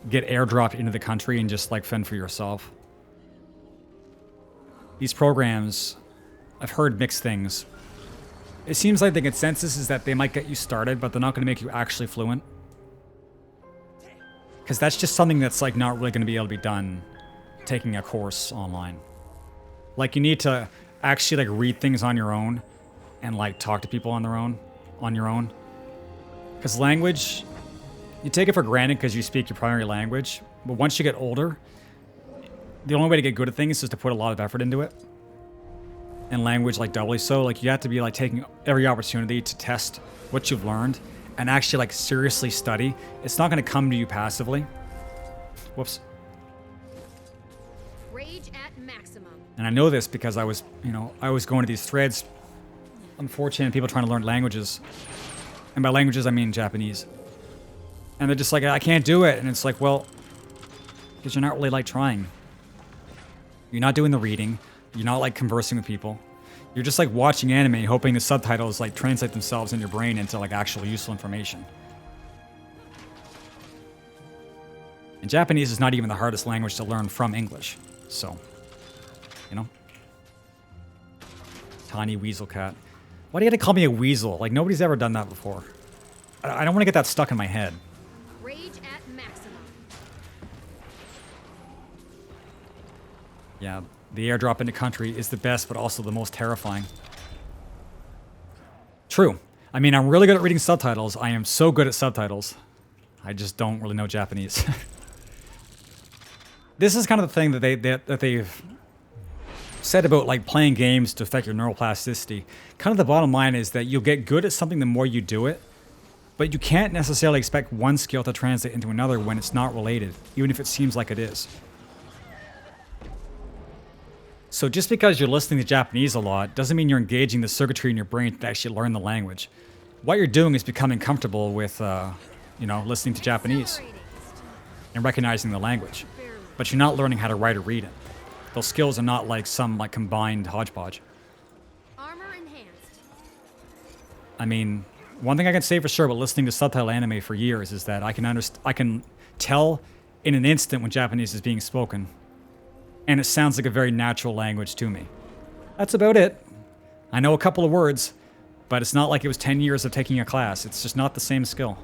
get airdropped into the country and just like fend for yourself. These programs, I've heard mixed things. It seems like the consensus is that they might get you started, but they're not going to make you actually fluent. Because that's just something that's like not really going to be able to be done taking a course online. Like you need to actually like read things on your own and like talk to people on your own. Because language, you take it for granted because you speak your primary language, but once you get older, the only way to get good at things is to put a lot of effort into it. And language like doubly so, like you have to be like taking every opportunity to test what you've learned and actually like seriously study, it's not going to come to you passively. Whoops. Rage at maximum. And I know this because I was, I was going to these threads, unfortunate people trying to learn languages. And by languages, I mean Japanese. And they're just like, I can't do it. And it's like, well, because you're not really like trying. You're not doing the reading. You're not like conversing with people. You're just like watching anime, hoping the subtitles like translate themselves in your brain into like actual useful information. And Japanese is not even the hardest language to learn from English. So, Tiny weasel cat. Why do you have to call me a weasel? Like, nobody's ever done that before. I don't want to get that stuck in my head. Rage at maximum. Yeah, the airdrop into country is the best, but also the most terrifying. True. I mean, I'm really good at reading subtitles. I am so good at subtitles. I just don't really know Japanese. This is kind of the thing that they've said about like playing games to affect your neuroplasticity. Kind of the bottom line is that you'll get good at something the more you do it, but you can't necessarily expect one skill to translate into another when it's not related, even if it seems like it is. So just because you're listening to Japanese a lot doesn't mean you're engaging the circuitry in your brain to actually learn the language. What you're doing is becoming comfortable with, listening to Japanese and recognizing the language, but you're not learning how to write or read it. Those skills are not like some like combined hodgepodge. Armor enhanced. I mean, one thing I can say for sure about listening to subtitle anime for years is that I can tell in an instant when Japanese is being spoken, and it sounds like a very natural language to me. That's about it. I know a couple of words, but it's not like it was 10 years of taking a class. It's just not the same skill.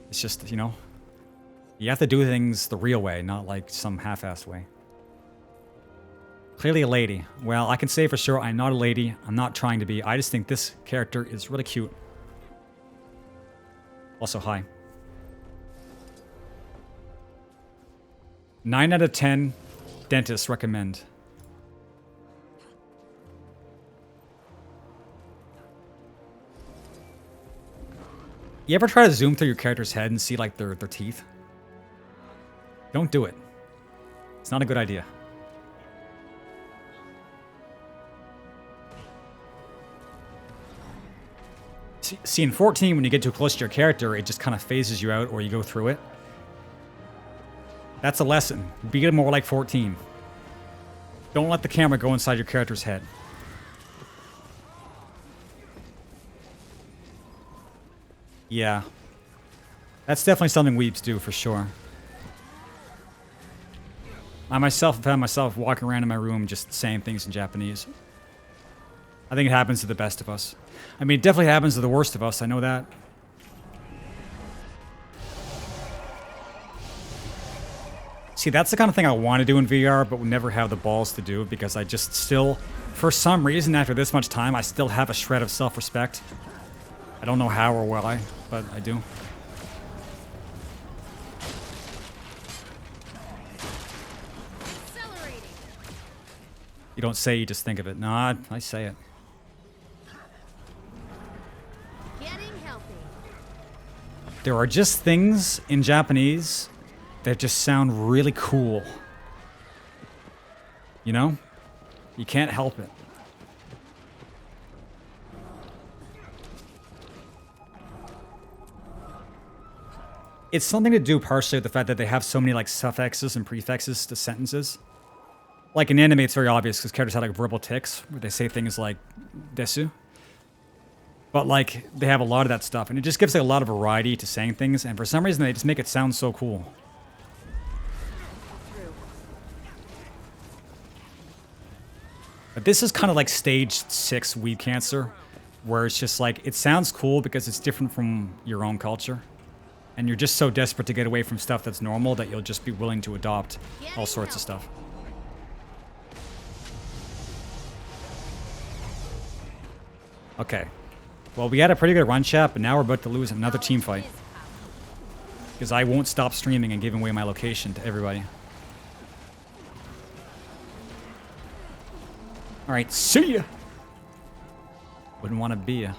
It's just, you have to do things the real way, not like some half-assed way. Clearly a lady. Well, I can say for sure I'm not a lady. I'm not trying to be. I just think this character is really cute. Also, hi. 9 out of 10 dentists recommend. You ever try to zoom through your character's head and see like their teeth? Don't do it. It's not a good idea. See, in 14, when you get too close to your character, it just kind of phases you out or you go through it. That's a lesson. Be more like 14. Don't let the camera go inside your character's head. Yeah. That's definitely something weeps do, for sure. I myself have found myself walking around in my room just saying things in Japanese. I think it happens to the best of us. I mean, it definitely happens to the worst of us, I know that. See, that's the kind of thing I want to do in VR, but would never have the balls to do, because I just still, for some reason, after this much time, I still have a shred of self-respect. I don't know how or why, but I do. Accelerating. You don't say, you just think of it. No, I say it. Getting healthy. There are just things in Japanese that just sound really cool. You know? You can't help it. It's something to do partially with the fact that they have so many like suffixes and prefixes to sentences. Like in anime, it's very obvious because characters have like verbal tics where they say things like desu. But like they have a lot of that stuff, and it just gives like a lot of variety to saying things, and for some reason they just make it sound so cool. But this is kind of like stage 6 weeb cancer, where it's just like, it sounds cool because it's different from your own culture. And you're just so desperate to get away from stuff that's normal that you'll just be willing to adopt all sorts of stuff. Okay. Well, we had a pretty good run chat, but now we're about to lose another team fight. Because I won't stop streaming and giving away my location to everybody. Alright, see ya! Wouldn't want to be ya.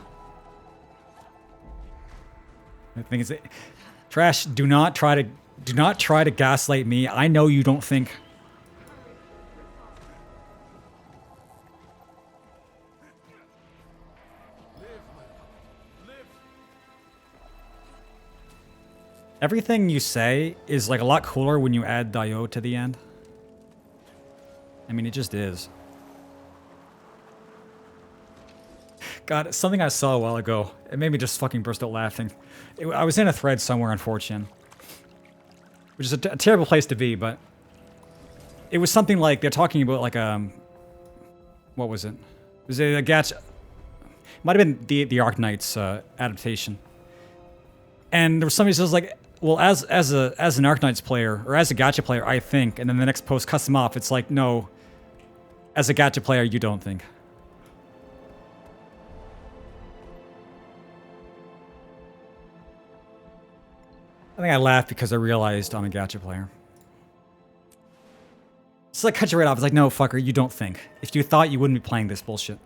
The thing is, Trash, do not try to gaslight me. I know you don't think. Everything you say is like a lot cooler when you add Dio to the end. I mean, it just is. God, something I saw a while ago. It made me just fucking burst out laughing. I was in a thread somewhere on 4chan. Which is a terrible place to be, but... It was something like, they're talking about like what was it? It was a gacha... Might have been the Arknights adaptation. And there was somebody who was like, well, as an Arknights player, or as a gacha player, I think, and then the next post cuts them off. It's like, no, as a gacha player, you don't think. I think I laughed because I realized I'm a gacha player. It's like, cut you right off. It's like, no, fucker, you don't think. If you thought, you wouldn't be playing this bullshit.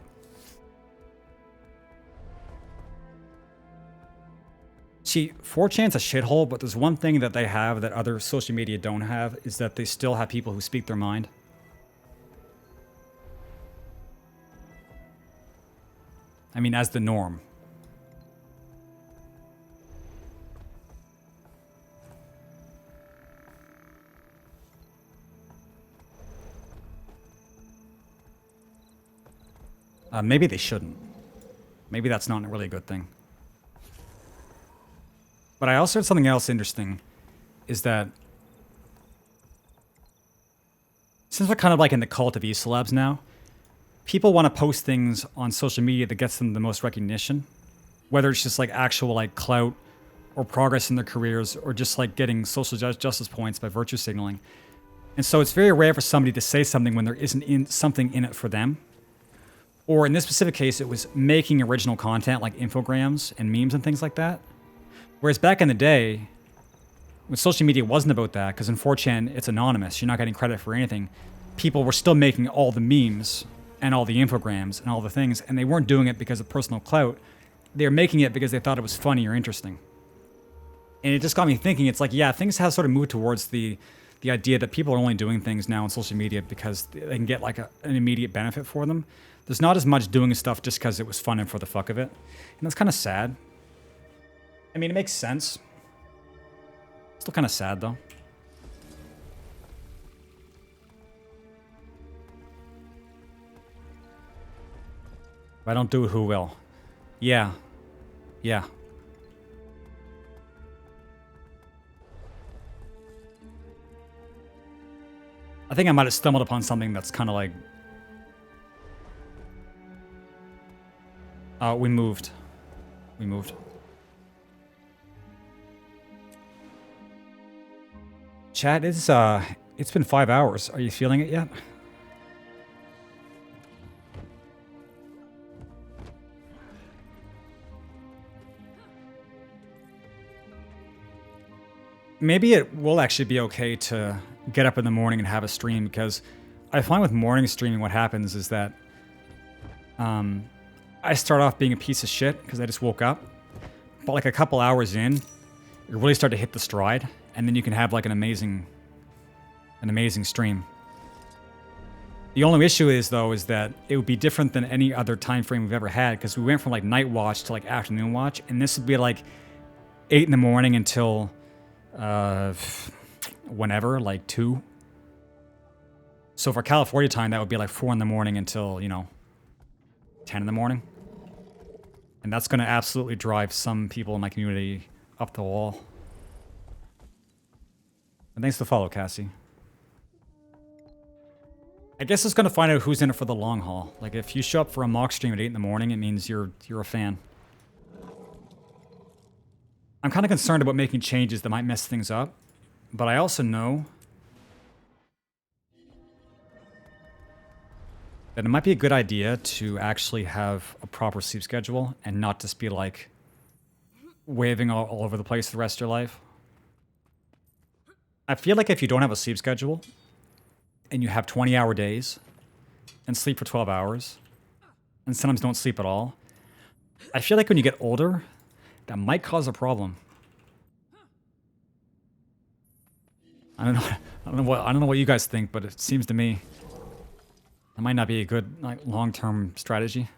See, 4chan's a shithole, but there's one thing that they have that other social media don't have, is that they still have people who speak their mind. I mean, as the norm. Maybe they shouldn't. Maybe that's not a really good thing. But I also heard something else interesting, is that since we're kind of like in the cult of E-celebs now, people want to post things on social media that gets them the most recognition, whether it's just like actual like clout or progress in their careers or just like getting social justice points by virtue signaling. And so it's very rare for somebody to say something when there isn't something in it for them. Or in this specific case, it was making original content like infograms and memes and things like that. Whereas back in the day, when social media wasn't about that, because in 4chan it's anonymous, you're not getting credit for anything, people were still making all the memes and all the infograms and all the things, and they weren't doing it because of personal clout. They were making it because they thought it was funny or interesting. And it just got me thinking, it's like, yeah, things have sort of moved towards the idea that people are only doing things now on social media because they can get like an immediate benefit for them. There's not as much doing stuff just because it was fun and for the fuck of it. And that's kind of sad. I mean, it makes sense. Still kind of sad, though. If I don't do it, who will? Yeah. Yeah. I think I might have stumbled upon something that's kind of like... we moved. We moved. Chat, it's been 5 hours. Are you feeling it yet? Maybe it will actually be okay to get up in the morning and have a stream, because I find with morning streaming what happens is that I start off being a piece of shit because I just woke up, but like a couple hours in, you really start to hit the stride, and then you can have like an amazing stream. The only issue is though is that it would be different than any other time frame we've ever had, because we went from like night watch to like afternoon watch, and this would be like 8 in the morning until whenever, like 2. So for California time, that would be like 4 in the morning until, you know, 10 in the morning. And that's going to absolutely drive some people in my community up the wall. And thanks for the follow, Cassie. I guess it's going to find out who's in it for the long haul. Like, if you show up for a mock stream at 8 in the morning, it means you're a fan. I'm kind of concerned about making changes that might mess things up. But I also know that it might be a good idea to actually have a proper sleep schedule and not just be like waving all over the place the rest of your life. I feel like if you don't have a sleep schedule and you have 20-hour days and sleep for 12 hours and sometimes don't sleep at all, I feel like when you get older, that might cause a problem. I don't know. I don't know what you guys think, but it seems to me that might not be a good like long-term strategy.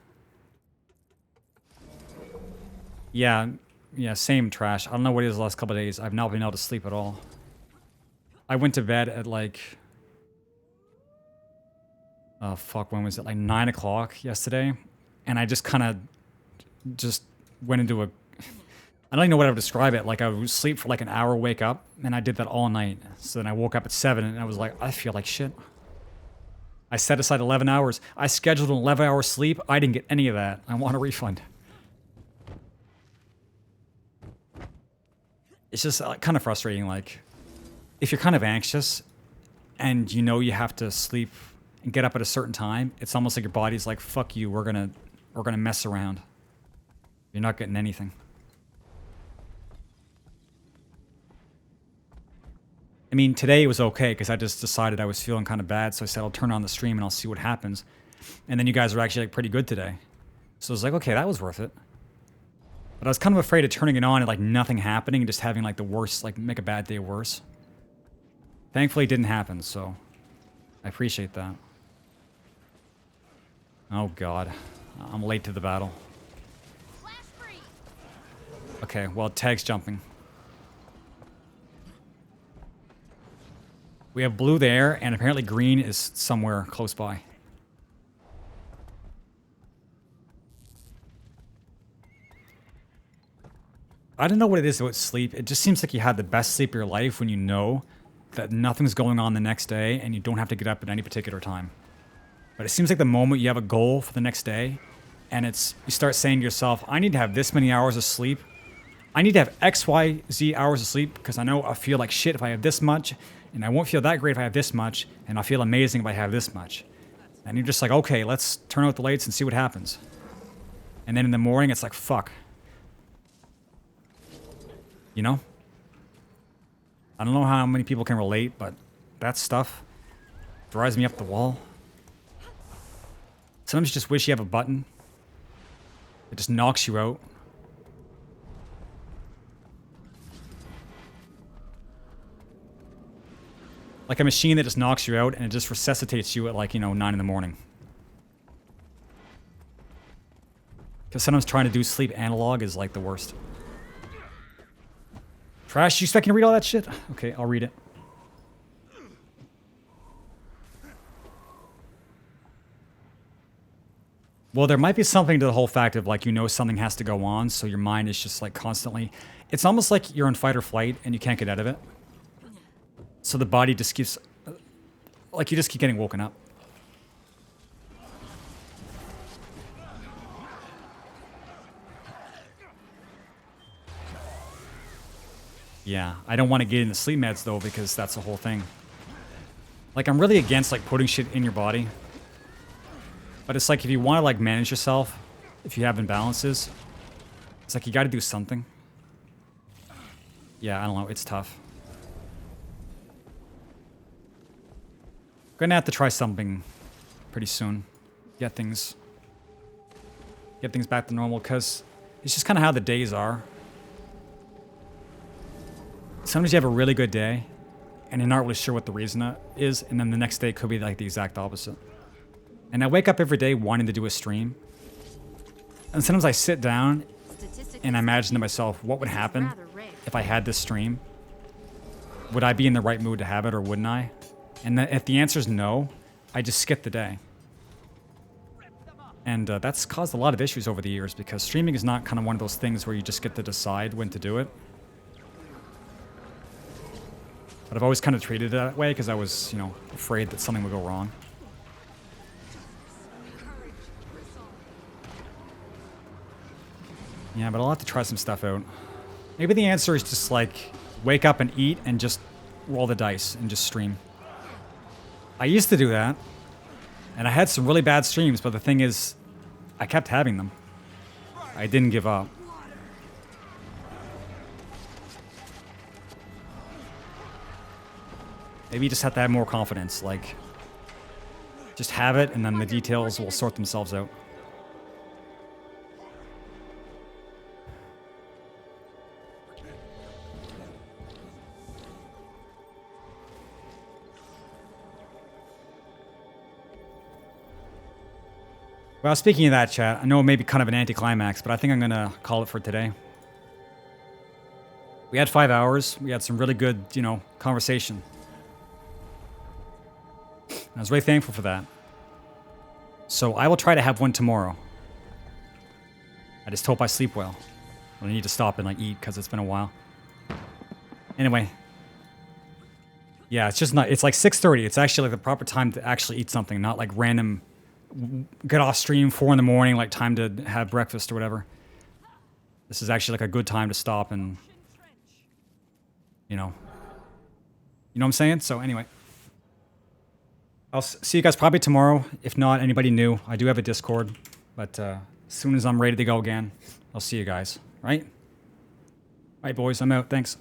Yeah, same trash. I don't know what it is the last couple of days. I've not been able to sleep at all. I went to bed at like, oh fuck, when was it? Like 9 o'clock yesterday, and I just kind of just went into a. I don't even know what I would describe it. Like I would sleep for like an hour, wake up, and I did that all night. So then I woke up at 7, and I was like, I feel like shit. I set aside 11 hours. I scheduled an 11-hour sleep. I didn't get any of that. I want a refund. It's just kind of frustrating. Like, if you're kind of anxious, and you know you have to sleep and get up at a certain time, it's almost like your body's like, "Fuck you. We're gonna mess around. You're not getting anything." I mean, today it was okay because I just decided I was feeling kind of bad, so I said I'll turn on the stream and I'll see what happens. And then you guys were actually like pretty good today, so I was like, okay, that was worth it. But I was kind of afraid of turning it on and like nothing happening and just having like the worst, like make a bad day worse. Thankfully, it didn't happen, so I appreciate that. Oh god, I'm late to the battle. Okay, well, tag's jumping. We have blue there, and apparently green is somewhere close by. I don't know what it is about sleep. It just seems like you had the best sleep of your life when you know that nothing's going on the next day and you don't have to get up at any particular time. But it seems like the moment you have a goal for the next day, and you start saying to yourself, I need to have this many hours of sleep. I need to have X, Y, Z hours of sleep because I know I'll feel like shit if I have this much, and I won't feel that great if I have this much, and I'll feel amazing if I have this much. And you're just like, okay, let's turn out the lights and see what happens. And then in the morning, it's like, fuck. You know? I don't know how many people can relate, but that stuff drives me up the wall. Sometimes you just wish you have a button that just knocks you out. Like a machine that just knocks you out and it just resuscitates you at like, 9 in the morning. Because sometimes trying to do sleep analog is like the worst. Trash, you expect me to read all that shit? Okay, I'll read it. Well, there might be something to the whole fact of like, something has to go on, so your mind is just like constantly... It's almost like you're in fight or flight and you can't get out of it. So the body just keeps... Like, you just keep getting woken up. Yeah, I don't want to get into sleep meds, though, because that's the whole thing. Like, I'm really against, like, putting shit in your body. But it's like, if you want to, like, manage yourself, if you have imbalances, it's like, you got to do something. Yeah, I don't know, it's tough. Gonna have to try something pretty soon. Get things back to normal, because it's just kind of how the days are. Sometimes you have a really good day, and you're not really sure what the reason is, and then the next day could be like the exact opposite. And I wake up every day wanting to do a stream, and sometimes I sit down and I imagine to myself, what would happen if I had this stream? Would I be in the right mood to have it, or wouldn't I? And if the answer is no, I just skip the day. And that's caused a lot of issues over the years, because streaming is not kind of one of those things where you just get to decide when to do it. But I've always kind of treated it that way because I was, afraid that something would go wrong. Yeah, but I'll have to try some stuff out. Maybe the answer is just like, wake up and eat and just roll the dice and just stream. I used to do that, and I had some really bad streams, but the thing is, I kept having them. I didn't give up. Maybe you just have to have more confidence, like, just have it, and then the details will sort themselves out. Well, speaking of that, chat, I know it may be kind of an anticlimax, but I think I'm going to call it for today. We had 5 hours. We had some really good, you know, conversation. I was really thankful for that. So I will try to have one tomorrow. I just hope I sleep well. I need to stop and like eat because it's been a while. Anyway. Yeah, it's just not, it's like 6:30. It's actually like the proper time to actually eat something, not like random, get off stream 4 in the morning, like time to have breakfast or whatever. This is actually like a good time to stop and, you know what I'm saying? So anyway. I'll see you guys probably tomorrow. If not, anybody new, I do have a Discord. But as soon as I'm ready to go again, I'll see you guys. Right? All right, boys, I'm out. Thanks.